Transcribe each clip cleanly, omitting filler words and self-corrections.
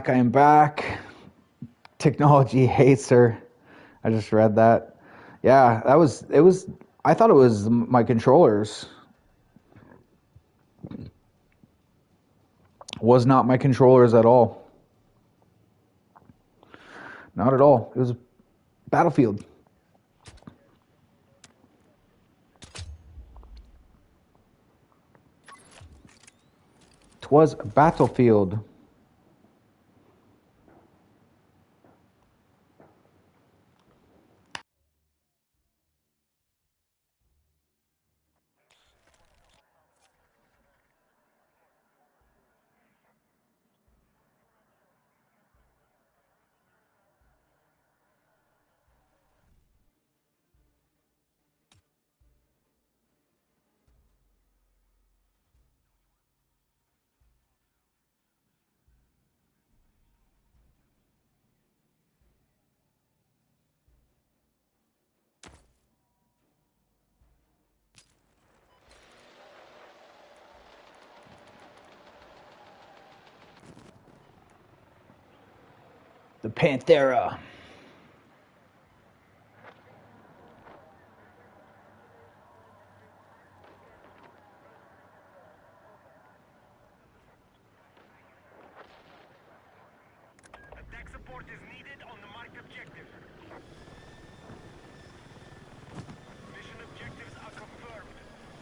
I am back. Technology hates her. I just read that. Yeah, it was I thought it was my controllers. Was not my controllers at all. Not at all. It was Battlefield. Twas Battlefield. The Panthera. Attack support is needed on the marked objective. Mission objectives are confirmed.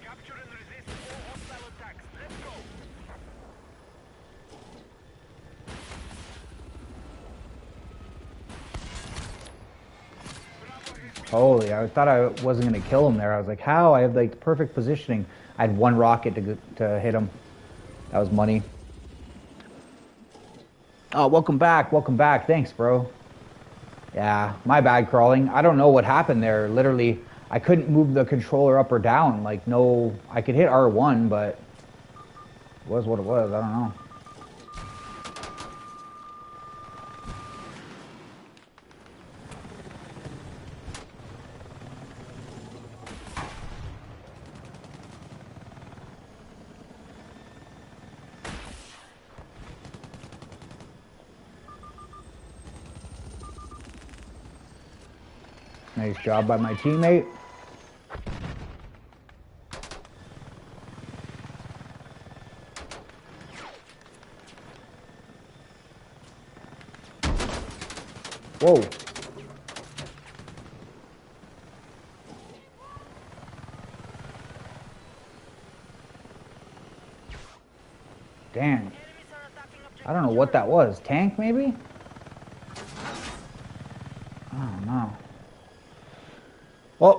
Capture and resist all hostile attacks. Let's go! Holy, I thought I wasn't going to kill him there. I was like, how? I have like the perfect positioning. I had one rocket to hit him. That was money. Oh, welcome back. Welcome back. Thanks, bro. Yeah, my bad, crawling. I don't know what happened there. Literally, I couldn't move the controller up or down. Like, no, I could hit R1, but it was what it was. I don't know. Nice job by my teammate. Whoa. Damn. I don't know what that was. Tank, maybe? I don't know. Well,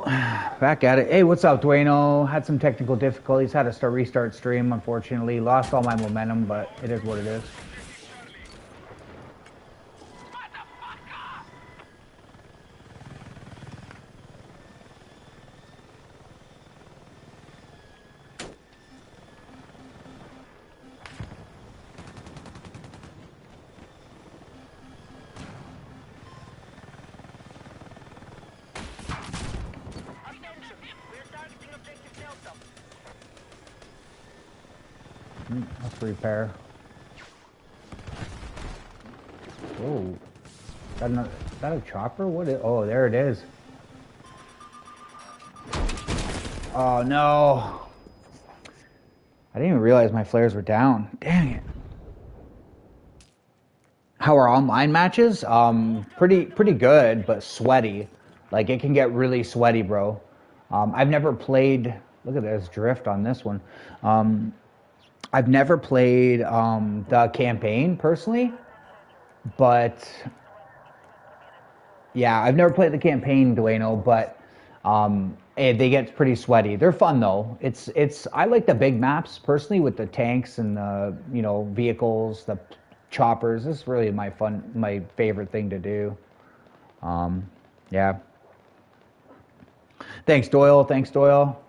back at it. Hey, what's up, Dueno? Had some technical difficulties. Had to restart stream, unfortunately. Lost all my momentum, but it is what it is. Let's repair. Oh, is that a chopper? What is? Oh, there it is. Oh no! I didn't even realize my flares were down. Dang it! How are online matches? Pretty good, but sweaty. Like it can get really sweaty, bro. I've never played. Look at this drift on this one. I've never played the campaign personally, but yeah, I've never played the campaign, Dueno, but they get pretty sweaty. They're fun though. I like the big maps personally with the tanks and the vehicles, the choppers. This is really my favorite thing to do. Yeah. Thanks, Doyle. Thanks, Doyle.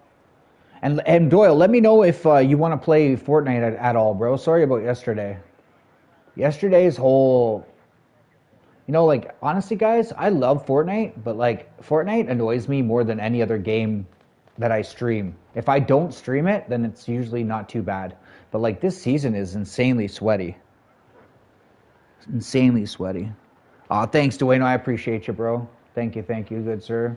And Doyle, let me know if you want to play Fortnite at all, bro. Sorry about yesterday. Yesterday's whole, like honestly, guys, I love Fortnite, but like Fortnite annoys me more than any other game that I stream. If I don't stream it, then it's usually not too bad. But like this season is insanely sweaty. Insanely sweaty. Aw, thanks, Dwayne. I appreciate you, bro. Thank you, good sir.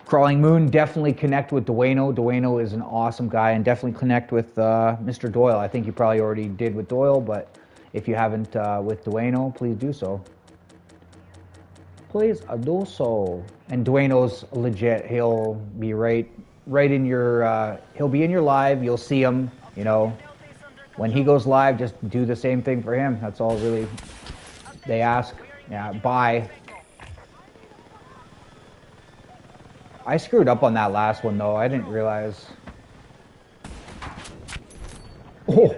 Crawling Moon, definitely connect with Dwayno. Dwayno is an awesome guy, and definitely connect with Mr. Doyle. I think you probably already did with Doyle, but if you haven't with Dwayno, please do so. Please do so. And Dwayno's legit. He'll be right in your. He'll be in your live. You'll see him. You know, when he goes live, just do the same thing for him. That's all really they ask. Yeah, bye. I screwed up on that last one though. I didn't realize. Oh.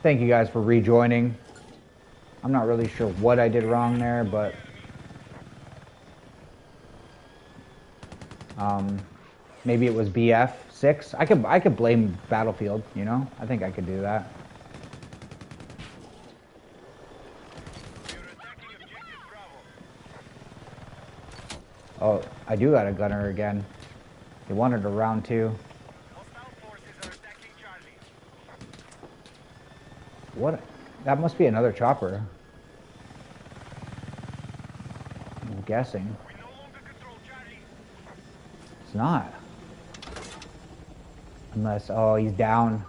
Thank you guys for rejoining. I'm not really sure what I did wrong there, but maybe it was BF6. I could blame Battlefield, you know? I think I could do that. Oh, I do got a gunner again. He wanted a round 2. What? That must be another chopper. I'm guessing. It's not. Unless, oh, he's down.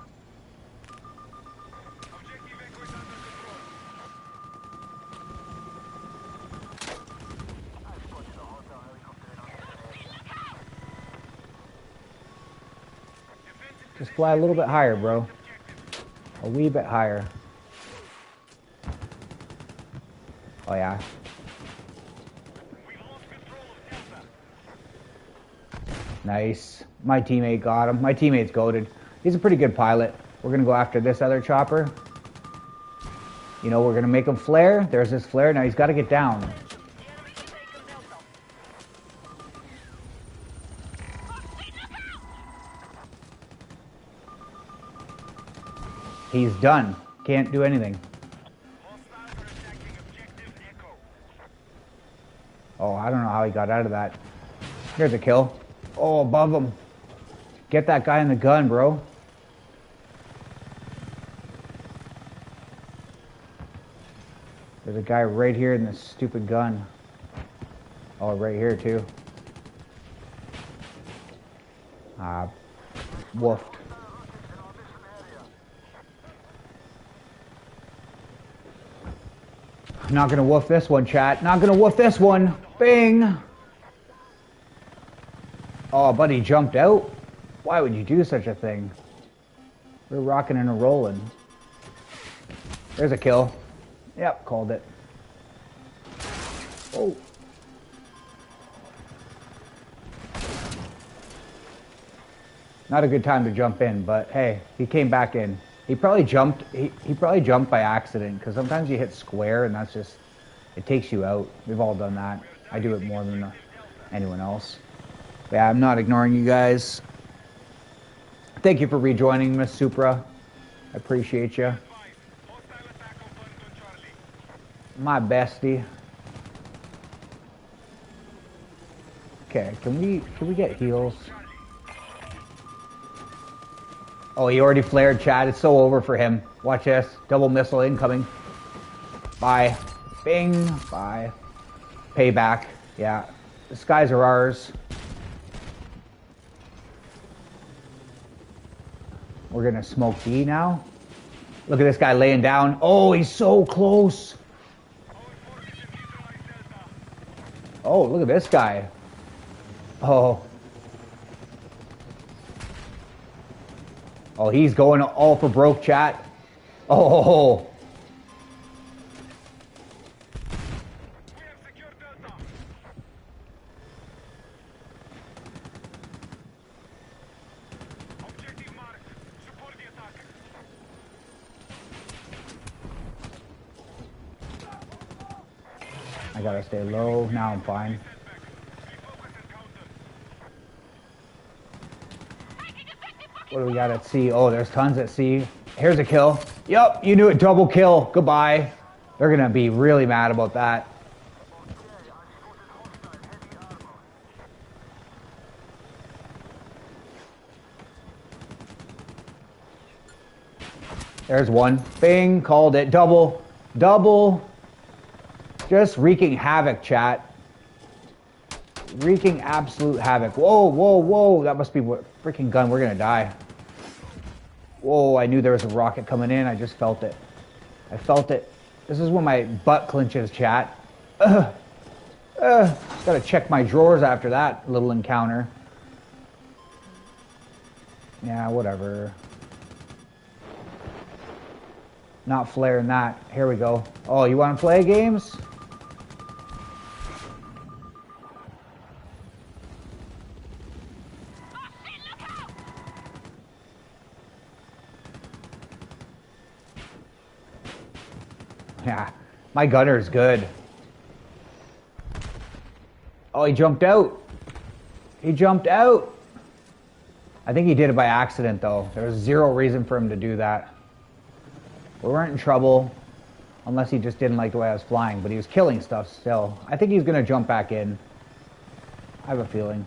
Just fly a little bit higher, bro. A wee bit higher. Oh, yeah. Nice. My teammate got him. My teammate's goated. He's a pretty good pilot. We're going to go after this other chopper. You know, we're going to make him flare. There's this flare. Now he's got to get down. He's done. Can't do anything. Oh, I don't know how he got out of that. Here's a kill. Oh, above him. Get that guy in the gun, bro. There's a guy right here in this stupid gun. Oh, right here too. Woofed. Not gonna woof this one, chat. Not gonna woof this one. Bing! Oh, buddy jumped out? Why would you do such a thing? We're rocking and rolling. There's a kill. Yep, called it. Oh. Not a good time to jump in, but hey, he came back in. He probably jumped. He probably jumped by accident, because sometimes you hit square and that's just, it takes you out. We've all done that. I do it more than anyone else. But yeah, I'm not ignoring you guys. Thank you for rejoining, Miss Supra. I appreciate you. My bestie. Okay, can we get heals? Oh, he already flared, Chad. It's so over for him. Watch this. Double missile incoming. Bye. Bing. Bye. Payback. Yeah. The skies are ours. We're going to smoke D now. Look at this guy laying down. Oh, he's so close. Oh, look at this guy. Oh. Oh, he's going all for broke, chat. Oh. I gotta stay low. Now I'm fine. What do we got at C? Oh, there's tons at C. Here's a kill. Yup, you knew it. Double kill. Goodbye. They're gonna be really mad about that. There's one. Bing, called it. Double. Double. Just wreaking havoc, chat. Wreaking absolute havoc. Whoa, whoa, whoa. That must be what freaking gun. We're gonna die. Whoa, I knew there was a rocket coming in. I just felt it. I felt it. This is when my butt clenches, chat. Gotta check my drawers after that little encounter. Yeah, whatever. Not flaring that. Here we go. Oh, you want to play games? Yeah, my gunner's good. Oh, he jumped out. He jumped out. I think he did it by accident, though. There was zero reason for him to do that. We weren't in trouble, unless he just didn't like the way I was flying, but he was killing stuff still. I think he's going to jump back in. I have a feeling.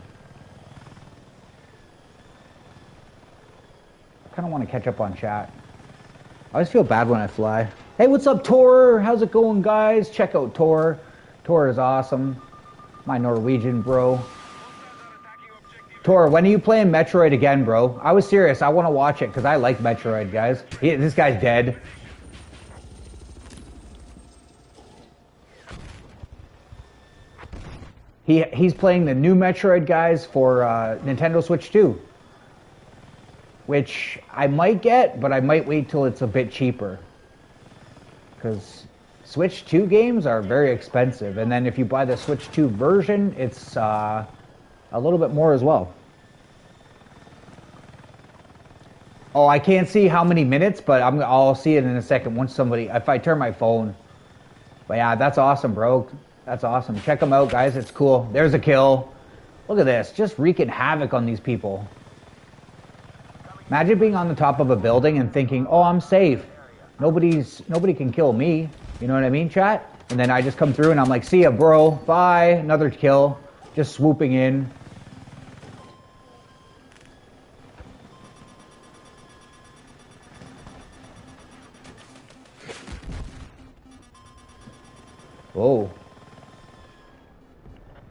I kind of want to catch up on chat. I always feel bad when I fly. Hey, what's up, Tor? How's it going, guys? Check out Tor. Tor is awesome. My Norwegian bro. Tor, when are you playing Metroid again, bro? I was serious. I want to watch it because I like Metroid, guys. This guy's dead. He's playing the new Metroid, guys, for Nintendo Switch 2. Which I might get, but I might wait till it's a bit cheaper. Because Switch 2 games are very expensive. And then if you buy the Switch 2 version, it's a little bit more as well. Oh, I can't see how many minutes, but I'll see it in a second once if I turn my phone. But yeah, that's awesome, bro. That's awesome. Check them out, guys. It's cool. There's a kill. Look at this. Just wreaking havoc on these people. Imagine being on the top of a building and thinking, oh, I'm safe. Nobody can kill me. You know what I mean, chat? And then I just come through and I'm like, see ya, bro. Bye. Another kill. Just swooping in. Whoa.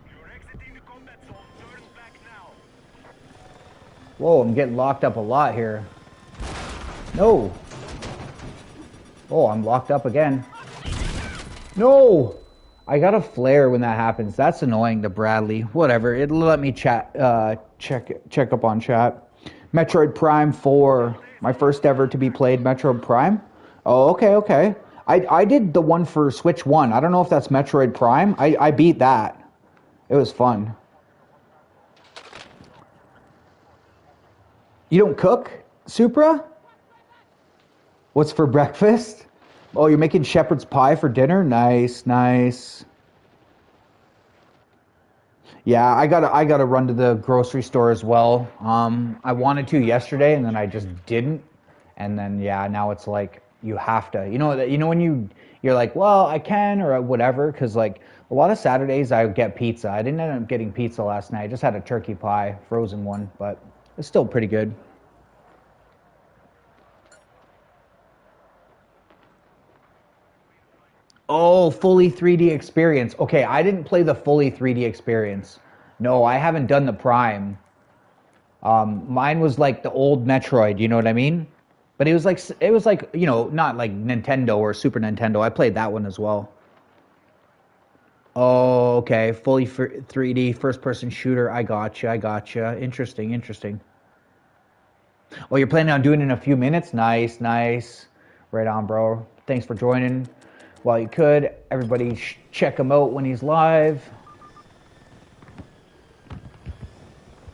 You're exiting the combat zone. Turn back now. Whoa, I'm getting locked up a lot here. No. Oh, I'm locked up again. No! I got a flare when that happens. That's annoying to Bradley. Whatever. It'll let me check up on chat. Metroid Prime 4. My first ever to be played Metroid Prime. Oh, okay. I did the one for Switch 1. I don't know if that's Metroid Prime. I beat that. It was fun. You don't cook, Supra? What's for breakfast? Oh, you're making shepherd's pie for dinner? Nice. Yeah, I gotta run to the grocery store as well. I wanted to yesterday, and then I just didn't. And then yeah, now it's like you have to. You know when you're like, well, I can or whatever, because like a lot of Saturdays I get pizza. I didn't end up getting pizza last night. I just had a turkey pie, frozen one, but it's still pretty good. Oh, fully 3D experience. Okay, I didn't play the fully 3D experience. No, I haven't done the Prime. Mine was like the old Metroid, you know what I mean? But it was like, you know, not like Nintendo or Super Nintendo. I played that one as well. Oh, okay. Fully 3D first-person shooter. I gotcha. Interesting. Oh, you're planning on doing it in a few minutes? Nice. Right on, bro. Thanks for joining. While you could, everybody check him out when he's live.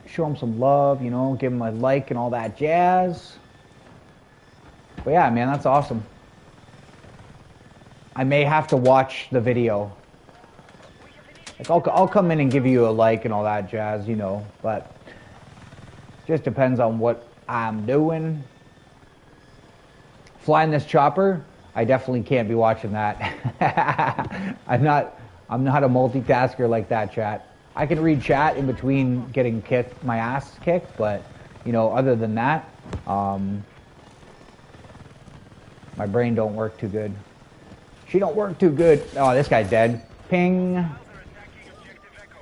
Show him some love, you know, give him a like and all that jazz. But yeah, man, that's awesome. I may have to watch the video. Like, I'll come in and give you a like and all that jazz, you know, but just depends on what I'm doing. Flying this chopper, I definitely can't be watching that. I'm not a multitasker like that, chat. I can read chat in between getting my ass kicked, but you know, other than that, My brain don't work too good. She don't work too good. Oh, this guy's dead. Ping. Hostiles are attacking objective Echo.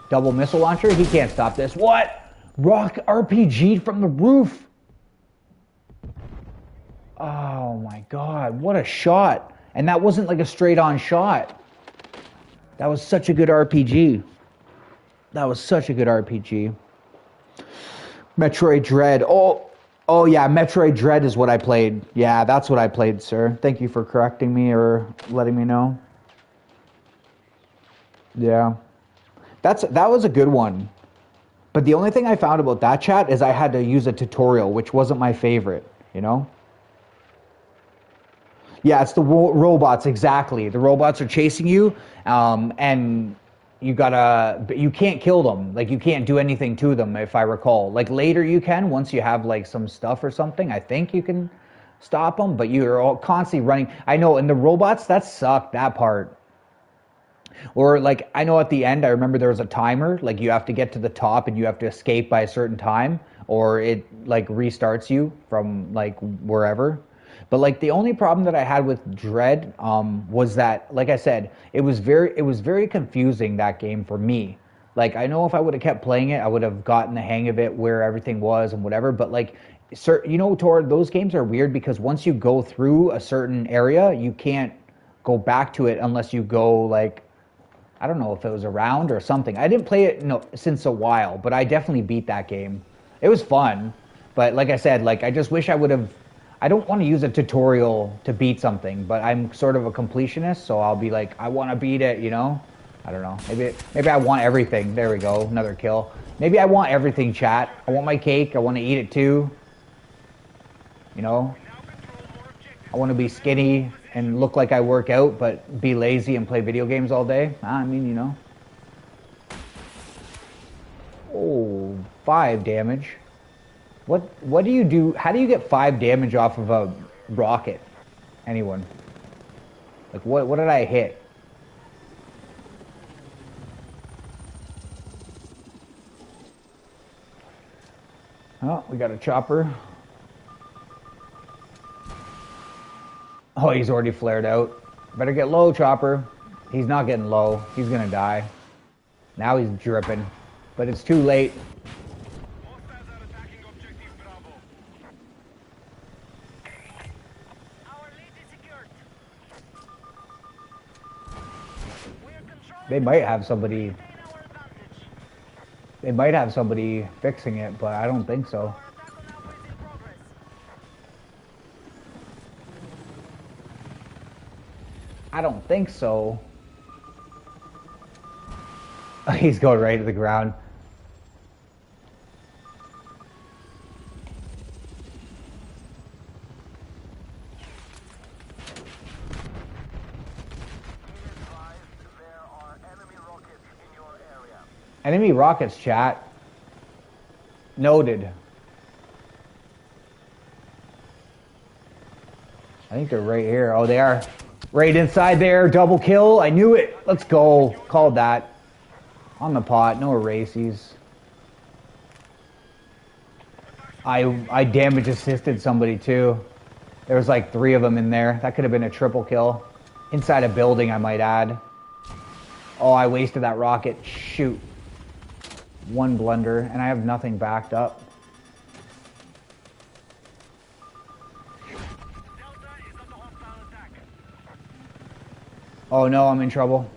Double missile launcher. He can't stop this. What? Rock RPG'd from the roof. Oh my god, what a shot. And that wasn't like a straight on shot. That was such a good RPG. That was such a good RPG. Metroid Dread. Oh yeah, Metroid Dread is what I played. Yeah, that's what I played, sir. Thank you for correcting me or letting me know. Yeah. That was a good one. But the only thing I found about that, chat, is I had to use a tutorial, which wasn't my favorite, you know? Yeah, it's the robots, exactly. The robots are chasing you, and you can't kill them. Like, you can't do anything to them, if I recall. Like, later you can, once you have, like, some stuff or something. I think you can stop them, but you're all constantly running. I know, and the robots, that sucked, that part. Or, like, I know at the end, I remember there was a timer. Like, you have to get to the top and you have to escape by a certain time, or it, like, restarts you from, like, wherever. But like the only problem that I had with Dread was that, like I said, it was very confusing, that game, for me. Like, I know if I would have kept playing it, I would have gotten the hang of it, where everything was and whatever. But like, you know, Tor, those games are weird because once you go through a certain area, you can't go back to it unless you go, like, I don't know if it was around or something. I didn't play it since a while, but I definitely beat that game. It was fun, but like I said, like, I just wish I would have. I don't want to use a tutorial to beat something, but I'm sort of a completionist, so I'll be like, I want to beat it, you know? I don't know. Maybe I want everything. There we go, another kill. Maybe I want everything, chat. I want my cake. I want to eat it too. You know? I want to be skinny and look like I work out, but be lazy and play video games all day. I mean, you know. Oh, 5 damage. What do you do? How do you get 5 damage off of a rocket? Anyone? Like, what did I hit? Oh, we got a chopper. Oh, he's already flared out. Better get low, chopper. He's not getting low. He's gonna die. Now he's dripping. But it's too late. Hostiles are attacking objective Bravo. Our lead is secured. We are controlling. They might have somebody. Maintain our advantage. They might have somebody fixing it, but I don't think so. Our attack on Alpha is in progress. I don't think so. He's going right to the ground. Enemy rockets, chat. Noted. I think they're right here. Oh, they are. Right inside there. Double kill. I knew it. Let's go. Called that. On the pot. No erases. I damage assisted somebody too. There was like 3 of them in there. That could have been a triple kill. Inside a building, I might add. Oh, I wasted that rocket. Shoot. 1 blunder, and I have nothing backed up. Delta is under hostile attack. Oh no, I'm in trouble.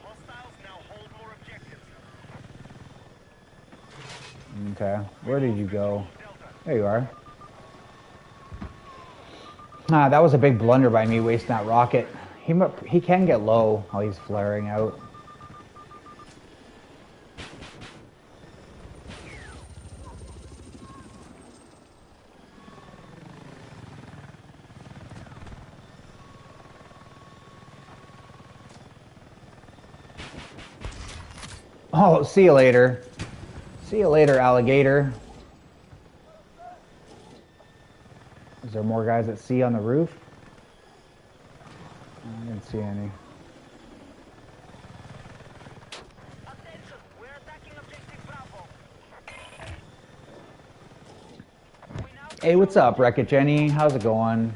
Hostiles now hold more objectives. Okay, where did you go? There you are. Ah, that was a big blunder by me, wasting that rocket. He can get low while he's flaring out. Oh, see you later. See you later, alligator. Is there more guys at sea on the roof? I didn't see any. Attention, we're attacking objective Bravo. Hey, what's up, Wreck-It Jenny? How's it going?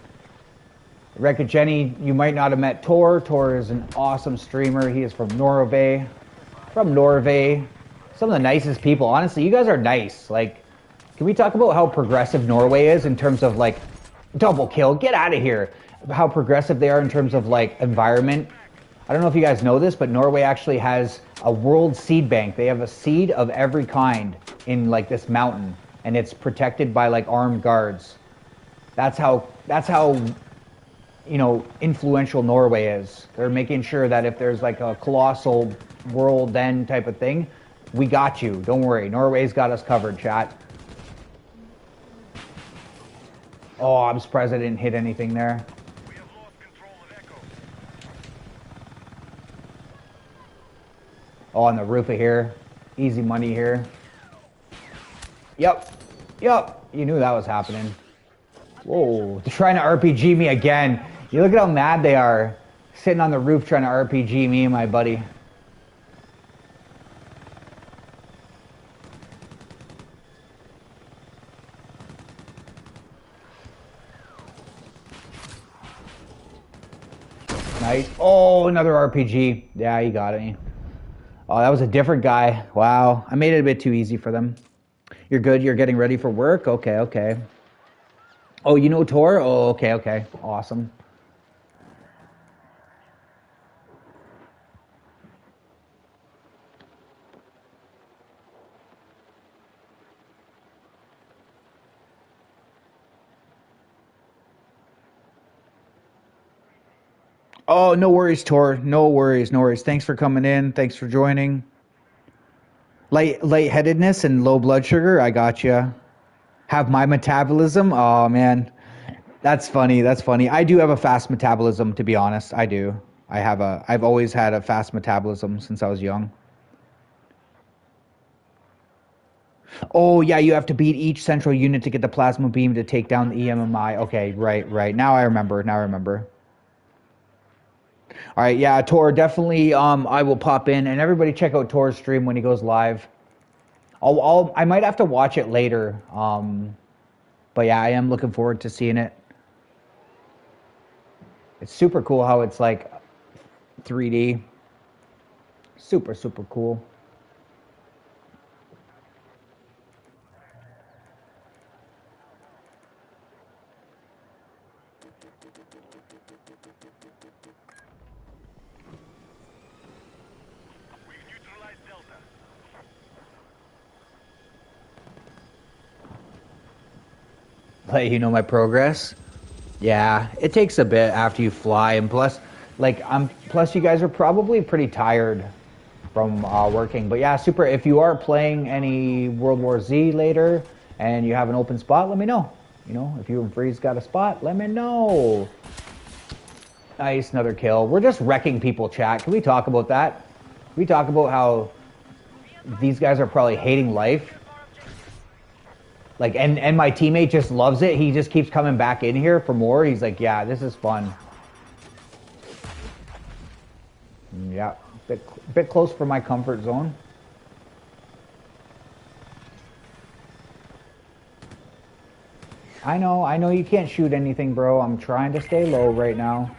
Wreck-It Jenny, you might not have met Tor. Tor is an awesome streamer. He is from Norway. From Norway. Some of the nicest people. Honestly, you guys are nice. Like, can we talk about how progressive Norway is in terms of, like, double kill? Get out of here. How progressive they are in terms of, like, environment. I don't know if you guys know this, but Norway actually has a world seed bank. They have a seed of every kind in, like, this mountain. And it's protected by, like, armed guards. That's how you know, influential Norway is. They're making sure that if there's like a colossal world end type of thing, we got you. Don't worry. Norway's got us covered, chat. Oh, I'm surprised I didn't hit anything there. We have lost control of Echo. Oh, on the roof of here. Easy money here. Yep. Yep. You knew that was happening. Whoa. They're trying to RPG me again. You look at how mad they are. Sitting on the roof trying to RPG me and my buddy. Nice. Oh, another RPG. Yeah, you got me. Oh, that was a different guy. Wow. I made it a bit too easy for them. You're good? You're getting ready for work? Okay, okay. Oh, you know Tor? Oh, okay, okay. Awesome. Oh, no worries, Tor. No worries, no worries. Thanks for coming in. Thanks for joining. Lightheadedness and low blood sugar. I got you. Have my metabolism. Oh man, that's funny. That's funny. I do have a fast metabolism, to be honest. I do. I've always had a fast metabolism since I was young. Oh yeah, you have to beat each central unit to get the plasma beam to take down the EMMI. Okay, right, right. Now I remember. Now I remember. All right, yeah, Tor, definitely. I will pop in, and everybody check out Tor's stream when he goes live. I might have to watch it later. But yeah, I am looking forward to seeing it. It's super cool how it's like 3D. Super, super cool. We neutralized Delta. Let you know my progress. Yeah, it takes a bit after you fly, and plus, like plus you guys are probably pretty tired from working. But yeah, super. If you are playing any World War Z later and you have an open spot, let me know. You know, if you and Freeze got a spot, let me know. Nice, another kill. We're just wrecking people, chat. Can we talk about that? Can we talk about how these guys are probably hating life? Like, and my teammate just loves it. He just keeps coming back in here for more. He's like, yeah, this is fun. Yeah, bit close for my comfort zone. I know you can't shoot anything, bro. I'm trying to stay low right now.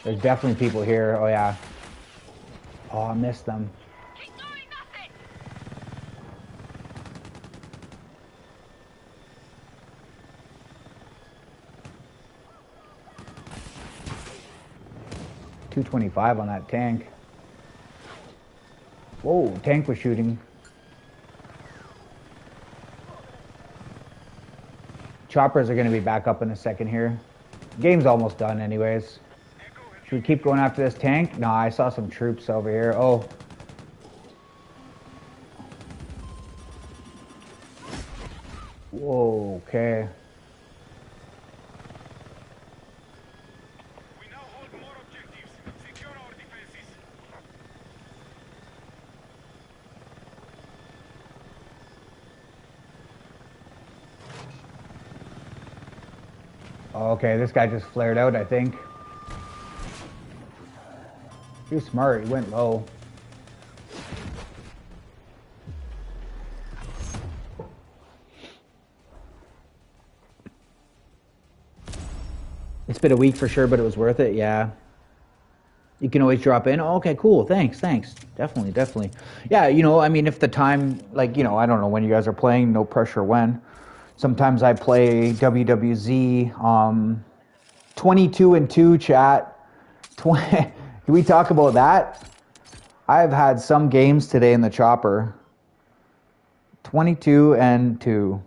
There's definitely people here. Oh, yeah. Oh, I missed them. Keep doing nothing. 225 on that tank. Whoa, tank was shooting. Choppers are going to be back up in a second here. Game's almost done anyways. Should we keep going after this tank? No, I saw some troops over here. Oh. Whoa, okay. We now hold more objectives. Secure our defenses. Okay, this guy just flared out, I think. He was smart, he went low. It's been a week for sure, but it was worth it. Yeah. You can always drop in. Oh, okay, cool. Thanks, thanks. Definitely, definitely. Yeah, I mean, if the time, like, I don't know when you guys are playing, no pressure when. Sometimes I play WWZ, 22 and 2 chat. 20, can we talk about that? I've had some games today in the chopper. 22 and 2.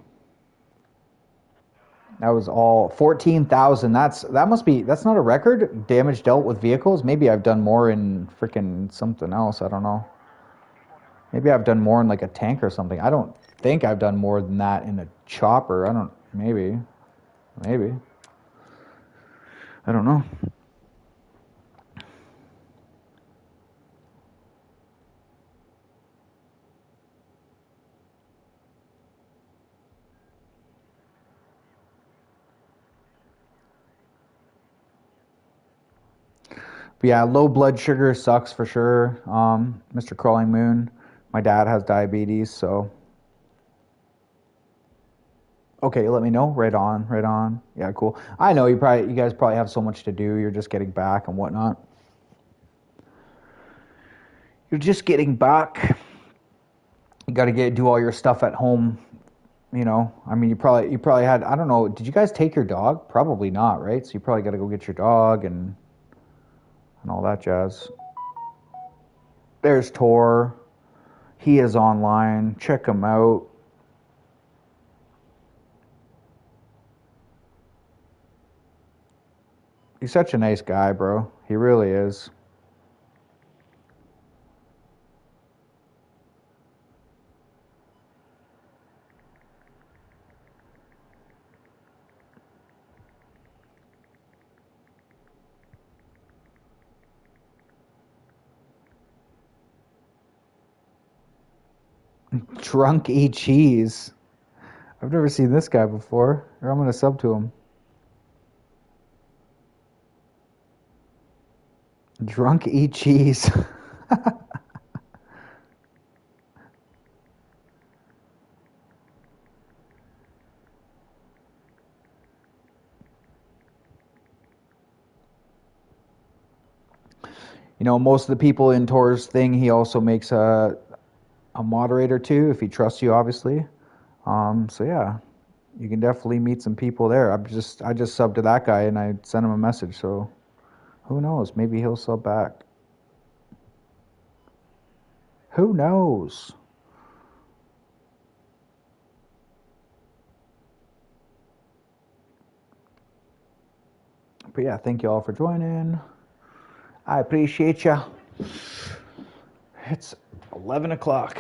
That was all 14,000. That's not a record. Damage dealt with vehicles. Maybe I've done more in freaking something else. I don't know. Maybe I've done more in like a tank or something. I don't think I've done more than that in a chopper. I don't. Maybe. I don't know. But yeah, low blood sugar sucks for sure. Mr. Crawling Moon. My dad has diabetes, so okay, let me know. Right on, right on. Yeah, cool. I know you guys probably have so much to do. You're just getting back and whatnot. You're just getting back. You got to do all your stuff at home. I mean, you probably had. I don't know. Did you guys take your dog? Probably not, right? So you probably got to go get your dog and all that jazz. There's Tor. He is online. Check him out. He's such a nice guy, bro. He really is. Drunk E Cheese. I've never seen this guy before. Or I'm gonna sub to him. Drunk E Cheese. Most of the people in Tor's thing, he also makes a moderator too, if he trusts you, obviously. So yeah, you can definitely meet some people there. I just subbed to that guy and I sent him a message. So who knows? Maybe he'll sub back. Who knows? But yeah, thank you all for joining. I appreciate you. It's 11 o'clock.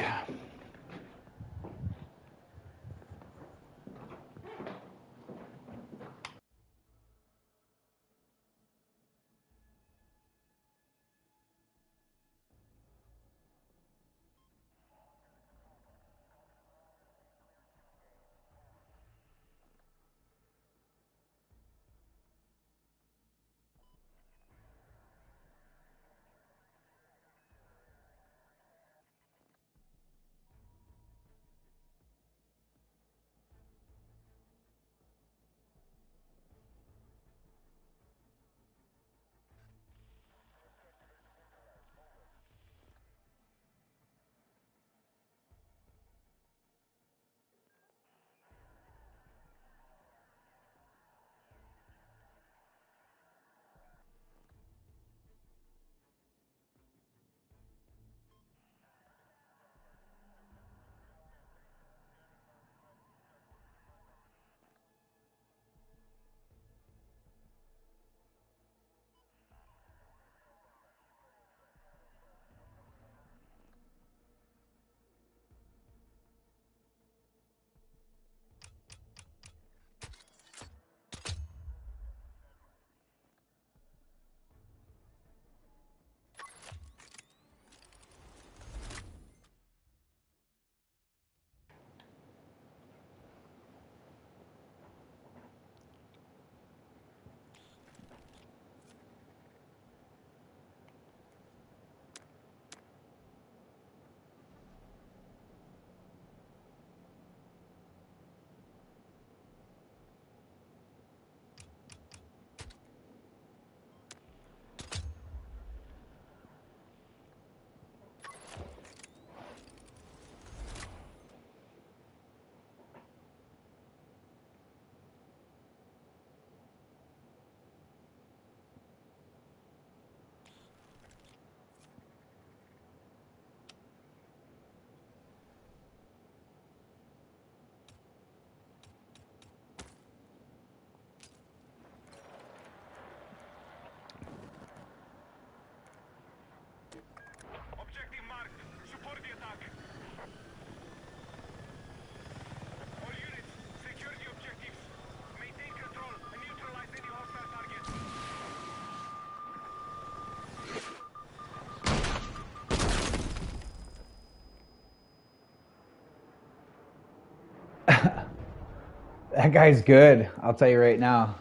That guy's good. I'll tell you right now.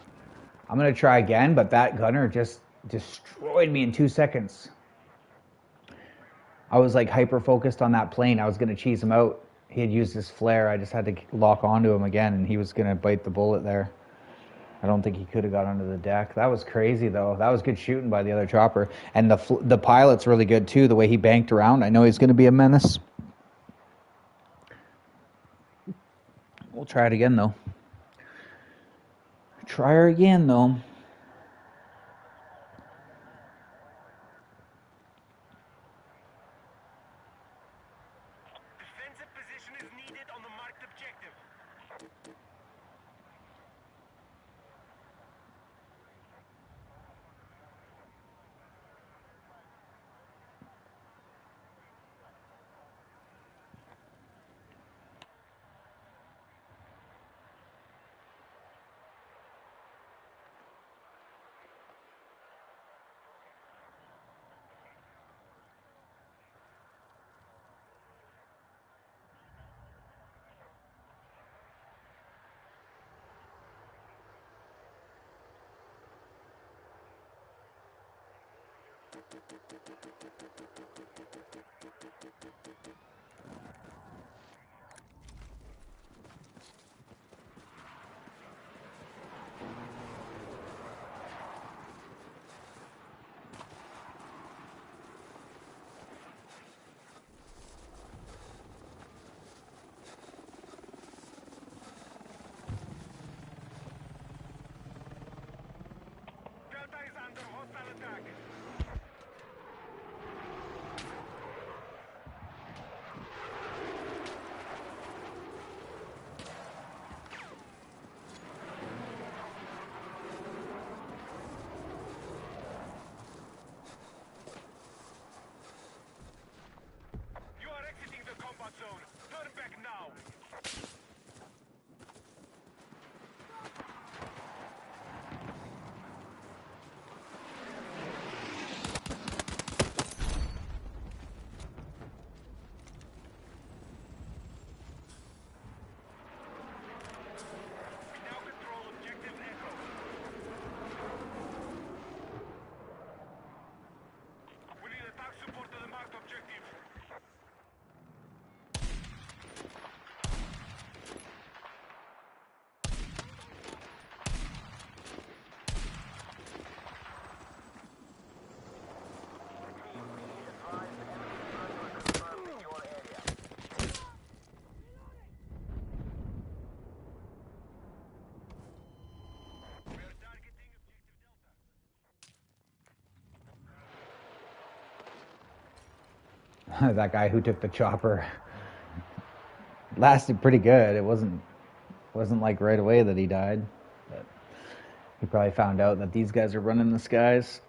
I'm gonna try again, but that gunner just destroyed me in 2 seconds. I was like hyper focused on that plane. I was gonna cheese him out. He had used his flare. I just had to lock onto him again, and he was gonna bite the bullet there. I don't think he could have got onto the deck. That was crazy, though. That was good shooting by the other chopper. And the pilot's really good, too, the way he banked around. I know he's going to be a menace. We'll try it again, though. Try her again, though. Defensive position is needed on the marked objective. Delta is under hostile attack. You are exiting the combat zone. Turn back now. We now control objective Echo. We need attack support to the marked objective. We are targeting objective Delta. That guy who took the chopper lasted pretty good. It wasn't like right away that he died. But he probably found out that these guys are running the skies.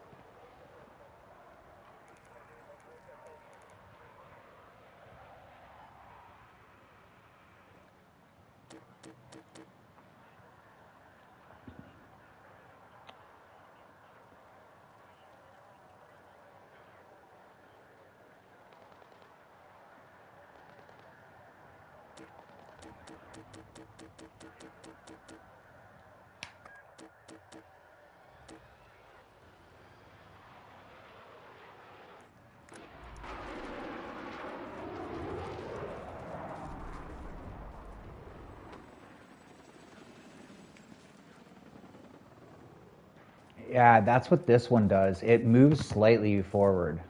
Yeah, that's what this one does. It moves slightly forward.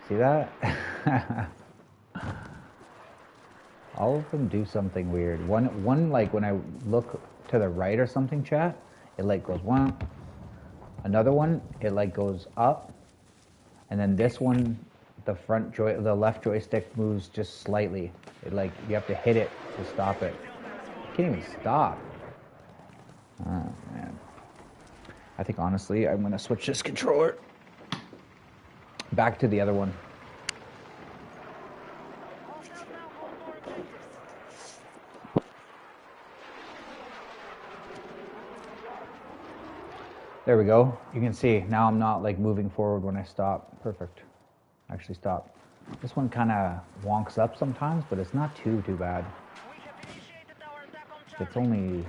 See that? All of them do something weird. One like when I look to the right or something, chat, it like goes one. Another one, it like goes up, and then this one, the left joystick moves just slightly. It like you have to hit it to stop it. You can't even stop. Oh man. I think honestly, I'm gonna switch this controller back to the other one. There we go. You can see now I'm not like moving forward when I stop. Perfect. Actually stop. This one kind of wonks up sometimes, but it's not too bad. We have initiated our attack on It's only...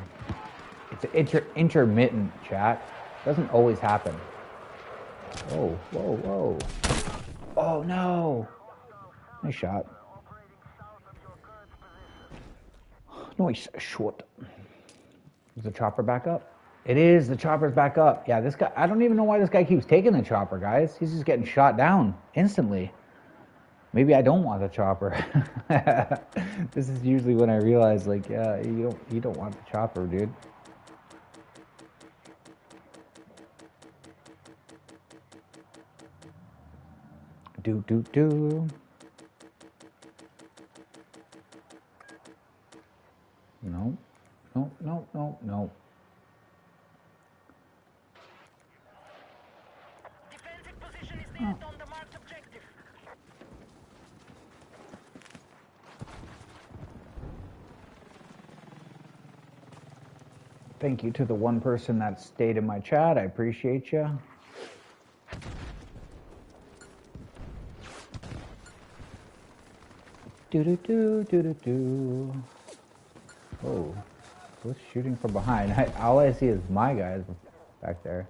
It's intermittent, chat. Doesn't always happen. Whoa, whoa, whoa. Oh, no. Nice shot. Nice shot. Is the chopper back up? It is. The chopper's back up. Yeah, this guy... I don't even know why this guy keeps taking the chopper, guys. He's just getting shot down instantly. Maybe I don't want the chopper. This is usually when I realize, like, yeah, you don't want the chopper, dude. Do. No. No. Defensive position is needed on the marked objective. Thank you to the one person that stayed in my chat. I appreciate you. Do. Oh, who's shooting from behind? All I see is my guys back there.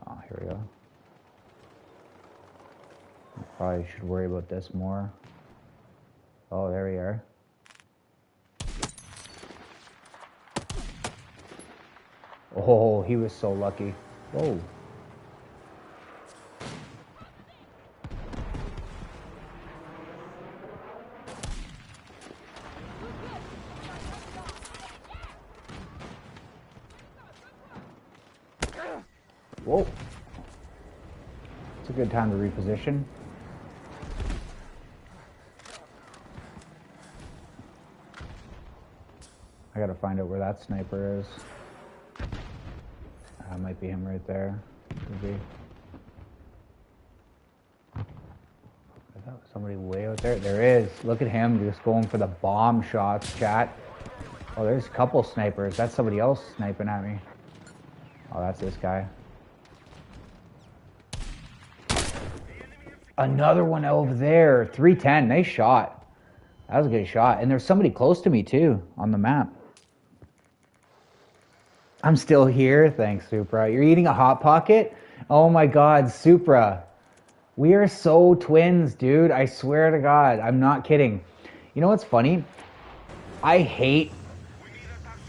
Oh, here we go. Probably should worry about this more. Oh, there we are. Oh, he was so lucky. Whoa. Whoa. It's a good time to reposition. I gotta find out where that sniper is. That might be him right there. Could be. I thought somebody way out there. There is. Look at him just going for the bomb shots, chat. Oh, there's a couple snipers. That's somebody else sniping at me. Oh, that's this guy. Another one over there. 310. Nice shot. That was a good shot. And there's somebody close to me, too, on the map. I'm still here. Thanks, Supra. You're eating a Hot Pocket? Oh, my God, Supra. We are so twins, dude. I swear to God. I'm not kidding. You know what's funny? I hate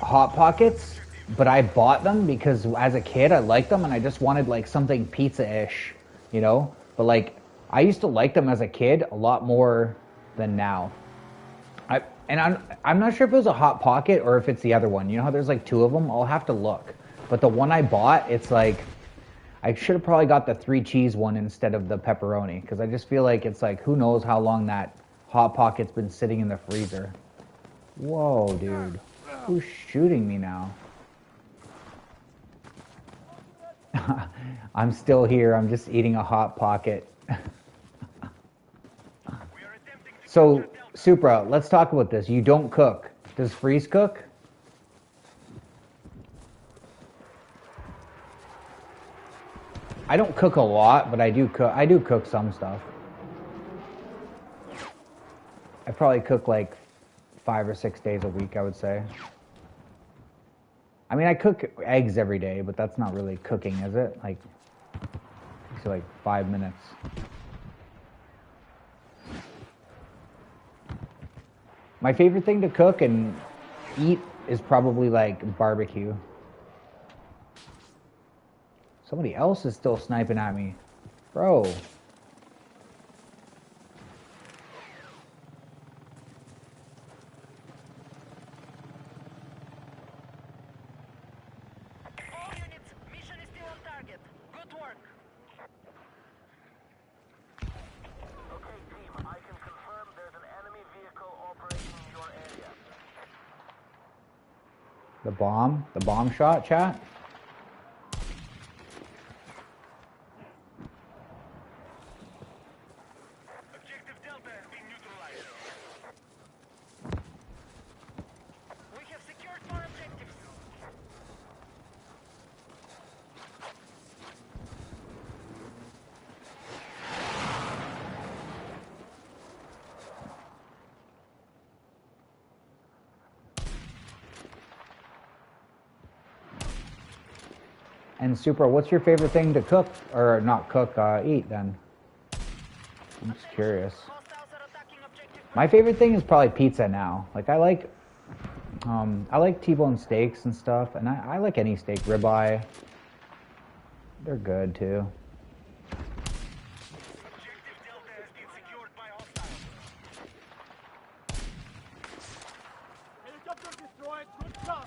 Hot Pockets, but I bought them because as a kid, I liked them, and I just wanted, like, something pizza-ish, you know? But, like, I used to like them as a kid a lot more than now. I'm not sure if it was a Hot Pocket or if it's the other one. You know how there's like two of them? I'll have to look. But the one I bought, it's like, I should have probably got the 3 cheese one instead of the pepperoni. Because I just feel like it's like, who knows how long that Hot Pocket's been sitting in the freezer. Whoa, dude. Who's shooting me now? I'm still here. I'm just eating a Hot Pocket. So, Supra, let's talk about this. You don't cook. Does Freeze cook? I don't cook a lot, but I do cook some stuff. I probably cook like 5 or 6 days a week, I would say. I mean, I cook eggs every day, but that's not really cooking, is it? Like, it's like 5 minutes. My favorite thing to cook and eat is probably like barbecue. Somebody else is still sniping at me. Bro. All units, mission is still on target. Good work. Okay, team, I can confirm there's an enemy vehicle operating in your area. The bomb shot, chat? Objective Delta has been neutralized. We have secured 4 objectives. And Super, what's your favorite thing to cook, or not cook, eat then? I'm just curious. My favorite thing is probably pizza now. Like I like T-bone steaks and stuff, and I like any steak, ribeye. They're good too. Objective Delta has been secured by hostiles. Helicopter destroyed. Good job.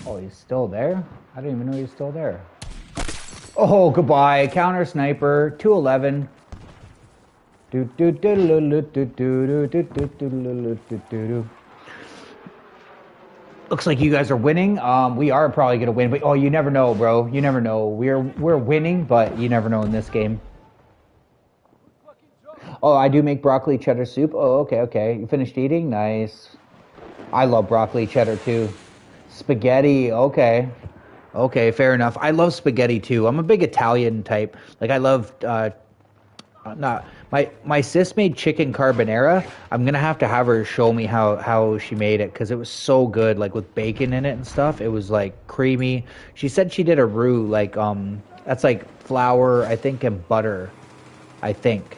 Oh, he's still there? I didn't even know he was still there. Oh, goodbye. Counter sniper. 211. Looks like you guys are winning. We are probably gonna win, but oh, you never know, bro. You never know. We're winning, but you never know in this game. Oh, I do make broccoli cheddar soup. Oh, okay, okay. You finished eating? Nice. I love broccoli cheddar too. Spaghetti. Okay. Okay, fair enough. I love spaghetti too. I'm a big Italian type. Like I love not my sis made chicken carbonara. I'm gonna have to have her show me how she made it because it was so good, like with bacon in it and stuff. It was like creamy. She said she did a roux, like that's like flour, I think, and butter. I think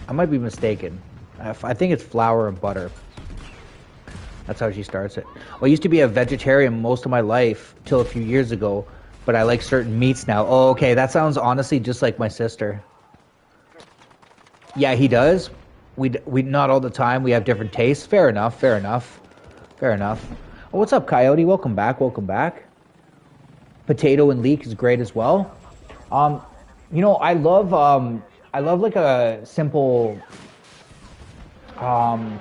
I might be mistaken. I think it's flour and butter. That's how she starts it. Well, I used to be a vegetarian most of my life till a few years ago, but I like certain meats now. Oh, okay, that sounds honestly just like my sister. Yeah, he does. We not all the time. We have different tastes. Fair enough. Fair enough. Fair enough. Oh, what's up, Coyote? Welcome back. Welcome back. Potato and leek is great as well. You know, I love like a simple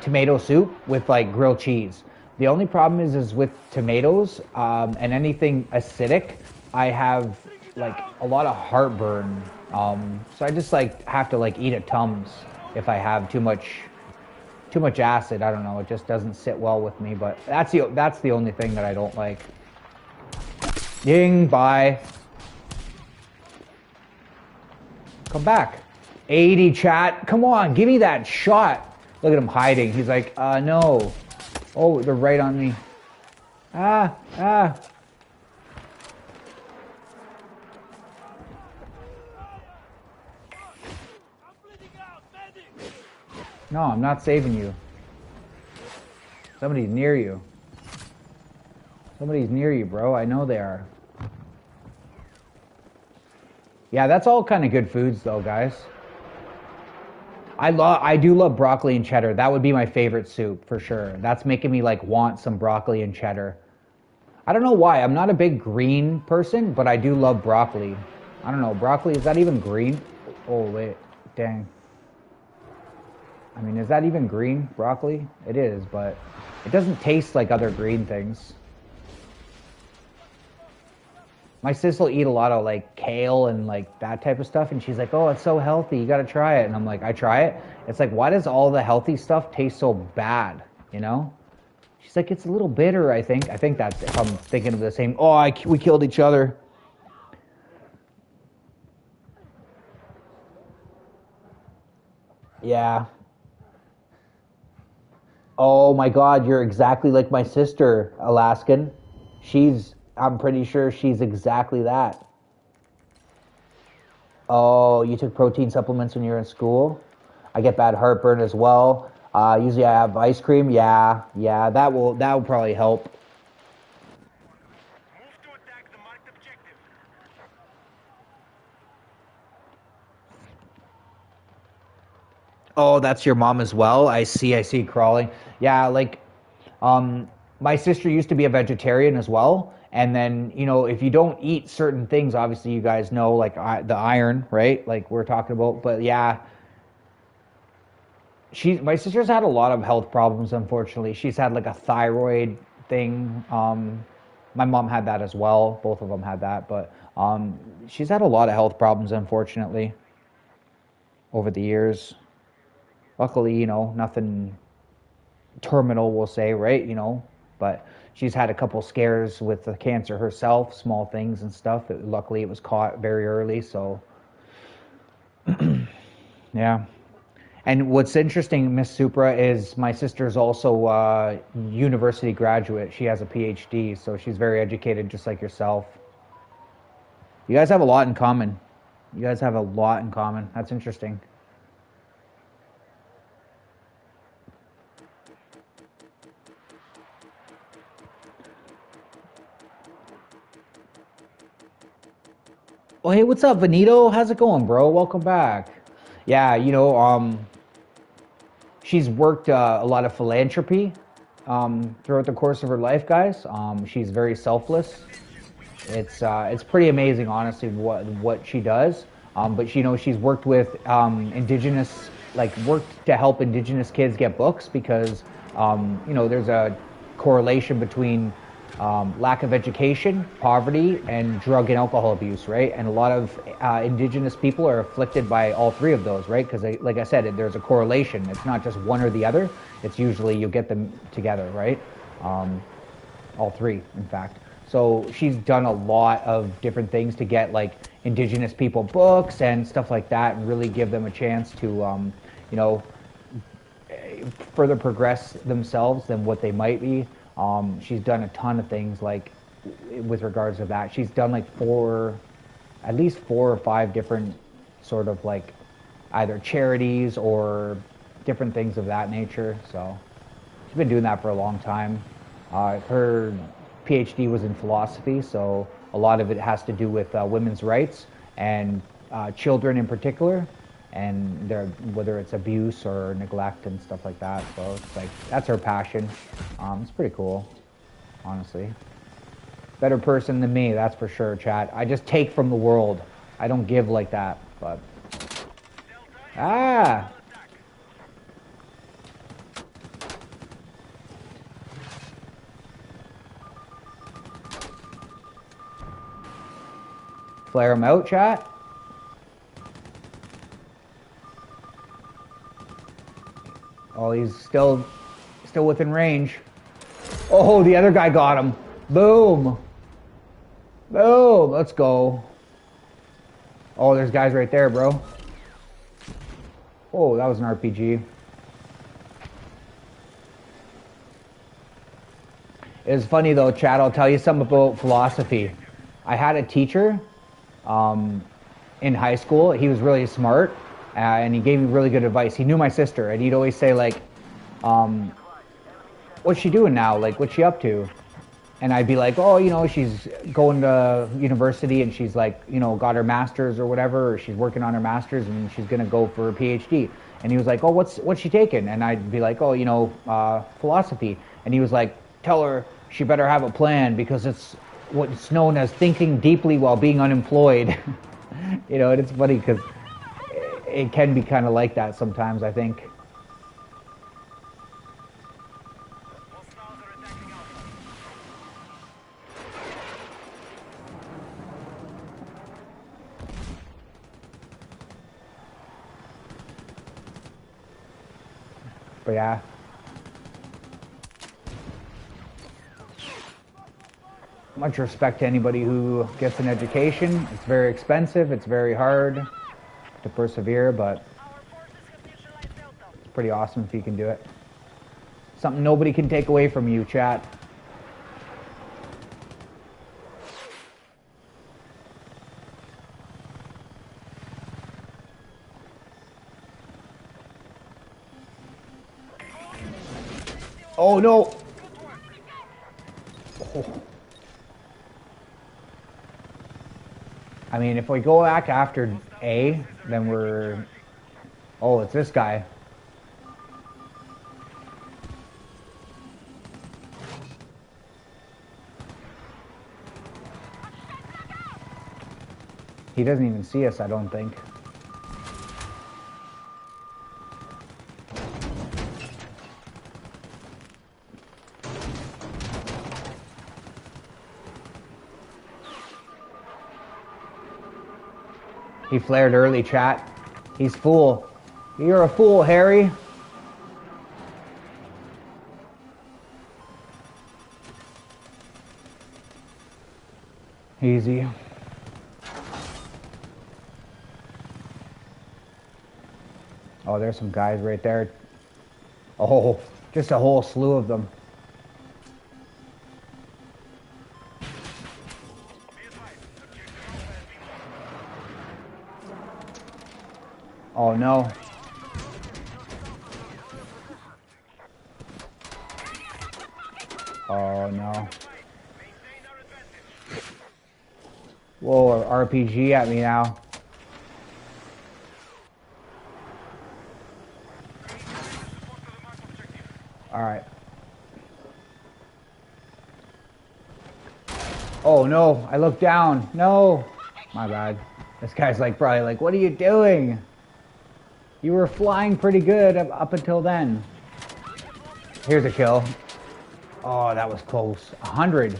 tomato soup with like grilled cheese. The only problem is with tomatoes and anything acidic, I have like a lot of heartburn. So I just like have to like eat at Tums if I have too much acid. I don't know. It just doesn't sit well with me. But that's the only thing that I don't like. Ying, bye. Come back. 80 chat. Come on, give me that shot. Look at him hiding. He's like, no. Oh, they're right on me. Ah. No, I'm not saving you. Somebody's near you. Somebody's near you, bro. I know they are. Yeah, that's all kind of good foods, though, guys. I do love broccoli and cheddar. That would be my favorite soup for sure. That's making me like want some broccoli and cheddar. I don't know why. I'm not a big green person, but I do love broccoli. I don't know. Broccoli, is that even green? Oh, wait. Dang. I mean, is that even green broccoli? It is, but it doesn't taste like other green things. My sis will eat a lot of like kale and like that type of stuff, and she's like, "Oh, it's so healthy. You got to try it." And I'm like, "I try it." It's like, why does all the healthy stuff taste so bad? You know? She's like, "It's a little bitter." I think. I think that's if I'm thinking of the same. Oh, we killed each other. Yeah. Oh my God, you're exactly like my sister, Alaskan. I'm pretty sure she's exactly that. Oh, you took protein supplements when you were in school? I get bad heartburn as well. Usually I have ice cream. Yeah, that will probably help. Move to attack the marked objective. Oh, that's your mom as well. I see crawling. Yeah, like my sister used to be a vegetarian as well. And then, you know, if you don't eat certain things, obviously you guys know like the iron, right? Like we're talking about, but yeah, my sister's had a lot of health problems unfortunately. She's had like a thyroid thing. My mom had that as well. Both of them had that, but she's had a lot of health problems unfortunately over the years. Luckily, you know, nothing terminal, we'll say, right? You know, but she's had a couple scares with the cancer herself, small things and stuff. Luckily, it was caught very early, so yeah. And what's interesting, Miss Supra, is my sister's also a university graduate. She has a PhD, so she's very educated, just like yourself. You guys have a lot in common. You guys have a lot in common. That's interesting. Oh, hey, what's up, Benito? How's it going, bro? Welcome back. Yeah, she's worked a lot of philanthropy throughout the course of her life, guys. She's very selfless. It's pretty amazing, honestly, what she does. But she's worked with indigenous, like worked to help indigenous kids get books because there's a correlation between lack of education, poverty, and drug and alcohol abuse, right? And a lot of indigenous people are afflicted by all three of those, right? Because, like I said, there's a correlation. It's not just one or the other. It's usually you get them together, right? All three, in fact. So she's done a lot of different things to get like indigenous people books and stuff like that, and really give them a chance to, further progress themselves than what they might be. She's done a ton of things like with regards to that. She's done like at least 4 or 5 different sort of like either charities or different things of that nature. So she's been doing that for a long time. Her PhD was in philosophy, so a lot of it has to do with women's rights and children in particular, and whether it's abuse or neglect and stuff like that. So it's like that's her passion. It's pretty cool, honestly. Better person than me, that's for sure, chat. I just take from the world. I don't give like that, but ah. Flare him out, chat. Oh, he's still within range. Oh, the other guy got him. Boom. Boom. Let's go. Oh, there's guys right there, bro. Oh, that was an RPG. It's funny though, Chad. I'll tell you something about philosophy. I had a teacher in high school. He was really smart, and he gave me really good advice. He knew my sister, and he'd always say like, "What's she doing now? Like, what's she up to?" And I'd be like, "Oh, she's going to university, and she's like, got her master's or whatever, or she's working on her master's, and she's gonna go for a PhD." And he was like, "Oh, what's she taking?" And I'd be like, "Oh, philosophy." And he was like, "Tell her she better have a plan because it's what's known as thinking deeply while being unemployed." And it's funny because it can be kind of like that sometimes, I think. But yeah. Much respect to anybody who gets an education. It's very expensive. It's very hard to persevere, but it's pretty awesome if you can do it. Something nobody can take away from you, chat. Oh no! Oh. I mean, if we go back after A, then we're... Oh, it's this guy. He doesn't even see us, I don't think. He flared early, chat. He's fool. You're a fool, Harry. Easy. Oh, Oh, there's some guys right there. Oh, just a whole slew of them. Oh no. Oh no. Whoa, RPG at me now. Alright. Oh no, I looked down. No. My bad. This guy's like probably like, what are you doing? You were flying pretty good up until then. Here's a kill. Oh, that was close. 100.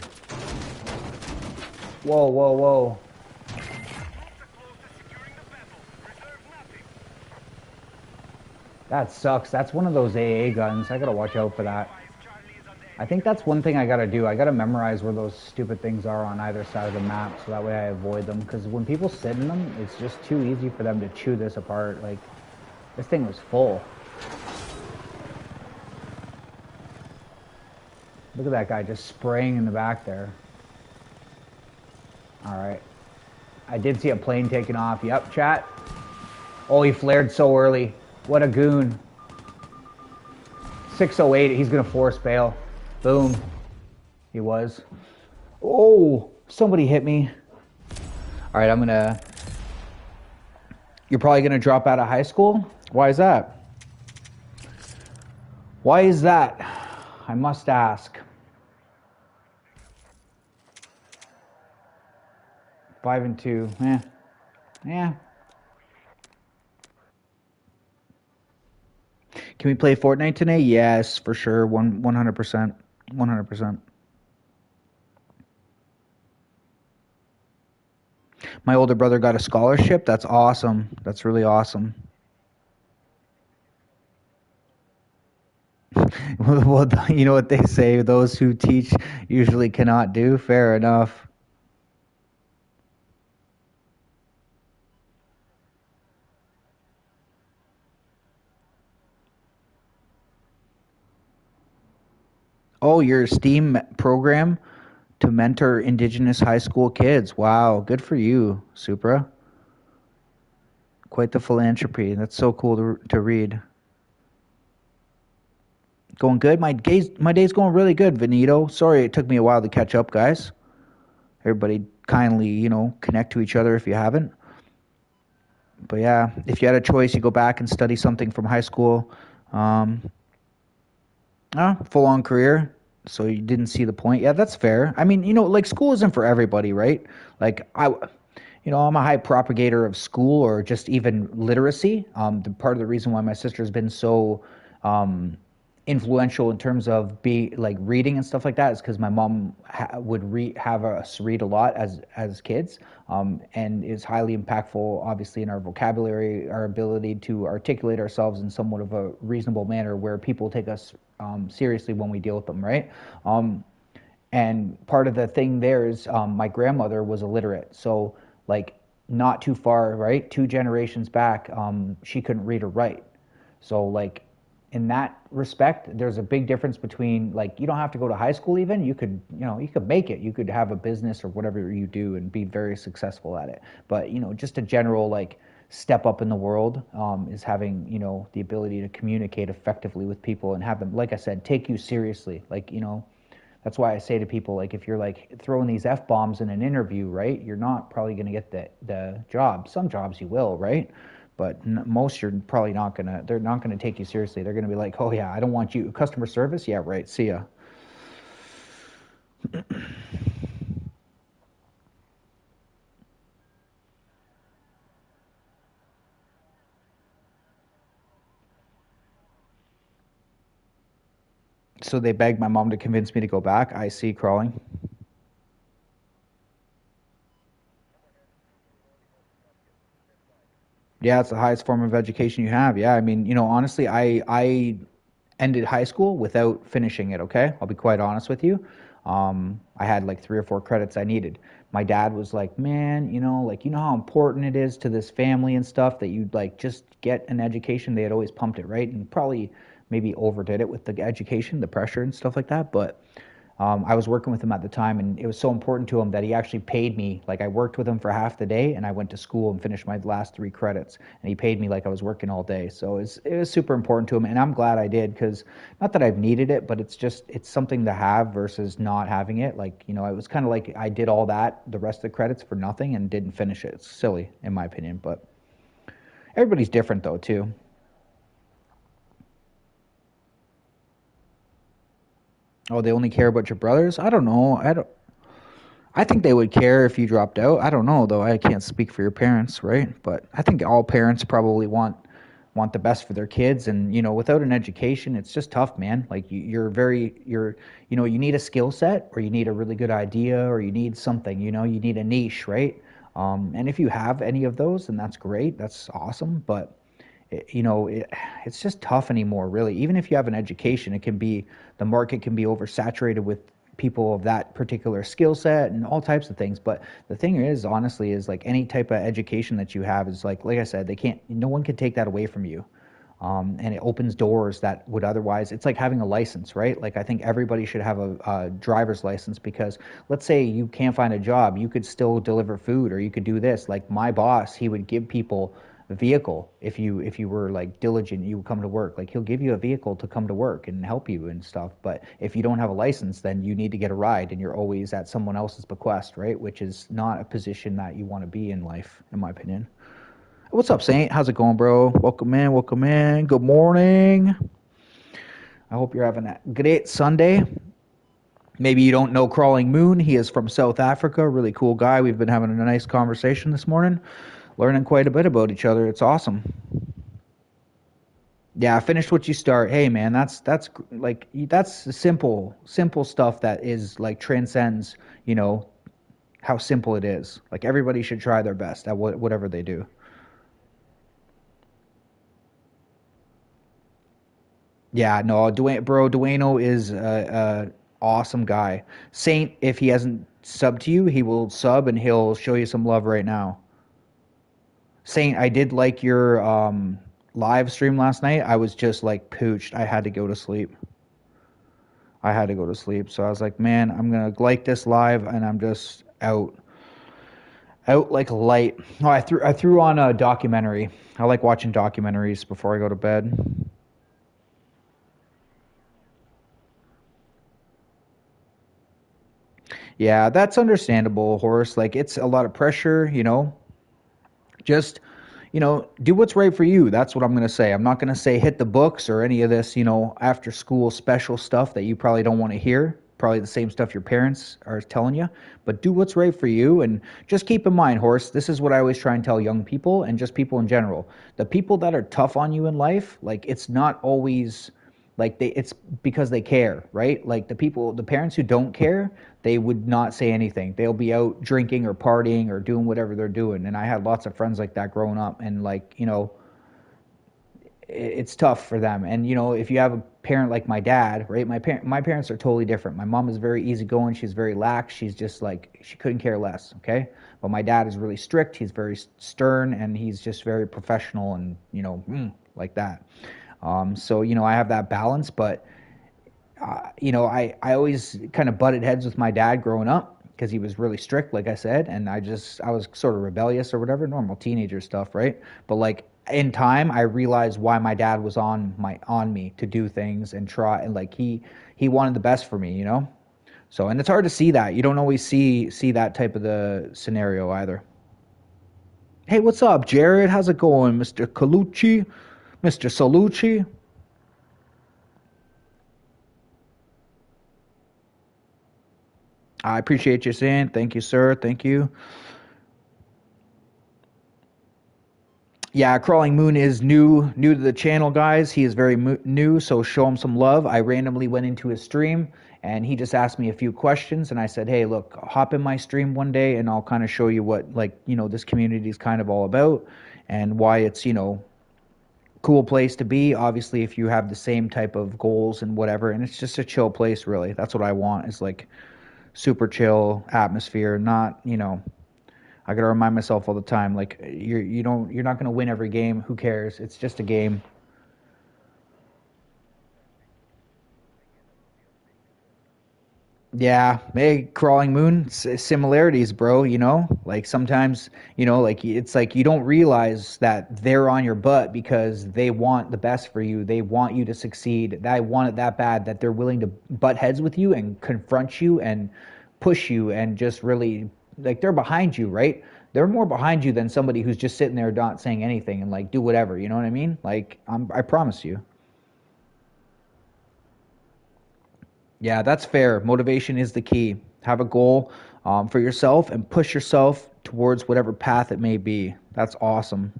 Whoa, whoa, whoa. That sucks. That's one of those AA guns. I gotta watch out for that. I think that's one thing I gotta do. I gotta memorize where those stupid things are on either side of the map so that way I avoid them. Because when people sit in them, it's just too easy for them to chew this apart. Like, this thing was full. Look at that guy just spraying in the back there. Alright. I did see a plane taking off. Yep, chat. Oh, he flared so early. What a goon. 608, he's gonna force bail. Boom. He was. Oh, somebody hit me. Alright, I'm gonna... You're probably gonna drop out of high school? Why is that? Why is that? I must ask. 5 and 2. Yeah. Can we play Fortnite today? Yes, for sure. 100%. 100%. My older brother got a scholarship. That's awesome. That's really awesome. Well, you know what they say, those who teach usually cannot do. Fair enough. Oh, your STEAM program to mentor Indigenous high school kids. Wow, good for you, Supra. Quite the philanthropy. That's so cool to read. Going good? My day's going really good, Benito. Sorry it took me a while to catch up, guys. Everybody kindly, connect to each other if you haven't. But yeah, if you had a choice, you go back and study something from high school. Full on career. So you didn't see the point. Yeah, that's fair. I mean, like school isn't for everybody, right? Like I'm a high propagator of school or just even literacy. The part of the reason why my sister's been so influential in terms of reading and stuff like that is because my mom would have us read a lot as kids, and is highly impactful, obviously, in our vocabulary, our ability to articulate ourselves in somewhat of a reasonable manner where people take us seriously when we deal with them, right? And part of the thing there is my grandmother was illiterate, so like not too far, right? 2 generations back, she couldn't read or write. So like in that respect, there's a big difference between like you don't have to go to high school even. You could make it. You could have a business or whatever you do and be very successful at it. But just a general like step up in the world is having the ability to communicate effectively with people and have them, like I said, take you seriously. Like that's why I say to people, like, if you're like throwing these F-bombs in an interview, right, you're not probably going to get the job. Some jobs you will, right? But most you're probably not going to, they're not going to take you seriously. They're going to be like, oh yeah, I don't want you. Customer service? Yeah, right. See ya. So they begged my mom to convince me to go back. I see crawling. Yeah, it's the highest form of education you have. Yeah, I mean, honestly, I ended high school without finishing it, okay? I'll be quite honest with you. I had like 3 or 4 credits I needed. My dad was like, man, like, how important it is to this family and stuff that you'd like just get an education. They had always pumped it, right? And probably maybe overdid it with the education, the pressure and stuff like that. But I was working with him at the time, and it was so important to him that he actually paid me. Like I worked with him for half the day, and I went to school and finished my last 3 credits, and he paid me like I was working all day. So it was super important to him, and I'm glad I did because not that I've needed it, but it's something to have versus not having it. Like it was kind of like I did all that, the rest of the credits for nothing, and didn't finish it. It's silly in my opinion, but everybody's different though too. Oh, they only care about your brothers? I don't know. I think they would care if you dropped out. I don't know though. I can't speak for your parents, right? But I think all parents probably want the best for their kids, and without an education, it's just tough, man. Like you need a skill set, or you need a really good idea, or you need something. You need a niche, right? And if you have any of those, then that's great. That's awesome. But it's just tough anymore, really. Even if you have an education, the market can be oversaturated with people of that particular skill set and all types of things. But the thing is, honestly, is like any type of education that you have is like I said, no one can take that away from you. And it opens doors that would otherwise, it's like having a license, right? Like I think everybody should have a driver's license, because let's say you can't find a job, you could still deliver food, or you could do this. Like my boss, he would give people a vehicle. If you were like diligent, you would come to work. Like he'll give you a vehicle to come to work and help you and stuff. But if you don't have a license, then you need to get a ride, and you're always at someone else's bequest, right? Which is not a position that you want to be in life, in my opinion. What's up, Saint? How's it going, bro? Welcome in, welcome in. Good morning. I hope you're having a great Sunday. Maybe you don't know Crawling Moon. He is from South Africa. Really cool guy. We've been having a nice conversation this morning, learning quite a bit about each other. It's awesome. Yeah, finish what you start. Hey, man, that's the simple stuff that is like transcends, how simple it is. Like everybody should try their best at whatever they do. Yeah, no, Dwayno is a awesome guy. Saint, if he hasn't subbed to you, he will sub and he'll show you some love right now. Saint, I did like your live stream last night. I was just like pooched. I had to go to sleep. I had to go to sleep. So I was like, man, I'm gonna like this live, and I'm just out like a light. Oh, I threw on a documentary. I like watching documentaries before I go to bed. Yeah, that's understandable, Horace. Like it's a lot of pressure. Just, do what's right for you. That's what I'm going to say. I'm not going to say hit the books or any of this, after school special stuff that you probably don't want to hear. Probably the same stuff your parents are telling you. But do what's right for you. And just keep in mind, Horace, this is what I always try and tell young people and just people in general. The people that are tough on you in life, like it's not always like it's because they care, right? Like the parents who don't care, they would not say anything. They'll be out drinking or partying or doing whatever they're doing. And I had lots of friends like that growing up, and like it's tough for them. And if you have a parent like my dad, right? My parents are totally different. My mom is very easygoing. She's very lax. She's just like she couldn't care less. Okay, but my dad is really strict. He's very stern, and he's just very professional, and like that. So I have that balance, but I always kind of butted heads with my dad growing up because he was really strict, like I said, and I was sort of rebellious or whatever, normal teenager stuff, right? But like in time, I realized why my dad was on me to do things and try, and like he wanted the best for me. So, and it's hard to see that. You don't always see that type of the scenario either. Hey, what's up, Jared? How's it going, Mr. Colucci, Mr. Salucci? I appreciate you saying. Thank you, sir. Thank you. Yeah, Crawling Moon is new to the channel, guys. He is very new, so show him some love. I randomly went into his stream, and he just asked me a few questions, and I said, hey, look, hop in my stream one day, and I'll kind of show you what, like, this community is kind of all about, and why it's, cool place to be. Obviously, if you have the same type of goals and whatever, and it's just a chill place, really. That's what I want, is like super chill atmosphere. Not, I gotta remind myself all the time, like you're not gonna win every game. Who cares? It's just a game. Yeah, hey, crawling moon similarities, bro. Like sometimes, like it's like you don't realize that they're on your butt because they want the best for you. They want you to succeed. They want it that bad that they're willing to butt heads with you and confront you and push you and just really, like, they're behind you, right? They're more behind you than somebody who's just sitting there not saying anything and like do whatever. You know what I mean? Like I promise you. Yeah, that's fair. Motivation is the key. Have a goal for yourself and push yourself towards whatever path it may be. That's awesome.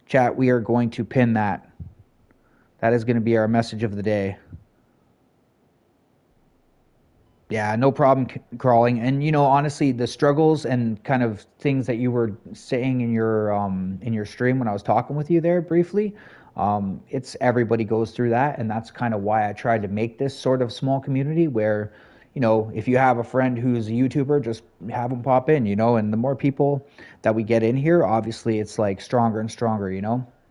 Chat, we are going to pin that. That is going to be our message of the day. Yeah, no problem crawling. And honestly, the struggles and kind of things that you were saying in your stream when I was talking with you there briefly, it's everybody goes through that, and that's kind of why I tried to make this sort of small community where, if you have a friend who's a YouTuber, just have them pop in, and the more people that we get in here, obviously it's like stronger and stronger.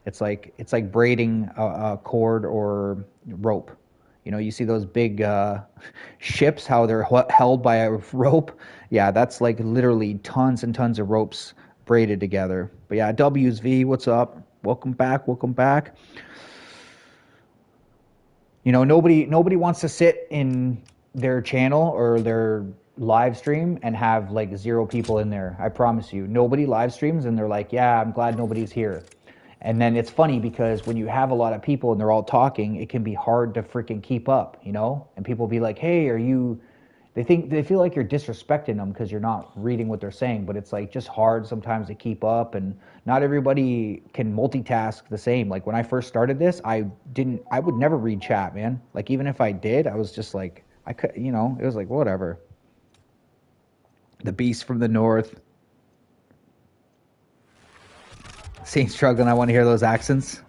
It's like braiding a cord or rope. You see those big ships, how they're held by a rope. Yeah, that's like literally tons and tons of ropes braided together. But yeah, WSV, what's up? Welcome back. Welcome back. Nobody wants to sit in their channel or their live stream and have like zero people in there. I promise you. Nobody live streams and they're like, yeah, I'm glad nobody's here. And then it's funny because when you have a lot of people and they're all talking, it can be hard to freaking keep up, And people be like, hey, they feel like you're disrespecting them because you're not reading what they're saying, but it's like just hard sometimes to keep up, and not everybody can multitask the same. Like when I first started this, I would never read chat, man. Like even if I did, I was just like, I could, it was like, whatever. The beast from the north. Saint struggling, I want to hear those accents.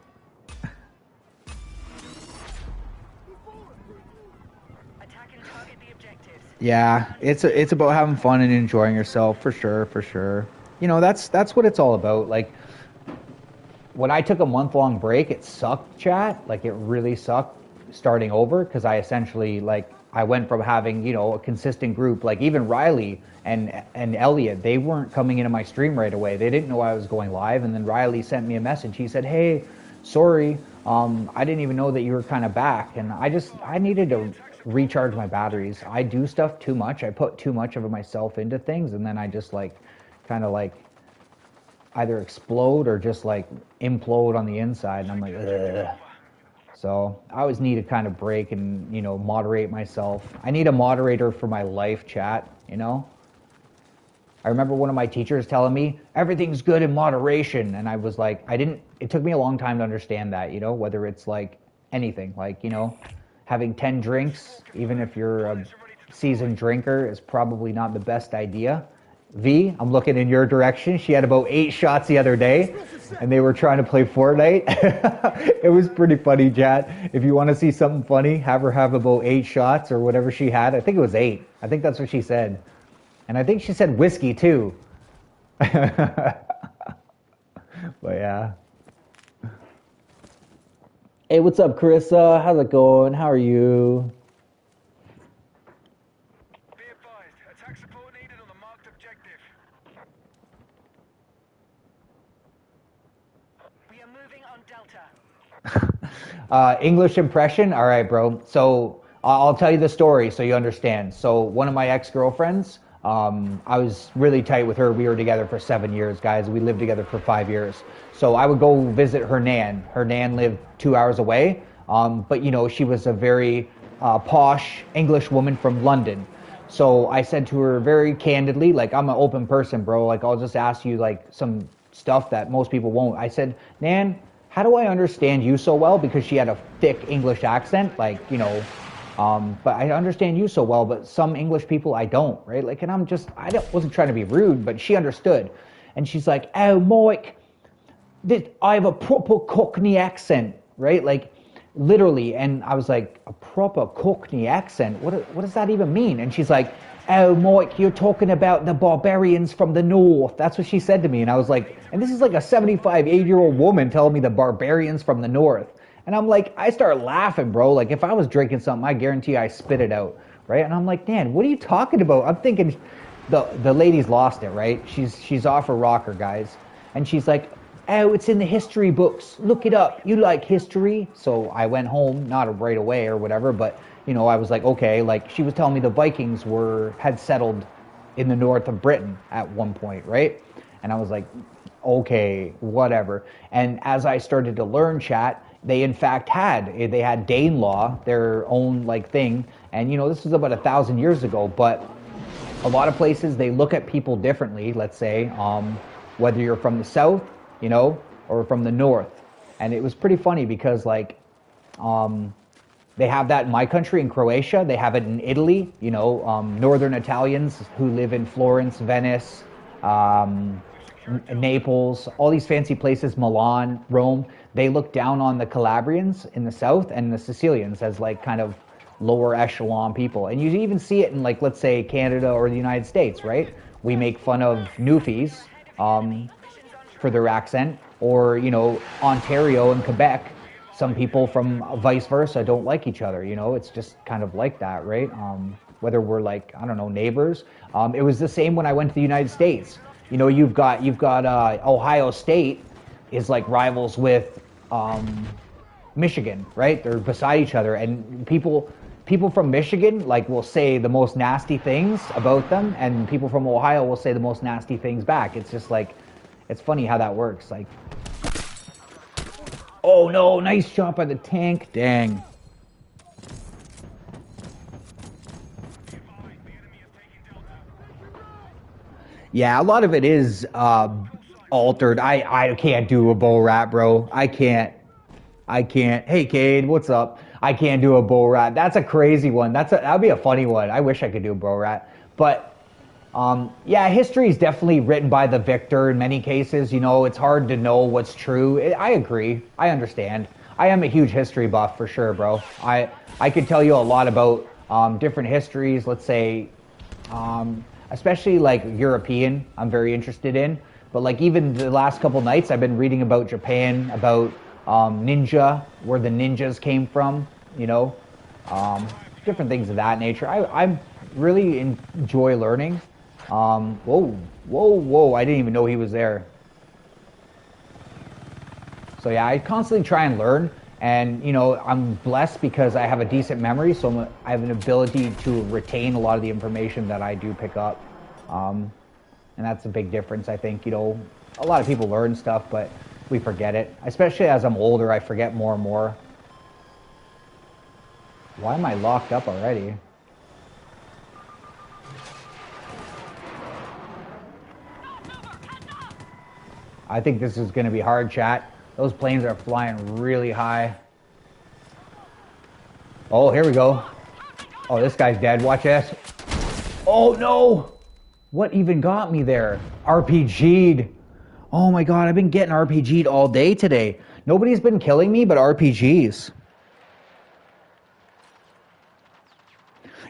Yeah, it's about having fun and enjoying yourself, for sure, for sure. That's what it's all about. Like when I took a month-long break, it sucked, chat. Like it really sucked starting over because I essentially, like, I went from having, a consistent group, like even Riley and Elliot, they weren't coming into my stream right away. They didn't know I was going live, and then Riley sent me a message. He said, "Hey, sorry, I didn't even know that you were kind of back," and I needed to recharge my batteries. I do stuff too much. I put too much of myself into things, and then I just like kind of like either explode or just like implode on the inside, and I'm like, ugh. So I always need to kind of break and moderate myself. I need a moderator for my life, chat. I remember one of my teachers telling me everything's good in moderation, and I was like, it took me a long time to understand that, whether it's like anything, like, having 10 drinks, even if you're a seasoned drinker, is probably not the best idea. V, I'm looking in your direction. She had about 8 shots the other day, and they were trying to play Fortnite. It was pretty funny, chat. If you want to see something funny, have her have about 8 shots or whatever she had. I think it was 8. I think that's what she said. And I think she said whiskey, too. But yeah. Hey, what's up, Carissa? How's it going? How are you? Be advised, attack support needed on the marked objective. We are moving on Delta. English impression? All right, bro. So I'll tell you the story so you understand. So one of my ex-girlfriends, I was really tight with her. We were together for 7 years, guys. We lived together for 5 years. So I would go visit her nan. Her nan lived 2 hours away. But she was a very posh English woman from London. So I said to her very candidly, like, I'm an open person, bro. Like, I'll just ask you like some stuff that most people won't. I said, Nan, how do I understand you so well? Because she had a thick English accent, like, but I understand you so well, but some English people I don't, right? Like, and wasn't trying to be rude, but she understood. And she's like, oh, Mike, I have a proper Cockney accent, right? Like, literally. And I was like, a proper Cockney accent? What does that even mean? And she's like, oh, Mike, you're talking about the barbarians from the north. That's what she said to me. And I was like, and this is like a 75, 80-year-old woman telling me the barbarians from the north. And I'm like, I start laughing, bro. Like, if I was drinking something, I guarantee I spit it out, right? And I'm like, man, what are you talking about? I'm thinking the lady's lost it, right? She's off her rocker, guys. And she's like, oh, it's in the history books. Look it up. You like history? So I went home, not right away or whatever, but, you know, I was like, okay, like, she was telling me the Vikings had settled in the north of Britain at one point, right? And I was like, okay, whatever. And as I started to learn, chat, they in fact had Danelaw, their own like thing. And, you know, this was about 1,000 years ago, but a lot of places, they look at people differently, let's say, whether you're from the south, you know, or from the north. And it was pretty funny because, like, they have that in my country, in Croatia. They have it in Italy, you know, northern Italians who live in Florence, Venice, Naples, all these fancy places, Milan, Rome. They look down on the Calabrians in the south and the Sicilians as, like, kind of lower echelon people. And you even see it in, like, let's say Canada or the United States, right? We make fun of Newfies for their accent, or, you know, Ontario and Quebec. Some people from vice versa don't like each other, you know. It's just kind of like that, right? Whether we're, like, I don't know, neighbors. It was the same when I went to the United States. You know, you've got Ohio State is like rivals with Michigan, right? They're beside each other, and people from Michigan, like, will say the most nasty things about them, and people from Ohio will say the most nasty things back. It's just like, it's funny how that works. Like, oh no, nice shot by the tank. Dang. Yeah, a lot of it is altered. I can't do a bow rat, bro. I can't. Hey, Cade, what's up? I can't do a bow rat. That's a crazy one. That'd be a funny one. I wish I could do a bow rat. But yeah, history is definitely written by the victor in many cases. You know, it's hard to know what's true. I agree. I understand. I am a huge history buff for sure, bro. I could tell you a lot about different histories. Let's say, especially like European. I'm very interested in. But like even the last couple nights, I've been reading about Japan, about ninja, where the ninjas came from. You know, different things of that nature. I really enjoy learning. Whoa, I didn't even know he was there. So yeah, I constantly try and learn, and, you know, I'm blessed because I have a decent memory, so I have an ability to retain a lot of the information that I do pick up. And that's a big difference, I think. You know, a lot of people learn stuff, but we forget it. Especially as I'm older, I forget more and more. Why am I locked up already? I think this is going to be hard, chat. Those planes are flying really high. Oh, here we go. Oh, this guy's dead. Watch this. Oh, no. What even got me there? RPG'd. Oh, my God. I've been getting RPG'd all day today. Nobody's been killing me but RPGs.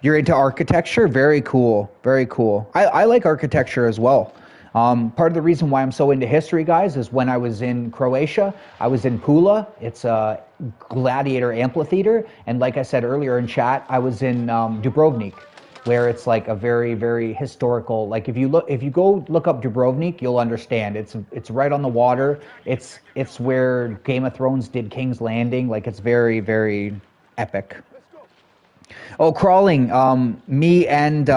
You're into architecture? Very cool. Very cool. I like architecture as well. Part of the reason why I'm so into history, guys, is when I was in Croatia, I was in Pula. It's a gladiator amphitheater. And like I said earlier in chat, I was in Dubrovnik, where it's like a very, very historical, like if you go look up Dubrovnik, you'll understand. It's right on the water. It's where Game of Thrones did King's Landing. Like, it's very, very epic. Oh, crawling. Me and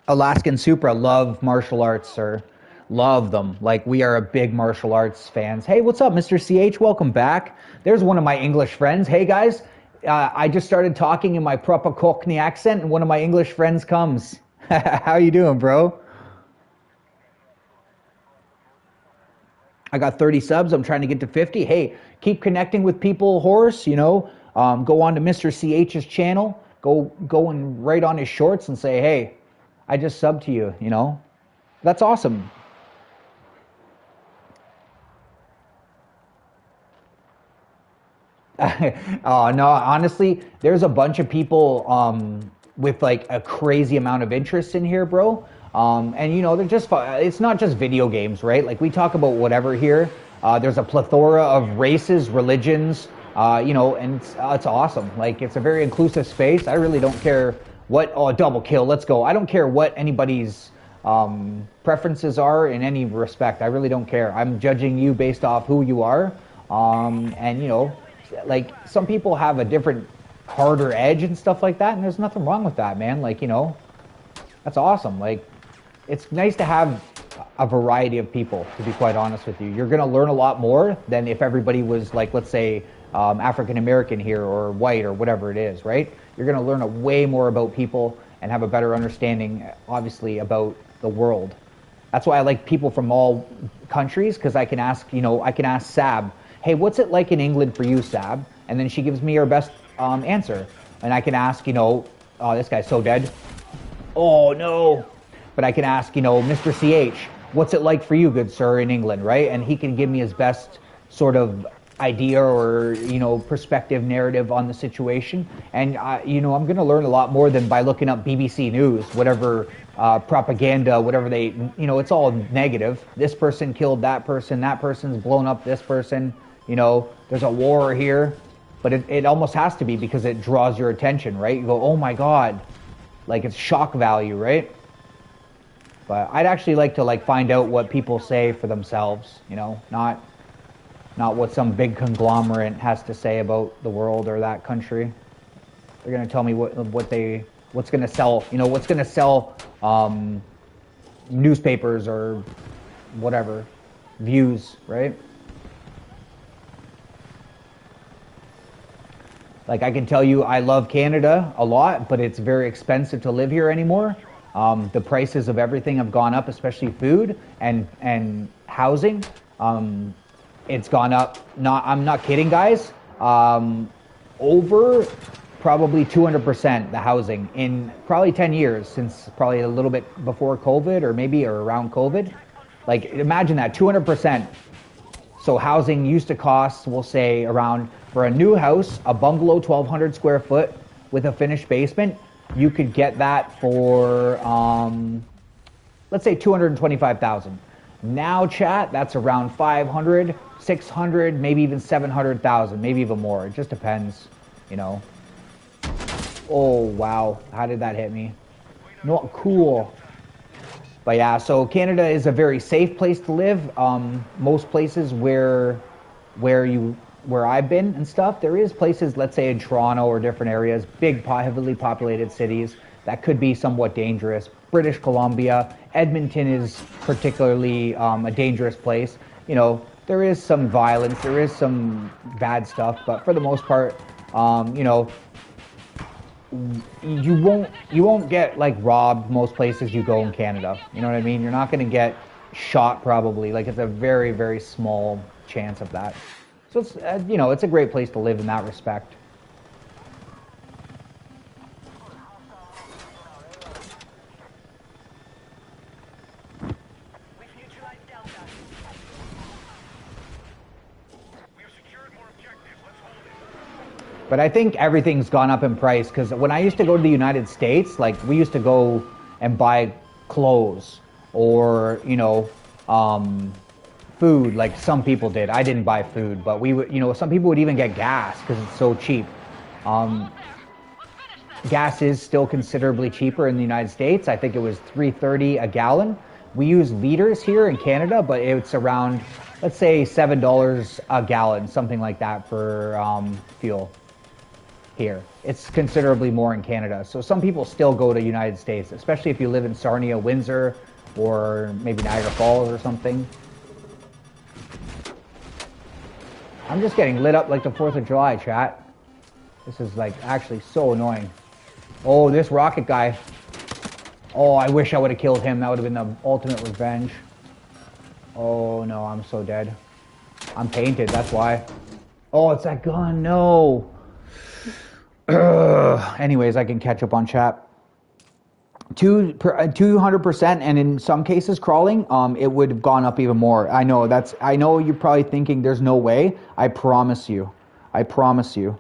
Alaskan Supra love martial arts, sir. Love them. Like, we are a big martial arts fans. Hey, what's up, Mr. CH? Welcome back. There's one of my English friends. Hey, guys. I just started talking in my proper Cockney accent, and one of my English friends comes. How you doing, bro? I got 30 subs. I'm trying to get to 50. Hey, keep connecting with people, Horace. You know, go on to Mr. CH's channel. Go and write on his shorts and say, hey, I just subbed to you, you know? That's awesome. No, honestly, there's a bunch of people with like a crazy amount of interest in here, bro. And you know, they're just it's not just video games, right? Like we talk about whatever here. There's a plethora of races, religions, you know, and it's awesome. Like it's a very inclusive space. I really don't care what. Oh, double kill, let's go. I don't care what anybody's preferences are in any respect. I really don't care. I'm judging you based off who you are. And you know, like some people have a different harder edge and stuff like that, and there's nothing wrong with that, man. Like, you know, that's awesome. Like, it's nice to have a variety of people, to be quite honest with you. You're going to learn a lot more than if everybody was like, let's say, African American here or white or whatever it is, right? You're going to learn a way more about people and have a better understanding, obviously, about the world. That's why I like people from all countries, because I can ask, you know, I can ask Sab, hey, what's it like in England for you, Sab? And then she gives me her best answer. And I can ask, you know, oh, this guy's so dead. Oh, no. But I can ask, you know, Mr. CH, what's it like for you, good sir, in England, right? And he can give me his best sort of idea or, you know, perspective narrative on the situation. And, you know, I'm going to learn a lot more than by looking up BBC News, whatever propaganda, whatever they, you know, it's all negative. This person killed that person's blown up this person, you know, there's a war here. But it almost has to be because it draws your attention, right? You go, oh my God, like it's shock value, right? But I'd actually like to like find out what people say for themselves, you know, not what some big conglomerate has to say about the world or that country. They're gonna tell me what's gonna sell, you know, what's gonna sell newspapers or whatever, views, right? Like I can tell you I love Canada a lot, but it's very expensive to live here anymore. The prices of everything have gone up, especially food and housing. It's gone up, I'm not kidding, guys, over probably 200% the housing in probably 10 years, since probably a little bit before COVID or around COVID. Like imagine that, 200%. So housing used to cost, we'll say around, for a new house, a bungalow, 1,200 square foot with a finished basement, you could get that for, let's say 225,000. Now, chat, that's around 500, 600, maybe even 700,000, maybe even more. It just depends, you know. Oh, wow. How did that hit me? Not cool. But yeah, so Canada is a very safe place to live. Most places where I've been and stuff, there is places, let's say in Toronto or different areas, big, heavily populated cities, that could be somewhat dangerous. British Columbia, Edmonton is particularly a dangerous place. You know, there is some violence, there is some bad stuff, but for the most part, you know, you won't get like robbed most places you go in Canada. You know what I mean? You're not going to get shot probably. Like it's a very, very small chance of that. So it's you know, it's a great place to live in that respect. But I think everything's gone up in price, because when I used to go to the United States, like we used to go and buy clothes or, you know, food, like some people did. I didn't buy food, but we would, you know, some people would even get gas because it's so cheap. Gas is still considerably cheaper in the United States. I think it was $3.30 a gallon. We use liters here in Canada, but it's around, let's say $7 a gallon, something like that for fuel. Here. It's considerably more in Canada. So some people still go to United States, especially if you live in Sarnia, Windsor, or maybe Niagara Falls or something. I'm just getting lit up like the 4th of July, chat. This is like actually so annoying. Oh, this rocket guy. Oh, I wish I would have killed him. That would have been the ultimate revenge. Oh no, I'm so dead. I'm painted, that's why. Oh, it's that gun, no. Anyways, I can catch up on chat. 200%, and in some cases crawling, it would have gone up even more. I know you're probably thinking there's no way. I promise you. I promise you.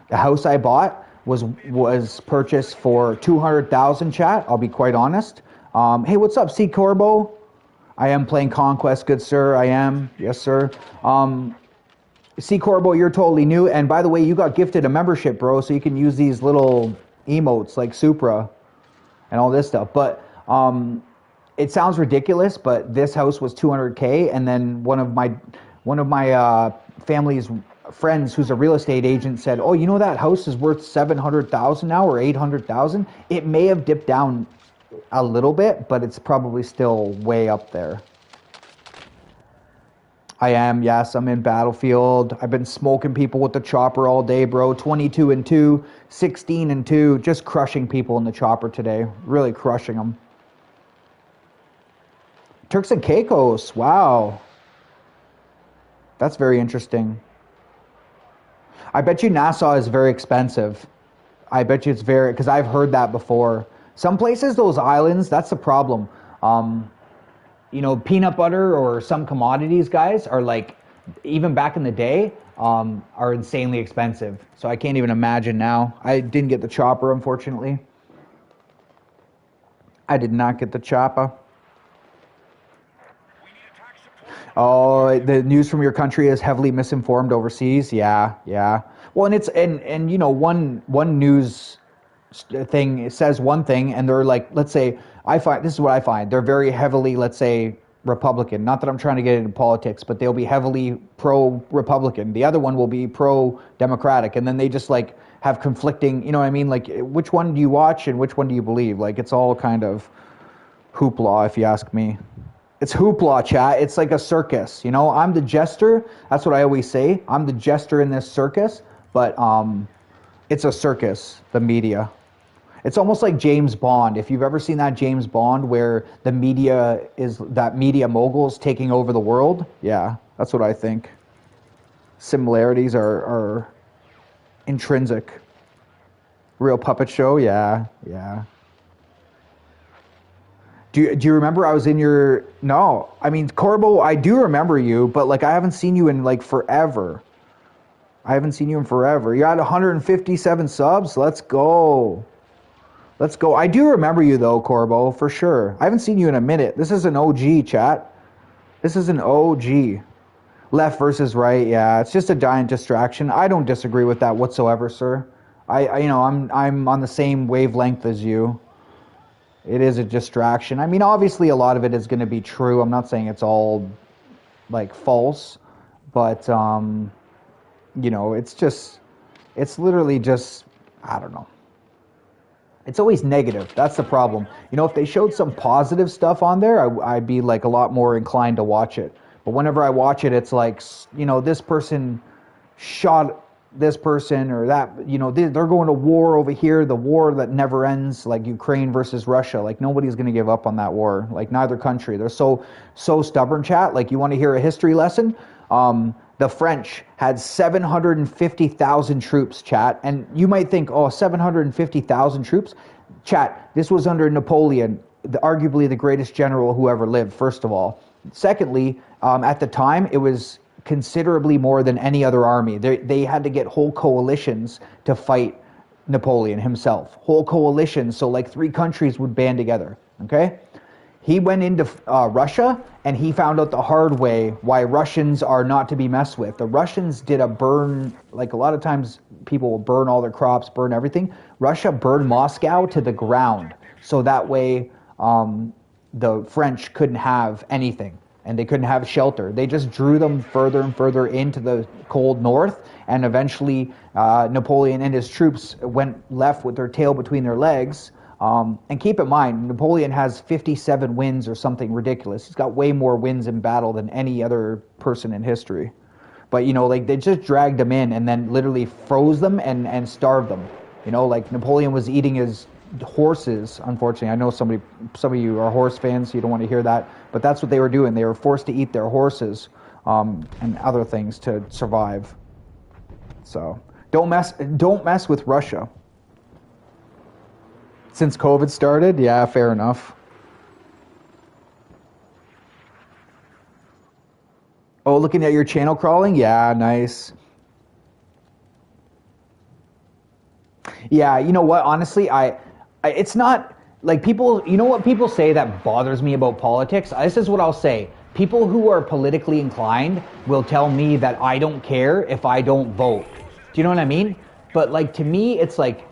The house I bought was purchased for 200,000. Chat. I'll be quite honest. Hey, what's up, C Corbo? I am playing Conquest, good sir. I am, yes sir. C Corbo, you're totally new. And by the way, you got gifted a membership, bro, so you can use these little emotes like Supra and all this stuff. But it sounds ridiculous, but this house was 200K, and then one of my family's friends, who's a real estate agent, said, "Oh, you know that house is worth 700,000 now, or 800,000." It may have dipped down a little bit, but it's probably still way up there. I am, yes, I'm in Battlefield. I've been smoking people with the chopper all day, bro. 22-2, 16-2, just crushing people in the chopper today. Really crushing them. Turks and Caicos, wow. That's very interesting. I bet you Nassau is very expensive. I bet you it's very, because I've heard that before. Some places, those islands, that's the problem. You know, peanut butter or some commodities, guys, are like, even back in the day, are insanely expensive. So I can't even imagine now. I didn't get the chopper, unfortunately. I did not get the chopper. Oh, the news from your country is heavily misinformed overseas. Yeah, yeah. Well, and it's and you know, one news thing, it says one thing, and they're like, let's say, I find this is what I find, they're very heavily, let's say, Republican. Not that I'm trying to get into politics, but they'll be heavily pro-Republican. The other one will be pro-Democratic, and then they just like have conflicting, you know what I mean? Like, which one do you watch and which one do you believe? Like, it's all kind of hoopla, if you ask me. It's hoopla, chat. It's like a circus, you know? I'm the jester. That's what I always say. I'm the jester in this circus, but it's a circus, the media. It's almost like James Bond. If you've ever seen that James Bond where the media is, that media mogul's taking over the world, yeah, that's what I think. Similarities are intrinsic. Real puppet show, yeah, yeah. Do you remember I was in your... No, I mean, Corbo, I do remember you, but like I haven't seen you in like forever. I haven't seen you in forever. You're at 157 subs. Let's go. Let's go. I do remember you though, Corbo, for sure. I haven't seen you in a minute. This is an OG, chat. This is an OG. Left versus right, yeah. It's just a giant distraction. I don't disagree with that whatsoever, sir. I you know, I'm on the same wavelength as you. It is a distraction. I mean, obviously a lot of it is going to be true. I'm not saying it's all like false, but you know, it's literally just, I don't know. It's always negative. That's the problem. You know, if they showed some positive stuff on there, I'd be like a lot more inclined to watch it. But whenever I watch it, it's like, you know, this person shot this person, or that, you know, they're going to war over here, the war that never ends, like Ukraine versus Russia. Like, nobody's going to give up on that war. Like, neither country. They're so stubborn, chat. Like, you want to hear a history lesson? The French had 750,000 troops, chat. And you might think, oh, 750,000 troops? Chat, this was under Napoleon, arguably the greatest general who ever lived, first of all. Secondly, at the time, it was considerably more than any other army. They had to get whole coalitions to fight Napoleon himself. Whole coalitions, so like 3 countries would band together, okay? He went into Russia, and he found out the hard way why Russians are not to be messed with. The Russians did a burn, like a lot of times people will burn all their crops, burn everything. Russia burned Moscow to the ground, so that way the French couldn't have anything, and they couldn't have shelter. They just drew them further and further into the cold north, and eventually Napoleon and his troops went left with their tail between their legs. And keep in mind, Napoleon has 57 wins or something ridiculous. He's got way more wins in battle than any other person in history. But, you know, like, they just dragged them in and then literally froze them and starved them. You know, like, Napoleon was eating his horses, unfortunately. I know some of you are horse fans, so you don't want to hear that. But that's what they were doing. They were forced to eat their horses and other things to survive. So, don't mess with Russia. Since COVID started? Yeah, fair enough. Oh, looking at your channel crawling? Yeah, nice. Yeah, you know what? Honestly, it's not like people. You know what people say that bothers me about politics? This is what I'll say. People who are politically inclined will tell me that I don't care if I don't vote. Do you know what I mean? But like to me, it's like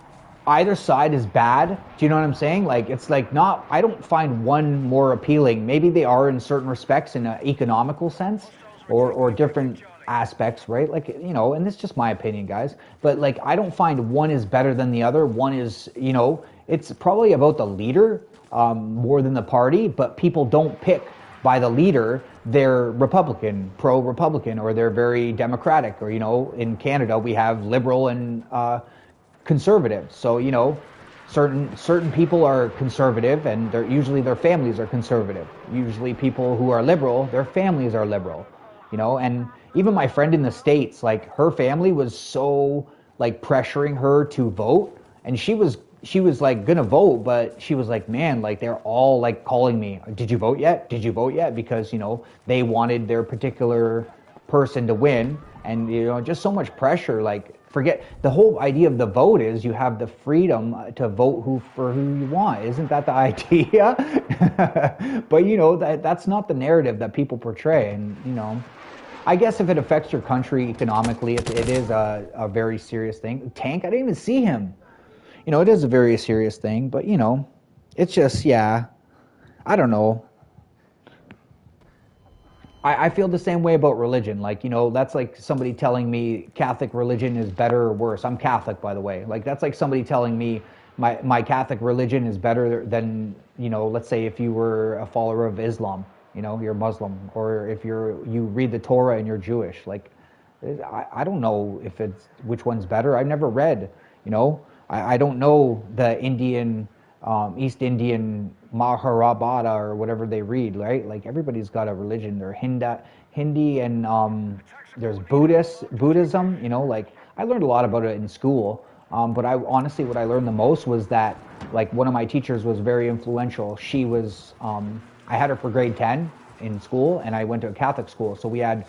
either side is bad. Do you know what I'm saying? Like it's like not. I don't find one more appealing. Maybe they are in certain respects in an economical sense, or different aspects, right? Like, you know, and this is just my opinion, guys, but like I don't find one is better than the other. One is, you know, it's probably about the leader more than the party, but people don't pick by the leader. They're Republican, pro-Republican, or they're very Democratic, or, you know, in Canada we have liberal and conservative. So, you know, certain people are conservative, and they're usually their families are conservative. Usually people who are liberal, their families are liberal, you know. And even my friend in the States, like her family was so like pressuring her to vote, and she was like gonna vote, but she was like, man, like they're all like calling me, did you vote yet, did you vote yet, because, you know, they wanted their particular person to win. And, you know, just so much pressure. Like, forget the whole idea of the vote is you have the freedom to vote for who you want. Isn't that the idea? But, you know, that's not the narrative that people portray. And, you know, I guess if it affects your country economically, it is a very serious thing. Tank, I didn't even see him. You know, it is a very serious thing, but, you know, it's just, yeah, I don't know. I feel the same way about religion. Like, you know, that's like somebody telling me Catholic religion is better or worse. I'm Catholic, by the way. Like, that's like somebody telling me my Catholic religion is better than, you know, let's say if you were a follower of Islam, you know, you're Muslim, or if you read the Torah and you're Jewish. Like, I don't know if it's which one's better. I've never read, you know, I don't know the Indian, East Indian Mahabharata or whatever they read, right? Like everybody's got a religion. They're Hindi, and there's Buddhism. You know, like I learned a lot about it in school. But I honestly, what I learned the most was that, like, one of my teachers was very influential. She was, I had her for grade 10 in school, and I went to a Catholic school. So we had,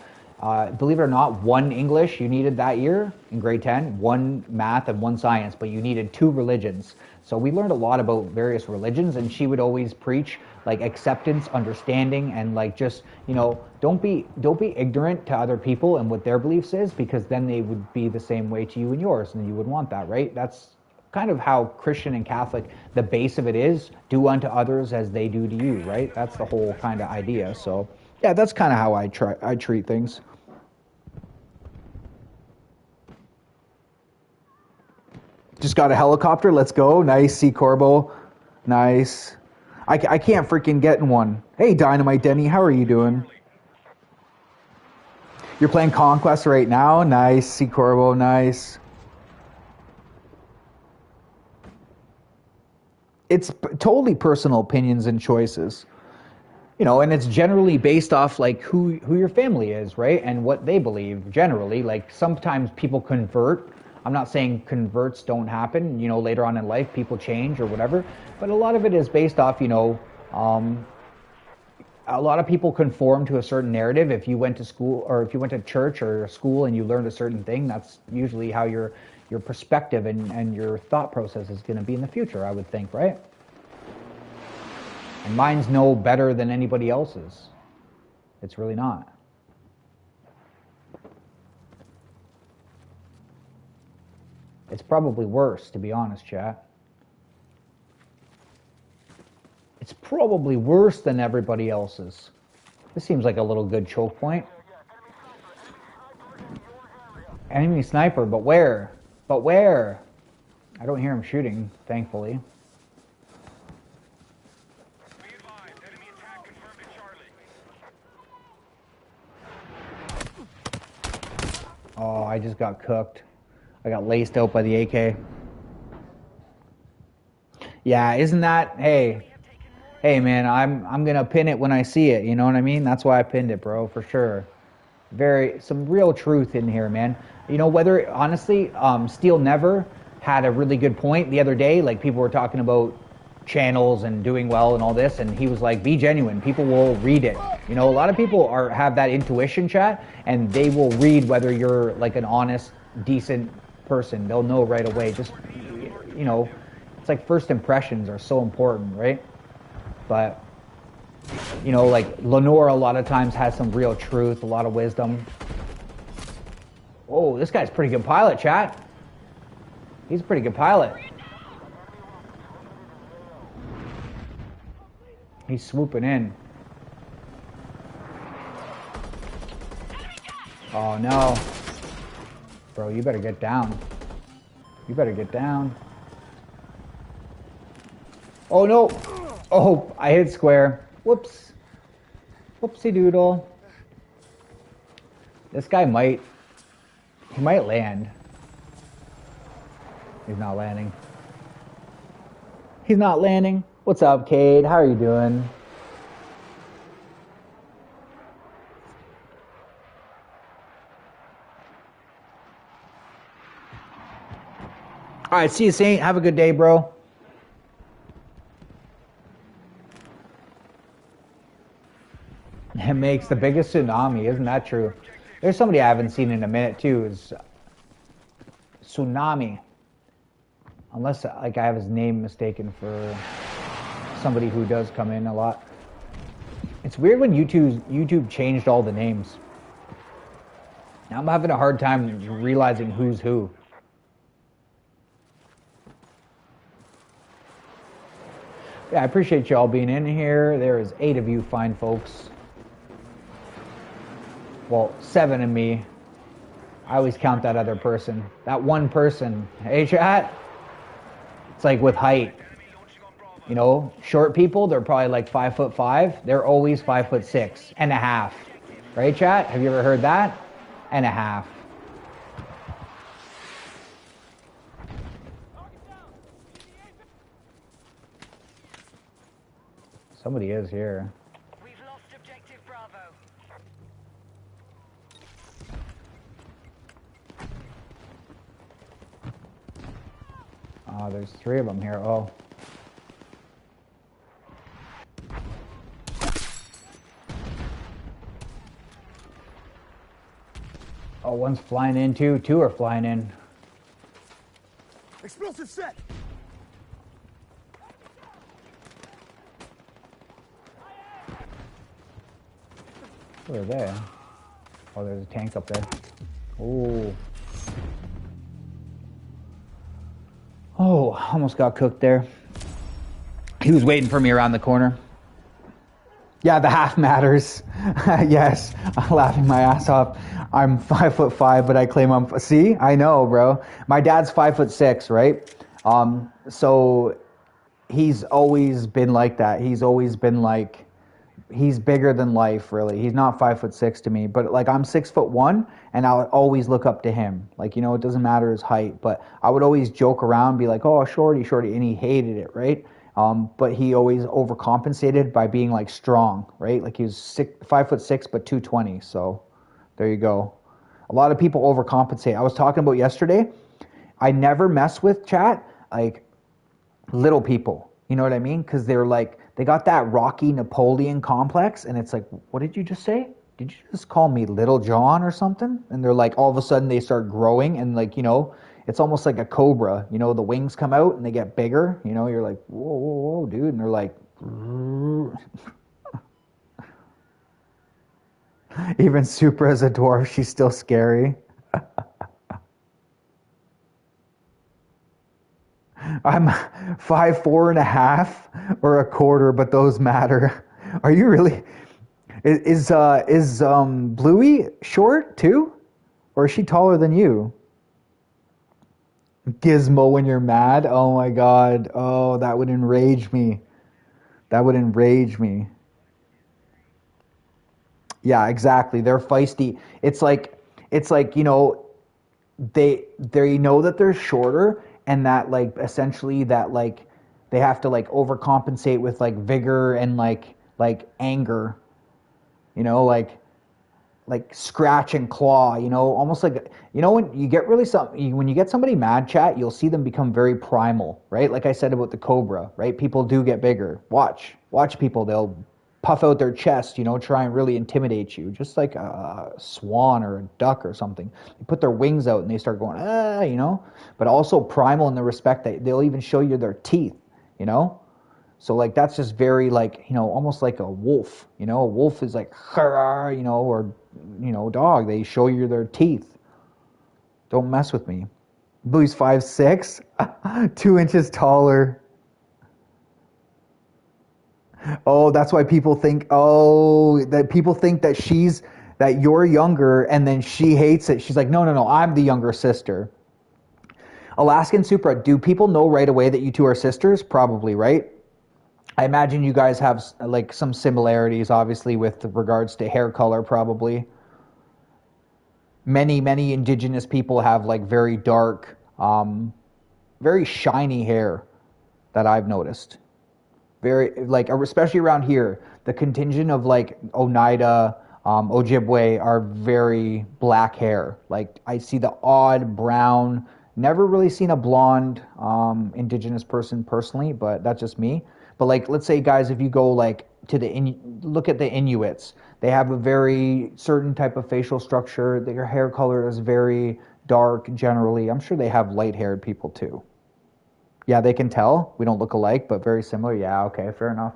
believe it or not, one English you needed that year in grade 10, one math, and one science, but you needed two religions. So we learned a lot about various religions, and she would always preach like acceptance, understanding, and like just, you know, don't be ignorant to other people and what their beliefs is, because then they would be the same way to you and yours, and you would want that, right? That's kind of how Christian and Catholic, the base of it is, do unto others as they do to you, right? That's the whole kind of idea. So yeah, that's kind of how I treat things. Just got a helicopter. Let's go. Nice. See Corbo. Nice. I can't freaking get in one. Hey, Dynamite Denny. How are you doing? You're playing Conquest right now. Nice. See Corbo. Nice. It's totally personal opinions and choices. You know, and it's generally based off like who your family is, right? And what they believe generally. Like sometimes people convert. I'm not saying converts don't happen, you know, later on in life, people change or whatever, but a lot of it is based off, you know, a lot of people conform to a certain narrative. If you went to school, or if you went to church or school and you learned a certain thing, that's usually how your perspective and your thought process is going to be in the future, I would think, right? And mine's no better than anybody else's. It's really not. It's probably worse, to be honest, chat. It's probably worse than everybody else's. This seems like a little good choke point. Enemy sniper, but where? But where? I don't hear him shooting, thankfully. Be advised, enemy attack confirmed at Charlie. Oh, I just got cooked. I got laced out by the AK. Yeah, isn't that, hey man, I'm gonna pin it when I see it, you know what I mean? That's why I pinned it, bro, for sure. Some real truth in here, man. You know, whether, honestly, Steel Never had a really good point the other day. Like, people were talking about channels and doing well and all this, and he was like, be genuine, people will read it. You know, a lot of people have that intuition, chat, and they will read whether you're like an honest, decent person. They'll know right away. Just you know, it's like first impressions are so important, right? But, you know, like Lenore a lot of times has some real truth, a lot of wisdom. Oh, this guy's a pretty good pilot, chat. He's a pretty good pilot. He's swooping in. Oh no. Bro, you better get down. You better get down. Oh no. Oh, I hit square. Whoops. Whoopsie doodle. This guy might land. He's not landing. He's not landing. What's up, Cade? How are you doing? All right, see you, Saint. Have a good day, bro. It makes the biggest tsunami. Isn't that true? There's somebody I haven't seen in a minute, too, is Tsunami. Unless, like, I have his name mistaken for somebody who does come in a lot. It's weird when YouTube changed all the names. Now I'm having a hard time realizing who's who. Yeah, I appreciate y'all being in here. There is 8 of you fine folks. Well, 7 of me. I always count that other person. That one person. Hey, chat? It's like with height. You know, short people, they're probably like 5'5". They're always 5'6.5". Right, chat? Have you ever heard that? And a half. Somebody is here. We've lost objective Bravo. Oh, there's 3 of them here. Oh. Oh, one's flying in too. 2 are flying in. Explosive set. Where are they? Oh, there's a tank up there. Oh. Oh, almost got cooked there. He was waiting for me around the corner. Yeah, the half matters. Yes, I'm laughing my ass off. I'm 5'5", but I claim I'm. See, I know, bro. My dad's 5'6", right? So he's always been like that. He's always been like, he's bigger than life, really. He's not 5'6" to me, but like I'm 6'1", and I'll always look up to him. Like, you know, it doesn't matter his height, but I would always joke around, be like, oh, shorty, and he hated it, right? But he always overcompensated by being like strong, right? Like he was 5'6", but 220. So there you go. A lot of people overcompensate. I was talking about yesterday. I never mess with chat like little people. You know what I mean? Because they're like, they got that Rocky Napoleon complex, and it's like, what did you just say? Did you just call me Little John or something? And they're like, all of a sudden they start growing, and like, you know, it's almost like a cobra. You know, the wings come out and they get bigger. You know, you're like, whoa, whoa, whoa, dude. And they're like, even Supra as a dwarf, she's still scary. I'm 5'4.5" or a quarter, but those matter. Are you really? Is Bluey short too, or is she taller than you? Gizmo when you're mad. Oh my god. Oh, that would enrage me. That would enrage me. Yeah, exactly. They're feisty. It's like, you know, they know that they're shorter, and that like essentially that like they have to like overcompensate with like vigor and like anger. You know, like scratch and claw, you know, almost like, you know, when you get really when you get somebody mad, chat, you'll see them become very primal, right? Like I said about the cobra, right? People do get bigger. Watch people, they'll puff out their chest, try and really intimidate you, just like a swan or a duck or something. They put their wings out and they start going, but also primal in the respect that they'll even show you their teeth, you know? So like that's just very like, almost like a wolf, a wolf is like, or, dog, they show you their teeth. Don't mess with me. Blue's 5'6", 2 inches taller. Oh, that's why people think, that people think that you're younger and then she hates it. She's like, no, I'm the younger sister. Alaskan Supra, do people know right away that you two are sisters? Probably, right? I imagine you guys have like some similarities, obviously, with regards to hair color, probably. Many indigenous people have like very dark, very shiny hair that I've noticed. Very like, especially around here, the contingent of like Oneida, Ojibwe are very black hair. Like I see the odd brown. Never really seen a blonde indigenous person personally, but that's just me. But like, let's say, guys, if you go like to look at the Inuits, they have a very certain type of facial structure. Their hair color is very dark generally. I'm sure they have light-haired people too. Yeah, they can tell. We don't look alike, but very similar. Yeah, okay, fair enough.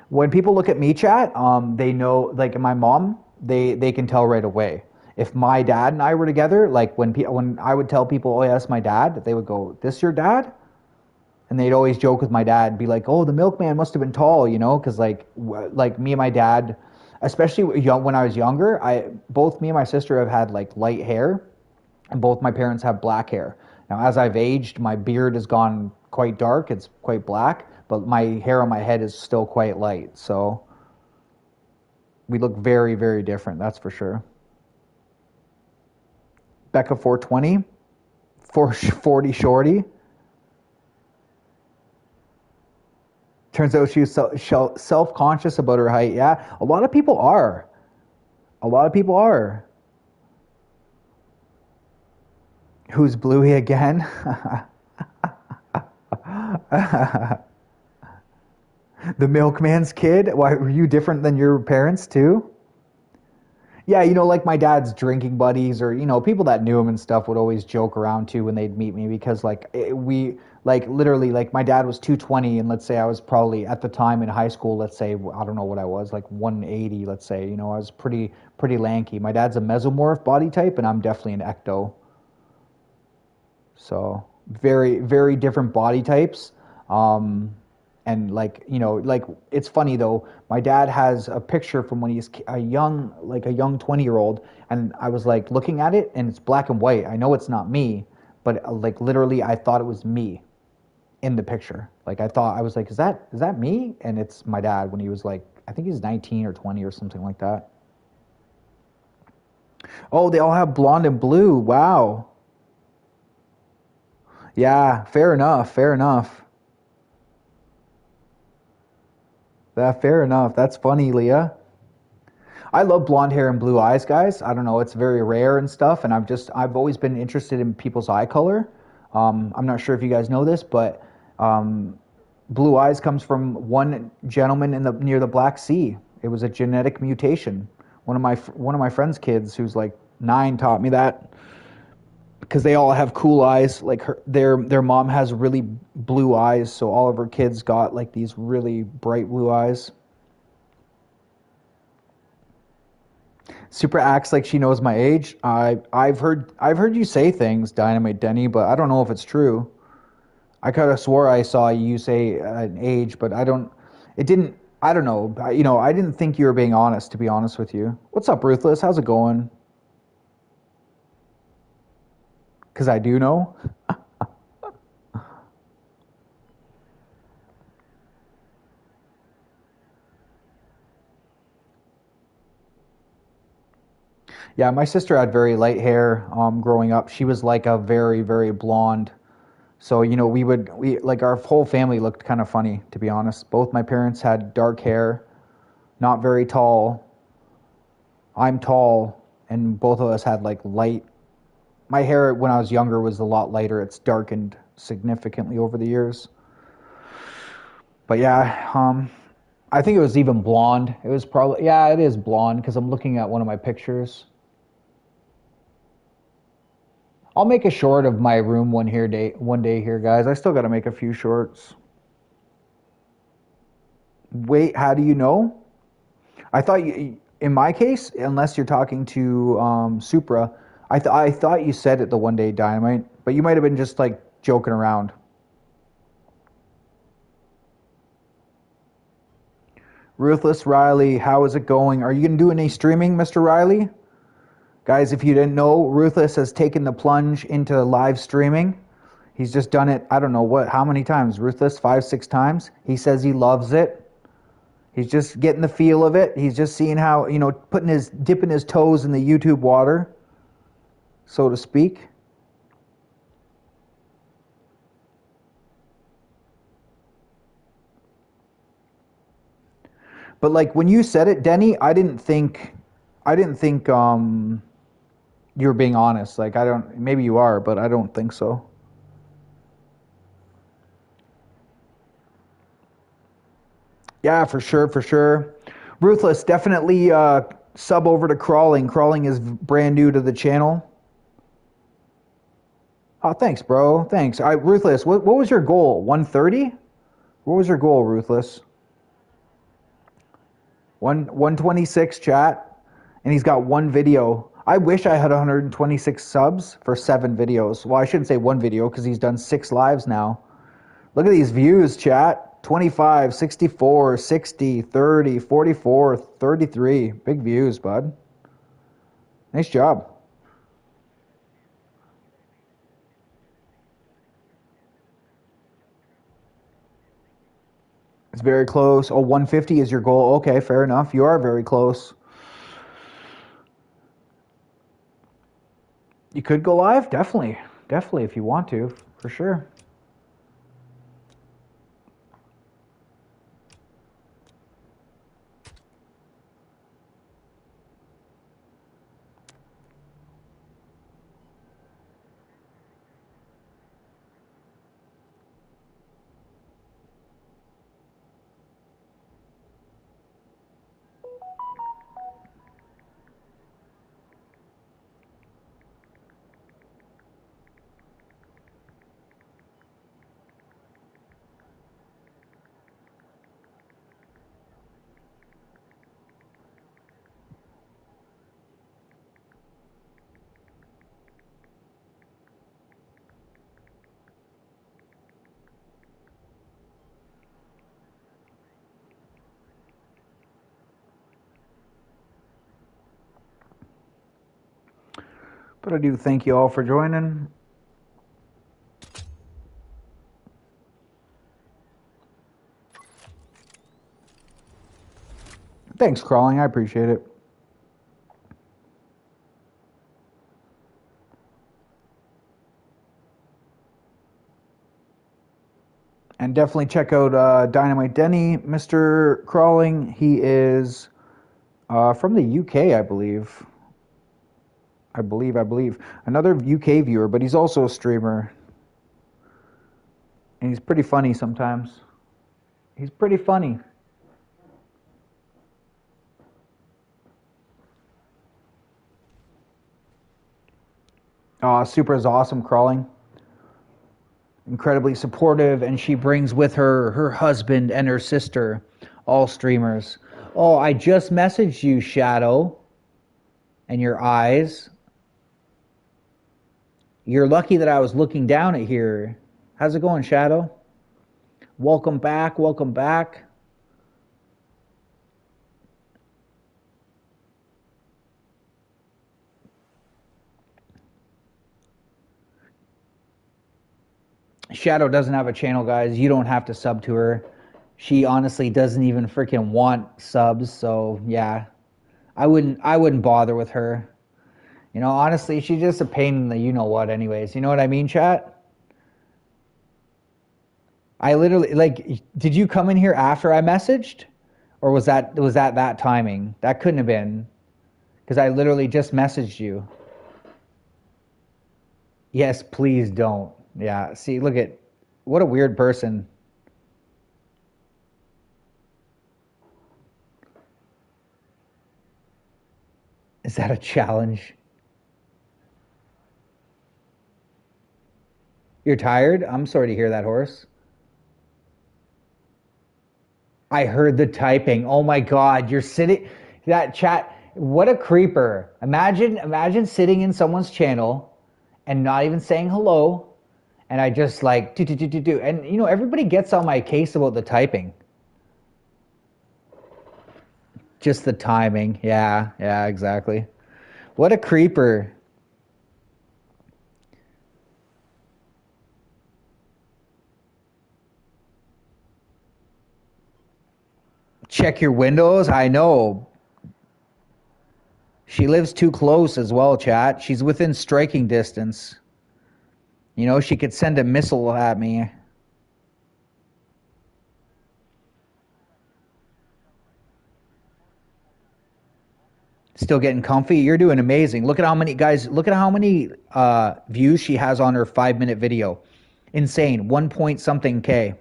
When people look at me, chat, they know, like my mom, they can tell right away. If my dad and I were together, like when I would tell people, oh yeah, that's my dad, they would go, this your dad? And they'd always joke with my dad and be like, oh, the milkman must have been tall, because like me and my dad, especially when I was younger, both me and my sister have had like light hair, and both my parents have black hair. Now, as I've aged, my beard has gone quite dark. It's quite black, but my hair on my head is still quite light. So we look very, very different, that's for sure. Becca 420, 440 shorty. Turns out she's self-conscious about her height. Yeah, a lot of people are. A lot of people are. Who's Bluey again? The milkman's kid? Why, were you different than your parents too? Yeah, like my dad's drinking buddies or, people that knew him and stuff would always joke around too when they'd meet me because literally, like my dad was 220 and let's say I was probably at the time in high school, let's say, I don't know what I was, like 180, let's say, I was pretty lanky. My dad's a mesomorph body type and I'm definitely an ecto. So very, very different body types. And like, it's funny though, my dad has a picture from when he's a young 20-year-old, and I was like looking at it and it's black and white. I know it's not me, but like literally I thought it was me in the picture. Like I was like, is that me? And it's my dad when he was like, I think he's 19 or 20 or something like that. Oh, they all have blonde and blue. Wow. Yeah, fair enough. Fair enough. Fair enough. That's funny, Leah. I love blonde hair and blue eyes, guys. I don't know, it's very rare and stuff, and I've always been interested in people's eye color. I'm not sure if you guys know this, but blue eyes comes from one gentleman near the Black Sea. It was a genetic mutation. One of my friend's kids, who's like 9, taught me that. Because they all have cool eyes, like their mom has really blue eyes, so all of her kids got like these really bright blue eyes. Super acts like she knows my age. I've heard you say things, Dynamite Denny, but I don't know if it's true. I kind of swore I saw you say an age, but I don't. It didn't. I don't know. I didn't think you were being honest. To be honest with you, what's up, Ruthless? How's it going? Because I do know. Yeah, my sister had very light hair growing up. She was like a very, very blonde. So, we like our whole family looked kind of funny, to be honest. Both my parents had dark hair, not very tall. I'm tall, and both of us had like light. My hair when I was younger was a lot lighter. It's darkened significantly over the years. But yeah, I think it was even blonde. It was probably, yeah, it is blonde because I'm looking at one of my pictures. I'll make a short of my room one day here, guys. I still got to make a few shorts. Wait, how do you know? I thought you, in my case, unless you're talking to Supra, I thought you said it the one day Dynamite, but you might have been just like joking around. Ruthless Riley, how is it going? Are you gonna do any streaming, Mr. Riley? Guys, if you didn't know, Ruthless has taken the plunge into live streaming. He's just done it, I don't know how many times, Ruthless, 5, 6 times. He says he loves it. He's just getting the feel of it. He's just seeing how, dipping his toes in the YouTube water, so to speak. But like when you said it, Denny, I didn't think you were being honest. Like maybe you are, but I don't think so. Yeah, for sure, for sure. Ruthless, definitely sub over to Crawling. Crawling is brand new to the channel. Oh, thanks, bro. Thanks. Ruthless, what was your goal? 130? What was your goal, Ruthless? 126 chat, and he's got one video. I wish I had 126 subs for 7 videos. Well, I shouldn't say one video because he's done 6 lives now. Look at these views, chat. 25, 64, 60, 30, 44, 33. Big views, bud. Nice job. It's very close. Oh, 150 is your goal. Okay, fair enough. You are very close. You could go live? Definitely. Definitely if you want to, for sure. But I do thank you all for joining. Thanks, Crawling. I appreciate it. And definitely check out Dynamite Denny, Mr. Crawling. He is from the UK, I believe. I believe. Another UK viewer, but he's also a streamer. And he's pretty funny sometimes. He's pretty funny. Super is awesome, Crawling. Incredibly supportive, and she brings with her her husband and her sister, all streamers. Oh, I just messaged you, Shadow, and your eyes. You're lucky that I was looking down at here. How's it going, Shadow? Welcome back, welcome back. Shadow doesn't have a channel, guys. You don't have to sub to her. She honestly doesn't even freaking want subs, so yeah. I wouldn't bother with her. You know, honestly, she's just a pain in the you know what anyways. You know what I mean, chat? I literally did you come in here after I messaged? Or was that timing? That couldn't have been. Because I literally just messaged you. Yes, please don't. Yeah, see, look at what a weird person. Is that a challenge? You're tired? I'm sorry to hear that, horse. I heard the typing. Oh my God, you're sitting that chat. What a creeper. Imagine sitting in someone's channel and not even saying hello. And I just like do. And you know, everybody gets on my case about the typing. Just the timing. Yeah, exactly. What a creeper. Check your windows. I know. She lives too close as well, chat. She's within striking distance. You know, she could send a missile at me. Still getting comfy. You're doing amazing. Look at how many guys, look at how many views she has on her 5-minute video. Insane. 1 point something K.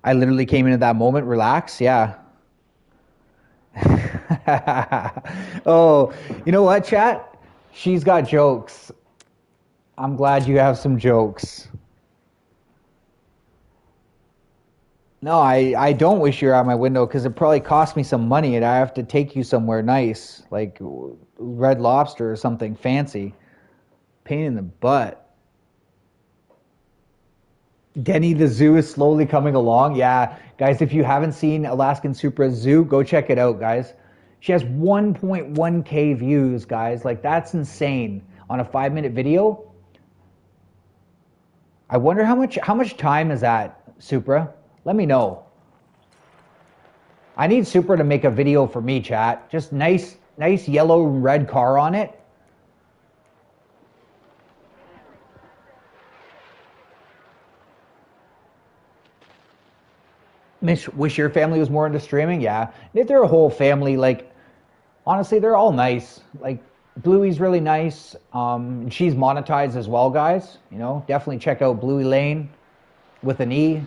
I literally came into that moment. Relax. Yeah. Oh, you know what, chat? She's got jokes. I'm glad you have some jokes. No, I don't wish you were out my window because it probably cost me some money and I have to take you somewhere nice, like Red Lobster or something fancy. Pain in the butt. Denny the Zoo is slowly coming along. Yeah, guys, if you haven't seen Alaskan Supra Zoo, go check it out, guys. She has 1.1K views, guys. Like, that's insane on a 5-minute video. I wonder how much time is that, Supra? Let me know. I need Supra to make a video for me, chat. Just nice yellow and red car on it. Wish your family was more into streaming? Yeah. If they're a whole family, like, honestly, they're all nice. Like, Bluey's really nice. She's monetized as well, guys. You know, definitely check out Bluey Lane with an E.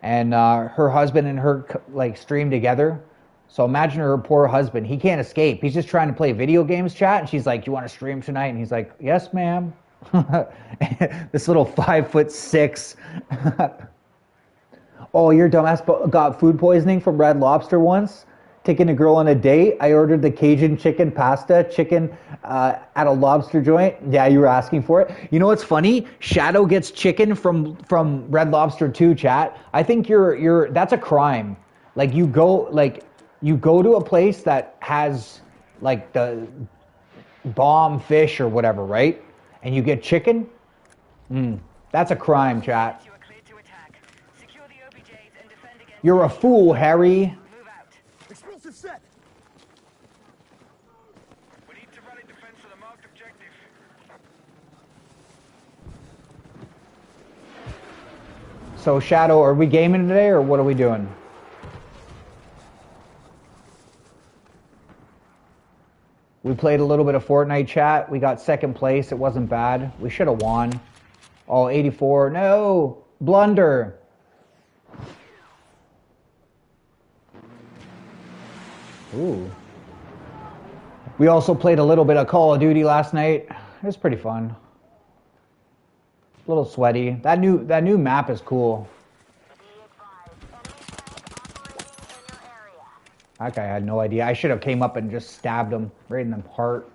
And her husband and her, like, stream together. So imagine her poor husband. He can't escape. He's just trying to play video games, chat. And she's like, "You want to stream tonight?" And he's like, "Yes, ma'am." This little 5'6". Oh, your dumbass got food poisoning from Red Lobster once? Taking a girl on a date? I ordered the Cajun chicken pasta, at a lobster joint. Yeah, you were asking for it. You know what's funny? Shadow gets chicken from Red Lobster too, chat. I think that's a crime. Like you go to a place that has like the bomb fish or whatever, right? And you get chicken? That's a crime, chat. You're a fool, Harry. Explosive set. We need to rally defense to the marked objective. So, Shadow, are we gaming today or what are we doing? We played a little bit of Fortnite, chat. We got second place. It wasn't bad. We should have won. Oh, 84. No! Blunder! Ooh. We also played a little bit of Call of Duty last night. It was pretty fun. A little sweaty. That new map is cool. That guy had no idea. I should have came up and just stabbed him right in the heart.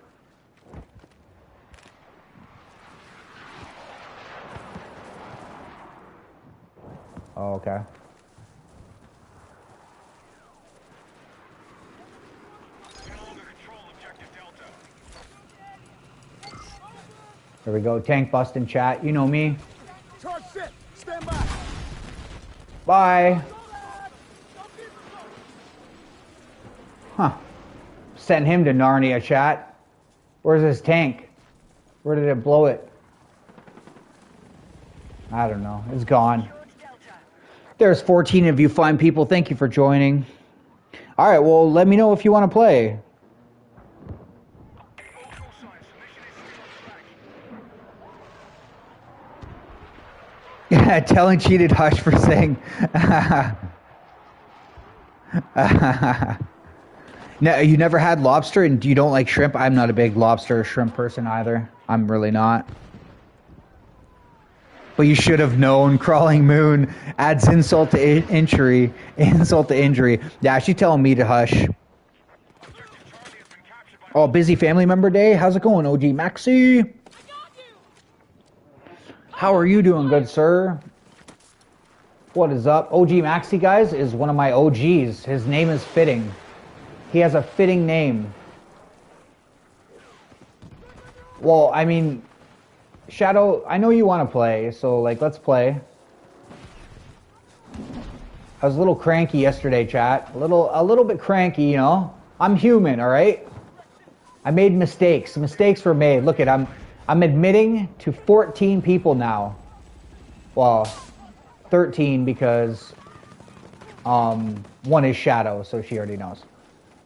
Oh, okay. There we go. Tank busting, chat. You know me. Charge set. Stand by. Bye. Huh. Send him to Narnia, chat. Where's his tank? Where did it blow it? I don't know. It's gone. There's 14 of you fine people. Thank you for joining. All right, well, let me know if you want to play. Yeah, telling Cheated Hush for saying. No, you never had lobster, and you don't like shrimp? I'm not a big lobster or shrimp person either. I'm really not. But you should have known. Crawling moon adds insult to injury. Insult to injury. Yeah, she's telling me to hush. Objective Charlie has been captured by... Oh, busy family member day. How's it going, OG Maxi? How are you doing, good sir? What is up? OG Maxi, guys, is one of my OGs. His name is fitting. He has a fitting name. Well, I mean, Shadow, I know you want to play, so, like, let's play. I was a little cranky yesterday, chat. A little bit cranky, you know? I'm human, all right? I made mistakes. Mistakes were made. Look I'm admitting to 14 people now. Well, 13 because one is Shadow, so she already knows.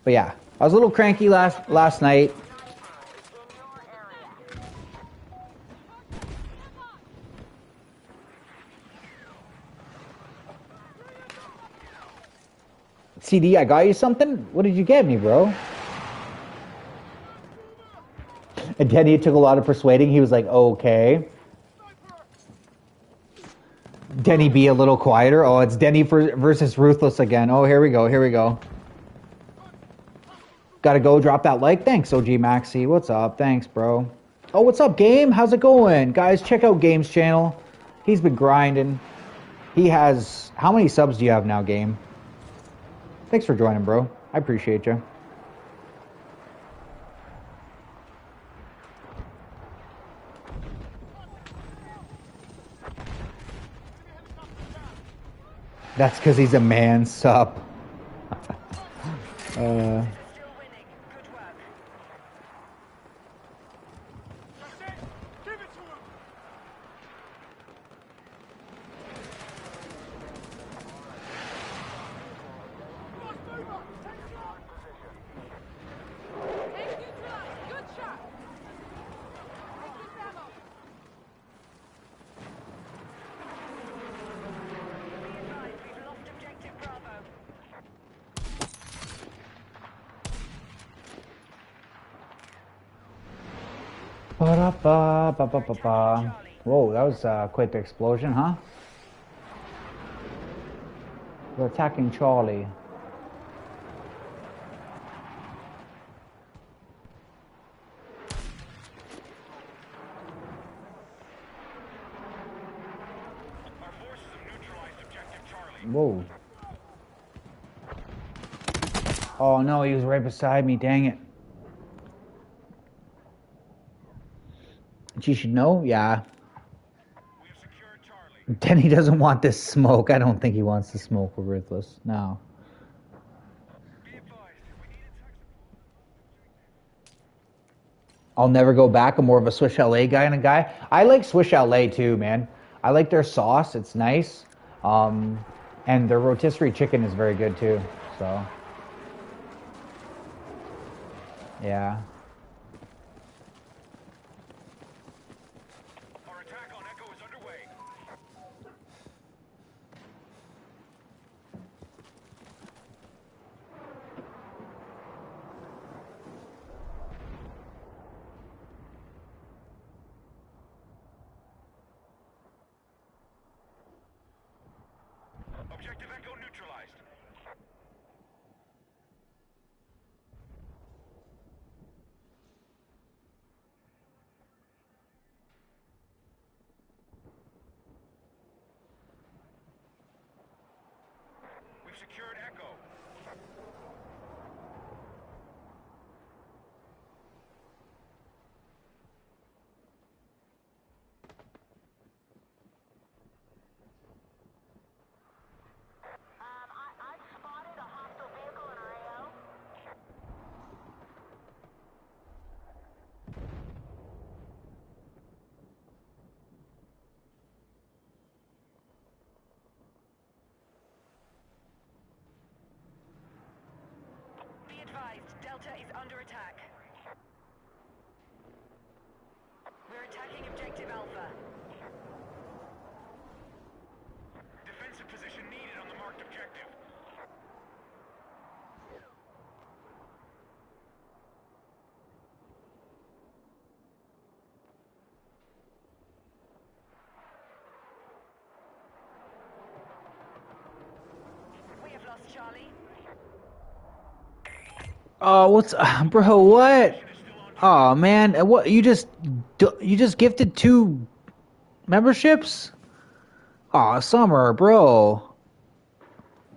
But yeah, I was a little cranky last night. CD, I got you something? What did you get me, bro? And Denny took a lot of persuading. He was like, okay. Denny be a little quieter. Oh, it's Denny versus Ruthless again. Oh, here we go. Here we go. Gotta go drop that like. Thanks, OG Maxi. What's up? Thanks, bro. Oh, what's up, Game? How's it going? Guys, check out Game's channel. He's been grinding. He has... How many subs do you have now, Game? Thanks for joining, bro. I appreciate you. That's because he's a man, sup. Still winning. Good work. That's it! Give it to him! Nice mover! Take shot! Tank neutralized. Good shot. Take this ammo. Be advised, we've lost objective Bravo. Ba-da-ba-ba-ba-ba-ba. Whoa, that was quite the explosion, huh? We're attacking Charlie. Our forces have neutralized objective Charlie. Whoa. Oh no, he was right beside me, dang it. She should know? Yeah. We have secured Charlie. Denny doesn't want this smoke. I don't think he wants to smoke with Ruthless. No. Be advised, we need attack support. I'll never go back. I'm more of a Swish LA guy and a guy. I like Swish LA too, man. I like their sauce. It's nice. And their rotisserie chicken is very good too. So, yeah. Our attack on Echo is underway. Objective Echo neutralized. We've secured Echo. I've spotted a hostile vehicle in our AO. Be advised, Delta is under attack. We're attacking objective Alpha. Defensive position needed on the marked objective. Oh, what's bro? What? Oh man, what you just gifted 2 memberships? Aw, Summer, bro.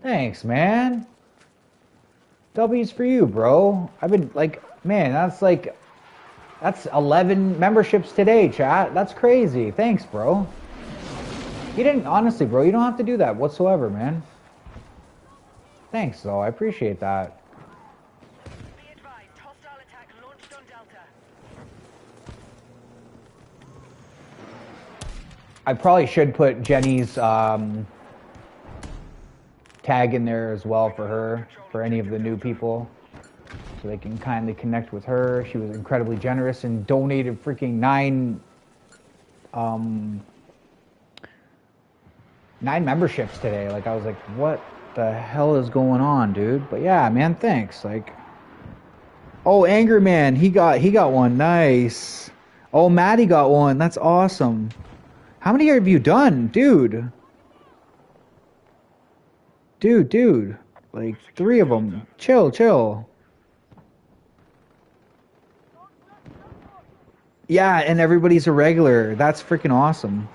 Thanks, man. W's for you, bro. I've been like, man, that's 11 memberships today, chat. That's crazy. Thanks, bro. You didn't, honestly, bro, you don't have to do that whatsoever, man. Thanks, though. I appreciate that. Be advised, hostile attack launched on Delta. I probably should put Jenny's tag in there as well for her, for any of the new people, so they can kindly connect with her. She was incredibly generous and donated freaking 9 memberships today. Like, I was like, what the hell is going on, dude? But yeah, man, thanks. Like, oh, Angry Man, he got one. Nice. Oh, Maddie got one. That's awesome. How many have you done, dude? Dude. Like 3 of them. Chill. Yeah, and everybody's a regular. That's freaking awesome.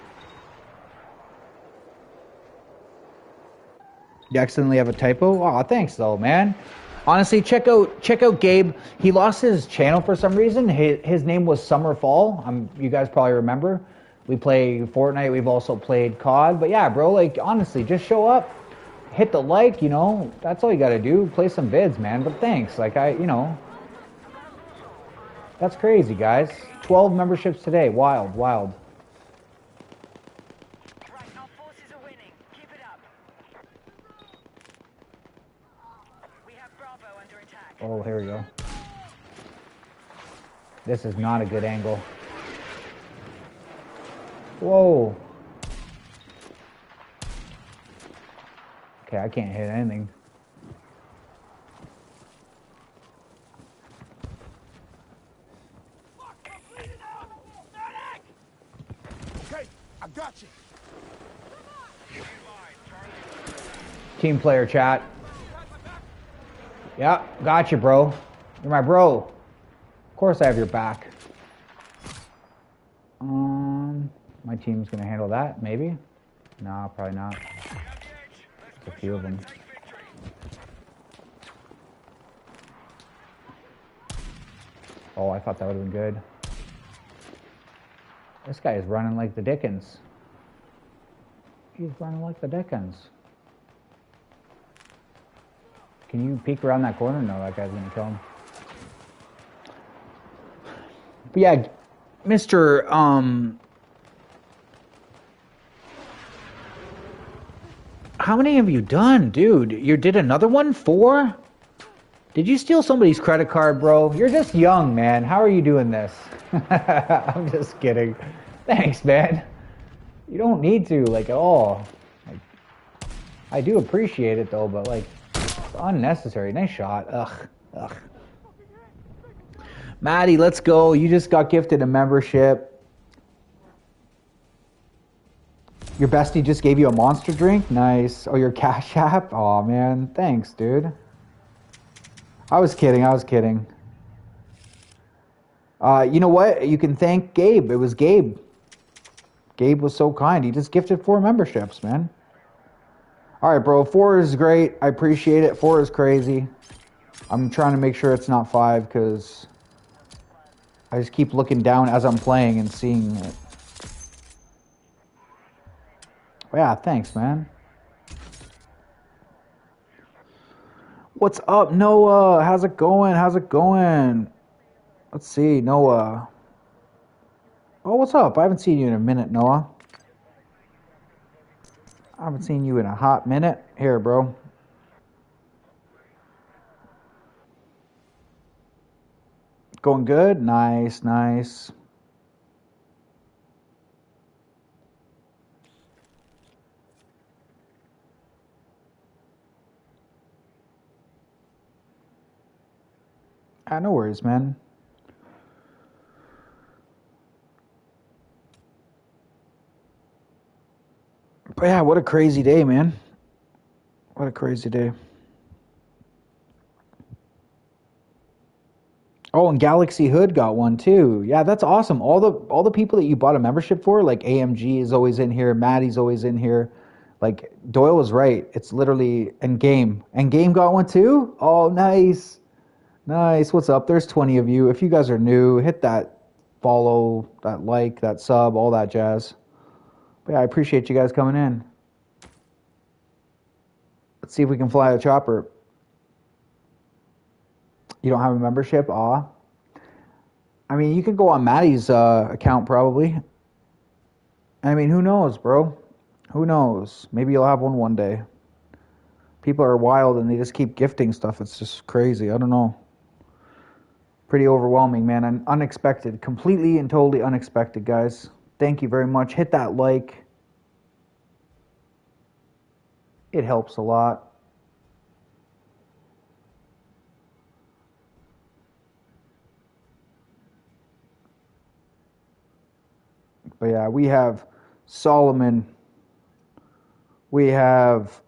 You accidentally have a typo? Aw, thanks though, man. Honestly, check out Gabe. He lost his channel for some reason. His name was Summerfall. You guys probably remember. We play Fortnite. We've also played COD. But yeah, bro, like honestly, just show up, hit the like. You know, that's all you gotta do. Play some vids, man. But thanks. Like that's crazy, guys. 12 memberships today. Wild. Right, our forces are winning. Keep it up. We have Bravo under attack. Oh, here we go. This is not a good angle. Whoa. Okay, I can't hit anything. Okay, I got you. Team player chat. Yeah, got you, bro. You're my bro. Of course I have your back. My team's gonna handle that, maybe? No, probably not. There's a few of them. Oh, I thought that would have been good. This guy is running like the Dickens. He's running like the Dickens. Can you peek around that corner? No, that guy's gonna kill him. But yeah, Mr. How many have you done, dude? You did another one? 4? Did you steal somebody's credit card, bro? You're just young, man. How are you doing this? I'm just kidding. Thanks, man. You don't need to, like, at all. Like, I do appreciate it, though, but, like, it's unnecessary. Nice shot. Ugh. Maddie, let's go. You just got gifted a membership. Your bestie just gave you a monster drink? Nice. Oh, your Cash App? Aw, man. Thanks, dude. I was kidding. You know what? You can thank Gabe. It was Gabe. Gabe was so kind. He just gifted 4 memberships, man. All right, bro. 4 is great. I appreciate it. 4 is crazy. I'm trying to make sure it's not 5 because I just keep looking down as I'm playing and seeing it. But yeah, thanks, man. What's up, Noah? How's it going? Let's see, Noah. Oh, what's up? I haven't seen you in a minute, Noah. I haven't seen you in a hot minute. Here, bro. Going good? Nice. No worries, man. But yeah, what a crazy day, man. What a crazy day. Oh, and Galaxy Hood got one too. Yeah, that's awesome. All the people that you bought a membership for, like AMG is always in here, Maddie's always in here. Like Doyle was right. It's literally and Game. And Game got one too? Oh, nice. Nice. What's up? There's 20 of you. If you guys are new, hit that follow, that like, that sub, all that jazz. But yeah, I appreciate you guys coming in. Let's see if we can fly a chopper. You don't have a membership? Aw. I mean, you can go on Maddie's account probably. I mean, who knows, bro? Who knows? Maybe you'll have one day. People are wild and they just keep gifting stuff. It's just crazy. I don't know. Pretty overwhelming, man. And unexpected. Completely and totally unexpected, guys. Thank you very much. Hit that like. It helps a lot. But yeah, we have Solomon. We have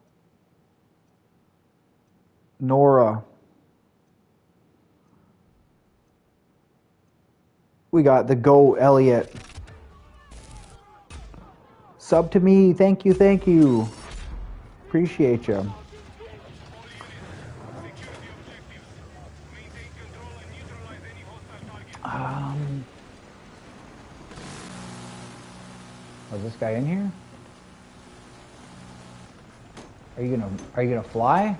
Nora. We got the Go Elliott. Sub to me. Thank you, thank you. Appreciate you. Was this guy in here? Are you gonna fly?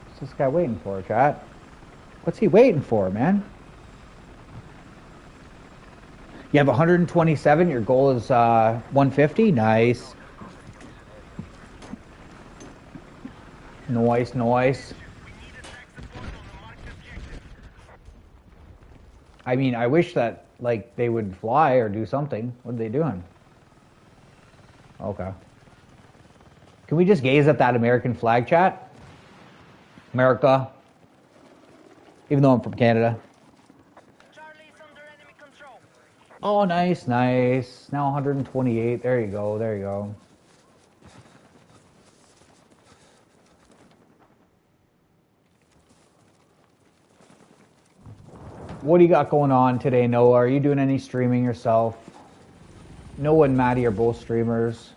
What's this guy waiting for, chat? What's he waiting for, man? You have 127. Your goal is 150. Nice. Nice, nice. I mean, I wish that like they would fly or do something. What are they doing? Okay. Can we just gaze at that American flag, chat? America. Even though I'm from Canada. Charlie is under enemy control. Oh, nice, nice. Now 128. There you go, there you go. What do you got going on today, Noah? Are you doing any streaming yourself? Noah and Maddie are both streamers.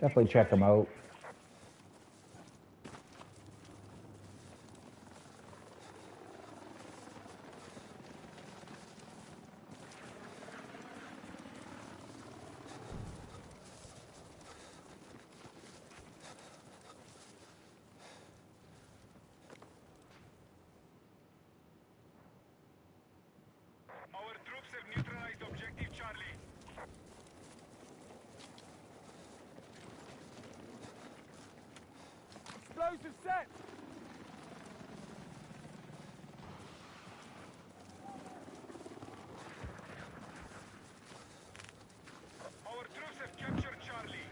Definitely check them out. Our troops have neutralized objective Charlie. Explosive set! Our troops have captured Charlie.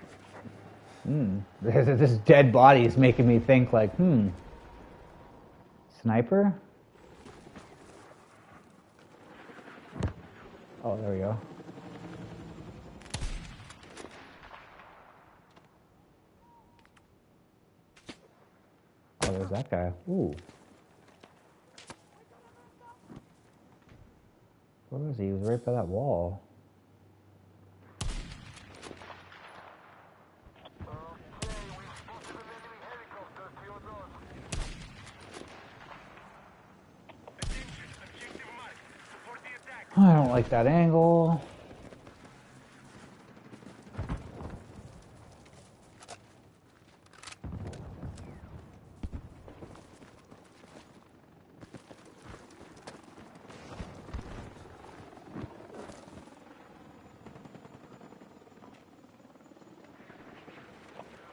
This dead body is making me think like, sniper? Oh, there we go. Oh, there's that guy. Ooh. Where was he? He was right by that wall. Attention, objective marked. Support the attack. I don't like that angle.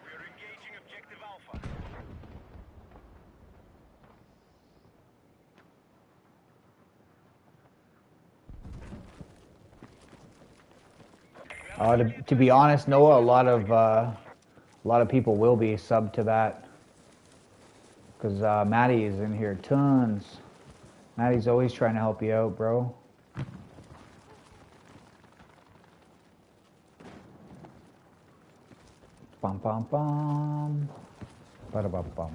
We are engaging objective Alpha. To be honest, Noah, a lot of people will be sub to that because Maddie is in here tons. Maddie's always trying to help you out, bro. Bum bum bum. Bada bum bum.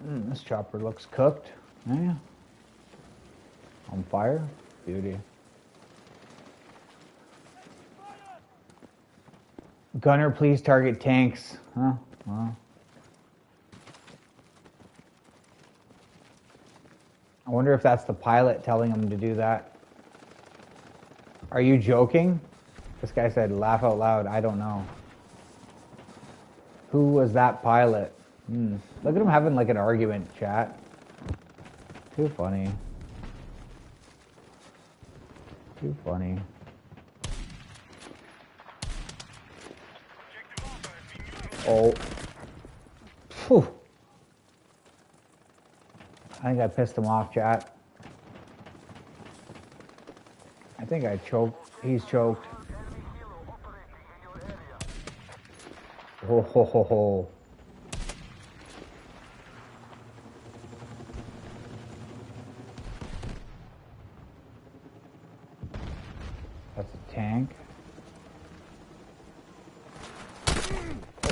This chopper looks cooked. Yeah. On fire. Beauty. Gunner, please target tanks. Huh? Well. I wonder if that's the pilot telling him to do that. Are you joking? This guy said, laugh out loud. I don't know. Who was that pilot? Look at him having like an argument, chat. Too funny. Too funny. Oh. Phew. I think I pissed him off, chat. I think I choked. He's choked. Ho ho ho ho. That's a tank.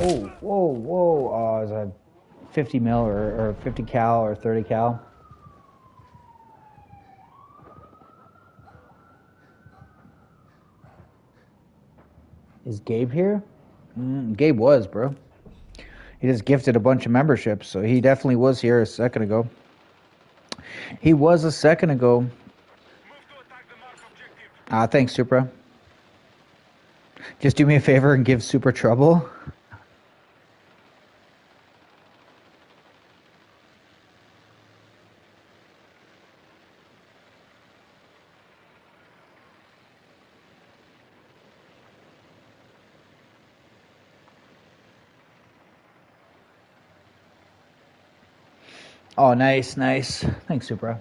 Oh, whoa, whoa. Is that 50 mil or 50 cal or 30 cal? Is Gabe here? Gabe was, bro. He just gifted a bunch of memberships, so he definitely was here a second ago. He was a second ago. Thanks, Supra. Just do me a favor and give Supra trouble. Oh, nice, nice. Thanks, Supra.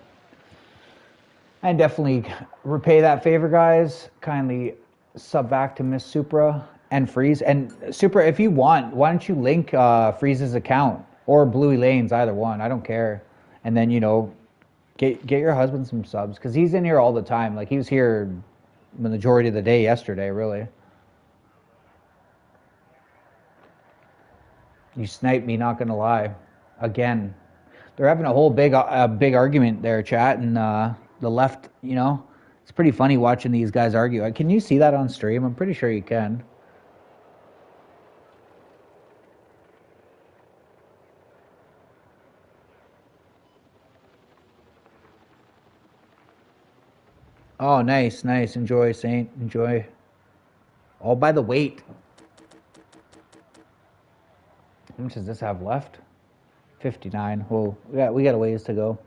I definitely repay that favor, guys. Kindly sub back to Miss Supra and Freeze. And Supra, if you want, why don't you link Freeze's account or Bluey Lanes, either one. I don't care. And then, you know, get your husband some subs because he's in here all the time. Like he was here the majority of the day yesterday, really. You sniped me, not gonna lie. Again. They're having a whole big argument there, chat, and the left, you know, it's pretty funny watching these guys argue. Can you see that on stream? I'm pretty sure you can. Oh, nice, nice. Enjoy, Saint. Enjoy. All by the weight. How much does this have left? 59. Whoa, we got a ways to go.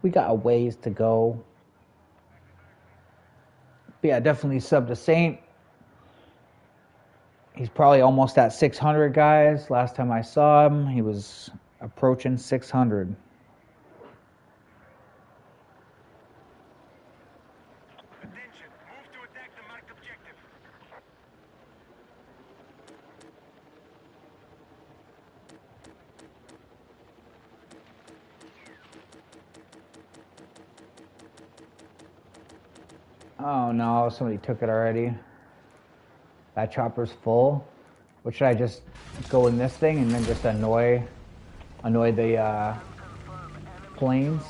We got a ways to go. But yeah, definitely sub to Saint. He's probably almost at 600, guys. Last time I saw him, he was approaching 600. Attention, move to attack the marked objective. Oh no, somebody took it already. That chopper's full. What should I just go in this thing and then just annoy the planes?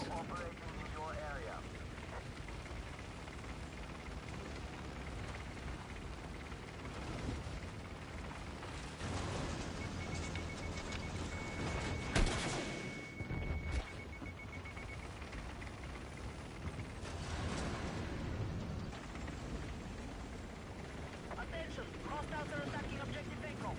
Attention, hostiles are attacking objective Echo.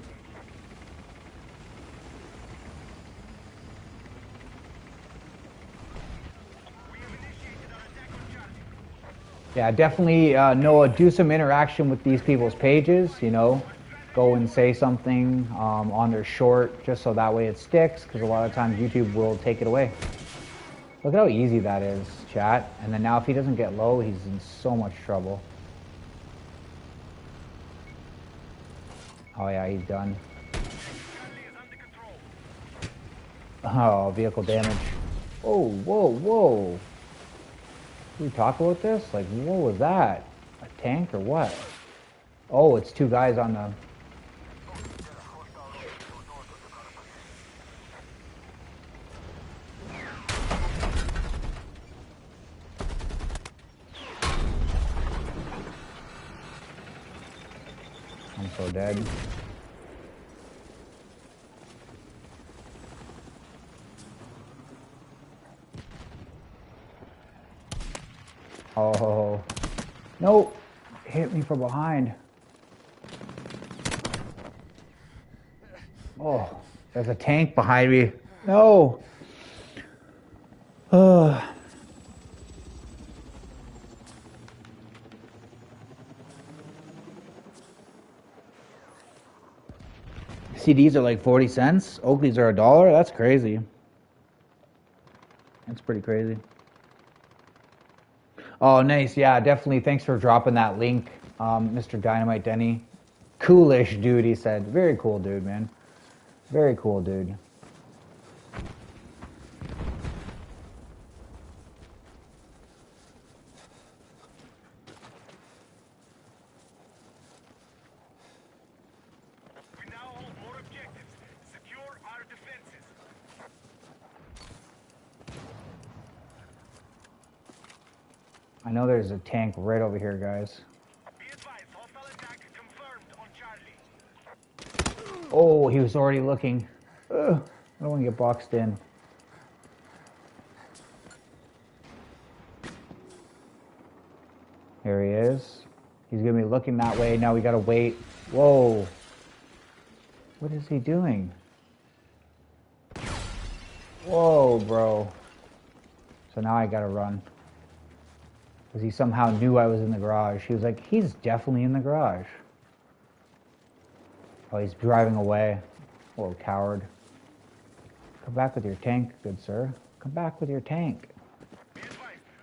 We have initiated our attack on Charlie. Yeah, definitely Noah, do some interaction with these people's pages, you know. Go and say something on their short just so that way it sticks, because a lot of times YouTube will take it away. Look at how easy that is, chat. And then now if he doesn't get low, he's in so much trouble. Oh yeah, he's done. Charlie is under control. Oh, vehicle damage. Oh, whoa, whoa. Did we talk about this? Like, what was that? A tank or what? Oh, it's two guys on the... dead. Oh, no, hit me from behind. Oh, there's a tank behind me. No. CDs are like 40 cents. Oakleys are $1. That's crazy. That's pretty crazy. Oh, nice. Yeah, definitely. Thanks for dropping that link, Mr. Dynamite Denny. Coolish dude, he said. Very cool dude, man. Very cool dude. We now hold more objectives. Secure our defenses. I know there's a tank right over here, guys. Be advised, hostile attack confirmed on Charlie. Oh, he was already looking. Ugh, I don't want to get boxed in. Here he is. He's going to be looking that way. Now we got to wait. Whoa. What is he doing? Whoa, bro. So now I got to run. Because he somehow knew I was in the garage. He was like, he's definitely in the garage. Oh, he's driving away. Whoa, coward. Come back with your tank, good sir. Come back with your tank. Be advised,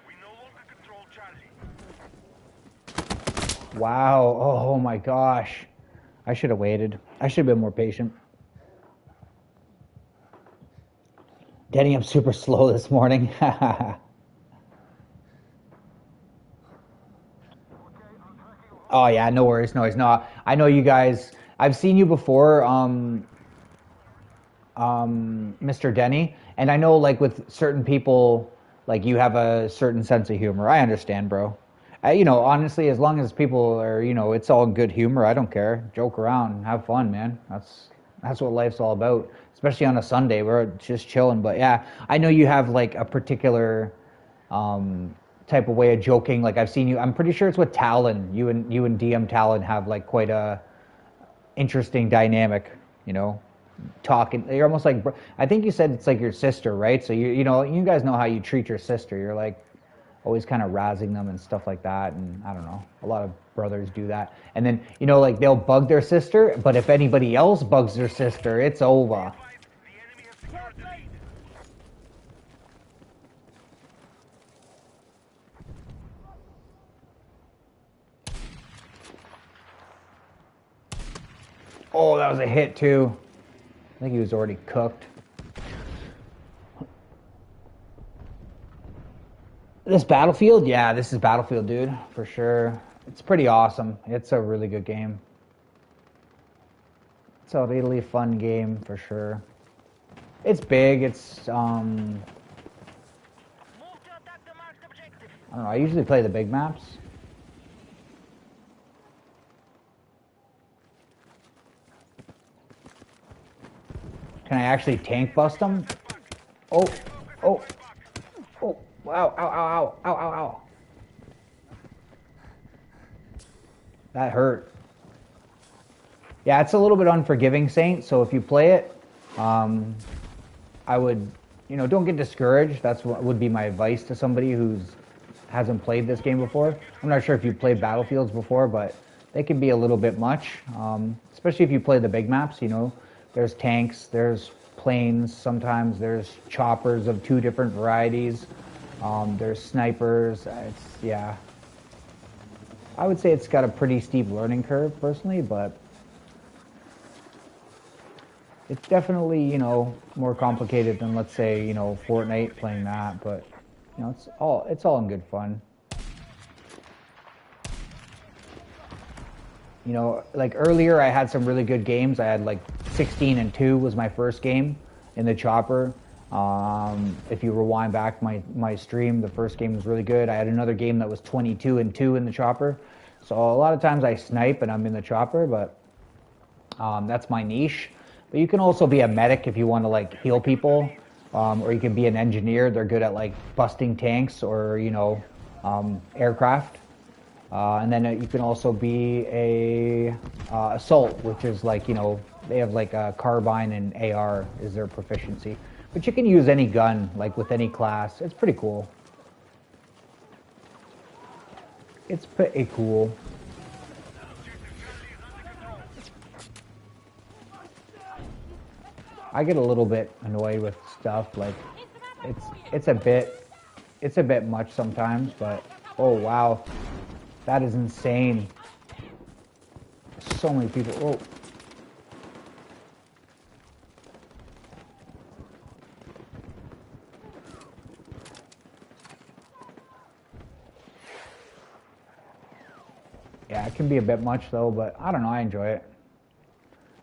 we no longer control Charlie. Wow. Oh my gosh. I should have waited. I should have been more patient. Denny, I'm super slow this morning. Oh yeah, no worries, no worries. No, I know you guys. I've seen you before, Mr. Denny, and I know like with certain people, like you have a certain sense of humor. I understand, bro. You know, honestly, as long as people are, you know, it's all good humor. I don't care. Joke around, have fun, man. That's what life's all about. Especially on a Sunday, we're just chilling. But yeah, I know you have like a particular type of way of joking. Like I've seen you. I'm pretty sure it's with Talon. You and DM Talon have like quite a interesting dynamic. You know, talking. You're almost like. I think you said it's like your sister, right? So you know you guys know how you treat your sister. You're like always kind of razzing them and stuff like that. And I don't know. A lot of brothers do that. And then you know like they'll bug their sister, but if anybody else bugs their sister, it's over. The enemy has secured the lead. Oh, that was a hit too. I think he was already cooked. This Battlefield? Yeah, this is Battlefield, dude, for sure. It's pretty awesome. It's a really good game. It's a really fun game, for sure. It's big, it's, Move to attack the marked objective. I don't know, I usually play the big maps. Can I actually tank bust them? Oh, oh, oh, wow, ow, ow, ow, ow, ow, ow. That hurt. Yeah, it's a little bit unforgiving, Saint, so if you play it, I would, you know, don't get discouraged. That's what would be my advice to somebody who hasn't played this game before. I'm not sure if you've played Battlefields before, but they can be a little bit much, especially if you play the big maps, you know. There's tanks, there's planes, sometimes there's choppers of 2 different varieties, there's snipers. Yeah. I would say it's got a pretty steep learning curve, personally, but it's definitely, you know, more complicated than, let's say, you know, Fortnite playing that, but, you know, it's all in good fun. You know, like earlier I had some really good games. I had like 16-2 was my first game in the chopper. If you rewind back my stream, the first game was really good. I had another game that was 22-2 in the chopper. So a lot of times I snipe and I'm in the chopper, but That's my niche. But you can also be a medic if you want to like heal people, or you can be an engineer. They're good at like busting tanks or aircraft. And then you can also be a assault, which is like they have like a carbine and AR is their proficiency. But you can use any gun like with any class. It's pretty cool. It's pretty cool. I get a little bit annoyed with stuff like it's a bit much sometimes, but oh wow, that is insane. So many people. Oh. Yeah, it can be a bit much though, but I don't know, I enjoy it.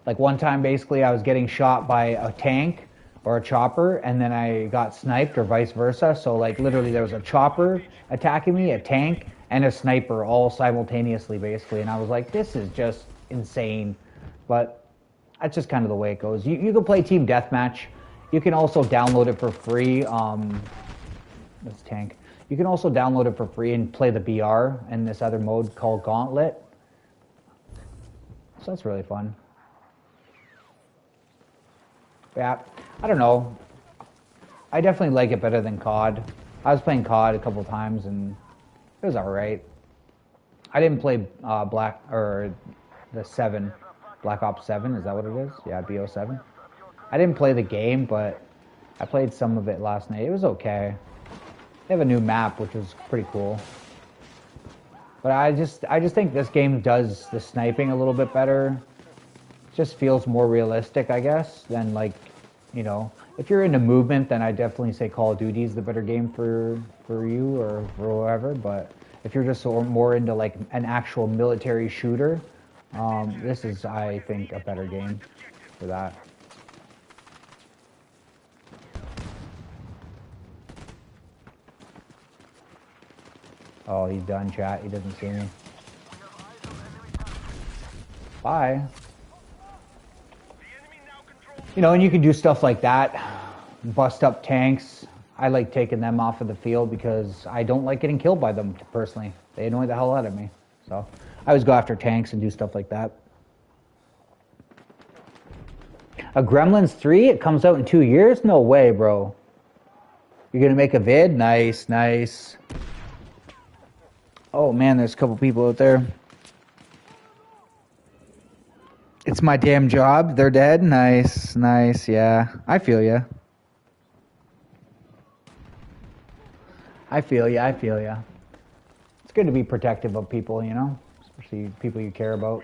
Like one time, basically, I was getting shot by a tank or a chopper, and then I got sniped, or vice versa. So, like, literally, there was a chopper attacking me, a tank, and a sniper all simultaneously, basically. And I was like, this is just insane. But that's just kind of the way it goes. You can play Team Deathmatch. You can also download it for free. This tank. You can also download it for free and play the BR and this other mode called Gauntlet. So that's really fun. Yeah, I don't know. I definitely like it better than COD. I was playing COD a couple times and it was alright. I didn't play Black Ops 7, is that what it is? Yeah, BO7. I didn't play the game, but I played some of it last night. It was okay. They have a new map, which is pretty cool. But I just think this game does the sniping a little bit better. Just feels more realistic, I guess, than like, if you're into movement, then I definitely say Call of Duty is the better game for you or for whoever. But if you're just more into like an actual military shooter, this is, I think, a better game for that. Oh, he's done, chat. He doesn't see me. Bye. And you can do stuff like that. Bust up tanks. I like taking them off of the field because I don't like getting killed by them, personally. They annoy the hell out of me. So I always go after tanks and do stuff like that. A Gremlins 3? It comes out in 2 years? No way, bro. You're going to make a vid? Nice, nice. Oh, man, there's a couple people out there. It's my damn job. They're dead. Nice, nice. Yeah, I feel ya. I feel ya. I feel ya. It's good to be protective of people, especially people you care about.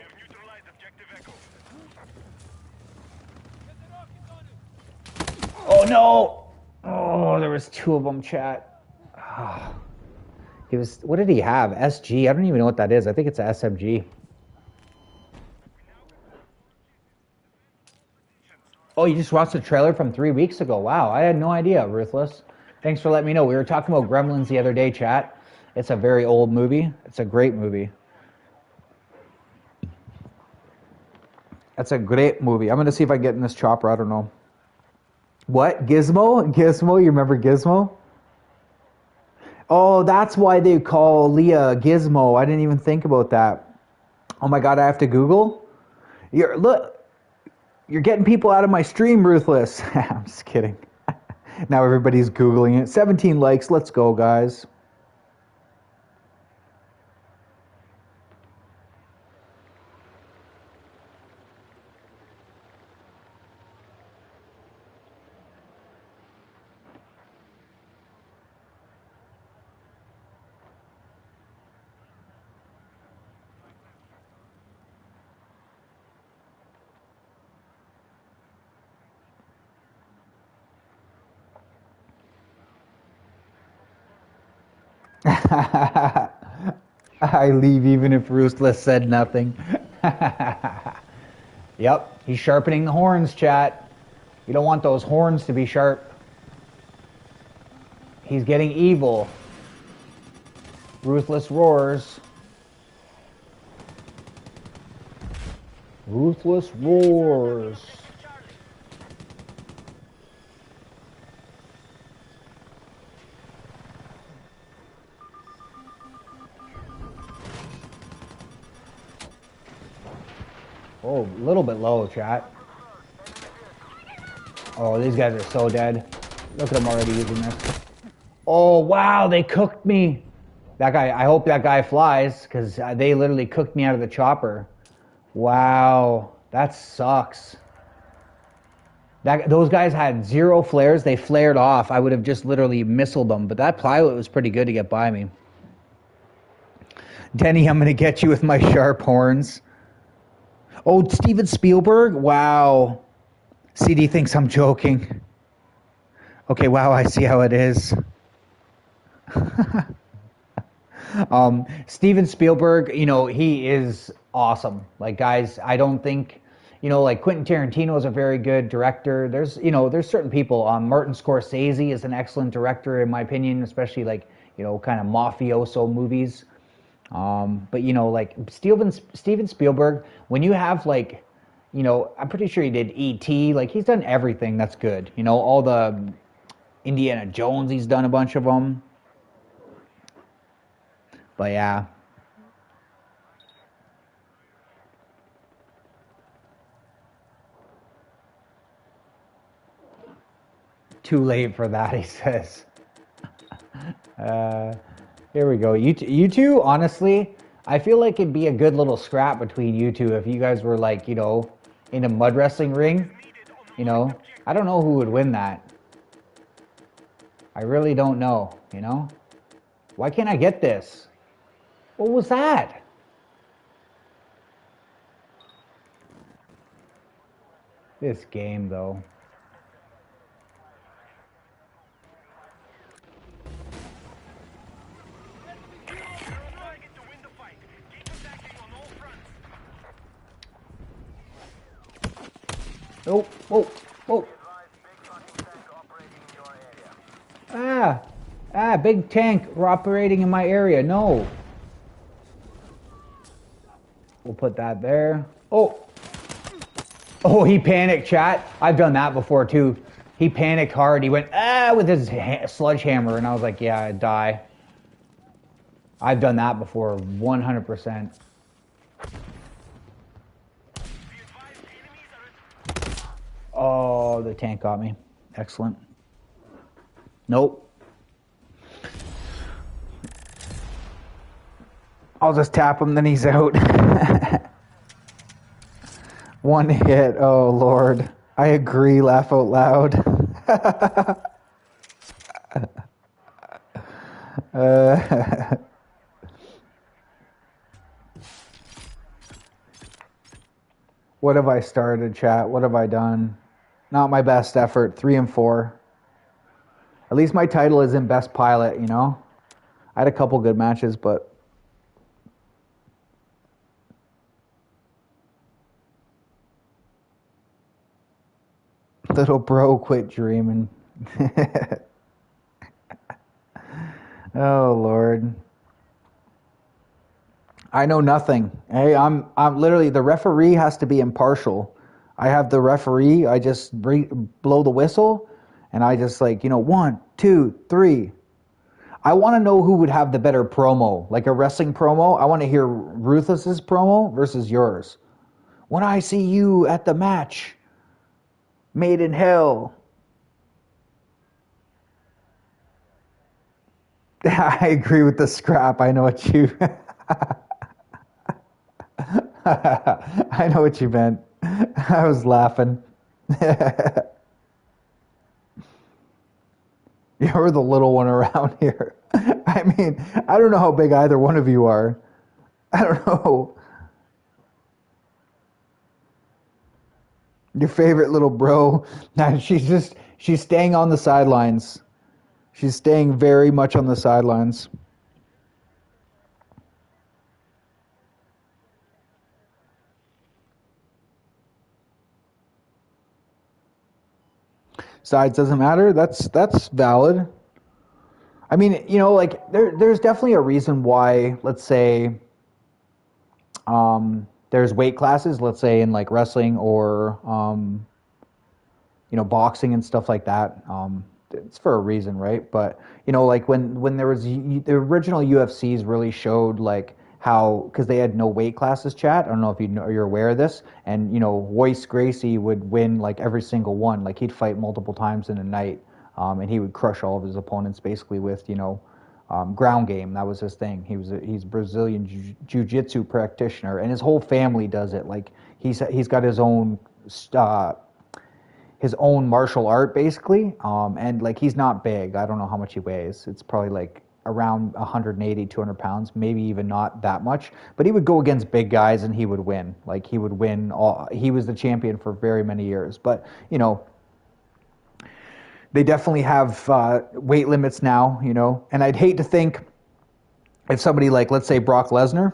Oh no! Oh, there was 2 of them, chat. Oh. What did he have? SG? I don't even know what that is. I think it's a SMG. Oh, you just watched the trailer from 3 weeks ago. Wow, I had no idea, Ruthless. Thanks for letting me know. We were talking about Gremlins the other day, chat. It's a very old movie. It's a great movie. That's a great movie. I'm going to see if I get in this chopper. I don't know. What? Gizmo? Gizmo? You remember Gizmo? Oh, that's why they call Leah Gizmo. I didn't even think about that. Oh my god, I have to Google? You're getting people out of my stream, Ruthless. I'm just kidding. Now everybody's Googling it. 17 likes. Let's go, guys. I leave even if Ruthless said nothing. Yep, he's sharpening the horns, chat. You don't want those horns to be sharp. He's getting evil. Ruthless roars. Ruthless roars. Charlie. Oh, a little bit low, chat. Oh, these guys are so dead. Look at them already using this. Oh, wow, they cooked me. That guy, I hope that guy flies, because they literally cooked me out of the chopper. Wow, that sucks. Those guys had 0 flares. They flared off. I would have just literally missiled them. But that plywood was pretty good to get by me. Denny, I'm going to get you with my sharp horns. Oh, Steven Spielberg? Wow. CD thinks I'm joking. Okay, wow, I see how it is. Steven Spielberg, you know, he is awesome. Like, guys, I don't think, you know, like Quentin Tarantino is a very good director. There's, you know, there's certain people. Martin Scorsese is an excellent director, in my opinion, especially like, you know, kind of mafioso movies. But you know, like Steven Spielberg, when you have like, you know, I'm pretty sure he did E.T. Like he's done everything that's good. You know, all the Indiana Jones, he's done a bunch of them. But yeah. Too late for that, he says. Here we go. You two, honestly, I feel like it'd be a good little scrap between you two if you guys were like, you know, in a mud wrestling ring. You know, I don't know who would win that. I really don't know, you know? Why can't I get this? What was that? This game, though. Target to win the fight. Keep attacking on all fronts. Oh, whoa, whoa. Big tank operating in my area. No. We'll put that there. Oh. Oh, he panicked, chat. I've done that before, too. He panicked hard. He went, with his sledgehammer. And I was like, yeah, I'd die. I've done that before, 100%. Oh, the tank got me. Excellent. Nope. I'll just tap him, then he's out. One hit. Oh, Lord. I agree. Laugh out loud. What have I started, chat? What have I done? Not my best effort. 3 and 4. At least my title isn't best pilot, you know? I had a couple good matches, but... Little bro, quit dreaming. Oh, Lord. I know nothing. Hey, I'm literally, the referee has to be impartial. I have the referee, I just blow the whistle, and I just like, you know, 1, 2, 3. I want to know who would have the better promo, like a wrestling promo. I want to hear Ruthless's promo versus yours. When I see you at the match, made in hell. I agree with the scrap. I know what you... I know what you meant. I was laughing. You're the little one around here. I mean, I don't know how big either one of you are. I don't know. Your favorite little bro. Now she's staying on the sidelines. She's staying very much on the sidelines. Sides doesn't matter. That's valid. I mean, you know, like there's definitely a reason why, let's say, there's weight classes, let's say in like wrestling or boxing and stuff like that. It's for a reason, right? But like when there was the original UFCs really showed like how, because they had no weight classes. Chat. I don't know if you're aware of this. And Royce Gracie would win like every single one. Like he'd fight multiple times in a night, and he would crush all of his opponents basically with ground game. That was his thing. He's a Brazilian jiu-jitsu practitioner, and his whole family does it. Like he's got his own martial art basically, and like he's not big. I don't know how much he weighs. It's probably like around 180, 200 pounds, maybe even not that much. But he would go against big guys and he would win. Like he would win all. He was the champion for very many years. But they definitely have weight limits now. And I'd hate to think if somebody like, let's say Brock Lesnar,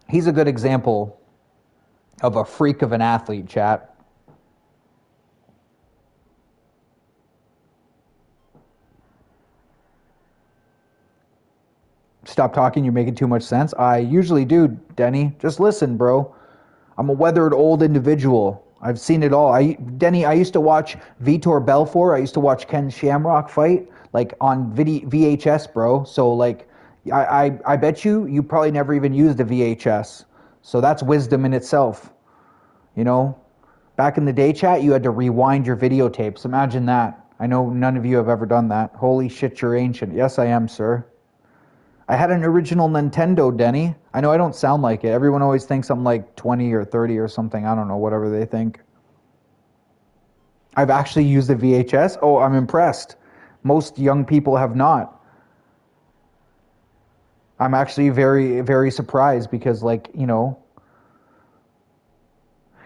he's a good example of a freak of an athlete. Chat. Stop talking, you're making too much sense. I usually do, Denny. Just listen, bro. I'm a weathered old individual. I've seen it all. Denny, I used to watch Vitor Belfort. I used to watch Ken Shamrock fight, like on VHS, bro. So like, I bet you probably never even used a VHS. So that's wisdom in itself. Back in the day, chat, you had to rewind your videotapes. Imagine that. I know none of you have ever done that. Holy shit, you're ancient. Yes, I am, sir. I had an original Nintendo, Denny. I know I don't sound like it. Everyone always thinks I'm like 20 or 30 or something. I don't know, whatever they think. I've actually used a VHS. Oh, I'm impressed. Most young people have not. I'm actually very, very surprised because, like,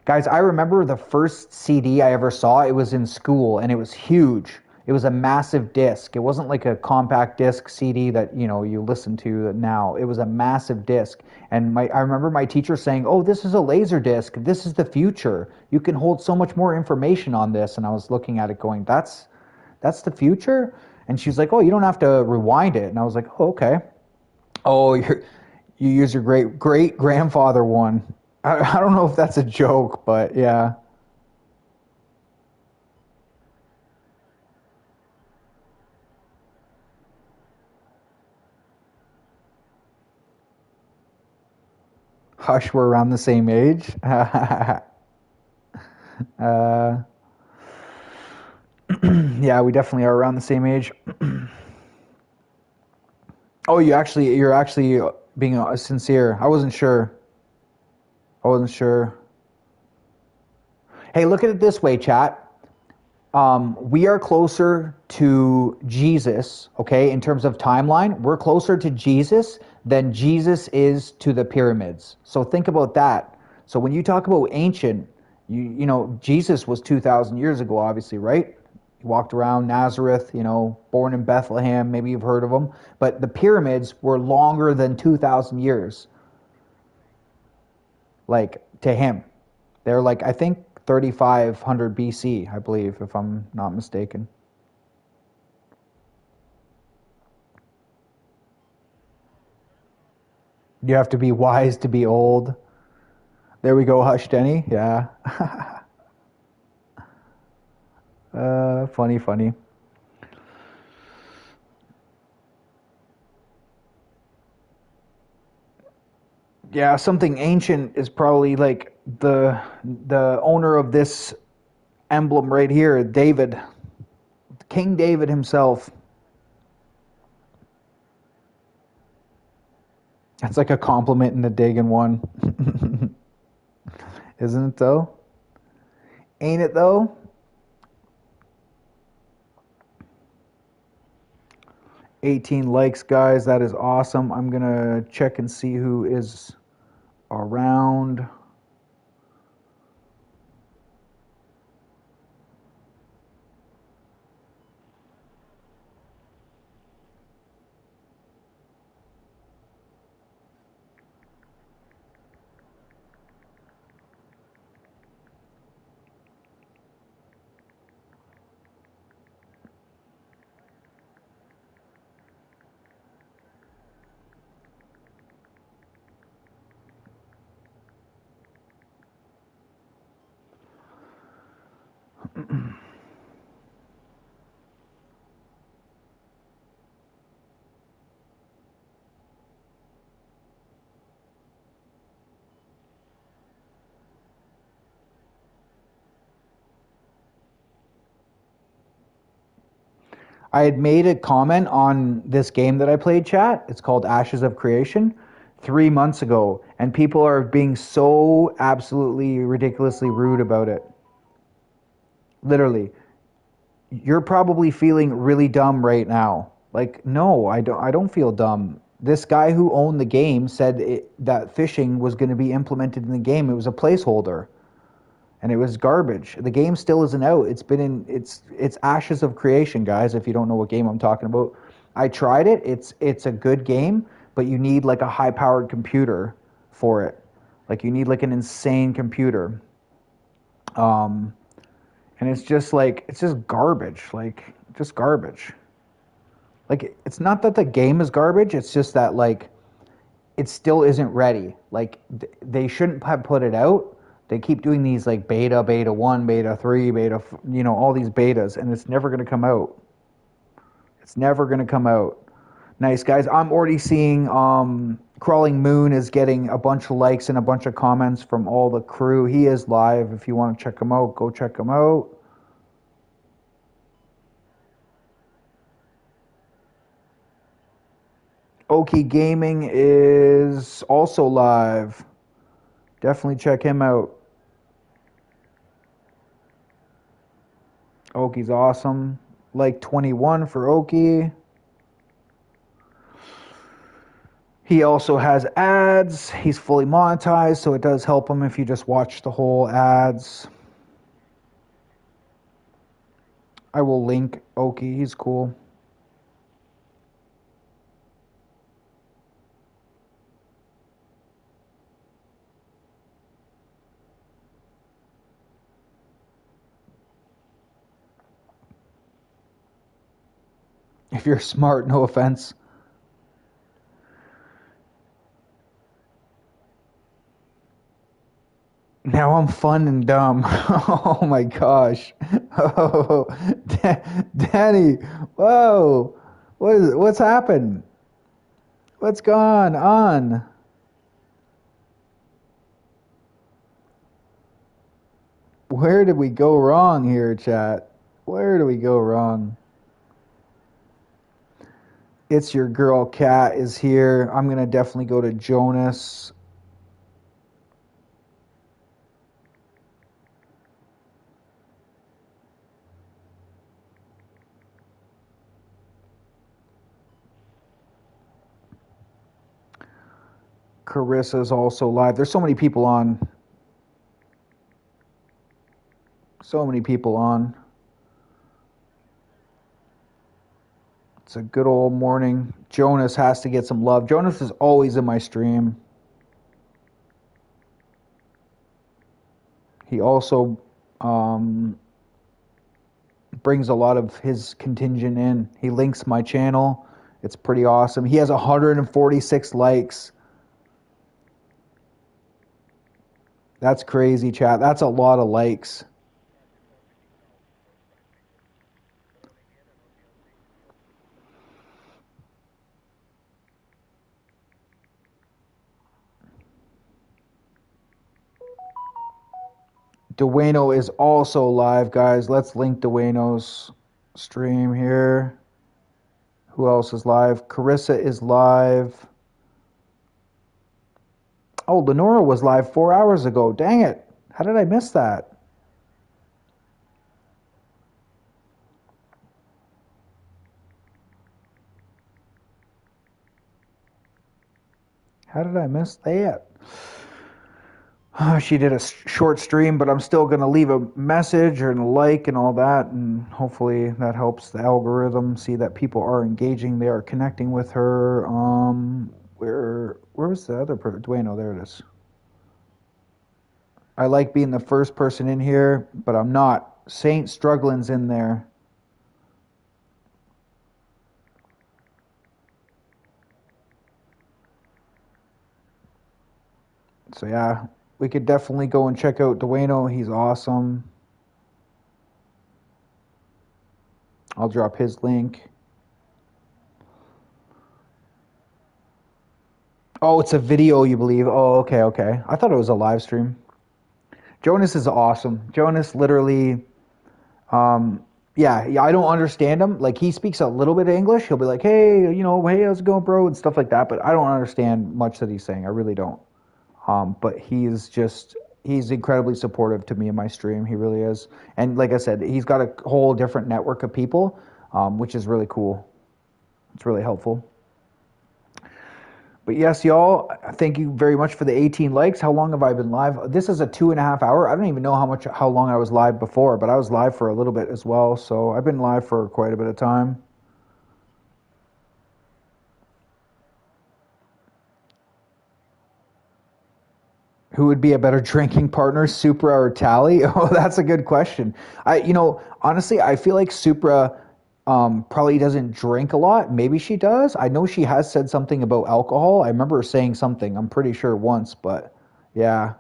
guys, I remember the first CD I ever saw. It was in school and it was huge. It was a massive disc. It wasn't like a compact disc CD that you listen to now. It was a massive disc, and I remember my teacher saying, "Oh, this is a laser disc. This is the future. You can hold so much more information on this." And I was looking at it, going, "That's the future." And she's like, "Oh, you don't have to rewind it." And I was like, "Oh, okay." Oh, you use your great grandfather one. I don't know if that's a joke, but yeah. Hush, we're around the same age. Yeah, we definitely are around the same age. Oh, you're actually being sincere. I wasn't sure. I wasn't sure. Hey, look at it this way, chat. We are closer to Jesus, okay, in terms of timeline. We're closer to Jesus than Jesus is to the pyramids. So think about that. So when you talk about ancient, Jesus was 2,000 years ago, obviously, right? He walked around Nazareth, born in Bethlehem. Maybe you've heard of him. But the pyramids were longer than 2,000 years, like, to him. They're like, I think, 3,500 BC, I believe, if I'm not mistaken. You have to be wise to be old. There we go, Hush Denny. Yeah. Funny, funny. Yeah, something ancient is probably like the owner of this emblem right here, David, King David himself. That's like a compliment and a dig in one. Isn't it though? Ain't it though? "18 likes, guys. That is awesome. I'm gonna check and see who is around. I had made a comment on this game that I played, chat. It's called Ashes of Creation 3 months ago, and people are being so absolutely ridiculously rude about it. Literally. You're probably feeling really dumb right now. Like, no, I don't feel dumb. This guy who owned the game said that phishing was going to be implemented in the game. It was a placeholder, and it was garbage. The game still isn't out. It's Ashes of Creation, guys. If you don't know what game I'm talking about, I tried it. It's a good game, but you need like a high-powered computer for it. Like you need like an insane computer. And it's just like it's just garbage. Like just garbage. Like it's not that the game is garbage. It's just that like it still isn't ready. Like they shouldn't have put it out. They keep doing these like beta 1, beta 3, all these betas, and it's never going to come out. It's never going to come out. Nice, guys. I'm already seeing Crawling Moon is getting a bunch of likes and a bunch of comments from all the crew. He is live. If you want to check him out, go check him out. Oki Gaming is also live. Definitely check him out. Oki's awesome. Like 21 for Oki. He also has ads. He's fully monetized, so it does help him if you just watch the whole ads. I will link Oki. He's cool. If you're smart, no offense. Now I'm fun and dumb. Oh my gosh. Oh, Danny. Whoa. What's happened? What's gone on? Where did we go wrong here, chat? Where do we go wrong? It's your girl Cat is here. I'm going to definitely go to Jonas. Carissa's also live. There's so many people on. So many people on. It's a good old morning. Jonas has to get some love. Jonas is always in my stream. He also brings a lot of his contingent in. He links my channel. It's pretty awesome. He has 146 likes. That's crazy, chat. That's a lot of likes. Dueno is also live, guys. Let's link Dueno's stream here. Who else is live? Carissa is live. Oh, Lenora was live 4 hours ago. Dang it. How did I miss that? How did I miss that? She did a short stream, but I'm still going to leave a message and a like and all that, and hopefully that helps the algorithm see that people are engaging, they are connecting with her. Where was the other person? Dueno, there it is. I like being the first person in here, but I'm not. Saint Struggling's in there. So yeah, we could definitely go and check out Dueno. He's awesome. I'll drop his link. Oh, it's a video, you believe? Oh, okay, okay. I thought it was a live stream. Jonas is awesome. Jonas literally, yeah, yeah, I don't understand him. Like he speaks a little bit of English. He'll be like, "Hey, hey, how's it going, bro?" and stuff like that. But I don't understand much that he's saying. I really don't. But he's incredibly supportive to me in my stream. He really is. And like I said, he's got a whole different network of people, which is really cool. It's really helpful. But yes, y'all, thank you very much for the 18 likes. How long have I been live? This is a 2.5 hour. I don't even know how long I was live before, but I was live for a little bit as well. So I've been live for quite a bit of time. Who would be a better drinking partner, Supra or Tally? Oh, that's a good question. Honestly, I feel like Supra probably doesn't drink a lot. Maybe she does. I know she has said something about alcohol. I remember her saying something. I'm pretty sure once, but yeah.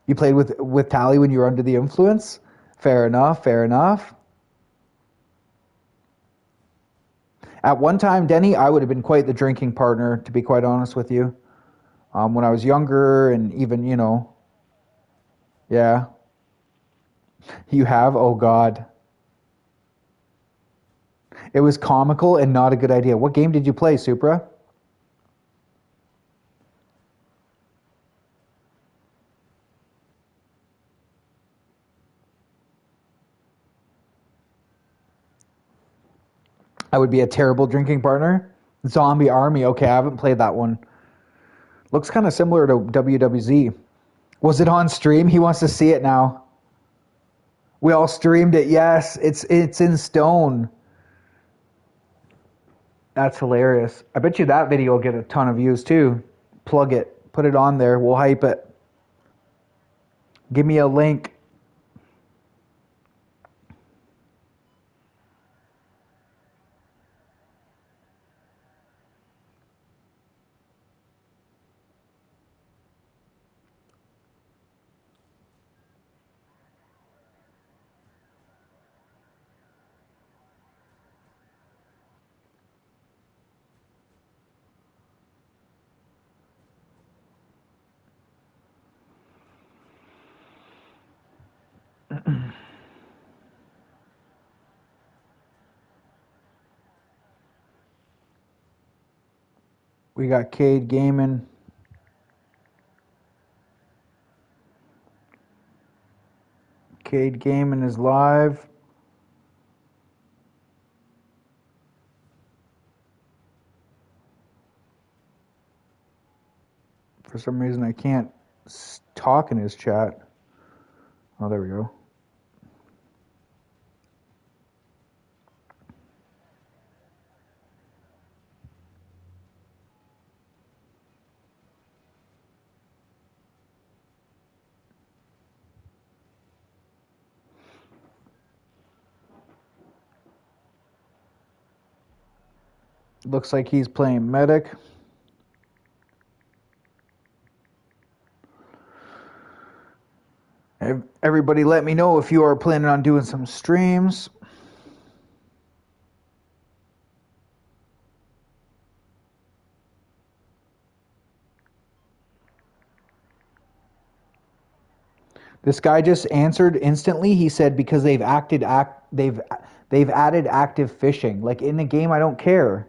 You played with Tally when you were under the influence? Fair enough, fair enough. At one time, Denny, I would have been quite the drinking partner, to be quite honest with you. When I was younger and even, yeah. You have? Oh, God. It was comical and not a good idea. What game did you play, Supra? I would be a terrible drinking partner. Zombie Army. Okay, I haven't played that one. Looks kind of similar to WWZ. Was it on stream? He wants to see it now. We all streamed it. Yes, it's in stone. That's hilarious. I bet you that video will get a ton of views too. Plug it. Put it on there. We'll hype it. Give me a link. We got Cade Gaming. Cade Gaming is live. For some reason, I can't talk in his chat. Oh, there we go. Looks like he's playing Medic. Everybody let me know if you are planning on doing some streams. This guy just answered instantly. He said because they've added active fishing. Like in the game, I don't care.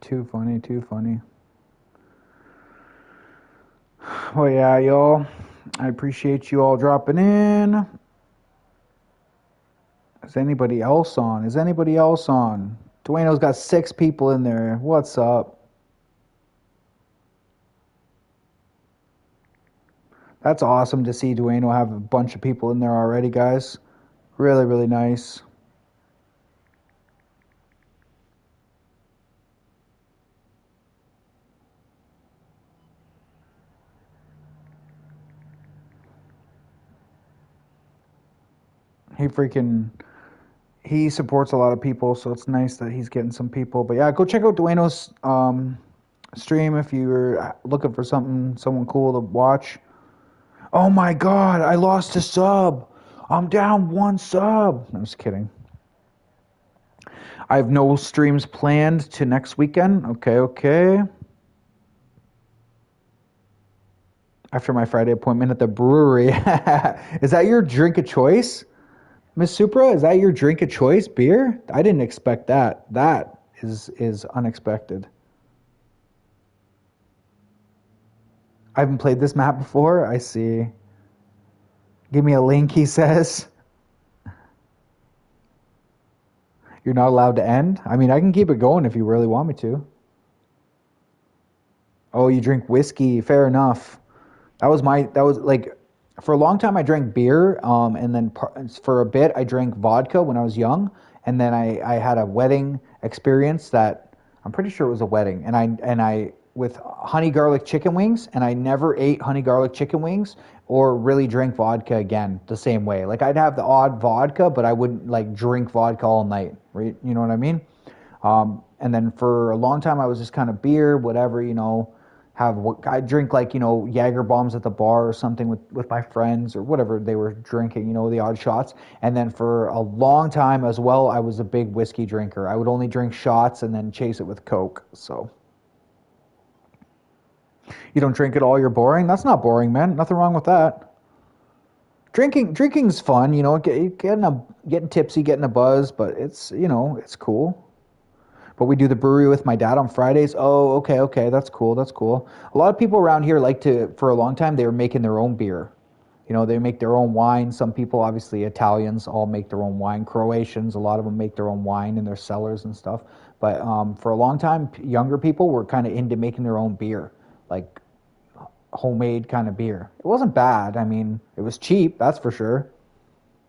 Too funny, too funny. Oh yeah, y'all. I appreciate you all dropping in. Is anybody else on? Is anybody else on? Dwayno's got 6 people in there. What's up? That's awesome to see Dwayno have a bunch of people in there already, guys. Really, really nice. He supports a lot of people, so it's nice that he's getting some people. But yeah, go check out Dwayno's stream if you're looking for someone cool to watch. Oh my god, I lost a sub. I'm down 1 sub. I'm just kidding. I have no streams planned to next weekend. Okay. After my Friday appointment at the brewery. Is that your drink of choice? Miss Supra, is that your drink of choice beer? I didn't expect that. That is unexpected. I haven't played this map before. I see. Give me a link, he says. You're not allowed to end? I mean, I can keep it going if you really want me to. Oh, you drink whiskey. Fair enough. That was like, for a long time I drank beer, and then for a bit I drank vodka when I was young, and then I had a wedding experience that I'm pretty sure it was a wedding, and I with honey garlic chicken wings, and I never ate honey garlic chicken wings or really drank vodka again the same way. Like I'd have the odd vodka, but I wouldn't like drink vodka all night, right? You know what I mean? And then for a long time I was just kind of beer, whatever, I drink like, Jaeger bombs at the bar or something with my friends or whatever they were drinking, the odd shots. And then for a long time as well, I was a big whiskey drinker. I would only drink shots and then chase it with Coke. So you don't drink at all, you're boring? That's not boring, man. Nothing wrong with that. Drinking's fun, getting tipsy, getting a buzz, but it's, it's cool. But we do the brewery with my dad on Fridays. Oh, okay, that's cool. A lot of people around here for a long time, they were making their own beer. They make their own wine. Some people, obviously Italians, all make their own wine. Croatians, a lot of them make their own wine in their cellars and stuff. But for a long time, younger people were kind of into making their own beer, like homemade kind of beer. It wasn't bad. I mean, it was cheap, that's for sure.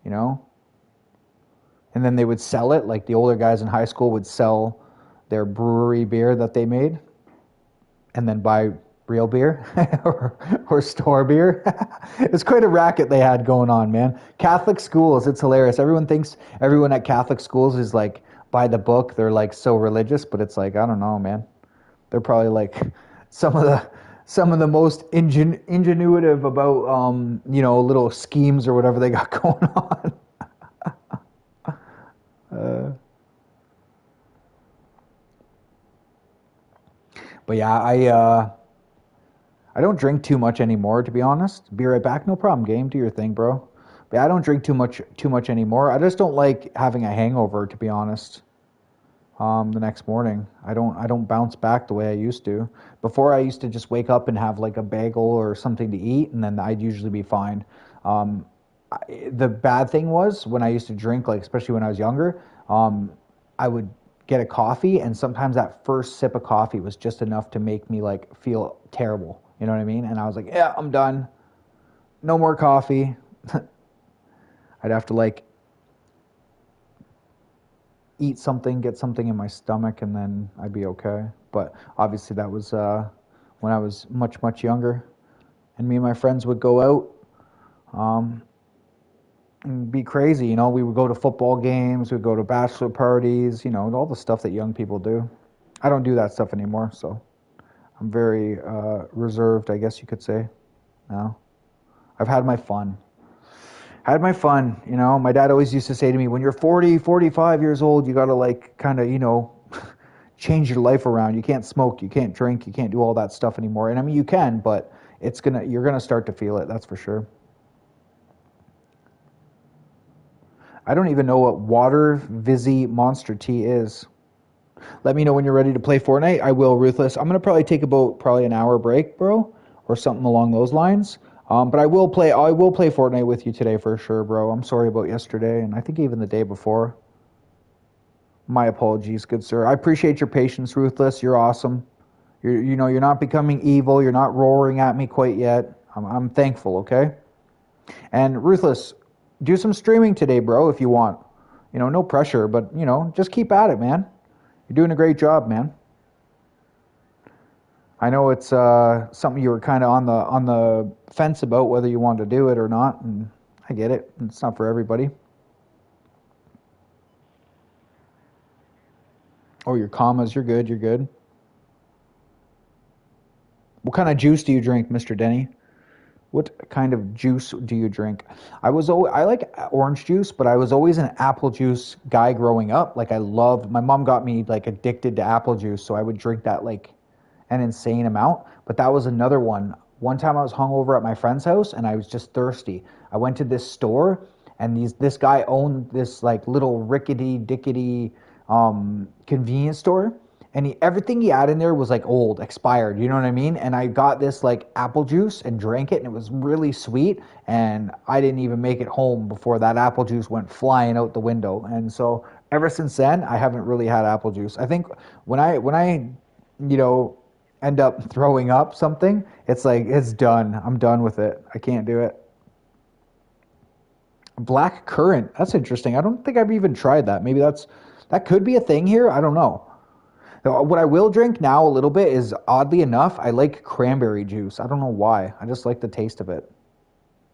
And then they would sell it, like the older guys in high school would sell their brewery beer that they made and then buy real beer or store beer. It's quite a racket they had going on, man. Catholic schools, it's hilarious. Everyone thinks everyone at Catholic schools is like by the book. They're like so religious, but it's like, I don't know, man. They're probably like some of the most ingenuitive about little schemes or whatever they got going on. But yeah, I don't drink too much anymore, to be honest. Be right back, no problem. Game, do your thing, bro. But I don't drink too much anymore. I just don't like having a hangover, to be honest. The next morning, I don't bounce back the way I used to. Before, I used to just wake up and have like a bagel or something to eat, and then I'd usually be fine. The bad thing was when I used to drink, like especially when I was younger, I would get a coffee, and sometimes that first sip of coffee was just enough to make me like feel terrible. You know what I mean? And I was like, yeah, I'm done. No more coffee. I'd have to like eat something, get something in my stomach, and then I'd be okay. But obviously that was when I was much, much younger. And me and my friends would go out and be crazy. We would go to football games, we'd go to bachelor parties, all the stuff that young people do. I don't do that stuff anymore, so I'm very reserved, I guess you could say. Now, I've had my fun. My dad always used to say to me, when you're 40, 45 years old, you got to like kind of, change your life around. You can't smoke, you can't drink, you can't do all that stuff anymore. And I mean, you can, but you're going to start to feel it, that's for sure. I don't even know what water Vizzy Monster Tea is. Let me know when you're ready to play Fortnite. I will, Ruthless. I'm gonna probably take about probably an hour break, bro, or something along those lines. But I will play. I will play Fortnite with you today for sure, bro. I'm sorry about yesterday, and I think even the day before. My apologies, good sir. I appreciate your patience, Ruthless. You're awesome. You're not becoming evil. You're not roaring at me quite yet. I'm thankful. Okay. And Ruthless, do some streaming today, bro, if you want. No pressure, but just keep at it, man. You're doing a great job, man. I know it's something you were kind of on the fence about whether you want to do it or not, and I get it. It's not for everybody. Oh, your commas, you're good. You're good. What kind of juice do you drink, Mr. Denny? What kind of juice do you drink? I like orange juice, but I was always an apple juice guy growing up. Like my mom got me like addicted to apple juice, so I would drink that like an insane amount. But that was another one. One time I was hungover at my friend's house and I was just thirsty. I went to this store and this guy owned this like little rickety dickety convenience store, and everything he had in there was like old, expired, you know what I mean? And I got this like apple juice and drank it, and it was really sweet, and I didn't even make it home before that apple juice went flying out the window. And so ever since then I haven't really had apple juice. I think when I end up throwing up something, it's like it's done. I'm done with it. I can't do it. Black currant, that's interesting. I don't think I've even tried that. Maybe that could be a thing here. I don't know. What I will drink now a little bit is, oddly enough, I like cranberry juice. I don't know why. I just like the taste of it.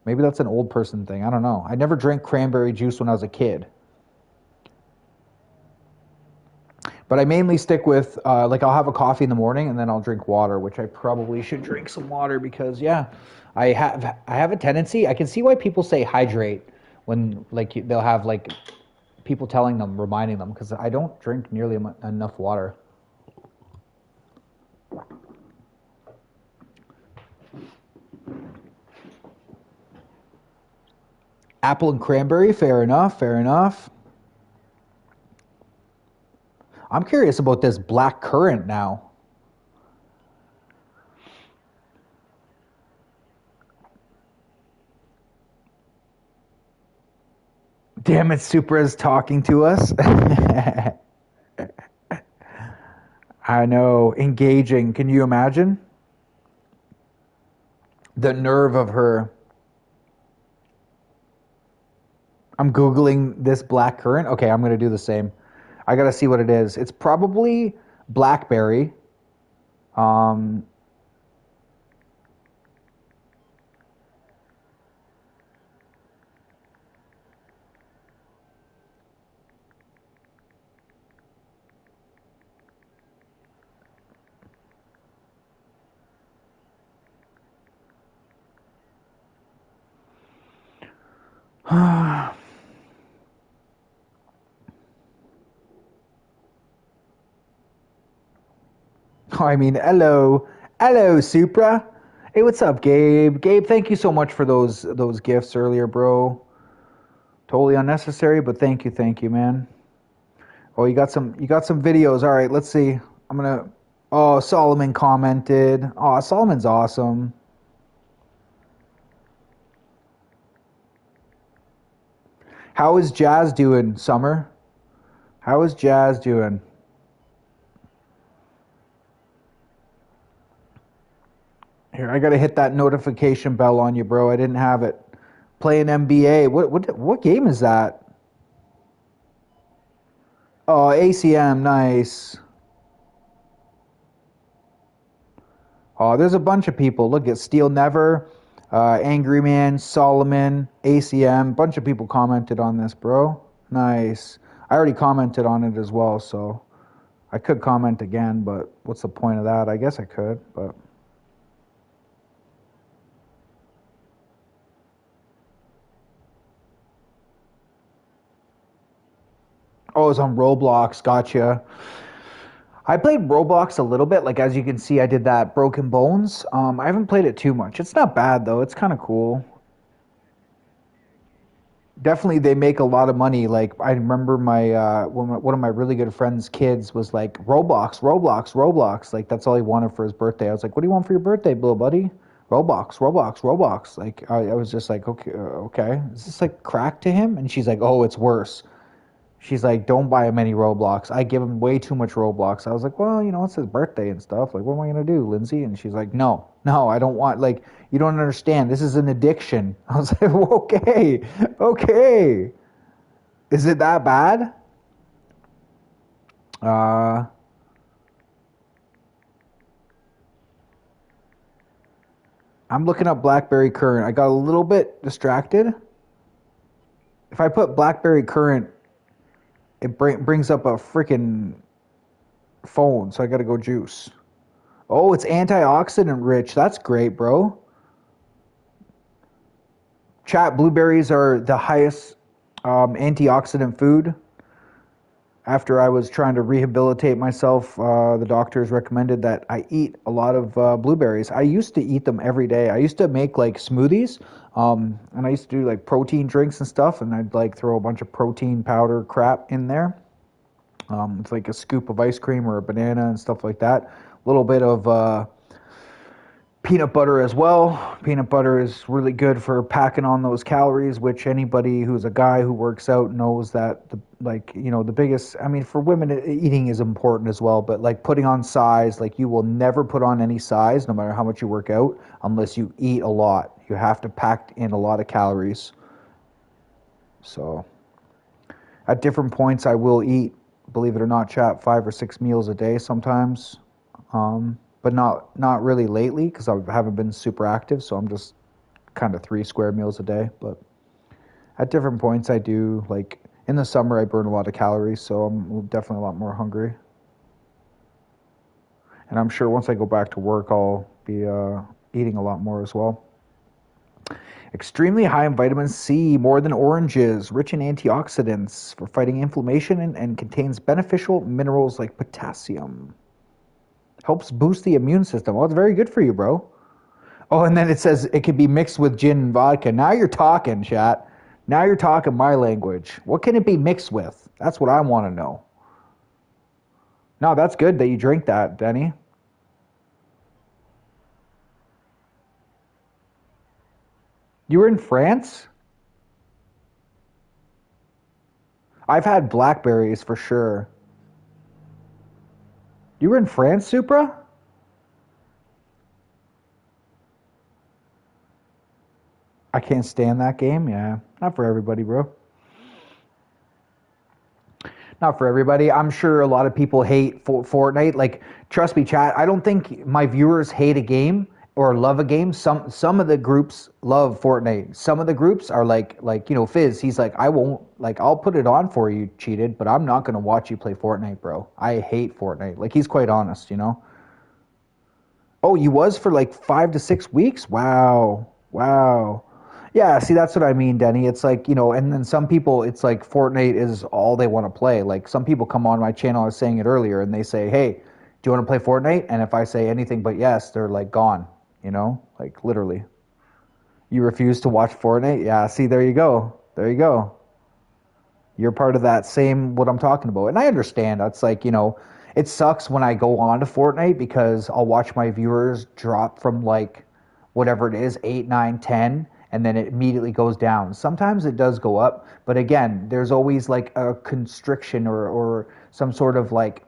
Maybe that's an old person thing. I don't know. I never drank cranberry juice when I was a kid. But I mainly stick with, I'll have a coffee in the morning and then I'll drink water, which I probably should drink some water because, yeah, I have a tendency. I can see why people say hydrate when, like, they'll have, like, people telling them, reminding them, because I don't drink nearly enough water. Apple and cranberry, fair enough, fair enough. I'm curious about this black currant now. Damn it, Supra's talking to us. I know, engaging. Can you imagine? The nerve of her. I'm Googling this black currant. Okay, I'm going to do the same. I got to see what it is. It's probably blackberry. I mean, hello, Supra. Hey, what's up, Gabe? Gabe, thank you so much for those gifts earlier, bro. Totally unnecessary, but thank you, man. Oh, you got some videos. All right, let's see. Oh, Solomon commented. Oh, Solomon's awesome. How is Jazz doing, Summer? How is Jazz doing? Here, I gotta hit that notification bell on you, bro. I didn't have it. Playing NBA. What game is that? Oh, ACM, nice. Oh, there's a bunch of people. Look at Steel Never, Angry Man, Solomon, ACM. Bunch of people commented on this, bro. Nice. I already commented on it as well, so I could comment again, but what's the point of that? I guess I could, but... Oh, it's on Roblox. Gotcha. I played Roblox a little bit. Like, as you can see, I did that Broken Bones. I haven't played it too much. It's not bad, though. It's kind of cool. definitely they make a lot of money. Like I remember one of my really good friends' kids was like Roblox, Roblox, Roblox. Like that's all he wanted for his birthday. I was like, what do you want for your birthday, little buddy? Roblox, Roblox, Roblox. Like I was just like, okay, okay. Is this like crack to him? And she's like, oh, it's worse. She's like, don't buy him any Roblox. I give him way too much Roblox. I was like, well, it's his birthday and stuff. Like, what am I gonna do, Lindsay? And she's like, no, I don't want. Like, you don't understand. This is an addiction. I was like, okay, okay. Is it that bad? Uh, I'm looking up BlackBerry Current. I got a little bit distracted. If I put BlackBerry Current, it brings up a freaking phone, so I gotta go juice. Oh, it's antioxidant rich. That's great, bro. Chat, blueberries are the highest antioxidant food. After I was trying to rehabilitate myself, the doctors recommended that I eat a lot of blueberries. I used to eat them every day. I used to make like smoothies, and I used to do like protein drinks and stuff, and I'd like throw a bunch of protein powder crap in there. It's like a scoop of ice cream or a banana and stuff like that. A little bit of peanut butter as well. Peanut butter is really good for packing on those calories, which anybody who's a guy who works out knows that the biggest, I mean, for women, eating is important as well, but like putting on size, like you will never put on any size no matter how much you work out unless you eat a lot. You have to pack in a lot of calories. So at different points, I will eat, believe it or not, chat, 5 or 6 meals a day sometimes. But not really lately because I haven't been super active, so I'm just kind of 3 square meals a day. But at different points, I do. Like in the summer, I burn a lot of calories, so I'm definitely a lot more hungry. And I'm sure once I go back to work, I'll be eating a lot more as well. Extremely high in vitamin C, more than oranges, rich in antioxidants for fighting inflammation, and contains beneficial minerals like potassium. Helps boost the immune system. Well, it's very good for you, bro. Oh, and then it says it can be mixed with gin and vodka. Now you're talking, chat. Now you're talking my language. What can it be mixed with? That's what I want to know. No, that's good that you drink that, Denny. You were in France? I've had blackberries for sure. You were in France, Supra? I can't stand that game. Yeah, not for everybody, bro. Not for everybody. I'm sure a lot of people hate Fortnite. Like, trust me, chat. I don't think my viewers hate a game or love a game. Some of the groups love Fortnite. Some of the groups are like Fizz. He's like, I won't, like, I'll put it on for you, cheated, but I'm not gonna watch you play Fortnite, bro. I hate Fortnite. Like, he's quite honest. Oh, you was for like 5 to 6 weeks? Wow. Wow. Yeah, see, that's what I mean, Denny. It's like, and then some people, it's like Fortnite is all they want to play. Like, some people come on my channel, I was saying it earlier, and they say, hey, do you want to play Fortnite? And if I say anything but yes, they're like gone, like literally. You refuse to watch Fortnite? Yeah, see, there you go. There you go. You're part of that same, what I'm talking about. And I understand. That's like, it sucks when I go on to Fortnite because I'll watch my viewers drop from like whatever it is, 8, 9, 10, and then it immediately goes down. Sometimes it does go up, but again, there's always like a constriction or some sort of like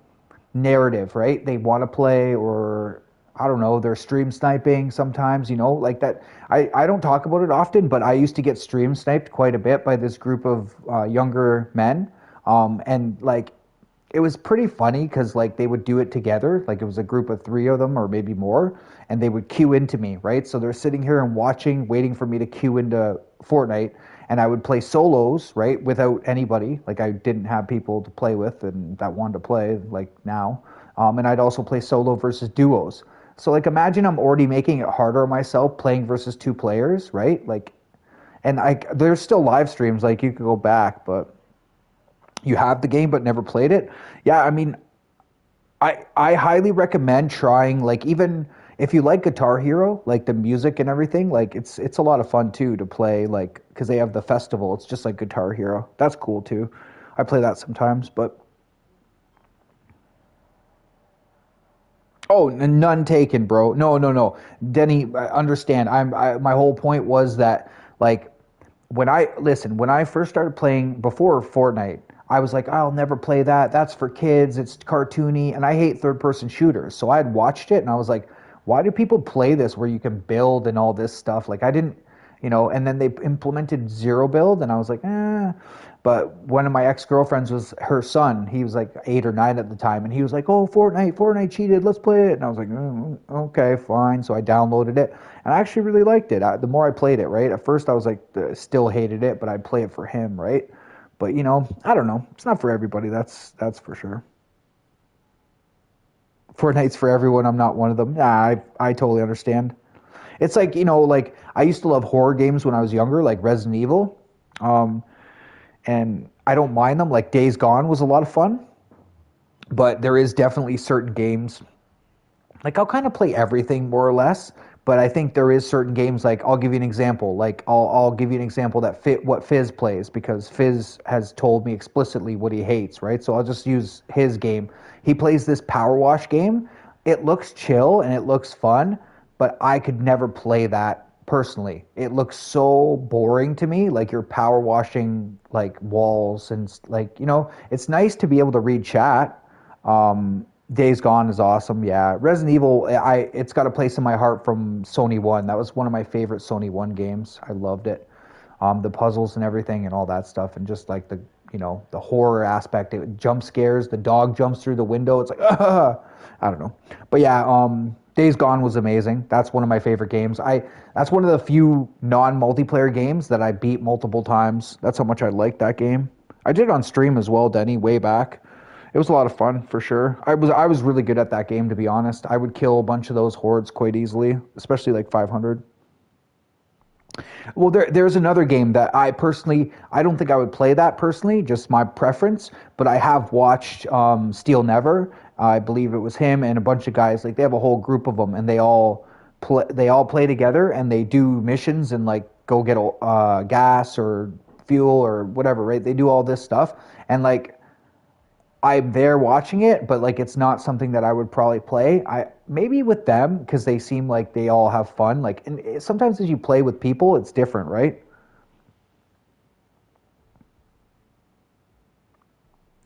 narrative, right? They want to play, or I don't know, they're stream sniping sometimes, like that. I don't talk about it often, but I used to get stream sniped quite a bit by this group of younger men. And like, it was pretty funny because like they would do it together. Like it was a group of 3 of them or maybe more, and they would queue into me, right? So they're sitting here and watching, waiting for me to queue into Fortnite, and I would play solos, right, without anybody. Like I didn't have people to play with and that wanted to play like now. And I'd also play solo versus duos. So like imagine I'm already making it harder on myself playing versus 2 players, right? Like, and there's still live streams, like you could go back, but you have the game but never played it. Yeah, I mean, I highly recommend trying, like, even if you like Guitar Hero, like the music and everything, like it's a lot of fun too to play, like because they have the festival. It's just like Guitar Hero. That's cool too. I play that sometimes, but oh, none taken, bro. No, no, no. Denny, I understand. My whole point was that like when I first started playing before Fortnite, I was like, I'll never play that. That's for kids. It's cartoony, and I hate third-person shooters. So I had watched it, and I was like, why do people play this where you can build and all this stuff? Like I didn't, and then they implemented zero build, and I was like, eh. But one of my ex-girlfriends was her son. He was like 8 or 9 at the time, and he was like, oh, Fortnite cheated. Let's play it. And I was like, okay, fine. So I downloaded it, and I actually really liked it. The more I played it, right? At first I was like, still hated it, but I'd play it for him, right? But I don't know. It's not for everybody. That's for sure. Fortnite's for everyone. I'm not one of them. Nah, I totally understand. It's like, like I used to love horror games when I was younger, like Resident Evil. And I don't mind them. Like Days Gone was a lot of fun. But there is definitely certain games. Like I'll kind of play everything more or less. But I think there is certain games, like I'll give you an example. Like I'll give you an example that fit what Fizz plays, because Fizz has told me explicitly what he hates, right? So I'll just use his game. He plays this Power Wash game. It looks chill and it looks fun, but I could never play that personally. It looks so boring to me, like you're power washing like walls and like, it's nice to be able to read chat. Days Gone is awesome. Yeah, Resident Evil. It's got a place in my heart from Sony 1. That was one of my favorite Sony 1 games. I loved it. The puzzles and everything and all that stuff, and just like the horror aspect. Jump scares. The dog jumps through the window. It's like I don't know, but yeah. Days Gone was amazing. That's one of my favorite games. That's one of the few non-multiplayer games that I beat multiple times. That's how much I liked that game. I did it on stream as well, Denny, way back. It was a lot of fun for sure. I was really good at that game, to be honest. I would kill a bunch of those hordes quite easily, especially like 500. Well, there's another game that I don't think I would play that personally, just my preference. But I have watched Steel Never. I believe it was him and a bunch of guys. Like they have a whole group of them, and they all play together, and they do missions and like go get gas or fuel or whatever. Right? They do all this stuff, and like I'm there watching it, but like it's not something that I would probably play. Maybe with them, because they seem like they all have fun. Like, and sometimes as you play with people, it's different, right?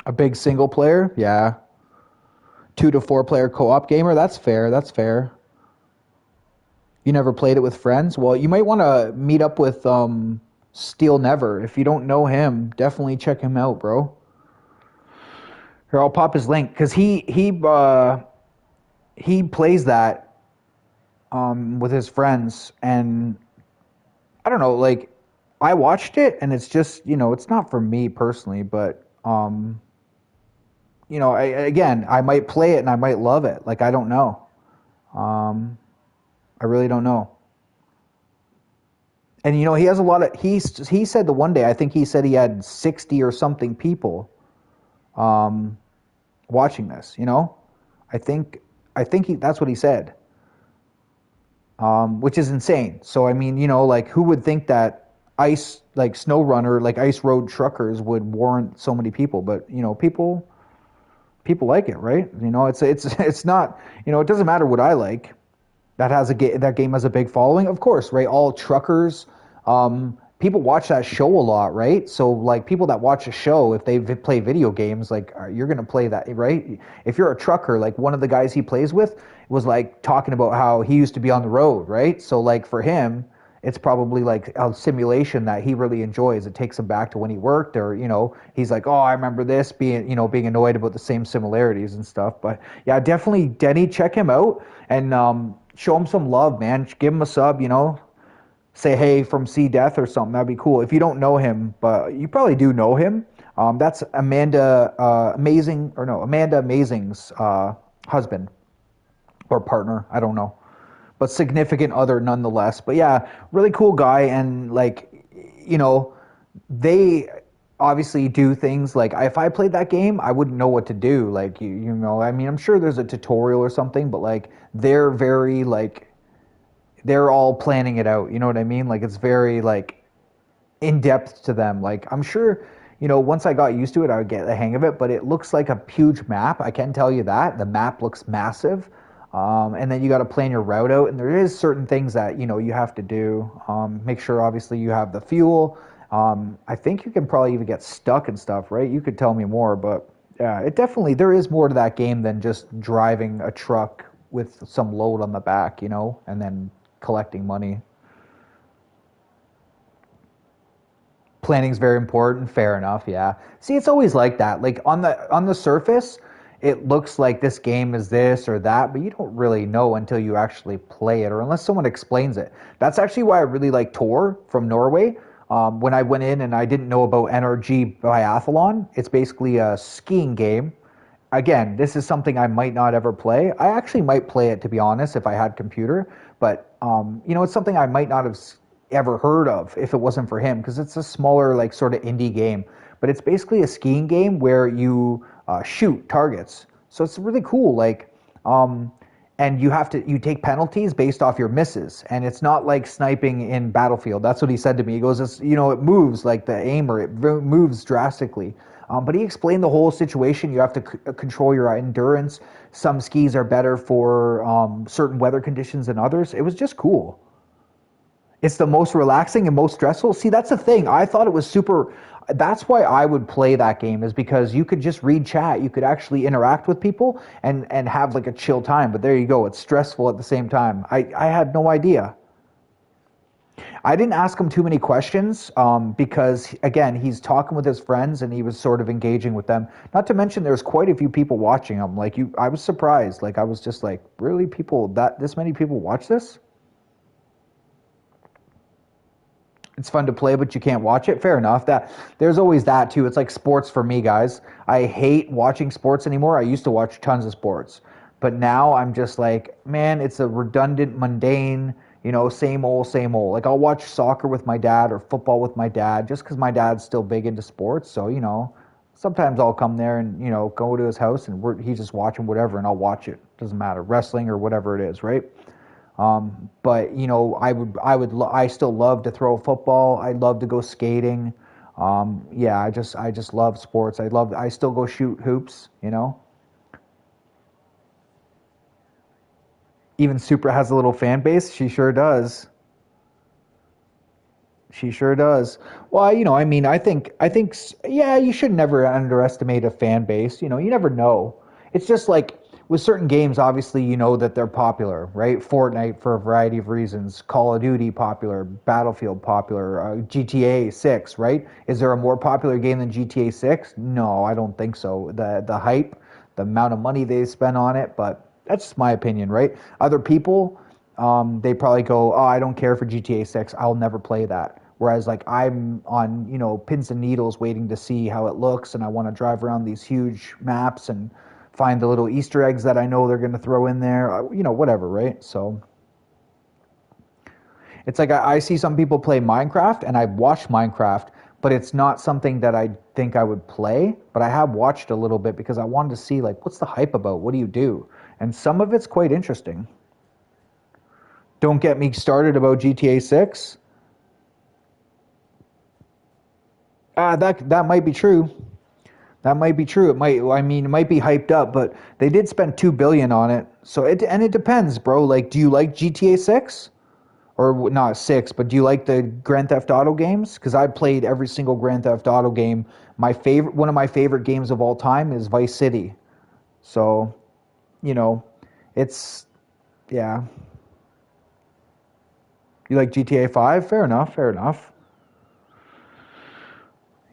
A big single player, yeah. 2 to 4 player co-op gamer, that's fair. That's fair. You never played it with friends? Well, you might want to meet up with Steel Never. If you don't know him, definitely check him out, bro. Here, I'll pop his link because he plays that with his friends, and I don't know, like I watched it, and it's just it's not for me personally, but I might play it and I might love it. Like I don't know, I really don't know. And he has a lot of he said the one day, I think he said he had 60 or something people watching this. I think that's what he said, which is insane. So I mean, like who would think that like snow runner, like ice road truckers would warrant so many people? But people like it, right? It's not, it doesn't matter what I like. That game has a big following, of course, right? All truckers, people watch that show a lot, right? So like people that watch a show, if they play video games, like you're gonna play that, right? If you're a trucker, like one of the guys he plays with was like talking about how he used to be on the road, right? So like for him, it's probably like a simulation that he really enjoys. It takes him back to when he worked, or he's like, oh, I remember this, being annoyed about the same similarities and stuff. But yeah, definitely, Denny, check him out and show him some love, man. Give him a sub, say hey from C Death or something. That'd be cool. If you don't know him, but you probably do know him, that's Amanda Amazing's husband or partner. I don't know, but significant other nonetheless. But yeah, really cool guy, and like they obviously do things like if I played that game, I wouldn't know what to do. Like you know, I mean, I'm sure there's a tutorial or something, but like they're very like they're all planning it out. You know what I mean? Like it's very like in depth to them. Like I'm sure, you know, once I got used to it, I would get the hang of it. But it looks like a huge map. I can tell you that the map looks massive. And then you got to plan your route out, and there is certain things that you know you have to do. Make sure obviously you have the fuel. I think you can probably even get stuck and stuff, right? You could tell me more, but yeah, it definitely there is more to that game than just driving a truck with some load on the back, you know, and then collecting money. Planning's very important. Fair enough. Yeah. See, it's always like that. Like on the surface, it looks like this game is this or that, but you don't really know until you actually play it, or unless someone explains it. That's actually why I really like Tor from Norway. When I went in and I didn't know about NRG Biathlon, it's basically a skiing game. Again, this is something I might not ever play. I actually might play it to be honest if I had computer, but you know, it's something I might not have ever heard of if it wasn't for him because it's a smaller like sort of indie game. But it's basically a skiing game where you shoot targets. So it's really cool. Like, and you take penalties based off your misses, and it's not like sniping in Battlefield. That's what he said to me. He goes, it's, you know, it moves like the aimer. It moves drastically. But he explained the whole situation. You have to control your endurance. Some skis are better for certain weather conditions than others. It was just cool. It's the most relaxing and most stressful. See, that's the thing. I thought it was super. That's why I would play that game, is because you could just read chat. You could actually interact with people and have like a chill time. But there you go. It's stressful at the same time. I had no idea. I didn't ask him too many questions because, again, he's talking with his friends and he was sort of engaging with them. Not to mention, there's quite a few people watching him. Like I was surprised. Like I was just like, really, people that this many people watch this? It's fun to play, but you can't watch it. Fair enough. That there's always that too. It's like sports for me, guys. I hate watching sports anymore. I used to watch tons of sports, but now I'm just like, man, it's a redundant, mundane, you know, same old, same old. Like I'll watch soccer with my dad or football with my dad, just because my dad's still big into sports. So you know, sometimes I'll come there and you know go to his house and he's just watching whatever, and I'll watch it. Doesn't matter, wrestling or whatever it is, right? But you know, I still love to throw football. I love to go skating. Yeah, I just love sports. I still go shoot hoops, you know. Even Supra has a little fan base. She sure does. She sure does. Well, you know, I mean, yeah, you should never underestimate a fan base. You know, you never know. It's just like with certain games, obviously, you know that they're popular, right? Fortnite for a variety of reasons, Call of Duty popular, Battlefield popular, GTA 6, right? Is there a more popular game than GTA 6? No, I don't think so. The hype, the amount of money they spend on it, but that's just my opinion, right? Other people, they probably go, oh, I don't care for GTA 6. I'll never play that. Whereas like I'm on, you know, pins and needles waiting to see how it looks, and I want to drive around these huge maps and find the little Easter eggs that I know they're going to throw in there, you know, whatever, right? So it's like I see some people play Minecraft, and I watch Minecraft, but it's not something that I think I would play, but I have watched a little bit because I wanted to see like what's the hype about? What do you do? And some of it's quite interesting. Don't get me started about GTA 6. That might be true. That might be true. It might. I mean, it might be hyped up, but they did spend 2 billion on it. So it depends, bro. Like, do you like GTA 6 or not 6? But do you like the Grand Theft Auto games? Because I played every single Grand Theft Auto game. One of my favorite games of all time is Vice City. So, you know, it's yeah. You like GTA 5? Fair enough. Fair enough.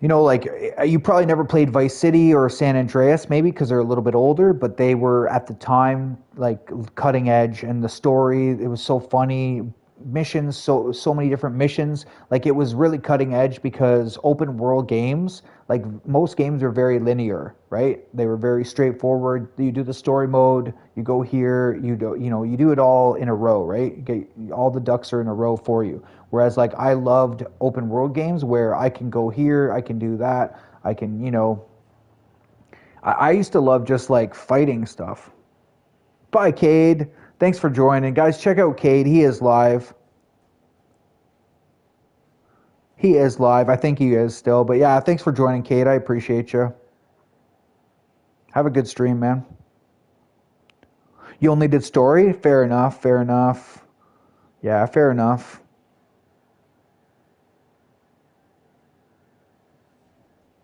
You know, like you probably never played Vice City or San Andreas, maybe because they're a little bit older, but they were at the time like cutting edge, and the story it was so funny. missions, so many different missions. Like it was really cutting edge because open world games, like most games are very linear, right? They were very straightforward. You do the story mode, you go here, you do it all in a row, right? You get, all the ducks are in a row for you. Whereas like I loved open world games where I can go here, I can do that, I can, I used to love just like fighting stuff. Bye, Cade. Thanks for joining. Guys, check out Cade. He is live. He is live. I think he is still. But yeah, thanks for joining, Cade. I appreciate you. Have a good stream, man. You only did story? Fair enough. Fair enough. Yeah, fair enough.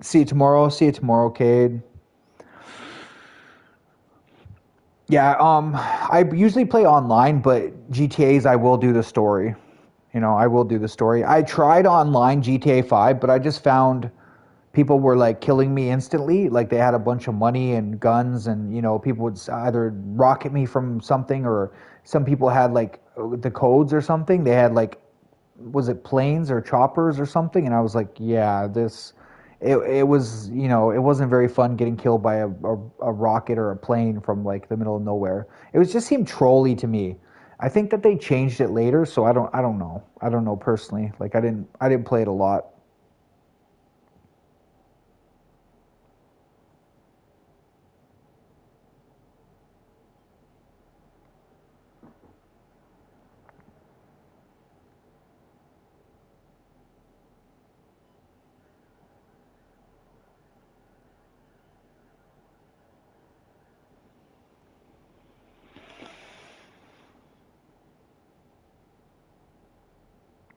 See you tomorrow. See you tomorrow, Cade. Yeah, I usually play online, but GTA's I will do the story. I will do the story. I tried online GTA 5, but I just found people were like killing me instantly. Like they had a bunch of money and guns, and people would either rocket me from something, or some people had like the codes or something. They had like, was it planes or choppers or something? And I was like, yeah, it was, it wasn't very fun getting killed by a rocket or a plane from like the middle of nowhere. It was just seemed trolly to me. I think that they changed it later, so I don't know. I don't know personally. Like I didn't play it a lot.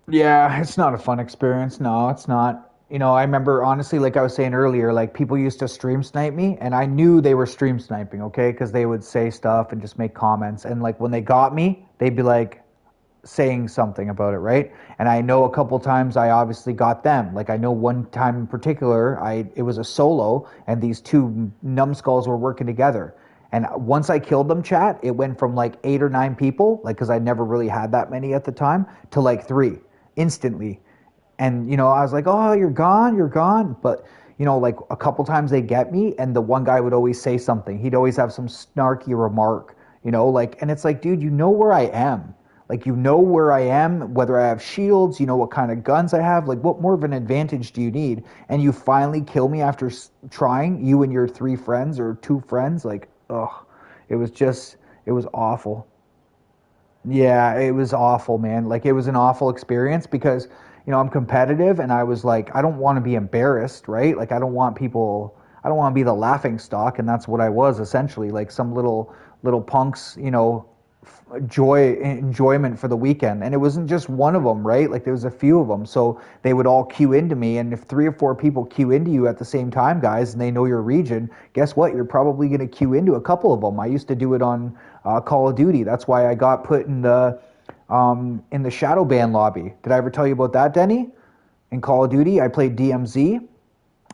Yeah, it's not a fun experience. No, it's not. I remember honestly, like I was saying earlier, like people used to stream snipe me, and I knew they were stream sniping, okay? Because they would say stuff and just make comments. And like when they got me, they'd be like saying something about it, right? And I know a couple times I obviously got them. Like I know one time in particular, it was a solo, and these two numbskulls were working together. And once I killed them, chat, it went from like 8 or 9 people, like because I never really had that many at the time, to like three instantly. And I was like, oh, you're gone. But like a couple times they get me, and the one guy would always say something. He'd always have some snarky remark, like, and it's like, dude, you know where I am. Like, you know where I am, whether I have shields, you know what kind of guns I have. Like, what more of an advantage do you need? And you finally kill me after trying, you and your 3 friends or 2 friends. Like, ugh, it was awful. Yeah, it was awful, man. Like it was an awful experience because, I'm competitive, and I was like, I don't want to be embarrassed, right? Like I don't want to be the laughing stock, and that's what I was essentially, like some little punks, enjoyment for the weekend. And it wasn't just one of them, right? Like there was a few of them. So they would all queue into me, and if 3 or 4 people queue into you at the same time, guys, and they know your region, guess what? You're probably going to queue into a couple of them. I used to do it on Call of Duty. That's why I got put in the shadow ban lobby. Did I ever tell you about that, Denny? In Call of Duty, I played DMZ,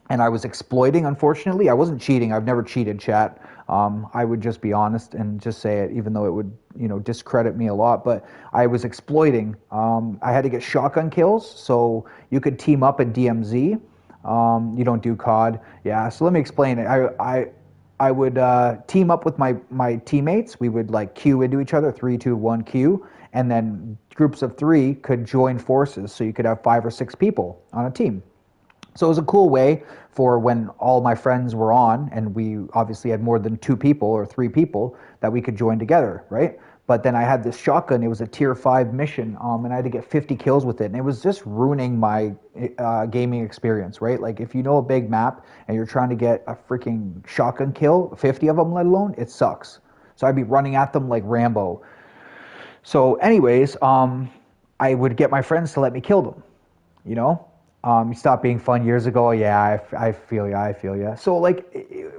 and I was exploiting, unfortunately. I wasn't cheating. I've never cheated, chat. I would just be honest and just say it, even though it would, discredit me a lot. But I was exploiting. I had to get shotgun kills, so you could team up in DMZ. You don't do COD. Yeah, so let me explain it. I would team up with my teammates. We would like queue into each other, 3, 2, 1, queue, and then groups of 3 could join forces. So you could have 5 or 6 people on a team. So it was a cool way for when all my friends were on, and we obviously had more than 2 people or 3 people that we could join together, right? But then I had this shotgun. It was a tier 5 mission, and I had to get 50 kills with it. And it was just ruining my gaming experience, right? Like if you know a big map and you're trying to get a freaking shotgun kill, 50 of them let alone, it sucks. So I'd be running at them like Rambo. So anyways, I would get my friends to let me kill them, you know? It stopped being fun years ago. Yeah, I feel ya. I feel ya. So like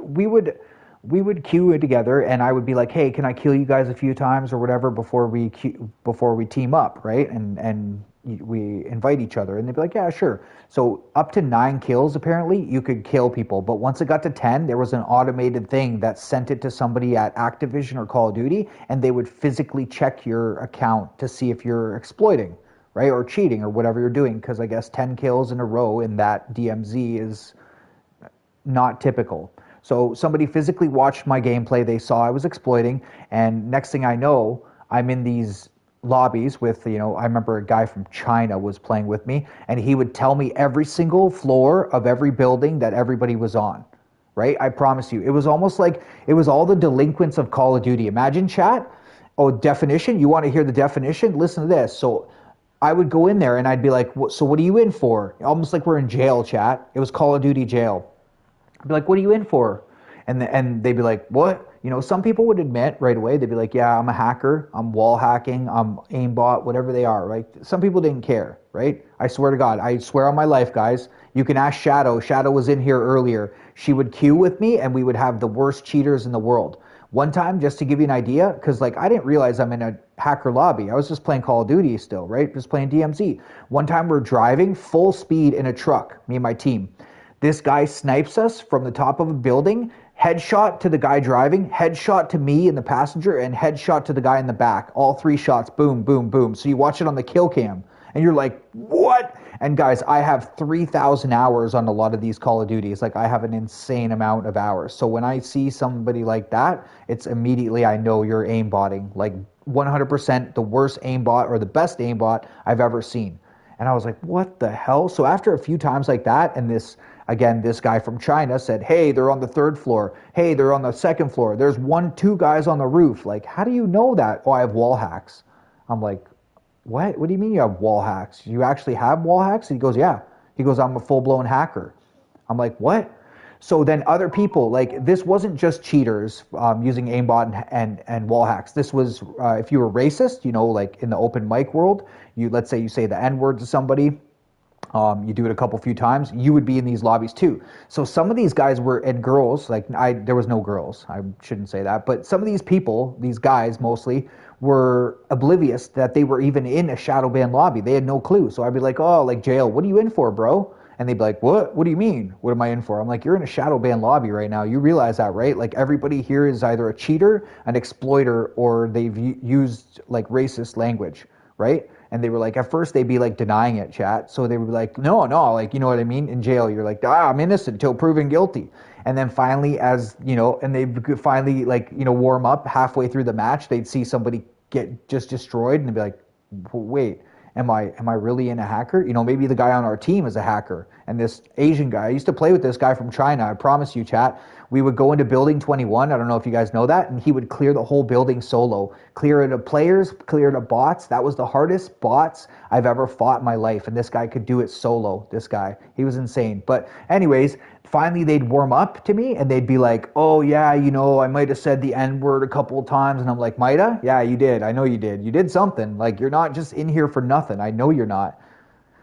we would we would queue it together, and I would be like, hey, can I kill you guys a few times or whatever before we team up, right? And we invite each other, and they'd be like, yeah, sure. So up to 9 kills, apparently, you could kill people. But once it got to 10, there was an automated thing that sent it to somebody at Activision or Call of Duty, and they would physically check your account to see if you're exploiting, right, or cheating or whatever you're doing. Because I guess 10 kills in a row in that DMZ is not typical. So somebody physically watched my gameplay, they saw I was exploiting, and next thing I know, I'm in these lobbies with, I remember a guy from China was playing with me, and he would tell me every single floor of every building that everybody was on, right? I promise you. It was almost like it was all the delinquents of Call of Duty. Imagine, chat. Oh, definition? You want to hear the definition? Listen to this. So I would go in there and I'd be like, so what are you in for? Almost like we're in jail, chat. It was Call of Duty jail. I'd be like, what are you in for? And they'd be like, what? Some people would admit right away. They'd be like, yeah, I'm a hacker. I'm wall hacking. I'm aimbot, whatever they are, right? Some people didn't care, right? I swear to God. I swear on my life, guys. You can ask Shadow. Shadow was in here earlier. She would queue with me, and we would have the worst cheaters in the world. One time, just to give you an idea, because I didn't realize I'm in a hacker lobby. I was just playing Call of Duty still, right? Just playing DMZ. One time we're driving full speed in a truck, me and my team. This guy snipes us from the top of a building, headshot to the guy driving, headshot to me and the passenger, and headshot to the guy in the back. All 3 shots, boom, boom, boom. So you watch it on the kill cam, and you're like, what? And guys, I have 3,000 hours on a lot of these Call of Duties. I have an insane amount of hours. So when I see somebody like that, it's immediately I know you're aimbotting. 100% the worst aimbot or the best aimbot I've ever seen. And I was like, what the hell? So after a few times like that, and this guy from China said, hey, they're on the 3rd floor. Hey, they're on the 2nd floor. There's 2 guys on the roof. How do you know that? Oh, I have wall hacks. I'm like, what? What do you mean you have wall hacks? You actually have wall hacks? And he goes, yeah. He goes, I'm a full-blown hacker. I'm like, what? So then other people, this wasn't just cheaters using aimbot and wall hacks. This was, if you were racist, in the open mic world, let's say you say the N-word to somebody, you do it a few times, you would be in these lobbies too. So some of these guys were, and girls, there was no girls, I shouldn't say that, but some of these people, these guys mostly, were oblivious that they were even in a shadow ban lobby. They had no clue. So I'd be like, oh, jail, what are you in for, bro? And they'd be like, what? What do you mean? What am I in for? I'm like, you're in a shadow ban lobby right now. You realize that, right? Everybody here is either a cheater, an exploiter, or they've used racist language, right? And they were like, at first they'd be denying it, chat. So they would be like, no, you know what I mean? In jail, you're like, I'm innocent until proven guilty. And then finally, and they finally warm up halfway through the match, they'd see somebody get just destroyed, and they'd be like, wait, am I really in a hacker? Maybe the guy on our team is a hacker. And this Asian guy, I used to play with this guy from China. I promise you, chat. We would go into building 21. I don't know if you guys know that. And he would clear the whole building solo. Clear it of players, clear it of bots. That was the hardest bots I've ever fought in my life. And this guy could do it solo, this guy. He was insane. But anyways, finally they'd warm up to me and they'd be like, oh yeah, I might have said the N-word a couple of times. And I'm like, Maida? Yeah, you did. I know you did. You did something. You're not just in here for nothing. I know you're not.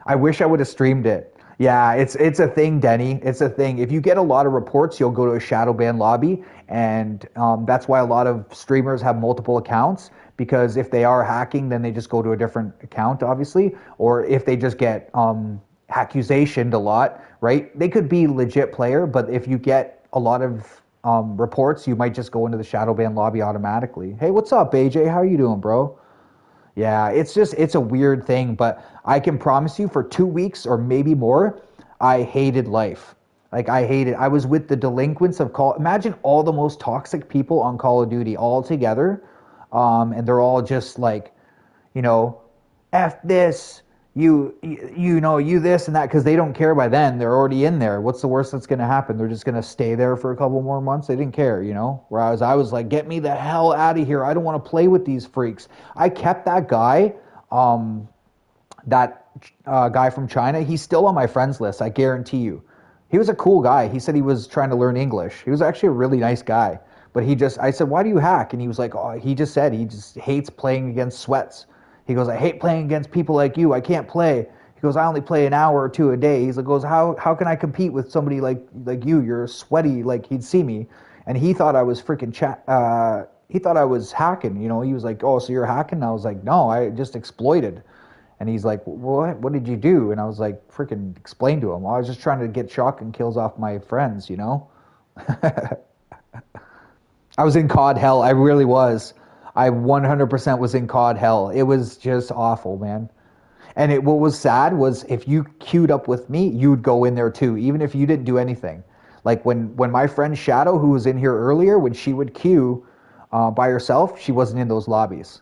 I wish I would have streamed it. Yeah, it's a thing, Denny. It's a thing. If you get a lot of reports, you'll go to a shadow ban lobby, and that's why a lot of streamers have multiple accounts, because if they are hacking, then they just go to a different account, obviously, or if they just get accusationed a lot, right? They could be legit player, but if you get a lot of reports, you might just go into the shadow ban lobby automatically. Hey, what's up, AJ? How are you doing, bro? Yeah, it's a weird thing, but I can promise you for 2 weeks or maybe more, I hated life. I was with the delinquents of imagine all the most toxic people on Call of Duty all together, and they're all just F this, you this and that, because they don't care by then. They're already in there. What's the worst that's going to happen? They're just going to stay there for a couple more months. They didn't care, Whereas I was like, get me the hell out of here. I don't want to play with these freaks. I kept that guy, guy from China. He's still on my friends list, I guarantee you. He was a cool guy. He said he was trying to learn English. He was actually a really nice guy. But I said, why do you hack? And he was like, oh, he just hates playing against sweats. He goes, I hate playing against people like you. I can't play. He goes, I only play an hour or two a day. He's like, goes, how can I compete with somebody like you? You're sweaty. Like he'd see me, and he thought I was freaking he thought I was hacking. You know, he was like, oh, so you're hacking? And I was like, no, I just exploited. And he's like, what did you do? And I was like, freaking explain to him. Well, I was just trying to get shotgun kills off my friends, you know? I was in COD hell. I really was. I 100% was in COD hell. It was just awful, man. And what was sad was if you queued up with me, you'd go in there too, even if you didn't do anything. Like when my friend Shadow, who was in here earlier, when she would queue by herself, she wasn't in those lobbies.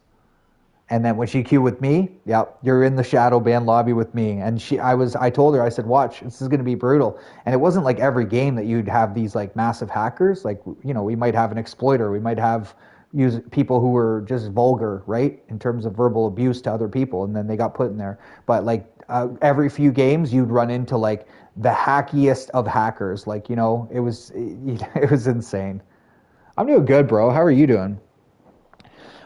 And then when she queued with me, yep, you're in the shadow band lobby with me. And I told her, I said, watch, this is going to be brutal. And it wasn't like every game that you'd have these like massive hackers. Like, you know, we might have an exploiter. We might have people who were just vulgar, right? In terms of verbal abuse to other people. And then they got put in there. But like every few games you'd run into like the hackiest of hackers. Like, you know, it was insane. I'm doing good, bro. How are you doing?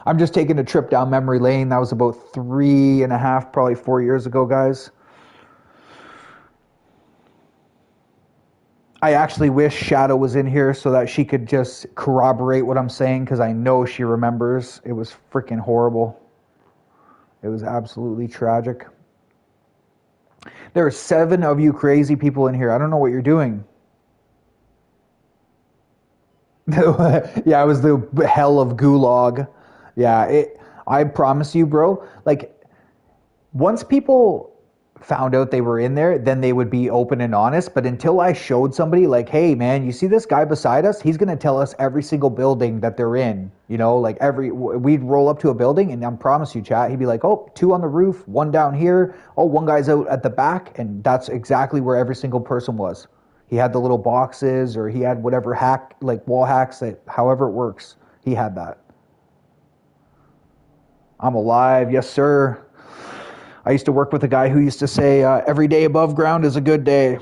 I'm just taking a trip down memory lane. That was about 3.5, probably 4 years ago, guys. I actually wish Shadow was in here so that she could just corroborate what I'm saying, because I know she remembers. It was freaking horrible. It was absolutely tragic. There are 7 of you crazy people in here. I don't know what you're doing. Yeah, it was the hell of gulag. Yeah, I promise you, bro, like, once people found out they were in there, then they would be open and honest. But until I showed somebody, like, hey, man, you see this guy beside us? He's going to tell us every single building that they're in. You know, like, we'd roll up to a building, and I promise you, chat, he'd be like, oh, 2 on the roof, 1 down here. Oh, 1 guy's out at the back. And that's exactly where every single person was. He had the little boxes, or he had whatever hack, like wall hacks, that however it works, he had that. I'm alive, yes, sir. I used to work with a guy who used to say, every day above ground is a good day.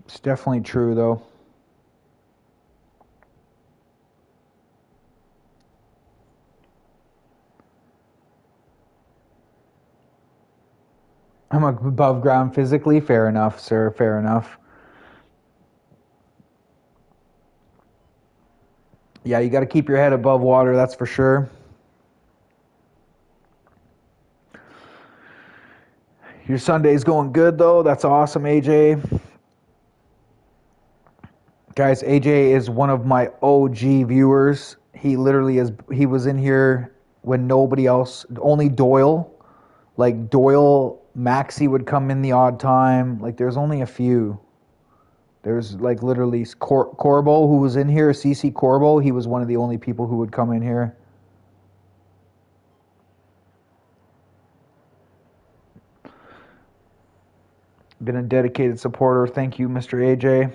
It's definitely true, though. I'm above ground physically. Fair enough, sir. Fair enough. Yeah, you got to keep your head above water, that's for sure. Your Sunday's going good, though. That's awesome, AJ. Guys, AJ is one of my OG viewers. He literally he was in here when nobody else, only Doyle. Like, Doyle, Maxi would come in the odd time. Like, there's only a few. There's, like, literally Corbo, who was in here, CC Corbo. He was one of the only people who would come in here. Been a dedicated supporter. Thank you, Mr. AJ.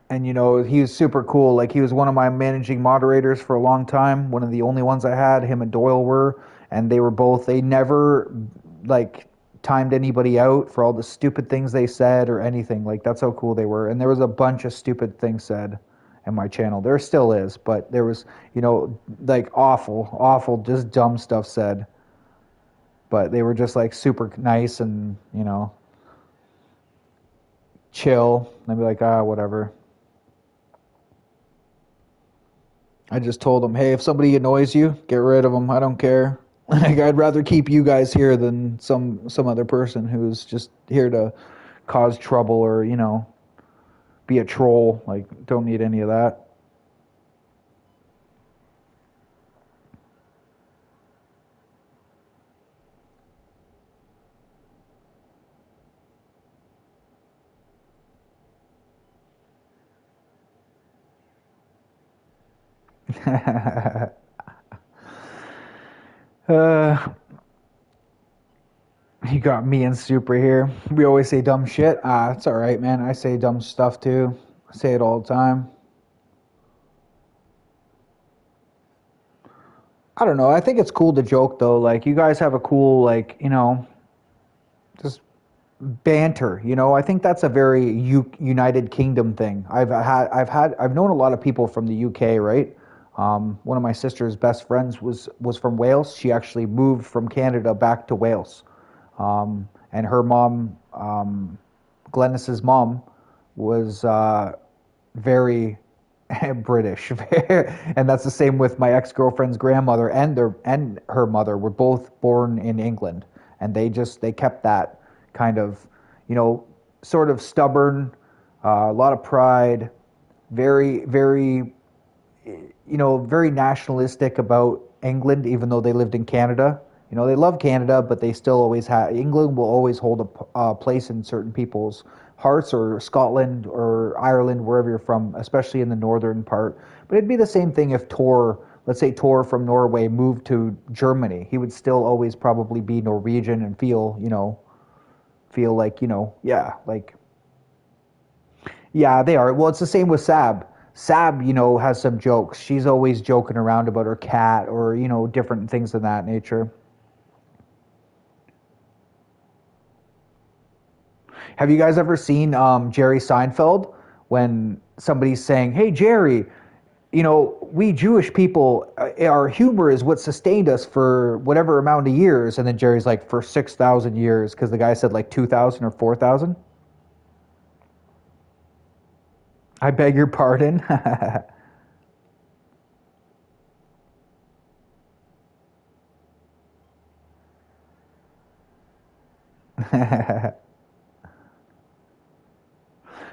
And, you know, he was super cool. Like, he was one of my managing moderators for a long time. One of the only ones I had. Him and Doyle were. And they never, like, timed anybody out for all the stupid things they said or anything. Like, that's how cool they were. And there was a bunch of stupid things said in my channel. There still is. But there was, you know, like, awful, just dumb stuff said. But they were just, like, super nice and, you know, chill. They'd be like, whatever. I just told them, hey, if somebody annoys you, get rid of them. I don't care. Like, I'd rather keep you guys here than some other person who's just here to cause trouble or, you know, be a troll. Like, don't need any of that. You got me and Super here. We always say dumb shit. It's all right, man. I say dumb stuff too. I say it all the time. I don't know. I think it's cool to joke though. Like you guys have a cool like just banter. I think that's a very United Kingdom thing. I've known a lot of people from the UK, right? One of my sister's best friends was from Wales. She actually moved from Canada back to Wales, and her mom, Glennis's mom, was very British, and that's the same with my ex-girlfriend's grandmother and her mother were both born in England, and they kept that kind of, sort of stubborn, a lot of pride, very very very nationalistic about England, even though they lived in Canada. They love Canada, but they still always have England will always hold a place in certain people's hearts, or Scotland or Ireland, wherever you're from, especially in the northern part. But it'd be the same thing if let's say Tor from Norway moved to Germany. He would still always probably be Norwegian and feel like, yeah, like, yeah, they are. Well, it's the same with Sab. Sab, has some jokes. She's always joking around about her cat, or, different things of that nature. Have you guys ever seen Jerry Seinfeld when somebody's saying, "Hey, Jerry, we Jewish people, our humor is what sustained us for whatever amount of years," and then Jerry's like, "For 6,000 years," because the guy said like 2,000 or 4,000. I beg your pardon.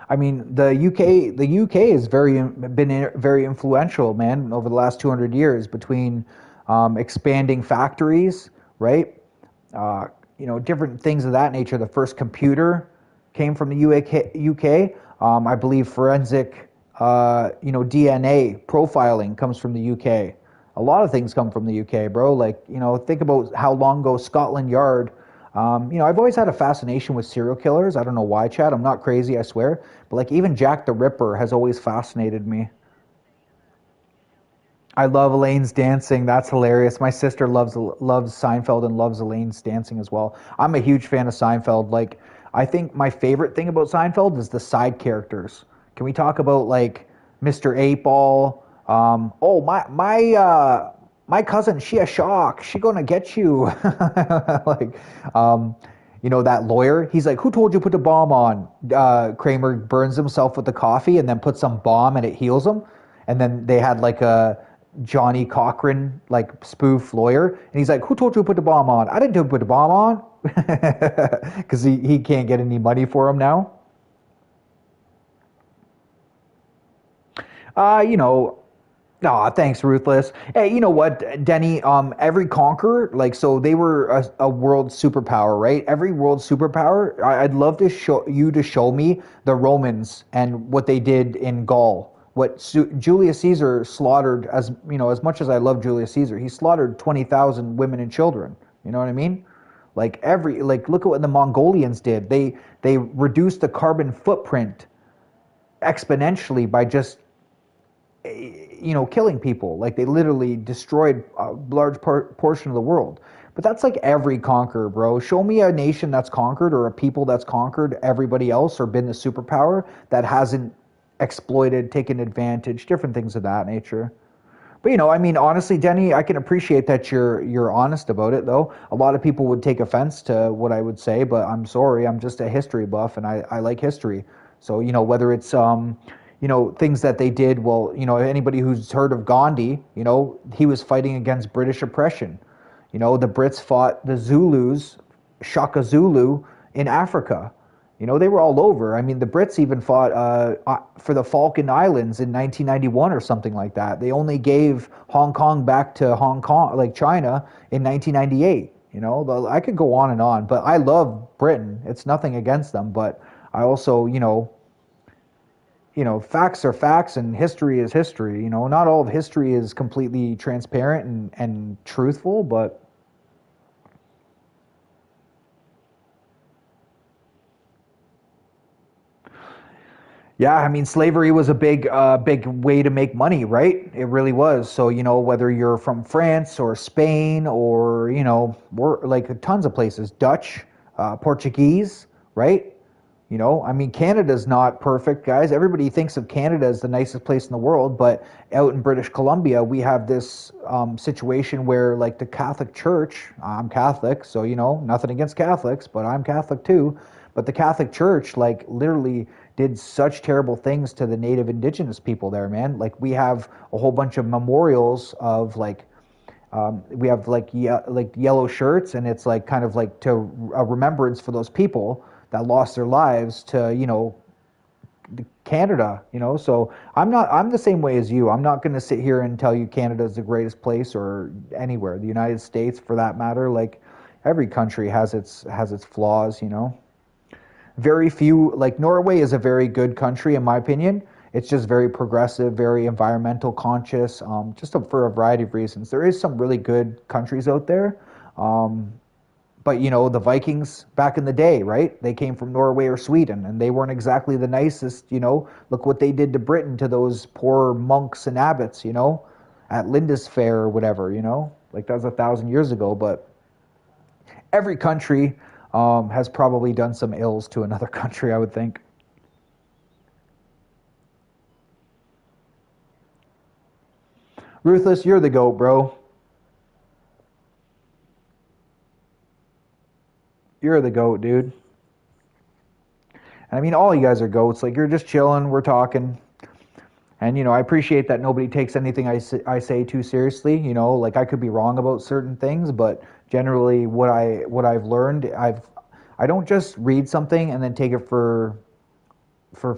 I mean, the UK has been very influential, man, over the last 200 years between expanding factories, right? Uh, different things of that nature. The first computer came from the UK. I believe forensic, DNA profiling comes from the UK. A lot of things come from the UK, bro. Like, think about how long ago Scotland Yard. I've always had a fascination with serial killers. I don't know why, Chad. I'm not crazy, I swear. But like, even Jack the Ripper has always fascinated me. I love Elaine's dancing. That's hilarious. My sister loves Seinfeld and loves Elaine's dancing as well. I'm a huge fan of Seinfeld. Like, I think my favorite thing about Seinfeld is the side characters. Can we talk about like Mr. Eight Ball? Oh, my cousin, she a shock. She gonna get you. Like, um, that lawyer. He's like, "Who told you to put the bomb on?" Kramer burns himself with the coffee and then puts some bomb and it heals him. And then they had like a Johnny Cochran like spoof lawyer, and he's like, "Who told you to put the bomb on?" "I didn't tell you to put the bomb on," because he can't get any money for him now. Uh, you know, Aw, thanks, Ruthless. Hey, you know what, Denny? Every conqueror, like, so they were a world superpower, right? Every world superpower. I'd love to show me the Romans and what they did in Gaul. What Julius Caesar slaughtered, as much as I love Julius Caesar, he slaughtered 20,000 women and children. You know what I mean? Like, look at what the Mongolians did. They reduced the carbon footprint exponentially by just killing people. Like, they literally destroyed a large portion of the world. But that's like every conqueror, bro. Show me a nation that's conquered, or a people that's conquered everybody else, or been the superpower that hasn't exploited, taken advantage, different things of that nature. But I mean, honestly, Denny, I can appreciate that you're honest about it, though. A lot of people would take offense to what I would say, but I'm sorry. I'm just a history buff, and I like history. So whether it's things that they did. Well, anybody who's heard of Gandhi, he was fighting against British oppression. The Brits fought the Zulus, Shaka Zulu, in Africa. They were all over. I mean, the Brits even fought for the Falkland Islands in 1991 or something like that. They only gave Hong Kong back to Hong Kong, like China, in 1998. I could go on and on, but I love Britain. It's nothing against them, but I also, facts are facts and history is history. Not all of history is completely transparent and truthful, but Yeah, I mean, slavery was a big way to make money, right? It really was. So, whether you're from France or Spain or, we're like tons of places, Dutch, Portuguese, right? I mean, Canada's not perfect, guys. Everybody thinks of Canada as the nicest place in the world, but out in British Columbia, we have this situation where, like, the Catholic Church, I'm Catholic, so, nothing against Catholics, but I'm Catholic too. But the Catholic Church, like, literally did such terrible things to the native indigenous people there, man. Like, we have a whole bunch of memorials of, like, we have like yellow shirts, and it's like kind of like to a remembrance for those people that lost their lives to Canada. So I'm the same way as you. I'm not going to sit here and tell you Canada is the greatest place or anywhere. The United States, for that matter, like every country has its flaws. Very few, like Norway is a very good country in my opinion. It's just very progressive, very environmental conscious, for a variety of reasons. There is some really good countries out there, but the Vikings back in the day, right? They came from Norway or Sweden, and they weren't exactly the nicest. Look what they did to Britain, to those poor monks and abbots, at Lindisfarne or whatever. Like that was 1,000 years ago, but every country has probably done some ills to another country, I would think. Ruthless, you're the GOAT, bro. You're the GOAT, dude. And I mean, all you guys are GOATs. Like, you're just chilling, we're talking. And, I appreciate that nobody takes anything I say too seriously. Like, I could be wrong about certain things, but generally what I've learned, I don't just read something and then take it for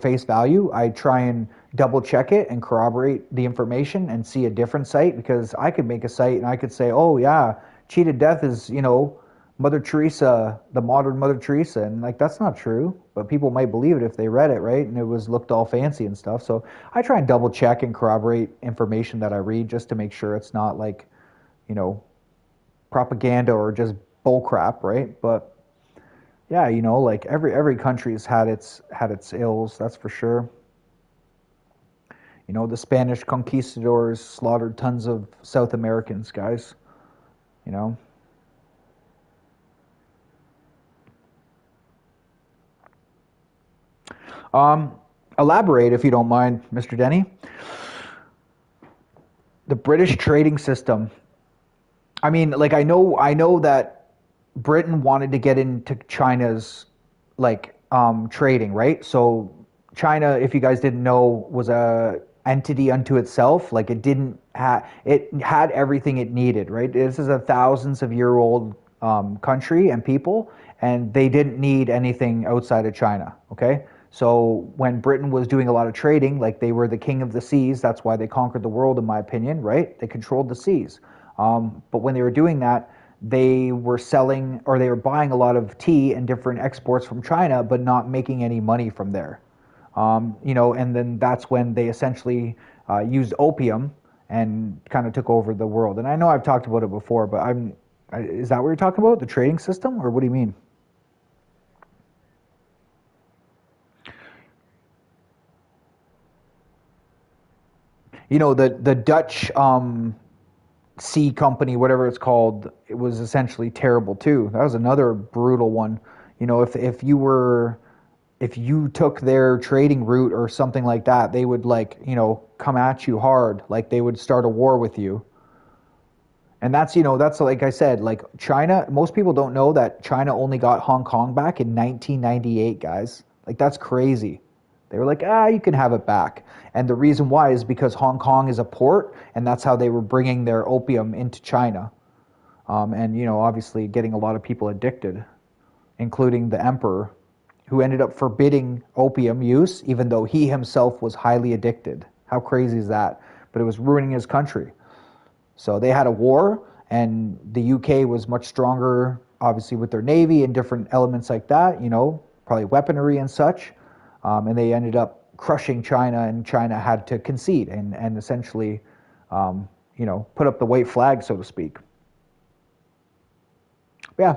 face value. I try and double check it and corroborate the information and see a different site, because I could make a site and I could say, oh yeah, cheated death is, Mother Teresa, the modern Mother Teresa, and like that's not true, but people might believe it if they read it, right? And it was looked all fancy and stuff. So I try and double check and corroborate information that I read just to make sure it's not like, propaganda or just bull crap, right? But yeah, like every country's had its ills, that's for sure. The Spanish conquistadors slaughtered tons of South Americans, guys. You know. Elaborate if you don't mind, Mr. Denny. The British trading system. I mean, like I know that Britain wanted to get into China's trading, right? So China, if you guys didn't know, was a entity unto itself. Like it had everything it needed, right? This is a thousands of year old country and people, and they didn't need anything outside of China. Okay, so when Britain was doing a lot of trading, like they were the king of the seas. That's why they conquered the world, in my opinion, right? They controlled the seas. But when they were doing that, they were selling or they were buying a lot of tea and different exports from China, but not making any money from there. And then that's when they essentially used opium and kind of took over the world. And I know I've talked about it before, but is that what you're talking about? The trading system, or what do you mean? The Dutch C company, whatever it's called, it was essentially terrible too. That was another brutal one. If you took their trading route or something like that, they would come at you hard. Like they would start a war with you. And that's like I said, like China, most people don't know that China only got Hong Kong back in 1998, guys. Like that's crazy. They were like, you can have it back. And the reason why is because Hong Kong is a port, and that's how they were bringing their opium into China. And, obviously getting a lot of people addicted, including the emperor, who ended up forbidding opium use, even though he himself was highly addicted. How crazy is that? But it was ruining his country. So they had a war, and the UK was much stronger, obviously, with their navy and different elements like that, probably weaponry and such. And they ended up crushing China, and China had to concede and essentially, put up the white flag, so to speak. But yeah,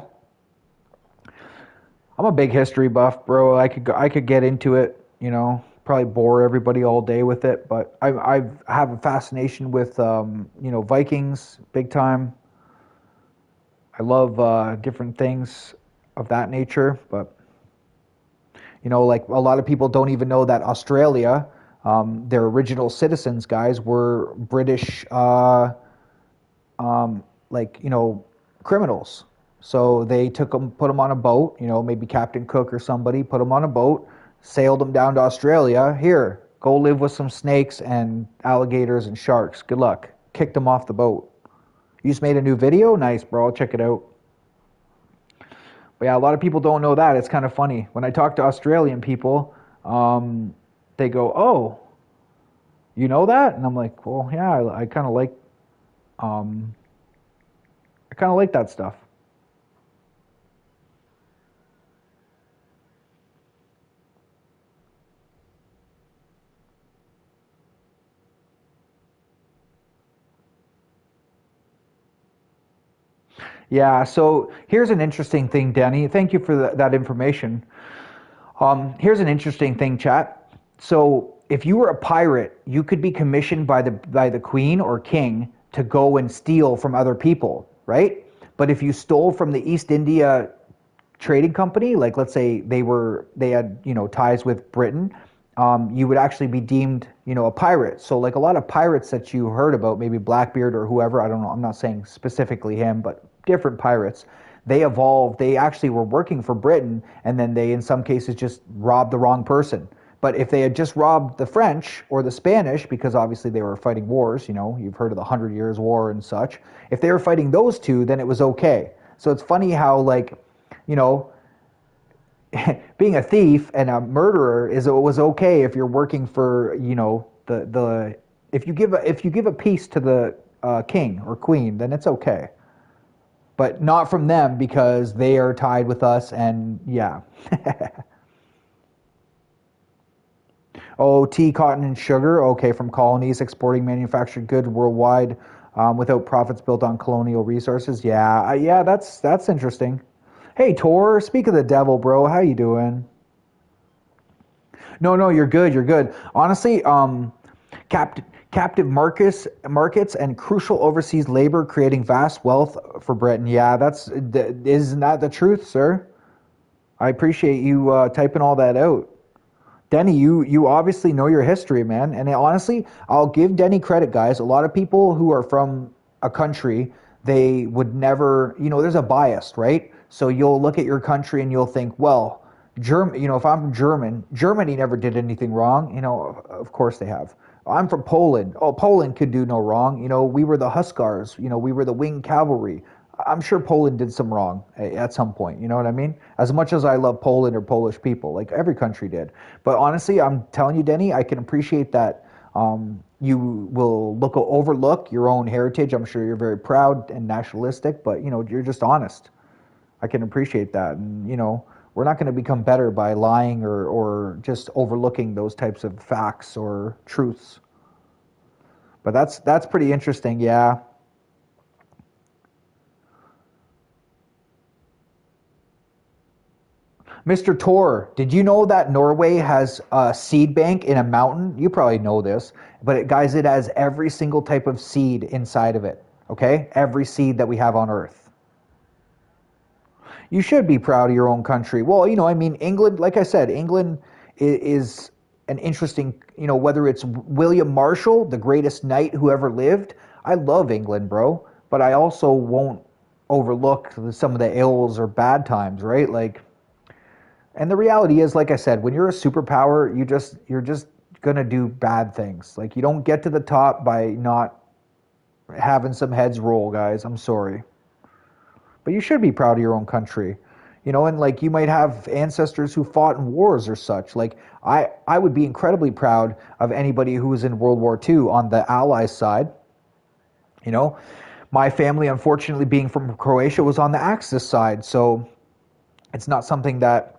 I'm a big history buff, bro. I could get into it, probably bore everybody all day with it, but I have a fascination with Vikings big time. I love different things of that nature, but like a lot of people don't even know that Australia, their original citizens, guys, were British, like criminals. So they took them, put them on a boat, maybe Captain Cook or somebody, put them on a boat, sailed them down to Australia. Here, go live with some snakes and alligators and sharks. Good luck. Kicked them off the boat. You just made a new video? Nice, bro. I'll check it out. But yeah, a lot of people don't know that. It's kind of funny. When I talk to Australian people, they go, "Oh, you know that?" And I'm like, "Well, yeah, I kind of like, that stuff." Yeah, so here's an interesting thing, Danny. Thank you for that information. Here's an interesting thing, chat. So if you were a pirate, you could be commissioned by the queen or king to go and steal from other people, right? But if you stole from the East India Trading Company, like let's say they had ties with Britain, you would actually be deemed a pirate. So like a lot of pirates that you heard about, maybe Blackbeard or whoever, I don't know, I'm not saying specifically him, but different pirates, they evolved. They actually were working for Britain, and then they in some cases just robbed the wrong person. But if they had just robbed the French or the Spanish, because obviously they were fighting wars, you've heard of the 100 Years' War and such. If they were fighting those two, then it was okay. So it's funny how like, you know, being a thief and a murderer was okay if you're working for the if you give a piece to the king or queen, then it's okay, but not from them because they are tied with us. And yeah. Oh, tea, cotton, and sugar. Okay, from colonies exporting manufactured goods worldwide without profits built on colonial resources. Yeah, yeah, that's interesting. Hey, Tor, speak of the devil, bro. How you doing? No, you're good. You're good. Honestly, captive markets and crucial overseas labor creating vast wealth for Britain. Yeah, isn't that the truth, sir? I appreciate you typing all that out. Denny, you obviously know your history, man. And honestly, I'll give Denny credit, guys. A lot of people who are from a country, they would never, there's a bias, right? So you'll look at your country and you'll think, well, if I'm German, Germany never did anything wrong. Of course they have. I'm from Poland. Oh, Poland could do no wrong. We were the Hussars. We were the winged cavalry. I'm sure Poland did some wrong at some point. You know what I mean? As much as I love Poland or Polish people, like every country did. But honestly, I'm telling you, Denny, I can appreciate that you will overlook your own heritage. I'm sure you're very proud and nationalistic, but you're just honest. I can appreciate that, and we're not going to become better by lying or just overlooking those types of facts or truths. But that's pretty interesting, yeah. Mr. Tor, did you know that Norway has a seed bank in a mountain? You probably know this, but it has every single type of seed inside of it, okay? Every seed that we have on Earth. You should be proud of your own country. Well, England, like I said, England is an interesting, whether it's William Marshall, the greatest knight who ever lived. I love England, bro, but I also won't overlook some of the ills or bad times, right? Like, and the reality is, like I said, when you're a superpower, you're just gonna do bad things. Like, you don't get to the top by not having some heads roll, guys. I'm sorry. But you should be proud of your own country. And like you might have ancestors who fought in wars or such. Like I would be incredibly proud of anybody who was in World War II on the Allies side. My family, unfortunately, being from Croatia, was on the Axis side. So it's not something that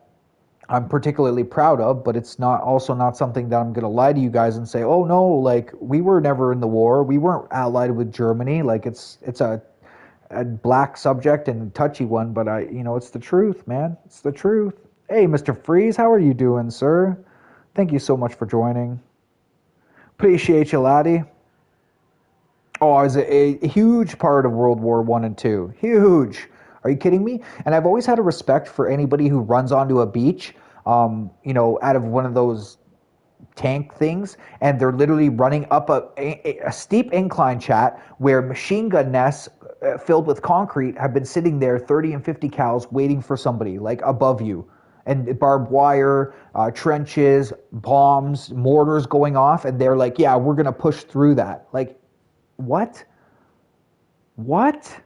I'm particularly proud of, but it's not something that I'm going to lie to you guys and say, oh no, like we were never in the war. We weren't allied with Germany. Like it's a black subject and touchy one, but it's the truth, man. It's the truth. Hey, Mr. Freeze, how are you doing, sir? Thank you so much for joining. Appreciate you, laddie. Oh, I was a huge part of World War One and Two. Huge. Are you kidding me? And I've always had a respect for anybody who runs onto a beach, out of one of those tank things, and they're literally running up a steep incline, chat, where machine gun nests filled with concrete have been sitting there 30 and 50 cals waiting for somebody, like above you. And barbed wire, trenches, bombs, mortars going off, and they're like, yeah, we're going to push through that. Like, what? What?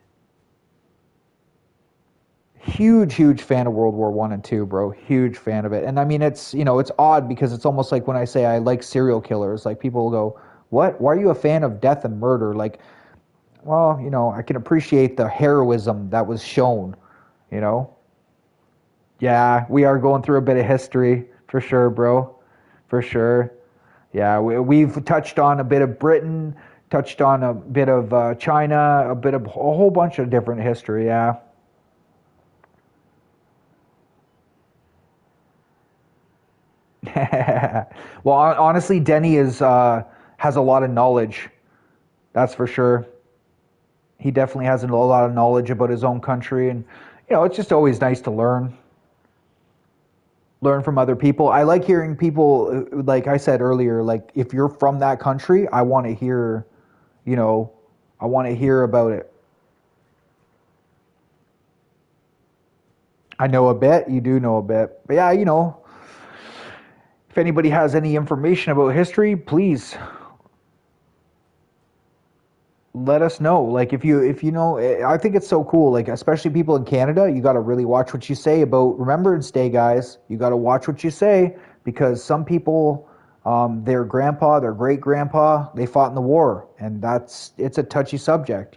Huge fan of World War One and Two, bro. Huge fan of it. And I mean, it's odd because it's almost like when I say I like serial killers, like people will go, "What? Why are you a fan of death and murder?" Like, well, I can appreciate the heroism that was shown. You know. Yeah, we are going through a bit of history for sure, bro. For sure. Yeah, we've touched on a bit of Britain, touched on a bit of China, a whole bunch of different history. Yeah. Well, honestly, Denny has a lot of knowledge. That's for sure. He definitely has a lot of knowledge about his own country, and it's just always nice to learn from other people. I like hearing people, like I said earlier, like if you're from that country, I want to hear, I want to hear about it. I know a bit. You do know a bit, but yeah, if anybody has any information about history, please let us know. Like if you know, I think it's so cool. Like especially people in Canada, you got to really watch what you say about Remembrance Day, guys. You got to watch what you say because some people, their grandpa, their great grandpa, they fought in the war, and it's a touchy subject.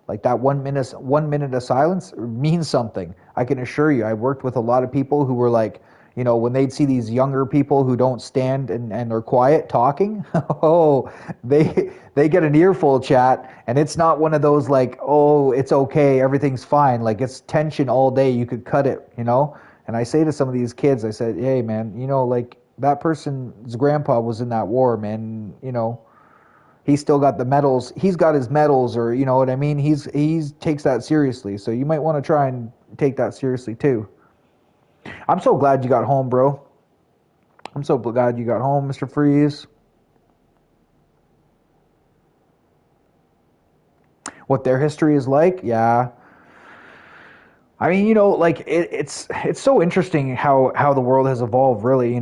Like that 1 minute of silence means something. I can assure you. I worked with a lot of people who were like, when they'd see these younger people who don't stand and are quiet talking, oh, they get an earful, chat, and it's not one of those like, oh, it's okay, everything's fine. Like it's tension all day. You could cut it, And I say to some of these kids, I said, hey, man, like that person's grandpa was in that war, man. He's still got the medals. He's got his medals, or you know what I mean. He's takes that seriously. So you might want to try and take that seriously too. I'm so glad you got home, bro. I'm so glad you got home, Mr. Freeze. What their history is like, yeah. I mean, like it's so interesting how the world has evolved, really.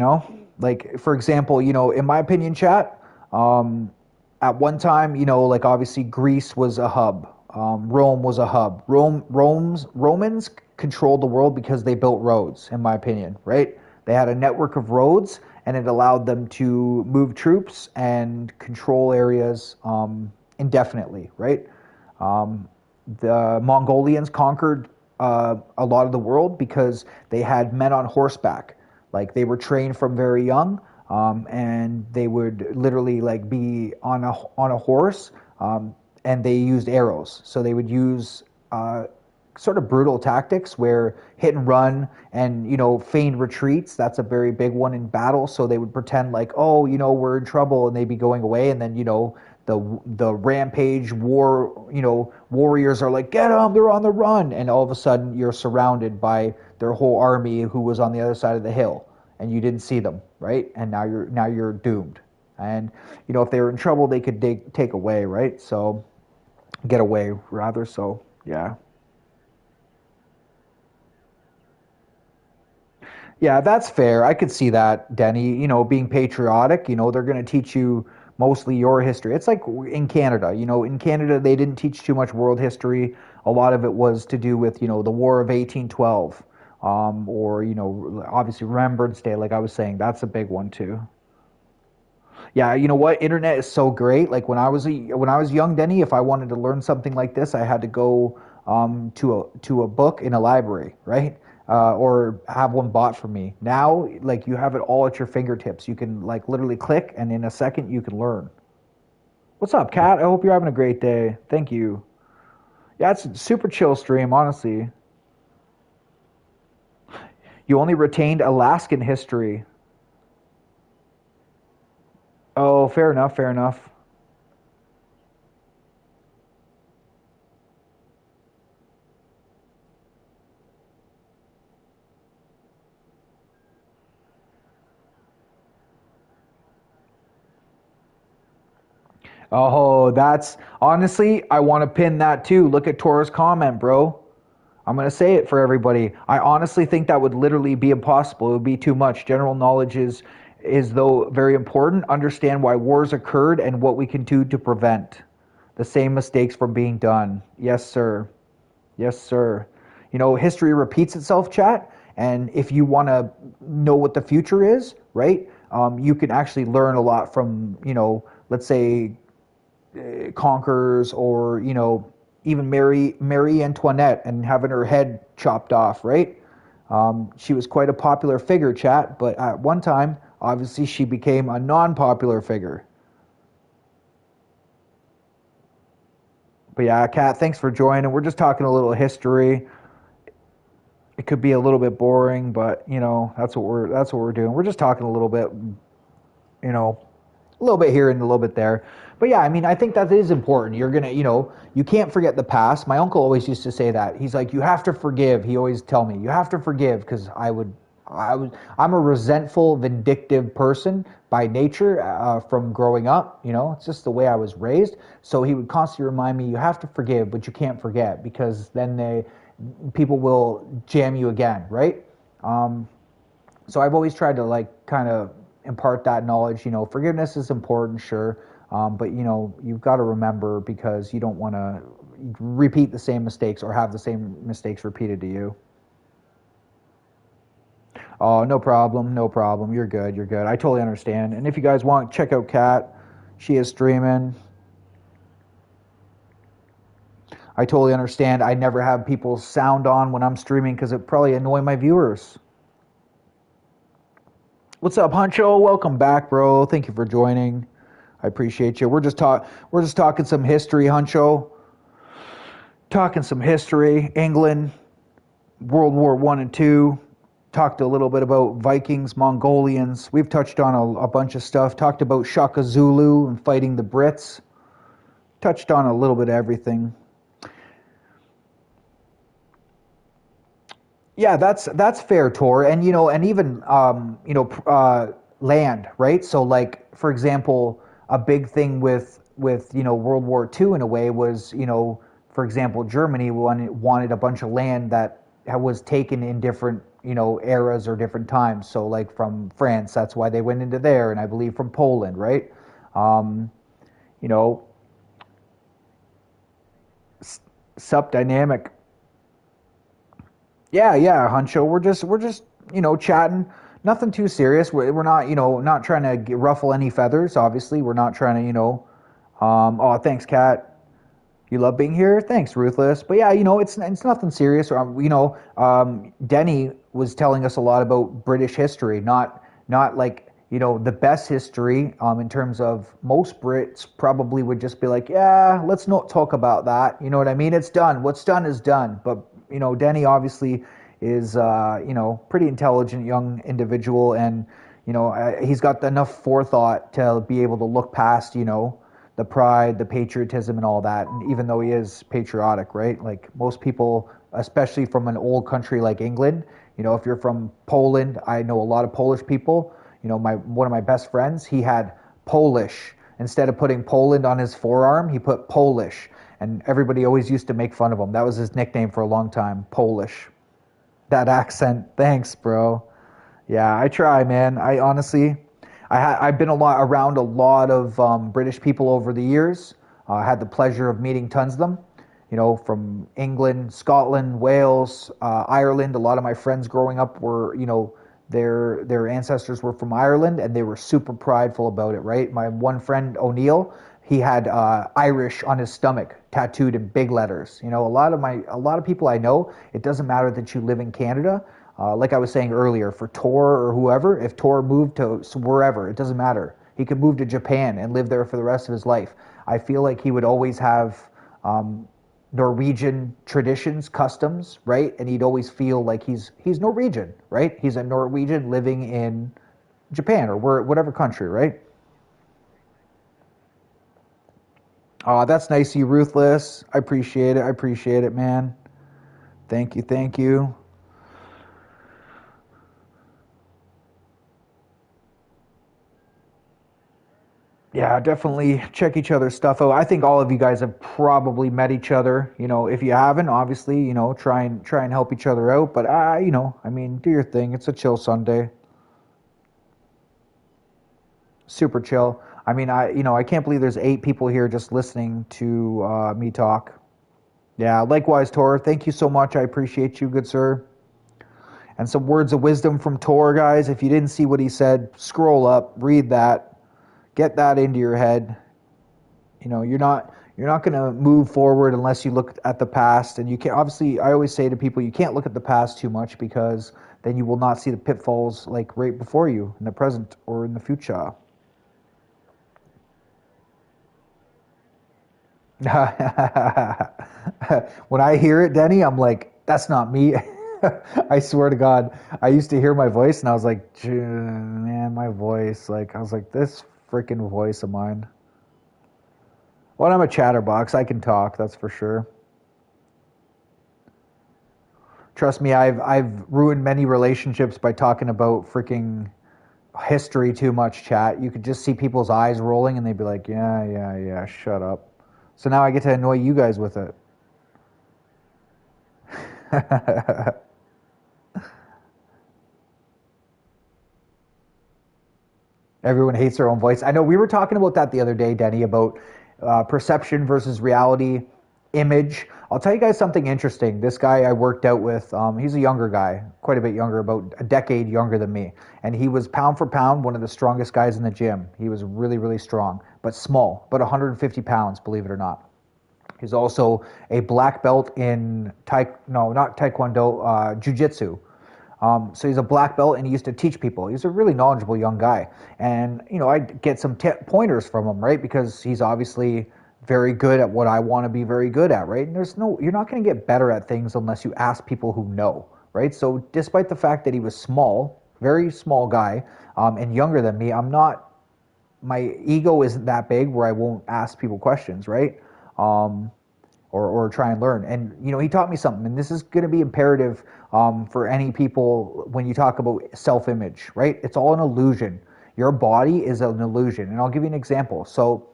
Like for example, in my opinion, chat. At one time, like obviously Greece was a hub. Rome was a hub. Romans controlled the world because they built roads, in my opinion, right? They had a network of roads, and it allowed them to move troops and control areas indefinitely, right? The Mongolians conquered a lot of the world because they had men on horseback. Like they were trained from very young, and they would literally like be on a horse, and they used arrows. So they would use sort of brutal tactics where hit and run and feigned retreats. That's a very big one in battle. So they would pretend like, oh, we're in trouble, and they'd be going away, and then the rampage warriors are like, get them, they're on the run, and all of a sudden you're surrounded by their whole army who was on the other side of the hill, and you didn't see them, right? And now you're doomed. And if they were in trouble, they could take away, right? So get away rather. So yeah. Yeah, that's fair. I could see that, Denny. Being patriotic, they're going to teach you mostly your history. It's like in Canada. In Canada, they didn't teach too much world history. A lot of it was to do with, the War of 1812, or, obviously Remembrance Day, like I was saying. That's a big one, too. Yeah, you know what? Internet is so great. Like when I was young, Denny, if I wanted to learn something like this, I had to go to a book in a library, right? Or have one bought for me. Now, like you have it all at your fingertips. You can like literally click, and in a second you can learn. What's up, Kat? I hope you're having a great day. Thank you. Yeah, it's a super chill stream, honestly. You only retained Alaskan history. Oh, fair enough, fair enough. Oh, that's honestly, I want to pin that too. Look at Tora's comment, bro. I'm going to say it for everybody. I honestly think that would literally be impossible. It would be too much. General knowledge is though very important. Understand why wars occurred and what we can do to prevent the same mistakes from being done. Yes, sir. Yes, sir. You know, history repeats itself, chat. And if you want to know what the future is, right, you can actually learn a lot from, let's say conquerors or, even Marie Antoinette and having her head chopped off, right? She was quite a popular figure, chat, but at one time, obviously, she became a non-popular figure. But yeah, Kat, thanks for joining. We're just talking a little history. It could be a little bit boring, but that's what we're doing. We're just talking a little bit, a little bit here and a little bit there. But yeah, I mean, I think that is important. You're gonna, you can't forget the past. My uncle always used to say that. He's like, you have to forgive. He always tell me, you have to forgive, because I'm a resentful, vindictive person by nature from growing up. It's just the way I was raised. So he would constantly remind me, you have to forgive, but you can't forget, because then people will jam you again, right? So I've always tried to like kind of impart that knowledge. Forgiveness is important, sure, but you've got to remember, because you don't want to repeat the same mistakes or have the same mistakes repeated to you. Oh, no problem, no problem. You're good, you're good. I totally understand. And if you guys want, check out Kat. She is streaming. I totally understand. I never have people's sound on when I'm streaming because it probably annoy my viewers. What's up, Huncho? Welcome back, bro. Thank you for joining. I appreciate you. We're just talking some history, Huncho. Talking some history. England, World War One and Two. Talked a little bit about Vikings, Mongolians. We've touched on a bunch of stuff. Talked about Shaka Zulu and fighting the Brits. Touched on a little bit of everything. Yeah, that's fair, Tor, and and even land, right? So, like, for example, a big thing with World War II in a way was, for example, Germany wanted a bunch of land that was taken in different eras or different times. So, like from France, that's why they went into there, and I believe from Poland, right? Um, you know, Sup Dynamic. Yeah, yeah, Huncho. We're just chatting. Nothing too serious. We're not not trying to ruffle any feathers. Obviously, we're not trying to Oh, thanks, Kat. You love being here. Thanks, Ruthless. But yeah, it's nothing serious. Denny was telling us a lot about British history, not like the best history. In terms of most Brits probably would just be like, yeah, let's not talk about that. You know what I mean? It's done. What's done is done. But Denny obviously is pretty intelligent young individual, and he's got enough forethought to be able to look past the pride, the patriotism, and all that. And even though he is patriotic, right? Like most people, especially from an old country like England, if you're from Poland, I know a lot of Polish people. One of my best friends, he had Polish. Instead of putting Poland on his forearm, he put Polish. And everybody always used to make fun of him. That was his nickname for a long time, Polish. That accent, thanks, bro. Yeah, I try, man. I honestly, I've been around a lot of British people over the years. I had the pleasure of meeting tons of them. From England, Scotland, Wales, Ireland. A lot of my friends growing up were, their ancestors were from Ireland, and they were super prideful about it. Right. My one friend O'Neill, he had Irish on his stomach tattooed in big letters. A lot of people I know, it doesn't matter that you live in Canada. Like I was saying earlier, for Tor or whoever, if Tor moved to wherever, it doesn't matter. He could move to Japan and live there for the rest of his life. I feel like he would always have Norwegian traditions, customs, right? And he'd always feel like he's Norwegian, right? He's a Norwegian living in Japan or whatever country, right? That's nice of you, Ruthless. I appreciate it. I appreciate it, man. Thank you. Thank you. Yeah, definitely check each other's stuff out. I think all of you guys have probably met each other. You know, if you haven't, obviously, you know, try and help each other out. But you know, I mean, do your thing. It's a chill Sunday. Super chill. I mean, you know, I can't believe there's 8 people here just listening to me talk. Yeah, likewise, Tor. Thank you so much. I appreciate you, good sir. And some words of wisdom from Tor, guys. If you didn't see what he said, scroll up, read that, get that into your head. You know, you're not going to move forward unless you look at the past. And you can't, obviously, I always say to people, you can't look at the past too much because then you will not see the pitfalls like right before you in the present or in the future. When I hear it, Denny, I'm like, that's not me. I swear to God, I used to hear my voice and I was like, man, my voice. Like, I was like, this freaking voice of mine. Well, I'm a chatterbox. I can talk, that's for sure. Trust me, I've ruined many relationships by talking about freaking history too much, chat. You could just see people's eyes rolling and they'd be like, yeah, yeah, yeah, shut up. So now I get to annoy you guys with it. Everyone hates their own voice. I know we were talking about that the other day, Denny, about perception versus reality, image. I'll tell you guys something interesting. This guy I worked out with, he's a younger guy, quite a bit younger, about a decade younger than me. And he was pound for pound one of the strongest guys in the gym. He was really, really strong, but small, about 150 pounds, believe it or not. He's also a black belt in not Taekwondo, Jiu-Jitsu. So he's a black belt and he used to teach people. He's a really knowledgeable young guy. And, you know, I get some pointers from him, right? Because he's obviously very good at what I want to be very good at, right? And you're not going to get better at things unless you ask people who know, right? So despite the fact that he was small, very small guy, and younger than me, my ego isn't that big where I won't ask people questions, right? Or try and learn. And, you know, he taught me something, and this is going to be imperative for any people when you talk about self-image, right? It's all an illusion. Your body is an illusion. And I'll give you an example. So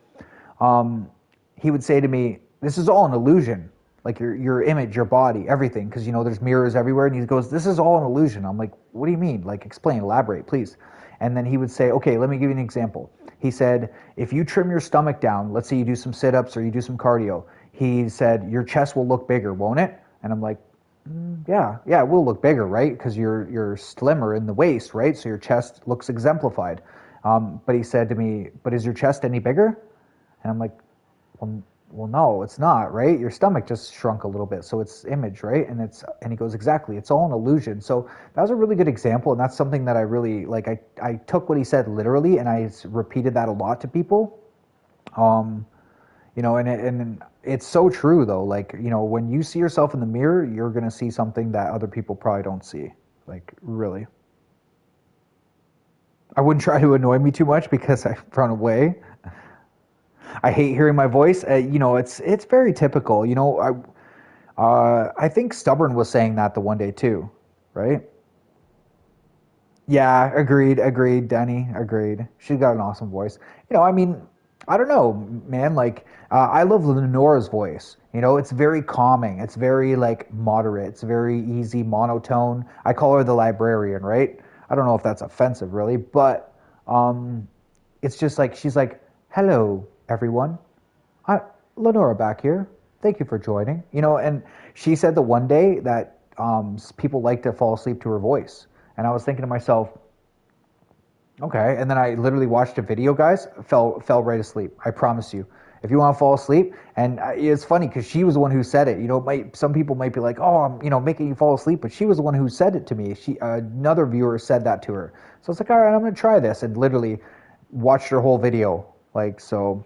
he would say to me, this is all an illusion, like your image, your body, everything, because, you know, there's mirrors everywhere. And he goes, this is all an illusion. I'm like, what do you mean? Like, explain, elaborate, please. And then he would say, okay, let me give you an example. He said, if you trim your stomach down, let's say you do some sit-ups or you do some cardio, he said, your chest will look bigger, won't it? And I'm like, yeah, it will look bigger, right? Because you're slimmer in the waist, right? So your chest looks exemplified. But he said to me, but is your chest any bigger? And I'm like, well, no, it's not, right? Your stomach just shrunk a little bit, so it's image, right? And he goes, exactly, it's all an illusion. So that was a really good example, and that's something that I really, like, I took what he said literally, and I repeated that a lot to people. You know, and it's so true, though. Like, you know, when you see yourself in the mirror, you're going to see something that other people probably don't see. Like, really. I wouldn't try to annoy me too much because I run away. I hate hearing my voice. You know, it's very typical. You know, I think Stubborn was saying that the one day too, right? Yeah, agreed, Danny, agreed. She's got an awesome voice. You know, I mean, I don't know, man. Like, I love Lenora's voice. You know, it's very calming. It's very, like, moderate. It's very easy, monotone. I call her the librarian, right? I don't know if that's offensive, really, but it's just like, she's like, hello, everyone. Lenora back here. Thank you for joining. You know, and she said the one day that people like to fall asleep to her voice. And I was thinking to myself, okay. And then I literally watched a video, guys, fell right asleep. I promise you. If you want to fall asleep, and it's funny because she was the one who said it. You know, some people might be like, oh, I'm, you know, making you fall asleep, but she was the one who said it to me. Another viewer said that to her. So it's like, all right, I'm going to try this, and literally watched her whole video. Like, so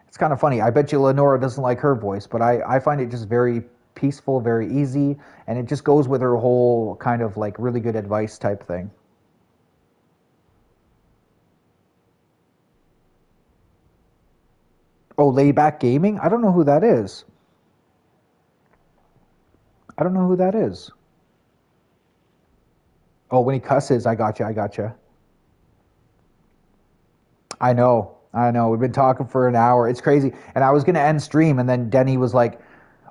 it's kind of funny. I bet you Lenora doesn't like her voice, but I find it just very peaceful, very easy, and it just goes with her whole kind of like really good advice type thing. Oh, laid back gaming? I don't know who that is. I don't know who that is. Oh, when he cusses, I gotcha, I gotcha. I know, I know. We've been talking for an hour. It's crazy. And I was gonna end stream, and then Denny was like,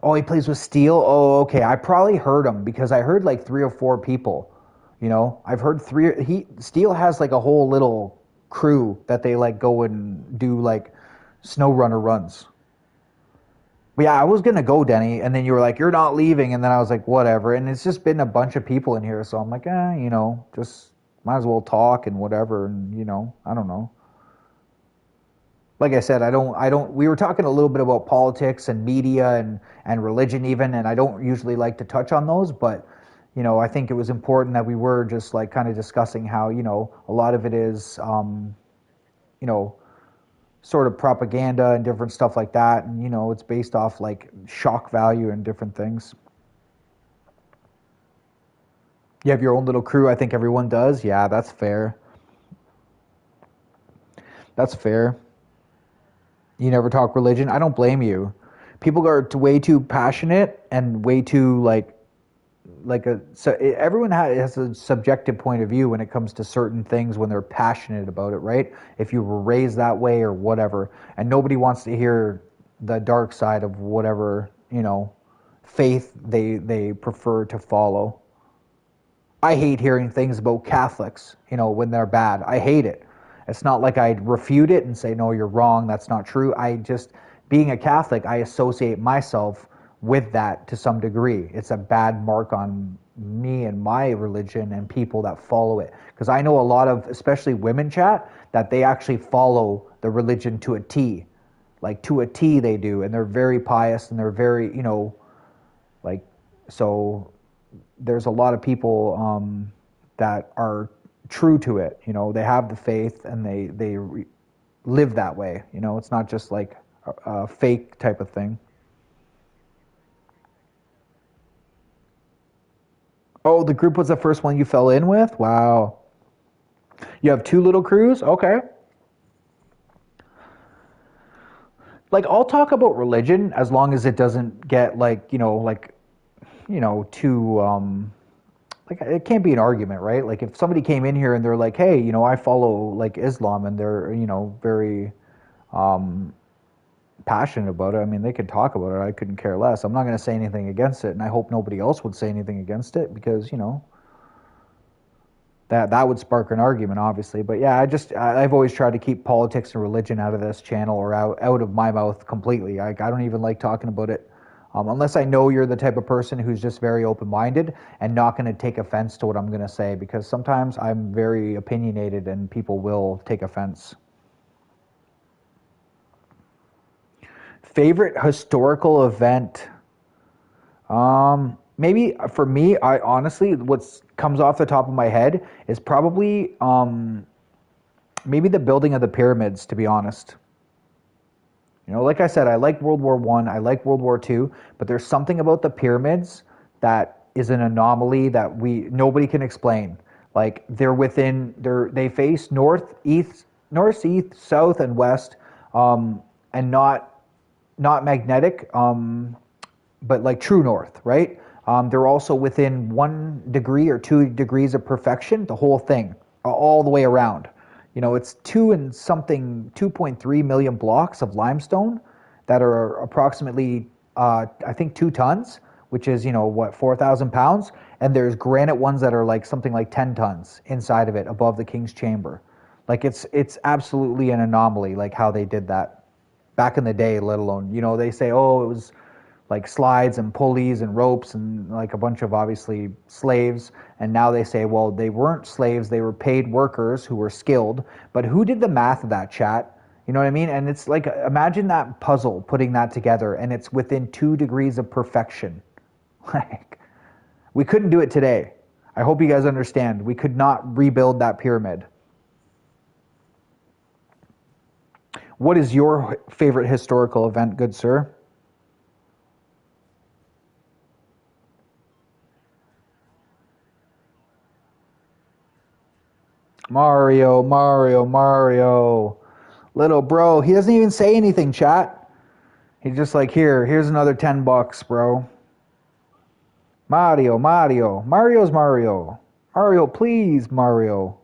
"Oh, he plays with Steel. Oh, okay. I probably heard him because I heard like 3 or 4 people. You know, I've heard three. He Steel has like a whole little crew that they like go and do like snow runner runs. But yeah, I was gonna go, Denny, and then you were like, "You're not leaving," and then I was like, "Whatever." And it's just been a bunch of people in here, so I'm like, you know, just might as well talk and whatever, and you know, I don't know. Like I said, I don't. We were talking a little bit about politics and media and religion even, and I don't usually like to touch on those, but you know, I think it was important that we were just like kind of discussing how you know a lot of it is, you know, sort of propaganda and different stuff like that, and you know, it's based off like shock value and different things. You have your own little crew. I think everyone does. Yeah, that's fair. That's fair. You never talk religion. I don't blame you. People are way too passionate and way too like a so everyone has a subjective point of view when it comes to certain things when they're passionate about it, right? If you were raised that way or whatever, and nobody wants to hear the dark side of whatever you know faith they prefer to follow. I hate hearing things about Catholics, you know, when they're bad. I hate it. It's not like I refute it and say, no, you're wrong, that's not true. I just, being a Catholic, I associate myself with that to some degree. It's a bad mark on me and my religion and people that follow it. Because I know a lot of, especially women chat, that they actually follow the religion to a T. Like to a T they do. And they're very pious and they're very, you know, like, so there's a lot of people that are true to it. You know, they have the faith and they live that way. You know, it's not just like a fake type of thing. Oh, the group was the first one you fell in with? Wow. You have 2 little crews? Okay. Like I'll talk about religion as long as it doesn't get like too like it can't be an argument, right? Like if somebody came in here and they're like, "Hey, you know, I follow like Islam," and they're you know very passionate about it. I mean, they could talk about it. I couldn't care less. I'm not going to say anything against it, and I hope nobody else would say anything against it because you know that would spark an argument, obviously. But yeah, I've always tried to keep politics and religion out of this channel or out of my mouth completely. I don't even like talking about it. Unless I know you're the type of person who's just very open-minded and not going to take offense to what I'm going to say, because sometimes I'm very opinionated and people will take offense. Favorite historical event? Maybe for me, I honestly, what comes off the top of my head is probably maybe the building of the pyramids, to be honest. You know, like I said, I like World War One, I like World War Two, but there's something about the pyramids that is an anomaly that nobody can explain. Like they face north, east, south, and west, and not magnetic, but like true north, right? They're also within 1 degree or 2 degrees of perfection, the whole thing, all the way around. You know, it's 2.3 million blocks of limestone that are approximately, I think, 2 tons, which is, you know, what, 4,000 pounds. And there's granite ones that are like something like 10 tons inside of it above the king's chamber. Like it's absolutely an anomaly, like how they did that back in the day, let alone, you know, they say, oh, it was like slides and pulleys and ropes and like a bunch of obviously slaves. And now they say, well, they weren't slaves, they were paid workers who were skilled. But who did the math of that, chat? You know what I mean? And it's like, imagine that puzzle, putting that together, and it's within 2 degrees of perfection. Like, we couldn't do it today. I hope you guys understand. We could not rebuild that pyramid. What is your favorite historical event, good sir? Mario. Little bro, he doesn't even say anything, chat. He's just like, here's another $10, bro. Mario, Mario. Mario's Mario. Mario, please, Mario.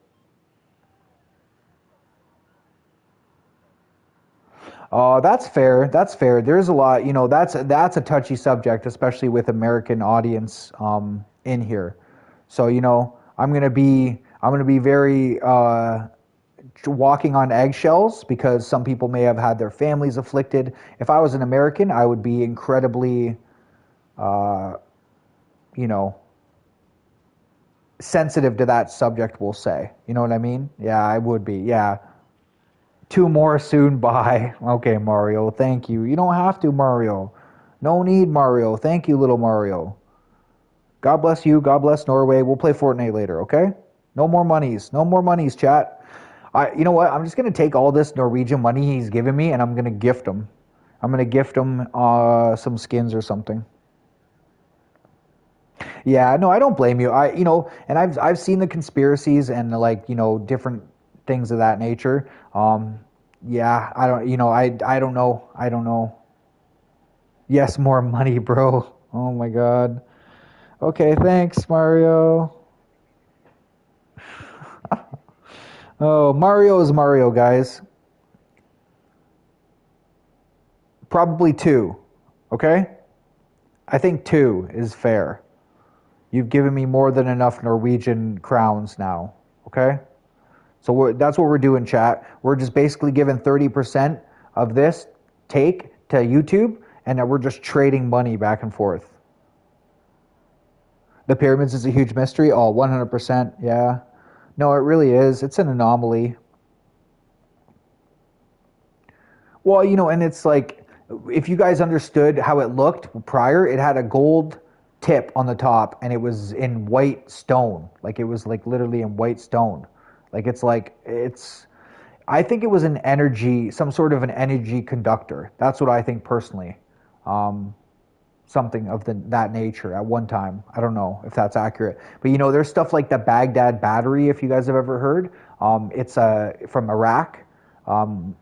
Oh, that's fair. That's fair. There's a lot, that's a touchy subject, especially with American audience in here. So, I'm gonna be very walking on eggshells because some people may have had their families afflicted. If I was an American, I would be incredibly, you know, sensitive to that subject, we'll say. You know what I mean? Yeah, I would be. Yeah. Two more soon. Bye. Okay, Mario. Thank you. You don't have to, Mario. No need, Mario. Thank you, little Mario. God bless you. God bless Norway. We'll play Fortnite later, okay? No more monies. No more monies, chat. You know what? I'm just gonna take all this Norwegian money he's giving me, and I'm gonna gift him. I'm gonna gift him some skins or something. Yeah, no, I don't blame you. And I've seen the conspiracies and like different things of that nature. Yeah, I don't, I don't know. I don't know. Yes, more money, bro. Oh my God. Okay, thanks, Mario. Oh, Mario is Mario, guys. Probably two. Okay? I think two is fair. You've given me more than enough Norwegian crowns now. Okay? So that's what we're doing, chat. We're just basically giving 30% of this take to YouTube, and then we're just trading money back and forth. The pyramids is a huge mystery. Oh, 100%. Yeah. No, it really is. It's an anomaly. Well, and it's like, if you guys understood how it looked prior, it had a gold tip on the top, and it was in white stone. Like, it was like literally in white stone. I think it was an energy, some sort of an energy conductor. That's what I think personally. Something of that nature at one time. I don't know if that's accurate. But there's stuff like the Baghdad battery, if you guys have ever heard. It's from Iraq,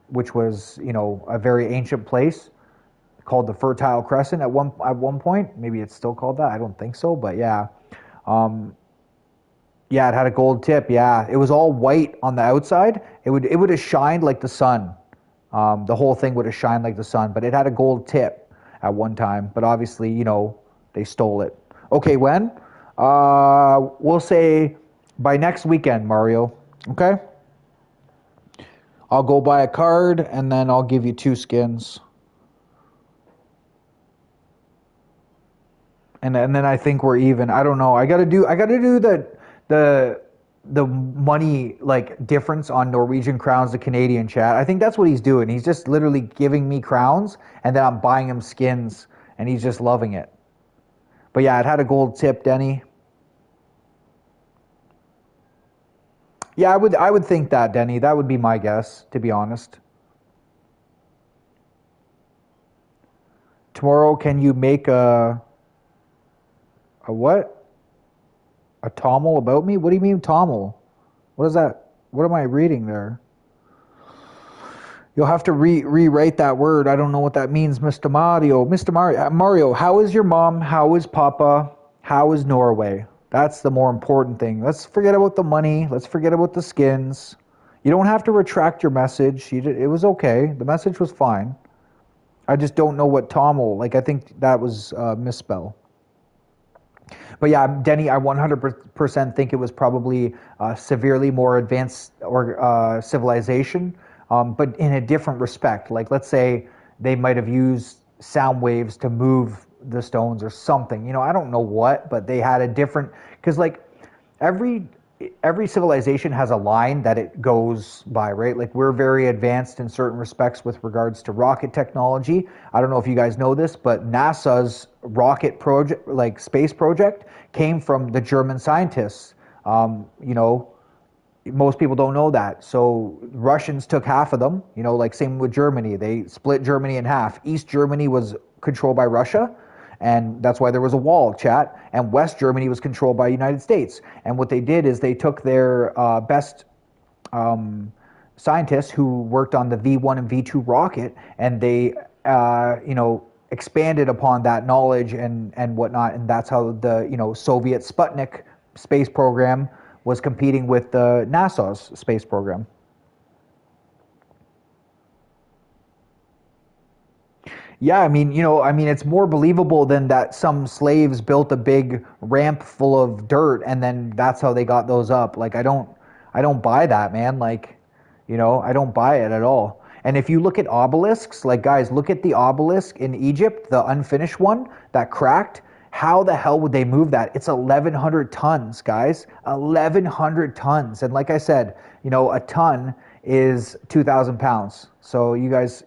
which was, a very ancient place called the Fertile Crescent at one point. Maybe it's still called that. I don't think so, but yeah. Yeah, it had a gold tip. Yeah, it was all white on the outside. It would have shined like the sun. The whole thing would have shined like the sun, but it had a gold tip at one time. But obviously, they stole it. Okay, when? We'll say by next weekend, Mario. Okay? I'll go buy a card and then I'll give you 2 skins. And then I think we're even. I don't know. I gotta do the money like difference on Norwegian crowns to Canadian, chat. I think that's what he's doing. He's just literally giving me crowns and then I'm buying him skins and he's just loving it. But yeah, it had a gold tip, Denny. Yeah, I would think that, Denny. That would be my guess, to be honest. Tomorrow, can you make a what? A Tommel about me? What do you mean Tommel? What is that? What am I reading there? You'll have to rewrite that word. I don't know what that means, Mr. Mario. Mr. Mario, how is your mom? How is Papa? How is Norway? That's the more important thing. Let's forget about the money. Let's forget about the skins. You don't have to retract your message. It was okay. The message was fine. I just don't know what Tommel, like I think that was misspell. But yeah, Denny, I 100% think it was probably severely more advanced or civilization, but in a different respect. Like, let's say they might have used sound waves to move the stones or something. I don't know what, but they had a different, because like every civilization has a line that it goes by, right? Like, we're very advanced in certain respects with regards to rocket technology. I don't know if you guys know this, but NASA's rocket project, like space project, came from the German scientists. Most people don't know that. So Russians took half of them, like same with Germany. They split Germany in half. East Germany was controlled by Russia, and that's why there was a wall, chat. And West Germany was controlled by the United States. And what they did is they took their best scientists who worked on the V1 and V2 rocket, and they expanded upon that knowledge and whatnot, and that's how the Soviet Sputnik space program was competing with the NASA's space program. Yeah, I mean, it's more believable than that some slaves built a big ramp full of dirt and then that's how they got those up. Like, I don't buy that, man. Like, I don't buy it at all. And if you look at obelisks, like, guys, look at the obelisk in Egypt, the unfinished one that cracked. How the hell would they move that? It's 1,100 tons, guys. 1,100 tons. And like I said, a ton is 2,000 pounds. So you guys,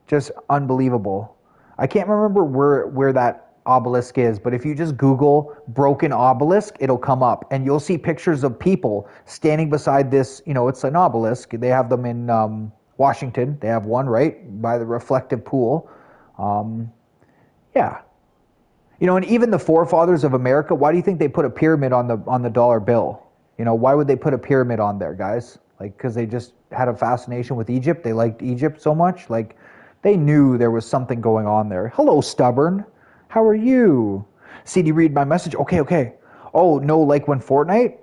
just unbelievable. I can't remember where that obelisk is, but if you just Google broken obelisk, it'll come up, and you'll see pictures of people standing beside this. It's an obelisk. They have them in Washington. They have one right by the reflective pool. Yeah, and even the forefathers of America. Why do you think they put a pyramid on the dollar bill? Why would they put a pyramid on there, guys? Like, because they just had a fascination with Egypt. They liked Egypt so much. Like, they knew there was something going on there. Hello, Stubborn. How are you? CD, read my message. Okay. Oh, no, like when Fortnite?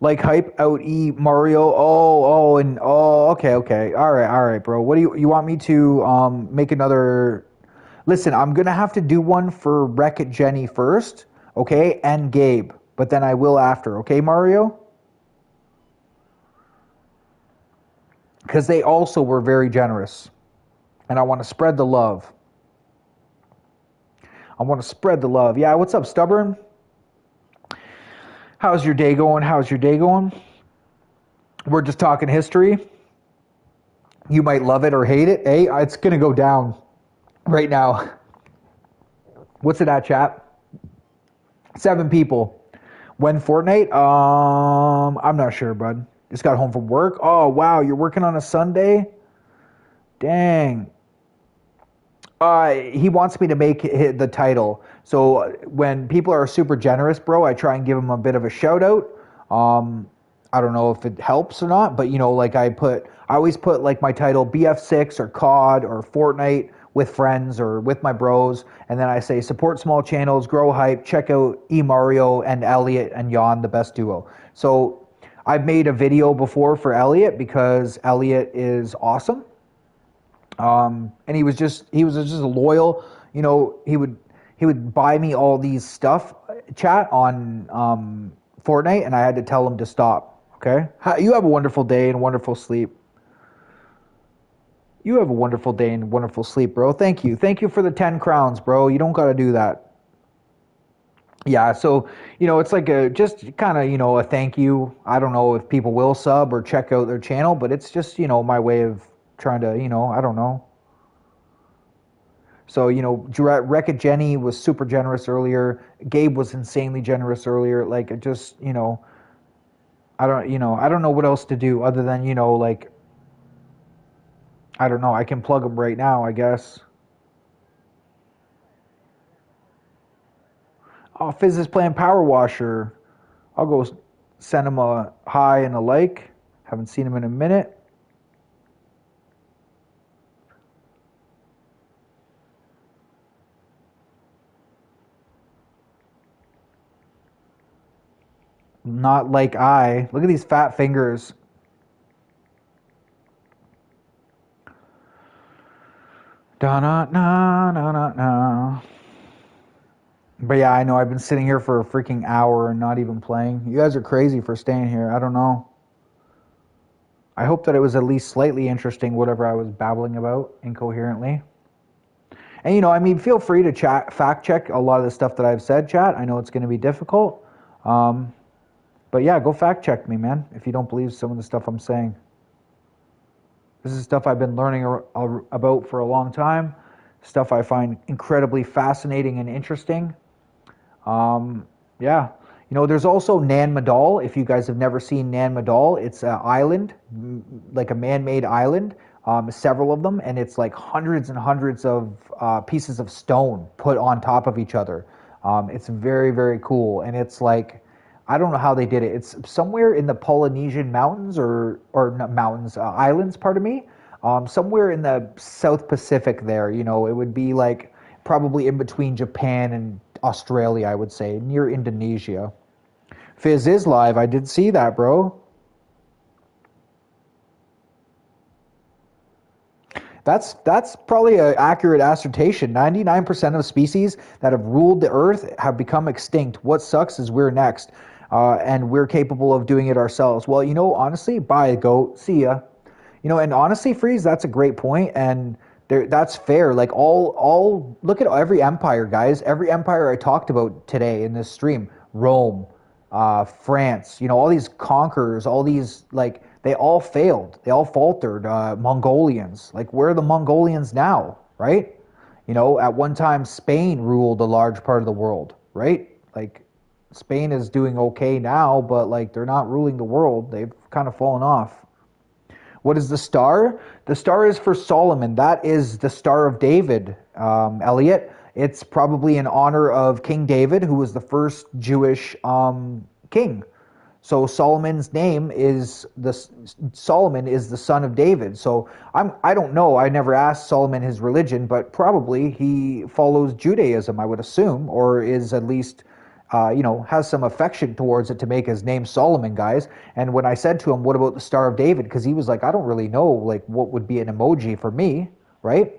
Like hype out E Mario. Okay. All right, bro. What do you want me to make another? Listen, I'm gonna have to do one for Wreck-It Jenny first, okay, and Gabe, but then I will after. Okay, Mario? Because they also were very generous. And I want to spread the love. Yeah, what's up, Stubborn? How's your day going? We're just talking history. You might love it or hate it. Hey, it's going to go down right now. What's it at, chat? 7 people. When Fortnite? I'm not sure, bud. Just got home from work. Oh, wow, you're working on a Sunday? Dang. He wants me to make the title. So when people are super generous, bro, I try and give them a bit of a shout out. I don't know if it helps or not, but like I always put like my title BF6 or COD or Fortnite with friends or with my bros, and then I say support small channels, grow hype, check out E Mario N Eliott and Jan, the best duo. So I've made a video before for Eliott because Eliott is awesome. And he was just a loyal, he would buy me all these stuff, chat, on Fortnite, and I had to tell him to stop. Okay? You have a wonderful day and wonderful sleep. Bro. Thank you for the 10 crowns, bro. You don't gotta do that. Yeah, so, it's like just kind of, a thank you. I don't know if people will sub or check out their channel, but it's just, my way of trying to, I don't know. So, Wreck-It Jenny was super generous earlier. Gabe was insanely generous earlier. Like, it just, I don't know what else to do other than, like, I don't know. I can plug them right now, I guess. Oh, Fizz is playing Power Washer. I'll go send him a hi and a like. Haven't seen him in a minute. Not like I. Look at these fat fingers. Da-na-na-na-na-na. But yeah, I know I've been sitting here for a freaking hour and not even playing. You guys are crazy for staying here. I don't know. I hope that it was at least slightly interesting, whatever I was babbling about incoherently. And, feel free to fact check a lot of the stuff that I've said, chat. I know it's going to be difficult. But yeah, go fact check me, man, if you don't believe some of the stuff I'm saying. This is stuff I've been learning about for a long time. Stuff I find incredibly fascinating and interesting. Yeah. There's also Nan Madol. If you guys have never seen Nan Madol, it's an island, like a man-made island, several of them, and it's like hundreds and hundreds of pieces of stone put on top of each other. It's very, very cool, and it's like, I don't know how they did it. It's somewhere in the Polynesian mountains or not mountains, islands, pardon me. somewhere in the South Pacific there. You know, it would be like probably in between Japan and Australia, I would say, near Indonesia. Fizz is live. I did see that, bro. That's probably an accurate assertion. 99% of species that have ruled the earth have become extinct. What sucks is we're next, and we're capable of doing it ourselves. Well, you know, honestly, bye, goat. See ya. You know, and honestly, Freeze, that's a great point, and that's fair. Like all look at every empire, guys. Every empire I talked about today in this stream, Rome, France. You know, all these conquerors, all these like they all failed. They all faltered. Mongolians, like where are the Mongolians now, right? You know, at one time Spain ruled a large part of the world, right? Like Spain is doing okay now, but like they're not ruling the world. They've kind of fallen off. What is the star? The star is for Solomon. That is the Star of David, Elliot. It's probably in honor of King David, who was the first Jewish king. So Solomon's name is Solomon is the son of David. So I don't know. I never asked Solomon his religion, but probably he follows Judaism, I would assume, or is at least you know, has some affection towards it to make his name Solomon, guys. And when I said to him, what about the Star of David? Because he was like, I don't really know, like, what would be an emoji for me, right?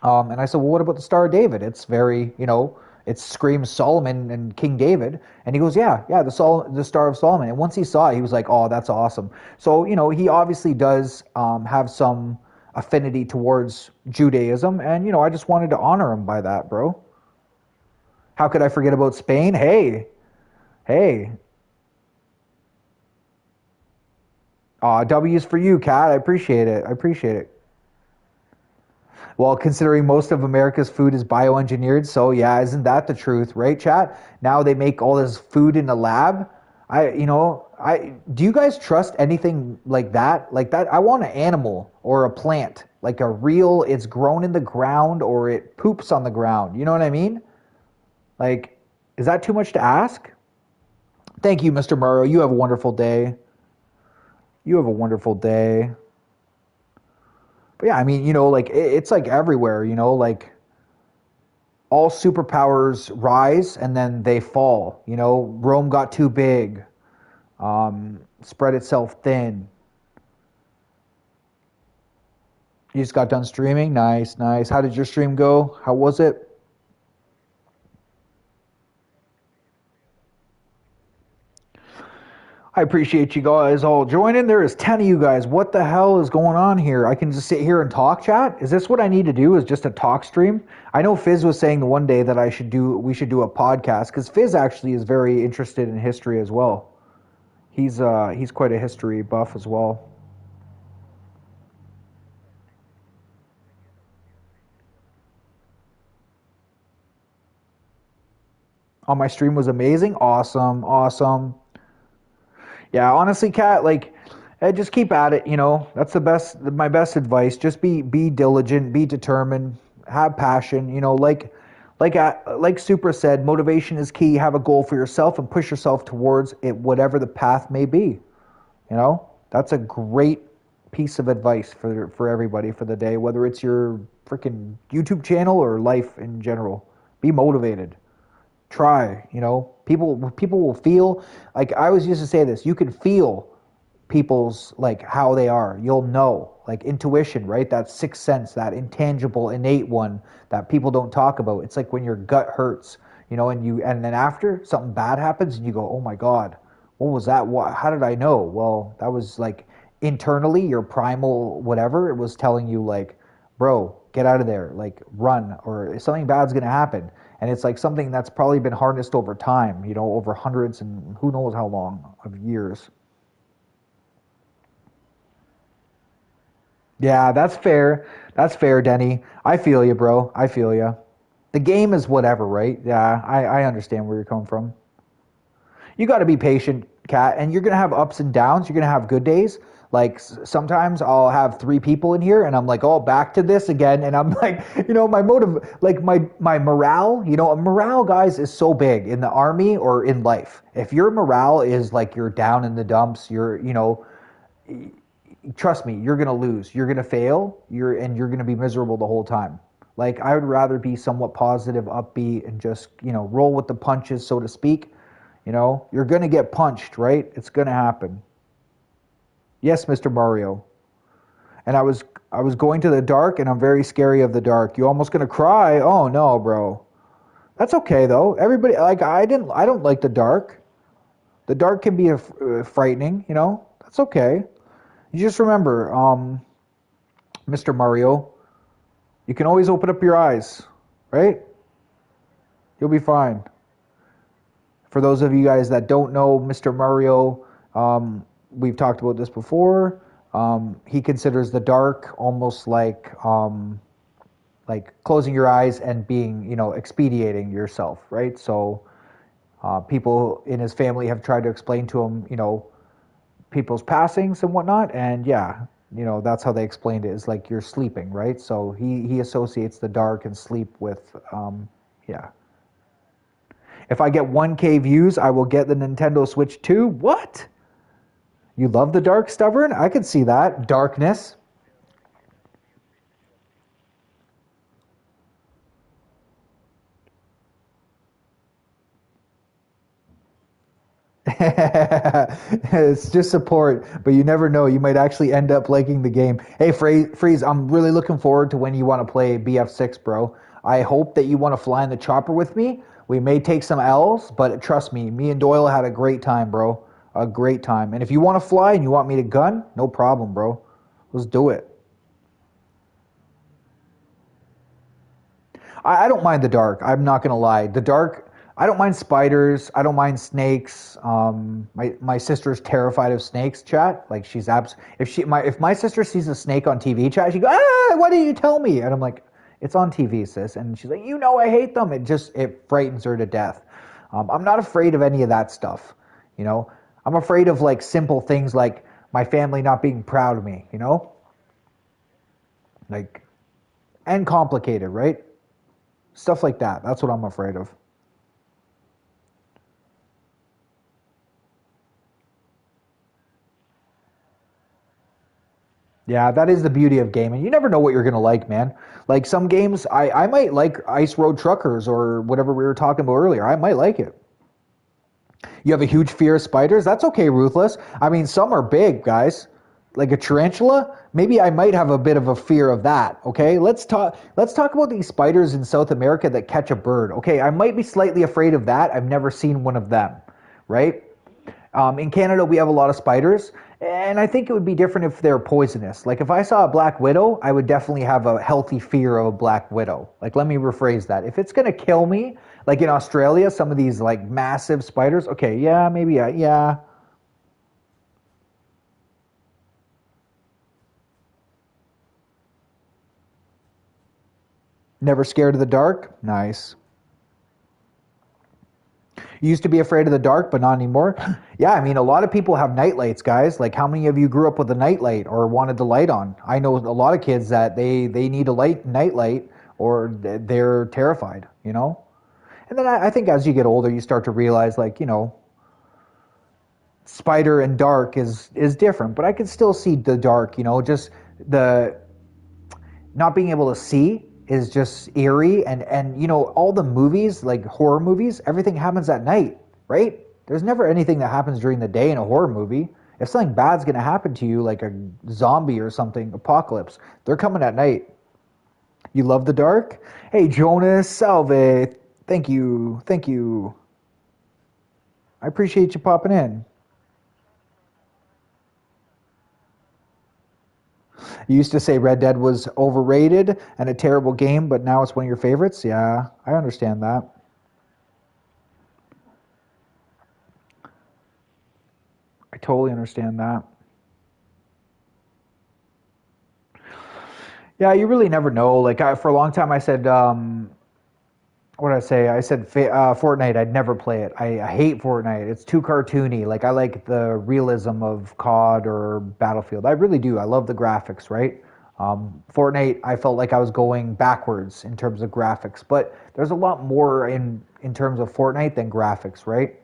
And I said, well, what about the Star of David? It's very, you know, it screams Solomon and King David. And he goes, yeah, the Star of Solomon. And once he saw it, he was like, oh, that's awesome. So, you know, he obviously does have some affinity towards Judaism. And, you know, I just wanted to honor him by that, bro. How could I forget about Spain? Hey. W's for you, Kat. I appreciate it. Well, considering most of America's food is bioengineered, so yeah, isn't that the truth, right, chat? Now they make all this food in the lab. Do you guys trust anything like that? Like that, I want an animal or a plant, like a real, it's grown in the ground or it poops on the ground. You know what I mean? Like, is that too much to ask? Thank you, Mr. Mario. You have a wonderful day. But yeah, I mean, you know, like, it's like everywhere, you know, like, all superpowers rise and then they fall. You know, Rome got too big, spread itself thin. You just got done streaming? Nice. How did your stream go? How was it? I appreciate you guys all joining. There is 10 of you guys. What the hell is going on here? I can just sit here and talk, chat? Is this what I need to do, is just a talk stream? I know Fizz was saying the one day that we should do a podcast, because Fizz actually is very interested in history as well. He's quite a history buff as well. Oh, my stream was amazing. Awesome. Yeah, honestly, Kat, like, just keep at it. You know, that's my best advice. Just be diligent, be determined, have passion. You know, like Super said, motivation is key. Have a goal for yourself and push yourself towards it, whatever the path may be. You know, that's a great piece of advice for everybody for the day, whether it's your freaking YouTube channel or life in general. Be motivated. Try, you know, people will feel, like I always used to say this, you can feel people's, like, how they are. You'll know, like, intuition, right? That sixth sense, that intangible, innate one that people don't talk about. It's like when your gut hurts, you know, and then after something bad happens and you go, oh my God, what was that? How did I know? Well, that was like internally your primal whatever, it was telling you, like, bro, get out of there, like, run, or something bad's going to happen. And it's like something that's probably been harnessed over time, you know, over hundreds and who knows how long of years. Yeah, that's fair. That's fair, Denny. I feel you, bro. I feel you. The game is whatever, right? Yeah, I understand where you're coming from. You got to be patient, Kat, and you're going to have ups and downs. You're going to have good days. Like, sometimes I'll have 3 people in here and I'm like, oh, back to this again. And I'm like, you know, my motive, like my morale, you know, morale, guys, is so big in the army or in life. If your morale is like you're down in the dumps, you're, you know, trust me, you're gonna lose. You're gonna fail. You're gonna be miserable the whole time. Like I would rather be somewhat positive, upbeat, and just roll with the punches, so to speak. You're gonna get punched, right? It's gonna happen. Yes, Mr. Mario. And I was going to the dark, and I'm very scary of the dark. You almost gonna cry? Oh no, bro. That's okay though. Everybody like I don't like the dark. The dark can be frightening. That's okay. You just remember, Mr. Mario, you can always open up your eyes, right? You'll be fine. For those of you guys that don't know Mr. Mario, we've talked about this before. He considers the dark almost like closing your eyes and being, expediating yourself, right? So people in his family have tried to explain to him, people's passings and whatnot, and yeah, that's how they explained it. Is like you're sleeping, right? So he associates the dark and sleep with, yeah. If I get 1K views, I will get the Nintendo Switch 2. What? You love the dark, stubborn? I could see that. Darkness. It's just support, but you never know. You might actually end up liking the game. Hey, Freeze, I'm really looking forward to when you want to play BF6, bro. I hope that you want to fly in the chopper with me. We may take some L's, but trust me, me and Doyle had a great time, bro. A great time. And if you want to fly and you want me to gun, no problem, bro. Let's do it. I don't mind the dark. I'm not gonna lie. The dark. I don't mind spiders. I don't mind snakes. My sister's terrified of snakes. Chat. Like she's if my sister sees a snake on TV, chat, she goes, ah, why didn't you tell me? And I'm like, it's on TV, sis. And she's like, I hate them. It frightens her to death. I'm not afraid of any of that stuff. I'm afraid of like simple things like my family not being proud of me. Like, and complicated, right? Stuff like that. That's what I'm afraid of. Yeah, that is the beauty of gaming. You never know what you're going to like, man. Like some games, I might like Ice Road Truckers or whatever we were talking about earlier. I might like it. You have a huge fear of spiders? That's okay, Ruthless. I mean, some are big, guys. Like a tarantula? Maybe I might have a bit of a fear of that, okay? Let's talk about these spiders in South America that catch a bird. Okay, I might be slightly afraid of that. I've never seen one of them, right? In Canada, we have a lot of spiders, and I think it would be different if they're poisonous. Like if I saw a black widow, I would definitely have a healthy fear of a black widow. Like let me rephrase that. If it's gonna kill me, like in Australia, some of these like massive spiders, okay, yeah, maybe, yeah. Never scared of the dark? Nice. You used to be afraid of the dark, but not anymore? Yeah, I mean, a lot of people have night lights, guys. Like, how many of you grew up with a night light or wanted the light on? I know a lot of kids that they need a night light, or they're terrified. And then I think as you get older, you start to realize, like, spider and dark is different. But I can still see the dark, just the not being able to see is just eerie, and all the movies, like horror movies, everything happens at night, right? There's never anything that happens during the day in a horror movie. If something bad's gonna happen to you, like a zombie or something, apocalypse, they're coming at night. You love the dark? Hey, Jonas, salve. Thank you. I appreciate you popping in. You used to say Red Dead was overrated and a terrible game, but now it's one of your favorites? Yeah, I understand that. I totally understand that. Yeah, you really never know. Like, for a long time, I said, what did I say? I said Fortnite, I'd never play it. I hate Fortnite. It's too cartoony. Like, I like the realism of COD or Battlefield. I really do. I love the graphics, right? Fortnite, I felt like I was going backwards in terms of graphics. But there's a lot more in terms of Fortnite than graphics, right?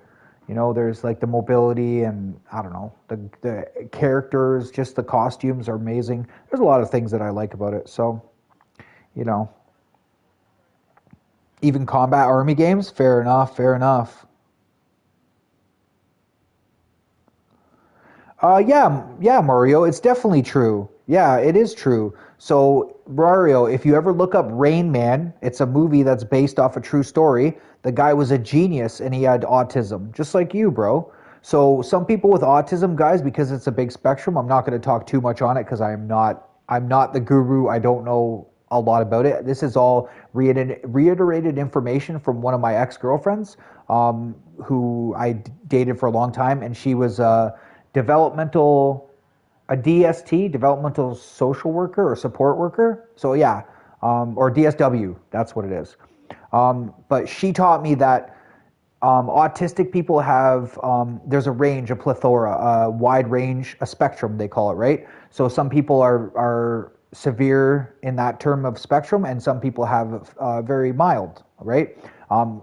You know, there's like the mobility and I don't know, the characters, just the costumes are amazing. There's a lot of things that I like about it. So, you know, even combat army games, fair enough, fair enough. Yeah, Mario, it's definitely true. Yeah, it is true. So, Mario, if you ever look up Rain Man, it's a movie that's based off a true story. The guy was a genius and he had autism, just like you, bro. So, some people with autism, guys, because it's a big spectrum, I'm not going to talk too much on it because I'm not the guru. I don't know a lot about it. This is all reiterated information from one of my ex-girlfriends, who I dated for a long time, and she was developmental, a DST, developmental social worker or support worker. So yeah, or DSW, that's what it is. But she taught me that autistic people have, there's a range, a plethora, a wide range, a spectrum they call it, right? So some people are severe in that term of spectrum, and some people have very mild, right?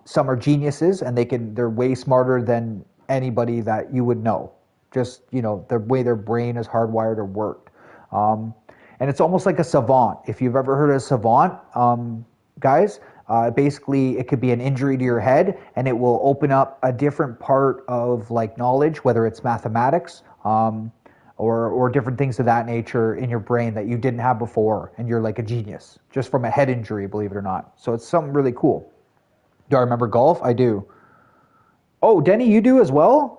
Some are geniuses, and they're way smarter than anybody that you would know. Just, you know, the way their brain is hardwired or worked. Um, and it's almost like a savant. If you've ever heard of a savant, guys, basically it could be an injury to your head and it will open up a different part of like knowledge, whether it's mathematics, or different things of that nature in your brain that you didn't have before, and you're like a genius just from a head injury, believe it or not. So it's something really cool. Do I remember golf? I do. Oh, Denny, you do as well?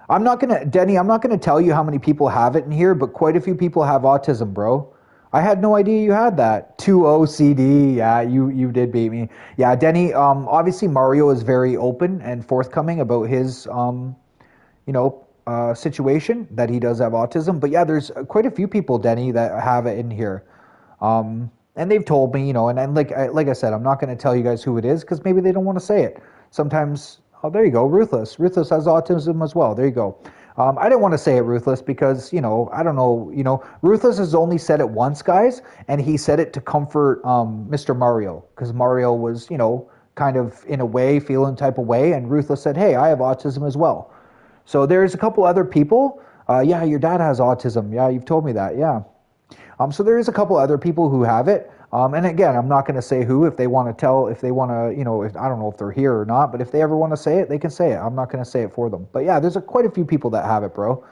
Denny, I'm not gonna tell you how many people have it in here, but quite a few people have autism, bro. I had no idea you had that. 2 OCD, yeah, you did beat me. Yeah, Denny, obviously Mario is very open and forthcoming about his, situation that he does have autism. But yeah, there's quite a few people, Denny, that have it in here. And they've told me, and like I said, I'm not going to tell you guys who it is because maybe they don't want to say it. Sometimes, oh, there you go, Ruthless. Ruthless has autism as well. There you go. I didn't want to say it, Ruthless, because I don't know. Ruthless has only said it once, guys, and he said it to comfort Mr. Mario because Mario was, kind of in a way feeling type of way, and Ruthless said, "Hey, I have autism as well." So there's a couple other people. Yeah, your dad has autism. Yeah, you've told me that. Yeah. So there is a couple other people who have it. And again, I'm not going to say who. If they want to tell, if they want to, I don't know if they're here or not, but if they ever want to say it, they can say it. I'm not going to say it for them. But yeah, there's quite a few people that have it, bro.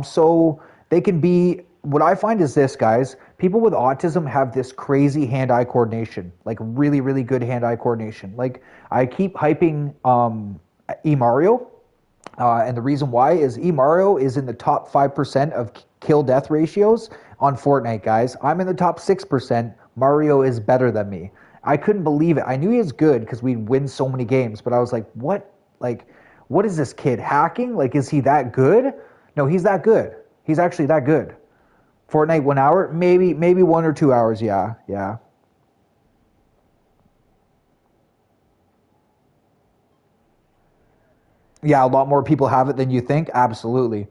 So they can be, what I find is this, guys, people with autism have this crazy hand-eye coordination, like really, really good hand-eye coordination. Like I keep hyping E Mario. And the reason why is E Mario is in the top 5% of kill death ratios on Fortnite, guys. I'm in the top 6%. Mario is better than me. I couldn't believe it. I knew he was good because we'd win so many games, but I was like, what? Like, what is this kid hacking? Like, is he that good? No, he's that good. He's actually that good. Fortnite 1 hour, maybe 1 or 2 hours. Yeah, yeah. Yeah, a lot more people have it than you think. Absolutely.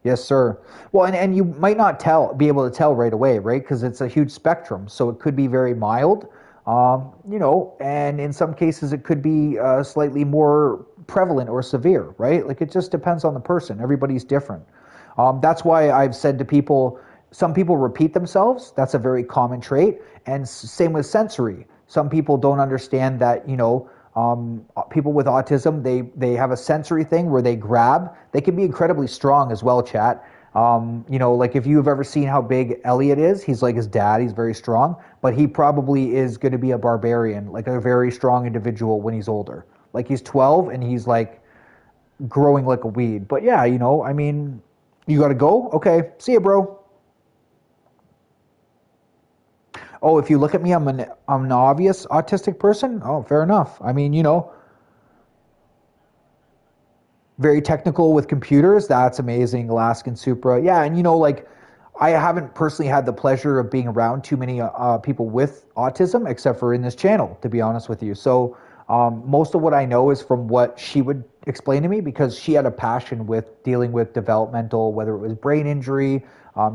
Yes, sir. Well, and you might not be able to tell right away, right? Because it's a huge spectrum. So it could be very mild, and in some cases it could be slightly more prevalent or severe, right? Like it just depends on the person. Everybody's different. That's why I've said to people, some people repeat themselves. That's a very common trait. And same with sensory. Some people don't understand that, people with autism, they have a sensory thing where they grab. They can be incredibly strong as well, chat. Like if you've ever seen how big Elliot is, he's like his dad, he's very strong, but he probably is going to be a barbarian, like a very strong individual when he's older. Like he's 12 and he's like growing like a weed. But yeah, I mean, you got to go? Okay, see you, bro. Oh, if you look at me, I'm an obvious autistic person. Oh, fair enough. I mean, very technical with computers. That's amazing. Alaskan Supra. Yeah, and like I haven't personally had the pleasure of being around too many people with autism, except for in this channel, to be honest with you. So Most of what I know is from what she would explain to me because she had a passion with dealing with developmental, whether it was brain injury.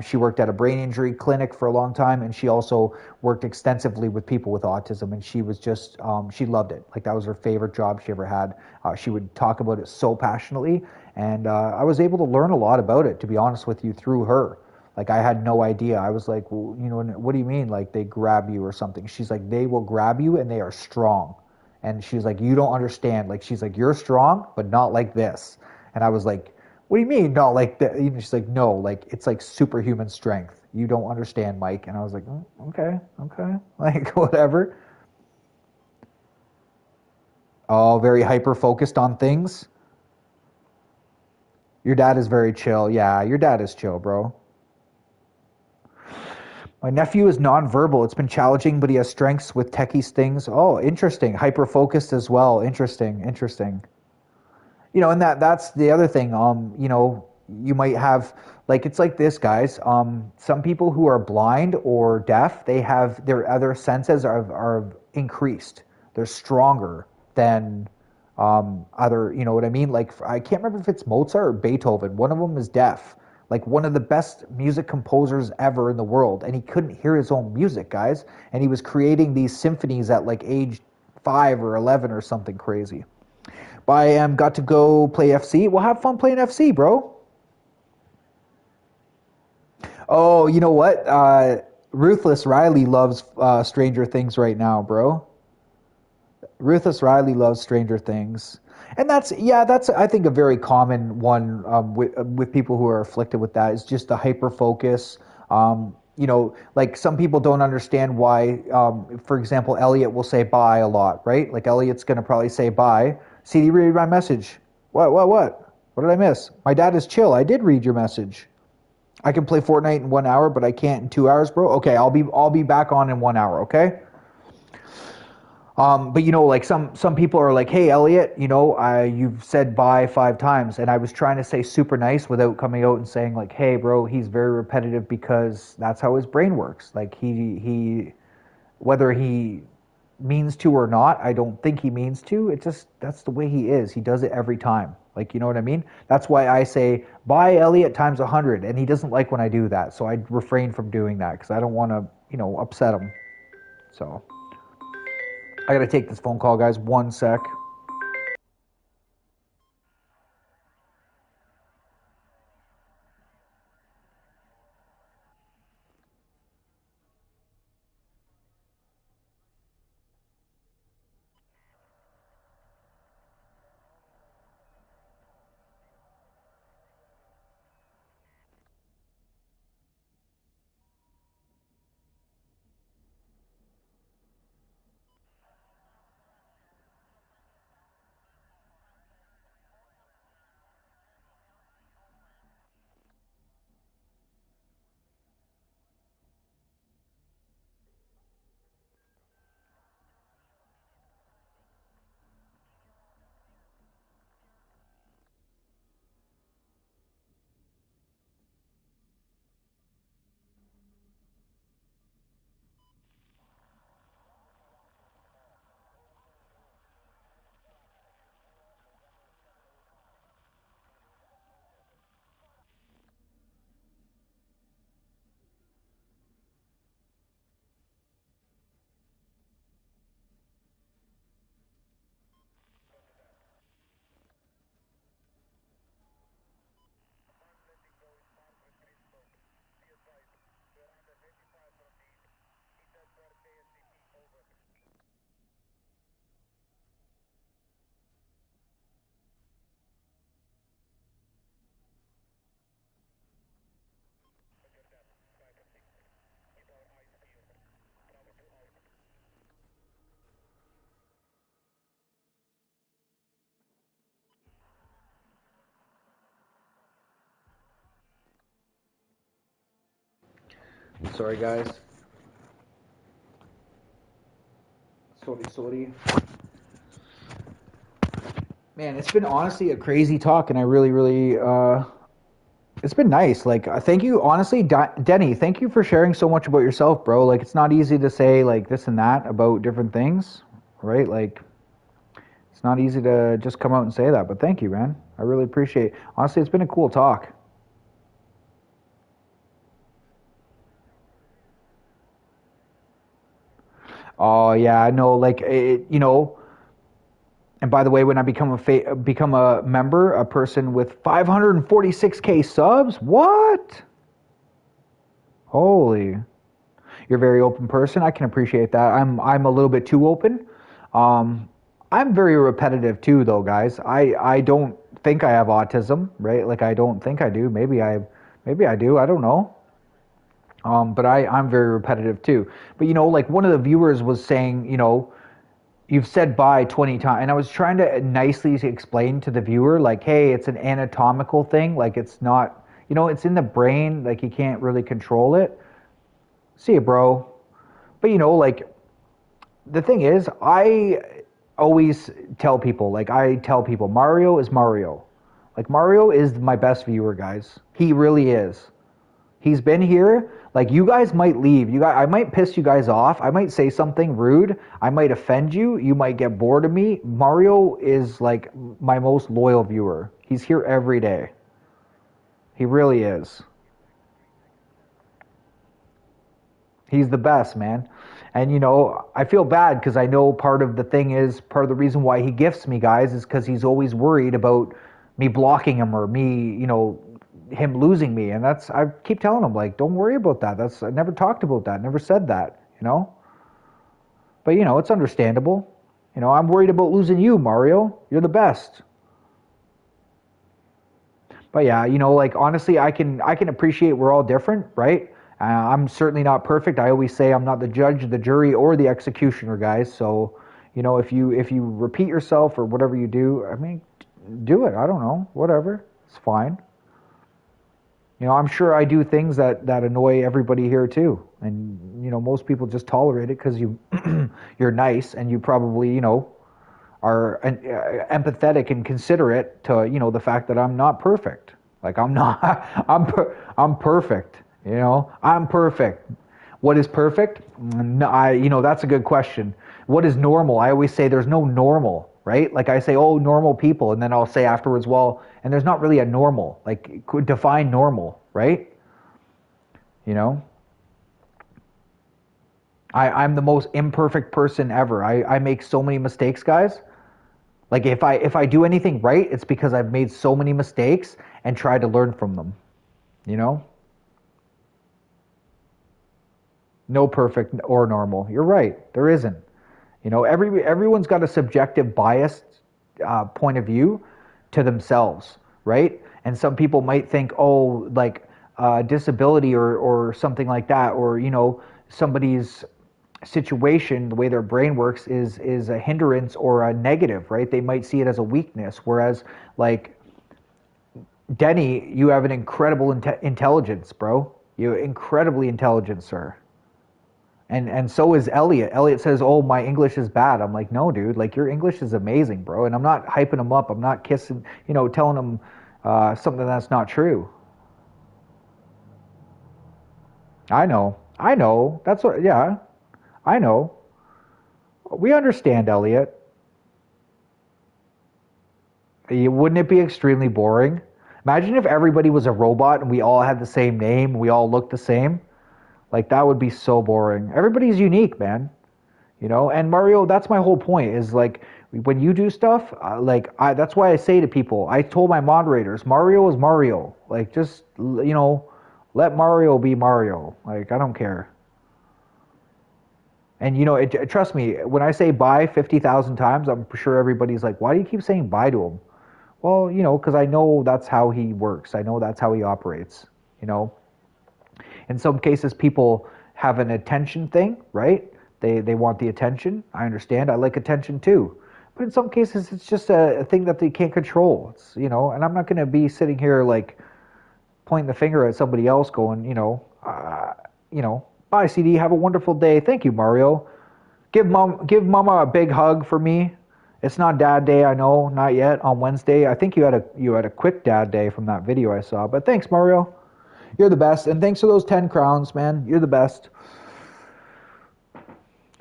She worked at a brain injury clinic for a long time, and she also worked extensively with people with autism. And she was just, she loved it. Like that was her favorite job she ever had. She would talk about it so passionately, and I was able to learn a lot about it, to be honest with you, through her. Like I had no idea. I was like, well, you know, what do you mean? Like they grab you or something? She's like, they will grab you and they are strong. And she's like, you don't understand. Like, she's like, you're strong, but not like this. And I was like, what do you mean? Not like that. She's like, no, like, it's like superhuman strength. You don't understand, Mike. And I was like, okay, okay. Like, whatever. Oh, very hyper focused on things. Your dad is very chill. Yeah, your dad is chill, bro. My nephew is nonverbal. It's been challenging, but he has strengths with techies things. Oh, interesting. Hyper focused as well. Interesting. Interesting. You know, and that's the other thing. You know, you might have like it's like this, guys. Some people who are blind or deaf, they have their other senses are increased. They're stronger than other. You know what I mean? Like I can't remember if it's Mozart or Beethoven. One of them is deaf. Like one of the best music composers ever in the world, and he couldn't hear his own music, guys. And he was creating these symphonies at like age 5 or 11 or something crazy. But I got to go play FC. Well, have fun playing FC, bro. Oh, you know what? Ruthless Riley loves Stranger Things right now, bro. Ruthless Riley loves Stranger Things. And that's I think a very common one with people who are afflicted with that is just the hyper focus. You know, like some people don't understand why, for example, Elliot will say bye a lot, right? Like Elliot's going to probably say bye. CD, read my message. What? What did I miss? My dad is chill. I did read your message. I can play Fortnite in 1 hour, but I can't in 2 hours, bro. Okay, I'll be back on in 1 hour, okay? But you know, like some people are like, "Hey, Elliot, you know, you've said bye 5 times," and I was trying to say super nice without coming out and saying like, "Hey, bro, he's very repetitive because that's how his brain works. Like he whether he means to or not, I don't think he means to. It just that's the way he is. He does it every time. Like you know what I mean? That's why I say bye, Elliot times 100, and he doesn't like when I do that. So I refrain from doing that because I don't want to, you know, upset him. So. I gotta take this phone call, guys. 1 sec. Sorry, guys. Sorry. Man, it's been honestly a crazy talk, and I really, it's been nice. Like, thank you, honestly, Denny. Thank you for sharing so much about yourself, bro. Like, it's not easy to say like this and that about different things, right? Like, It's not easy to just come out and say that, but thank you, man. I really appreciate it. Honestly, it's been a cool talk. Oh yeah, I know. Like you know. And by the way, when I become a member, a person with 546K subs, what? Holy! You're a very open person. I can appreciate that. I'm a little bit too open. Um, I'm very repetitive too, though, guys. I don't think I have autism, right? Like I don't think I do. Maybe I do. I don't know. But I'm very repetitive too. But you know, like one of the viewers was saying, you know, you've said bye 20 times, and I was trying to nicely explain to the viewer, like, hey, it's an anatomical thing. Like it's not, you know, it's in the brain. Like you can't really control it. See you, bro. But you know, like the thing is, I always tell people, Mario is Mario. Like Mario is my best viewer, guys. He really is. He's been here. Like you guys might leave. I might piss you guys off. I might say something rude. I might offend you. You might get bored of me. Mario is like my most loyal viewer. He's here every day. He really is. He's the best, man. And you know, I feel bad because I know part of the reason why he gifts me, guys, is because he's always worried about me blocking him or me, you know, him losing me. And I keep telling him, like, don't worry about that. I never talked about that, never said that, you know? But you know, it's understandable. You know, I'm worried about losing you, Mario. You're the best. But yeah, you know, like honestly, I can appreciate we're all different, right? I'm certainly not perfect. I always say I'm not the judge, the jury, or the executioner, guys. So, you know, if you repeat yourself or whatever you do, I mean, do it. I don't know, whatever. It's fine. You know, I'm sure I do things that annoy everybody here too, and you know, most people just tolerate it because you're nice and you probably, you know, are empathetic and considerate to, you know, the fact that I'm not perfect. Like I'm not, I'm perfect. You know, I'm perfect. What is perfect? No, you know, that's a good question. What is normal? I always say there's no normal, right? Like I say, oh, normal people, and then I'll say afterwards, well, and there's not really a normal. Like define normal, right? You know, I'm the most imperfect person ever. I make so many mistakes, guys. Like if I do anything right, it's because I've made so many mistakes and tried to learn from them. You know? No perfect or normal. You're right. There isn't. You know, everyone's got a subjective biased point of view to themselves, right? And some people might think, oh, like disability or something like that, or you know, somebody's situation, the way their brain works is a hindrance or a negative, right? They might see it as a weakness, whereas like Denny, you have an incredible intelligence, bro. You're incredibly intelligent, sir. And so is Elliot. Elliot says, "Oh, my English is bad." I'm like, "No, dude. Like your English is amazing, bro." And I'm not hyping him up. I'm not kissing, you know, telling him something that's not true. I know. I know. That's what. Yeah, I know. We understand, Elliot. Wouldn't it be extremely boring? Imagine if everybody was a robot and we all had the same name, we all looked the same. Like that would be so boring. Everybody's unique, man. You know, and Mario, that's my whole point is like when you do stuff, that's why I say to people, I told my moderators, Mario is Mario. Like just, you know, let Mario be Mario. Like I don't care. And you know, trust me, when I say bye 50,000 times, I'm sure everybody's like, why do you keep saying bye to him? Well, you know, because I know that's how he works. I know that's how he operates, you know. In some cases, people have an attention thing, right? They want the attention. I understand. I like attention too. But in some cases, it's just a thing that they can't control. It's, you know, and I'm not going to be sitting here like pointing the finger at somebody else going, you know, bye, CD. Have a wonderful day. Thank you, Mario. Give Mama a big hug for me. It's not Dad Day, I know, not yet. On Wednesday, I think you had a quick Dad Day from that video I saw. But thanks, Mario. You're the best, and thanks for those 10 crowns, man. You're the best.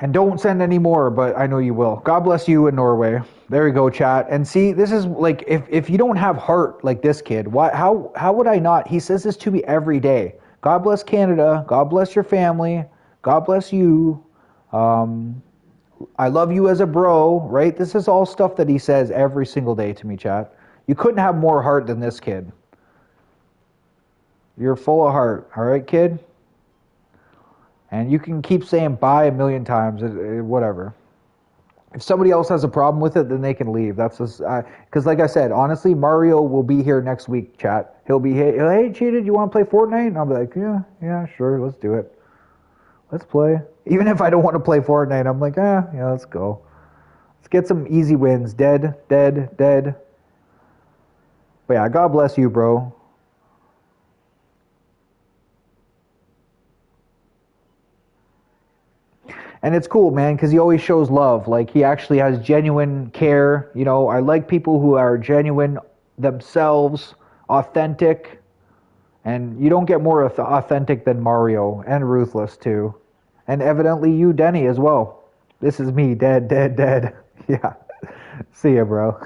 And don't send any more, but I know you will. God bless you in Norway. There you go, chat. And see, this is like, if you don't have heart like this kid, how would I not? He says this to me every day. God bless Canada. God bless your family. God bless you. I love you as a bro, right? This is all stuff that he says every single day to me, chat. You couldn't have more heart than this kid. You're full of heart, all right, kid? And you can keep saying bye a million times, whatever. If somebody else has a problem with it, then they can leave. That's just, because like I said, honestly, Mario will be here next week, chat. He'll be, hey, cheated, you want to play Fortnite? And I'll be like, yeah, sure, let's do it. Let's play. Even if I don't want to play Fortnite, I'm like, yeah, let's go. Let's get some easy wins. Dead. But yeah, God bless you, bro. And it's cool, man, because he always shows love. Like, he actually has genuine care. You know, I like people who are genuine themselves, authentic. And you don't get more authentic than Mario, and ruthless, too. And evidently you, Denny, as well. This is me, dead. Yeah. See ya, bro.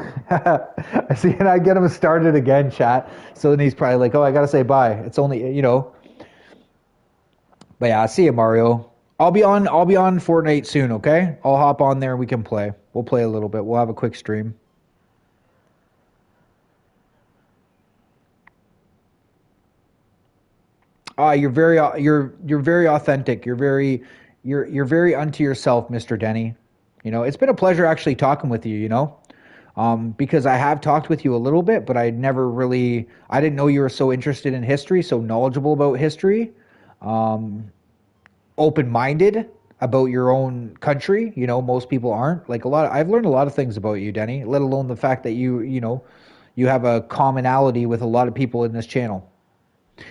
See, and I get him started again, chat. So then he's probably like, oh, I gotta say bye. It's only, you know. But yeah, see ya, Mario. I'll be on Fortnite soon, okay? I'll hop on there and we can play. We'll play a little bit. We'll have a quick stream. You're very authentic. You're very unto yourself, Mr. Denny. You know, it's been a pleasure actually talking with you, you know. Because I have talked with you a little bit, but I didn't know you were so interested in history, so knowledgeable about history. Open-minded about your own country. You know, most people aren't. Like I've learned a lot of things about you, Denny, let alone the fact that you have a commonality with a lot of people in this channel.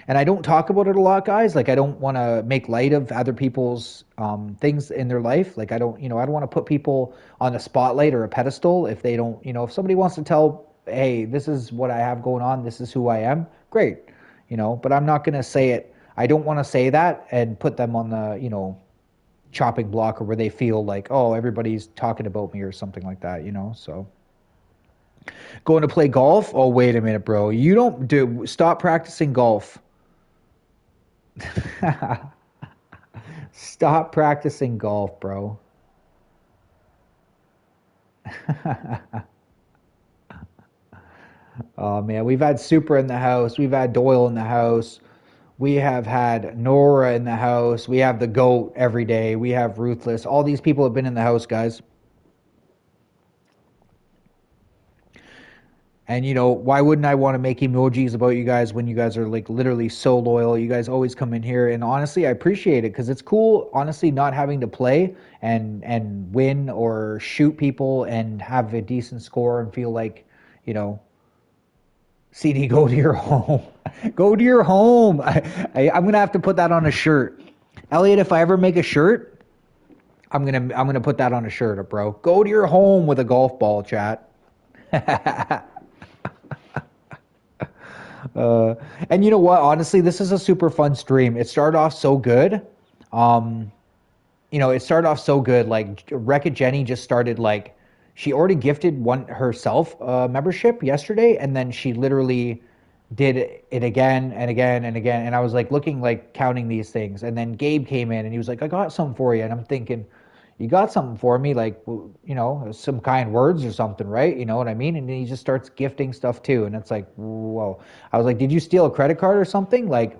And I don't talk about it a lot, guys. Like, I don't want to make light of other people's things in their life. Like, I don't want to put people on a spotlight or a pedestal if they don't, if somebody wants to tell, hey, this is what I have going on, this is who I am, great, but I'm not going to say it. I don't want to say that and put them on the, chopping block, or where they feel like, oh, everybody's talking about me or something like that, so. Going to play golf? Oh, wait a minute, bro. You don't stop practicing golf. Stop practicing golf, bro. Oh, man. We've had Super in the house. We've had Doyle in the house. We have had Nora in the house. We have the GOAT every day. We have Ruthless. All these people have been in the house, guys. And, why wouldn't I want to make emojis about you guys when you guys are, like, literally so loyal? You guys always come in here. And honestly, I appreciate it, because it's cool, honestly, not having to play and win or shoot people and have a decent score and feel like, CD, go to your home. Go to your home. I'm going to have to put that on a shirt. Elliot, if I ever make a shirt, I'm gonna put that on a shirt, bro. Go to your home with a golf ball, chat. And you know what? Honestly, this is a super fun stream. It started off so good. It started off so good. Like, Wreck-It Jenny just started, like, she already gifted one herself membership yesterday, and then she literally did it again and again and again. And I was like looking, like, counting these things. And then Gabe came in and he was like, I got something for you. And I'm thinking, you got something for me, like, some kind words or something, right? You know what I mean? And then he just starts gifting stuff too. And it's like, whoa. I was like, did you steal a credit card or something? Like,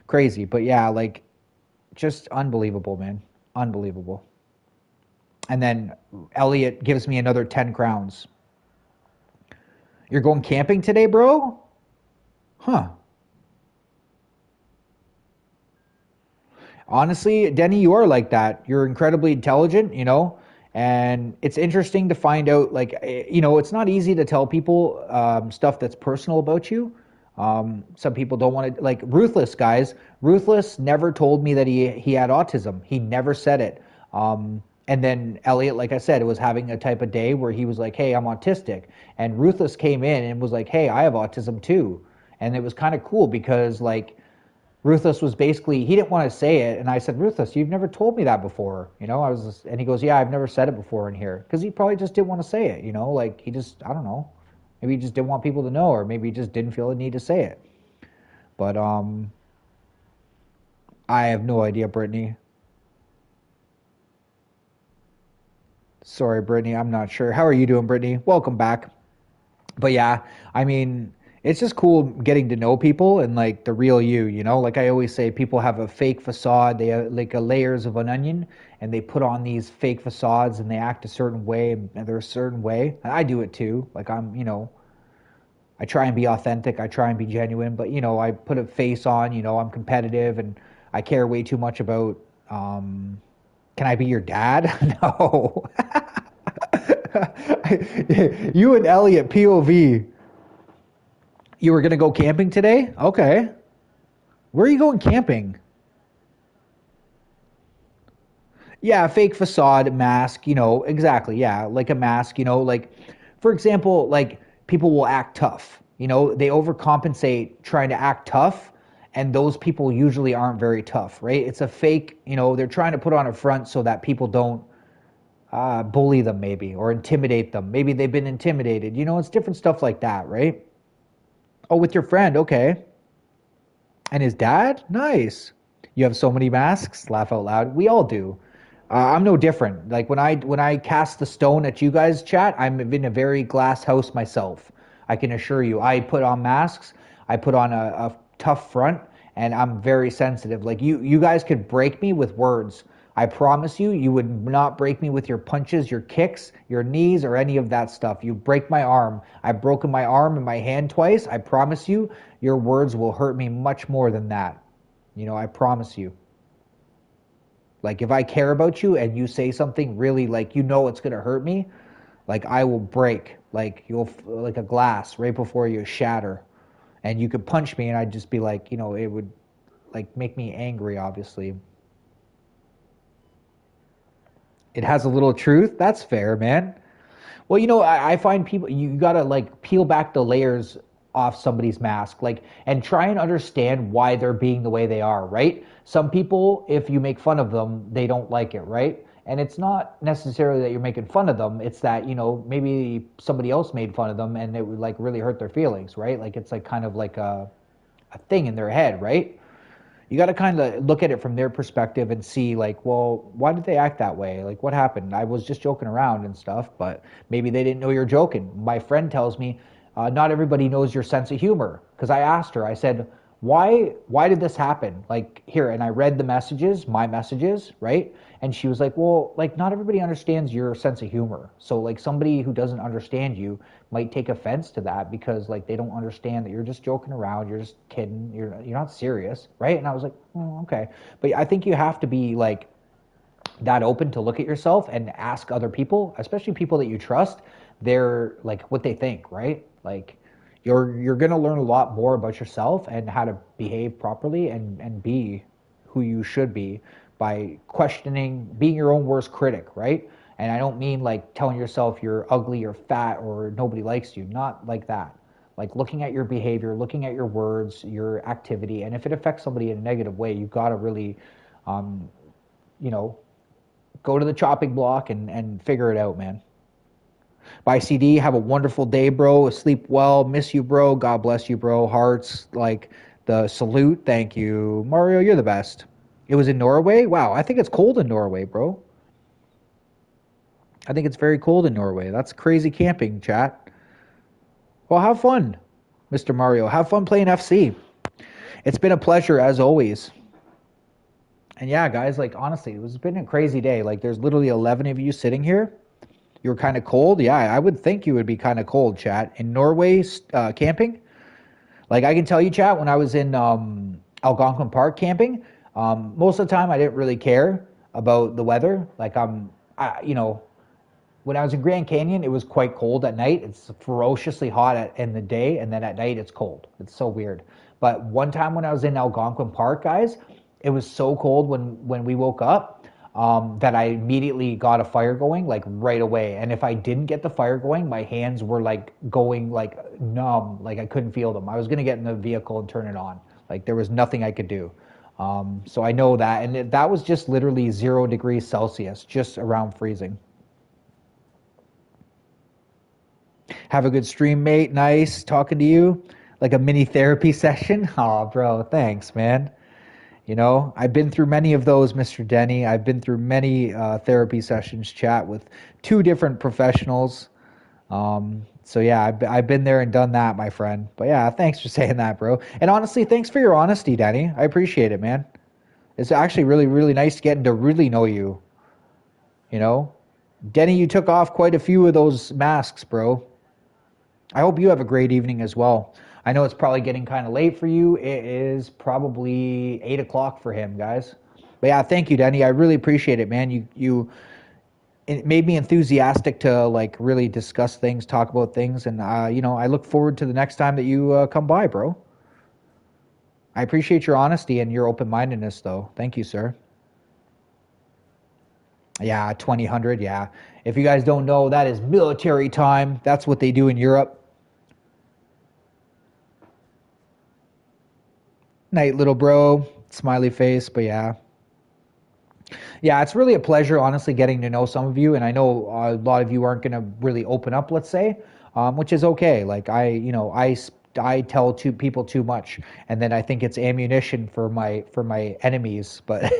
crazy. But yeah, like, just unbelievable, man. Unbelievable. And then Elliot gives me another 10 crowns. You're going camping today, bro? Huh. Honestly, Denny, you are like that. You're incredibly intelligent, and it's interesting to find out, like, it's not easy to tell people stuff that's personal about you. Some people don't want to, like, Ruthless, guys. Ruthless never told me that he had autism. He never said it. And then Elliot, like I said, was having a type of day where he was like, hey, I'm autistic. And Ruthless came in and was like, hey, I have autism too. And it was kind of cool because, like, Ruthless was basically, he didn't want to say it, and I said, Ruthless, you've never told me that before, you know. And he goes, yeah, I've never said it before in here, because he probably just didn't want to say it, you know, like he just, I don't know, maybe he just didn't want people to know, or maybe he just didn't feel the need to say it. But I have no idea, Brittany. Sorry, Brittany, I'm not sure. How are you doing, Brittany? Welcome back. But yeah, I mean, it's just cool getting to know people and like the real you, you know? Like I always say, people have a fake facade, they have like a layers of an onion, and they put on these fake facades and they act a certain way and they're a certain way. And I do it too. Like I'm, you know, I try and be authentic, I try and be genuine, but you know, I put a face on, you know, I'm competitive and I care way too much about can I be your dad? No. You and Elliot POV. You were gonna go camping today? Okay. Where are you going camping? Yeah, fake facade, mask, you know, exactly. Yeah, like a mask, you know, like for example, like people will act tough. You know, they overcompensate trying to act tough, and those people usually aren't very tough, right? It's a fake, you know, they're trying to put on a front so that people don't bully them maybe or intimidate them. Maybe they've been intimidated. You know, it's different stuff like that, right? Oh, with your friend, okay. And his dad? Nice. You have so many masks? Laugh out loud. We all do. I'm no different. Like when I cast the stone at you guys, chat, I'm in a very glass house myself. I can assure you. I put on masks. I put on a tough front, and I'm very sensitive. Like you guys could break me with words. I promise you, you would not break me with your punches, your kicks, your knees, or any of that stuff. You break my arm. I've broken my arm and my hand twice. I promise you, your words will hurt me much more than that. You know, I promise you. Like if I care about you and you say something really like you know it's gonna hurt me, like I will break. Like you'll like a glass right before you shatter, and you could punch me and I'd just be like, you know, it would like make me angry. Obviously, it has a little truth. That's fair, man. Well, you know, I find people, you gotta like peel back the layers off somebody's mask, like, and try and understand why they're being the way they are, right? Some people, if you make fun of them, they don't like it, right? And it's not necessarily that you're making fun of them, it's that, you know, maybe somebody else made fun of them and it would like really hurt their feelings, right? Like it's like kind of like a thing in their head, right? You got to kind of look at it from their perspective and see like, well, why did they act that way? Like what happened? I was just joking around and stuff, but maybe they didn't know you're joking. My friend tells me not everybody knows your sense of humor, because I asked her, I said, why did this happen? Like here, and I read the messages, my messages, right? And she was like, well, like not everybody understands your sense of humor. So like somebody who doesn't understand you might take offense to that because like they don't understand that you're just joking around, you're just kidding, you're not serious, right? And I was like, oh, okay. But I think you have to be like that open to look at yourself and ask other people, especially people that you trust, they're like what they think, right? Like you're gonna learn a lot more about yourself and how to behave properly and be who you should be by questioning, being your own worst critic, right? And I don't mean like telling yourself you're ugly or fat or nobody likes you, not like that. Like looking at your behavior, looking at your words, your activity, and if it affects somebody in a negative way, you've got to really, you know, go to the chopping block and figure it out, man. Bye, CD. Have a wonderful day, bro. Sleep well. Miss you, bro. God bless you, bro. Hearts, like the salute. Thank you. Mario, you're the best. It was in Norway? Wow, I think it's cold in Norway, bro. I think it's very cold in Norway. That's crazy camping, chat. Well, have fun, Mr. Mario. Have fun playing FC. It's been a pleasure, as always. And yeah, guys, like, honestly, it's been a crazy day. Like, there's literally 11 of you sitting here. You're kind of cold? Yeah, I would think you would be kind of cold, chat. In Norway, camping? Like, I can tell you, chat, when I was in Algonquin Park camping, most of the time I didn't really care about the weather. Like, you know, when I was in Grand Canyon, it was quite cold at night. It's ferociously hot in the day, and then at night it's cold. It's so weird. But one time when I was in Algonquin Park, guys, it was so cold when we woke up that I immediately got a fire going, like right away. And if I didn't get the fire going, my hands were like going like numb, like I couldn't feel them. I was gonna get in the vehicle and turn it on. Like there was nothing I could do. So I know that, and that was just literally 0 degrees Celsius, just around freezing. Have a good stream, mate. Nice talking to you. Like a mini therapy session. Oh, bro, thanks, man. You know, I've been through many of those, Mr. Denny. I've been through many therapy sessions, chat with 2 different professionals. So yeah, I've been there and done that, my friend. But yeah, thanks for saying that, bro. And honestly, thanks for your honesty, Denny. I appreciate it, man. It's actually really, really nice getting to really know you. You know, Denny, you took off quite a few of those masks, bro. I hope you have a great evening as well. I know it's probably getting kind of late for you. It is probably 8 o'clock for him, guys. But yeah, thank you, Denny. I really appreciate it, man. It made me enthusiastic to like really discuss things, talk about things, and you know, I look forward to the next time that you come by, bro. I appreciate your honesty and your open-mindedness, though. Thank you, sir. Yeah, 2000. Yeah. If you guys don't know, that is military time. That's what they do in Europe. Night, little bro. Smiley face, but yeah. Yeah, it's really a pleasure, honestly, getting to know some of you. And I know a lot of you aren't going to really open up, let's say, which is okay. Like I tell people too much, and then I think it's ammunition for my enemies. But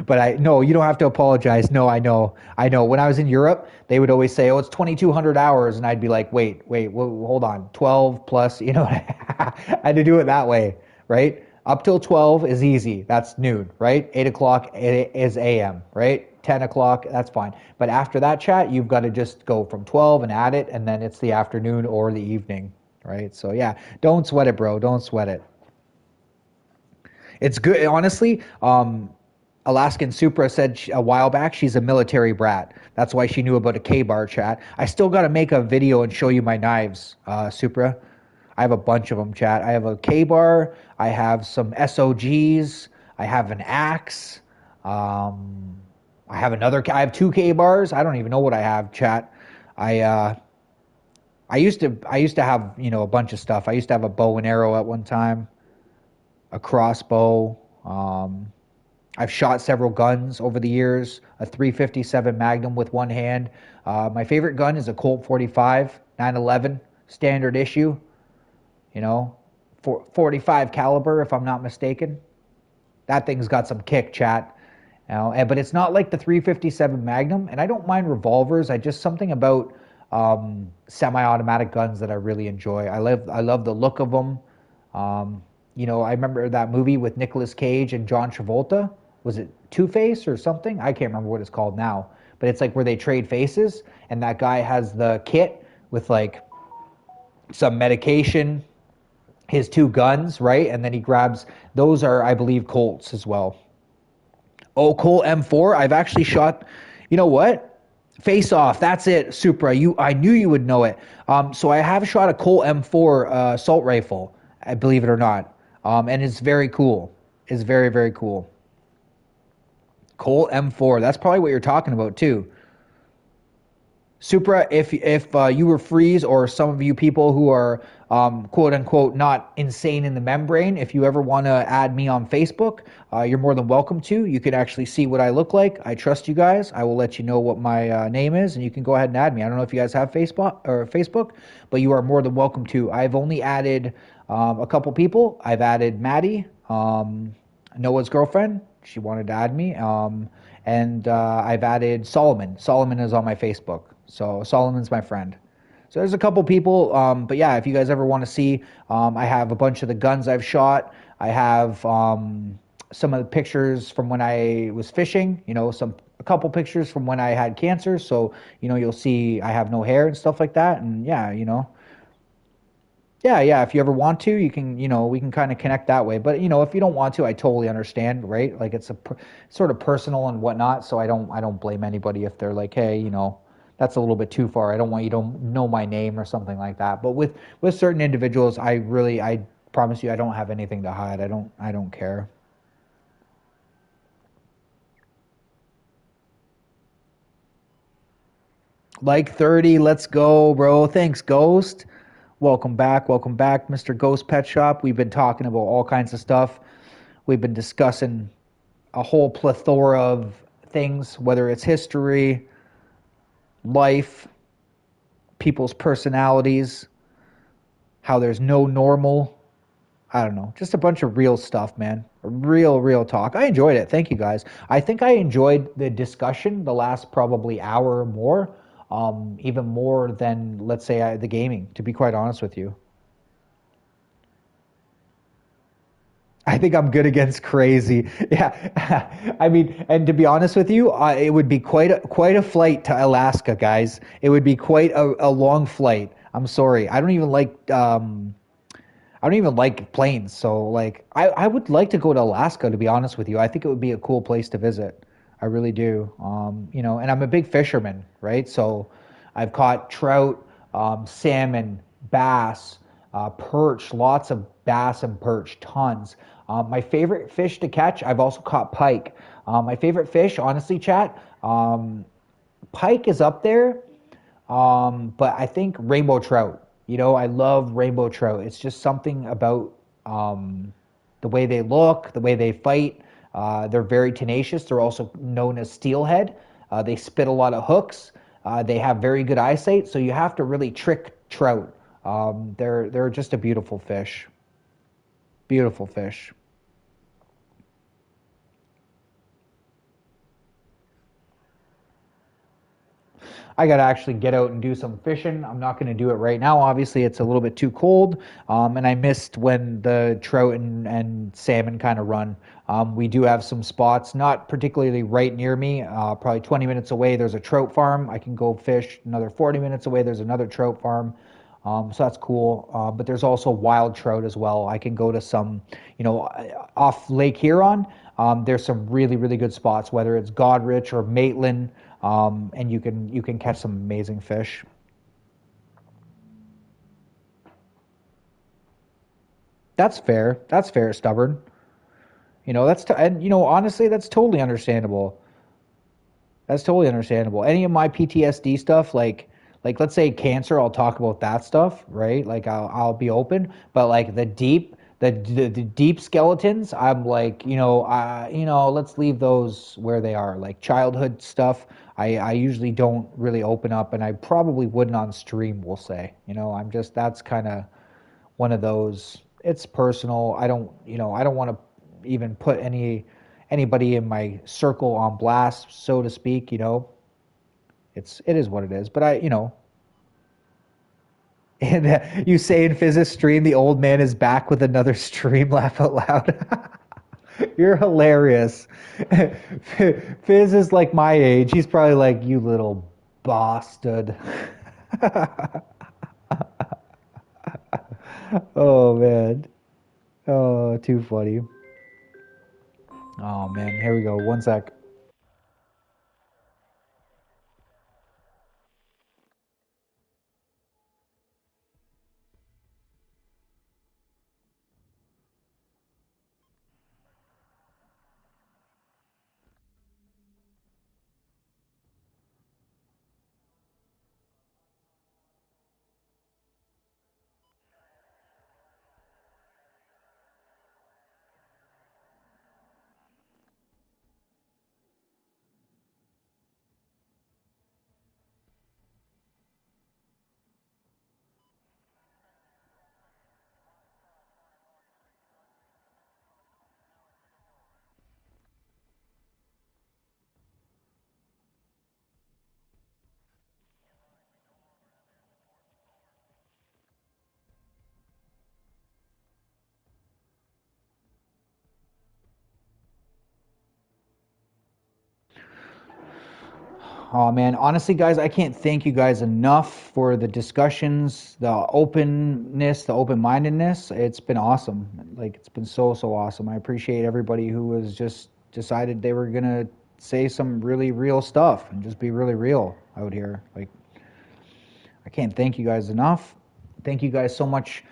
but I no, you don't have to apologize. No, I know. When I was in Europe, they would always say, "Oh, it's 2,200 hours," and I'd be like, "Wait, hold on, 12 plus." You know, I had to do it that way, right? Up till 12 is easy. That's noon, right? 8 o'clock is AM, right? 10 o'clock, that's fine. But after that chat, you've got to just go from 12 and add it, and then it's the afternoon or the evening, right? So yeah, don't sweat it, bro. Don't sweat it. It's good, honestly. Alaskan Supra said a while back she's a military brat. That's why she knew about a K-bar chat. I still got to make a video and show you my knives, Supra. I have a bunch of them, chat. I have a K-bar. I have some SOGs. I have an axe. I have another. I have 2 K-bars. I don't even know what I have, chat. I I used to have a bunch of stuff. I used to have a bow and arrow at one time, a crossbow. I've shot several guns over the years. A 357 Magnum with one hand. My favorite gun is a Colt 45 911 standard issue. 45 caliber, if I'm not mistaken. That thing's got some kick, chat. But it's not like the 357 Magnum, and I don't mind revolvers. I just something about semi-automatic guns that I really enjoy. I love the look of them. I remember that movie with Nicolas Cage and John Travolta. Was it Two-Face or something? I can't remember what it's called now. But it's like where they trade faces, and that guy has the kit with like some medication, his 2 guns, right? And then he grabs, those are, I believe, Colts as well. Oh, Colt M4. I've actually shot, you know what? Face Off. That's it, Supra. I knew you would know it. So I have shot a Colt M4 assault rifle, I believe it or not. And it's very cool. It's very, very cool. Colt M4. That's probably what you're talking about too. Supra, if you were Freeze or some of you people who are quote unquote not insane in the membrane, if you ever want to add me on Facebook, you're more than welcome to. You can actually see what I look like. I trust you guys. I will let you know what my name is, and you can go ahead and add me. I don't know if you guys have Facebook, but you are more than welcome to. I've only added a couple people. I've added Maddie, Noah's girlfriend. She wanted to add me. And I've added Solomon. Solomon is on my Facebook. So Solomon's my friend. So there's a couple people. But yeah, if you guys ever want to see, I have a bunch of the guns I've shot. I have some of the pictures from when I was fishing. A couple pictures from when I had cancer. So, you'll see I have no hair and stuff like that. And yeah, yeah. If you ever want to, you can, we can kind of connect that way. But if you don't want to, I totally understand, right? Like it's sort of personal and whatnot. So I don't blame anybody if they're like, hey, that's a little bit too far. I don't want you to know my name or something like that. But with certain individuals, I promise you, I don't have anything to hide. I don't care. Like 30, let's go, bro. Thanks, Ghost. Welcome back. Welcome back, Mr. Ghost Pet Shop. We've been talking about all kinds of stuff. We've been discussing a whole plethora of things, whether it's history, life, people's personalities, how there's no normal. I don't know, just a bunch of real stuff, man. Real talk. I enjoyed it. Thank you guys. I think I enjoyed the discussion the last probably hour or more, even more than, let's say, the gaming, to be quite honest with you. I think I'm good against crazy. Yeah, I mean, and to be honest with you, it would be quite a flight to Alaska, guys. It would be quite a long flight. I'm sorry. I don't even like planes. So like, I would like to go to Alaska, to be honest with you. I think it would be a cool place to visit. I really do. And I'm a big fisherman, right? So I've caught trout, salmon, bass, perch, lots of bass and perch, tons. My favorite fish to catch, I've also caught pike. My favorite fish, honestly, chat, pike is up there, but I think rainbow trout. I love rainbow trout. It's just something about the way they look, the way they fight. They're very tenacious. They're also known as steelhead. They spit a lot of hooks. They have very good eyesight, so you have to really trick trout. They're just a beautiful fish. Beautiful fish. I got to actually get out and do some fishing. I'm not going to do it right now. Obviously, it's a little bit too cold. And I missed when the trout and salmon kind of run. We do have some spots, not particularly right near me, probably 20 minutes away. There's a trout farm. I can go fish. Another 40 minutes away, there's another trout farm. So that's cool. But there's also wild trout as well. I can go to some, off Lake Huron. There's some really good spots, whether it's Godrich or Maitland, and you can catch some amazing fish. That's fair. That's fair, stubborn. And honestly, that's totally understandable. That's totally understandable. Any of my PTSD stuff, like let's say cancer, I'll talk about that stuff, right? Like I'll be open, but like the deep skeletons, I'm like, let's leave those where they are. Like childhood stuff, I usually don't really open up, and I probably wouldn't on stream. We'll say, I'm just that's kind of one of those. It's personal. I don't want to even put anybody in my circle on blast, so to speak. It is what it is. But and you say in Fizz's stream, the old man is back with another stream. Laugh out loud. You're hilarious. Fizz is like my age. He's probably like, you little bastard. Oh man. Oh, too funny. Oh man, here we go. One sec. Oh man, honestly, guys, I can't thank you guys enough for the discussions, the openness, the open-mindedness. It's been awesome. Like it's been so awesome. I appreciate everybody who has just decided they were gonna say some really real stuff and just be really real out here. Like I can't thank you guys enough. Thank you guys so much.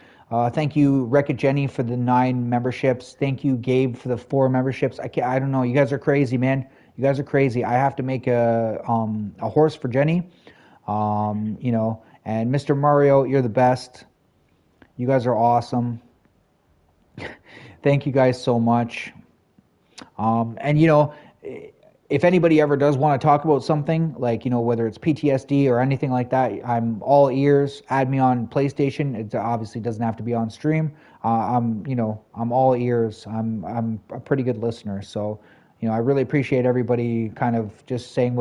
Thank you, Wreck-It Jenny, for the 9 memberships. Thank you, Gabe, for the 4 memberships. I don't know. You guys are crazy, man. You guys are crazy. I have to make a horse for Jenny. And Mr. Mario, you're the best. You guys are awesome. Thank you guys so much. And if anybody ever does want to talk about something, like, whether it's PTSD or anything like that, I'm all ears. Add me on PlayStation. It obviously doesn't have to be on stream. I'm all ears. I'm a pretty good listener. So, I really appreciate everybody kind of just saying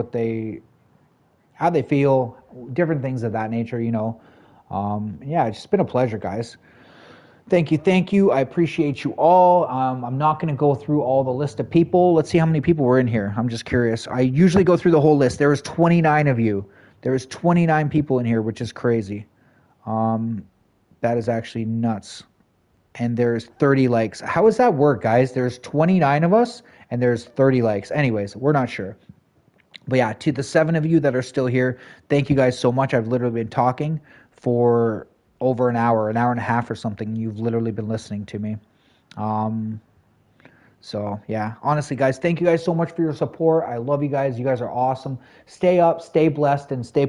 how they feel, different things of that nature, Yeah, it's just been a pleasure, guys. Thank you. I appreciate you all. I'm not going to go through all the list of people. Let's see how many people were in here. I'm just curious. I usually go through the whole list. There was 29 of you. There was 29 people in here, which is crazy. That is actually nuts. And there's 30 likes. How does that work, guys? There's 29 of us, and there's 30 likes. Anyways, we're not sure. But yeah, to the 7 of you that are still here, thank you guys so much. I've literally been talking for over an hour and a half or something. You've literally been listening to me. So yeah, honestly, guys, thank you guys so much for your support. I love you guys. You guys are awesome. Stay up, stay blessed, and stay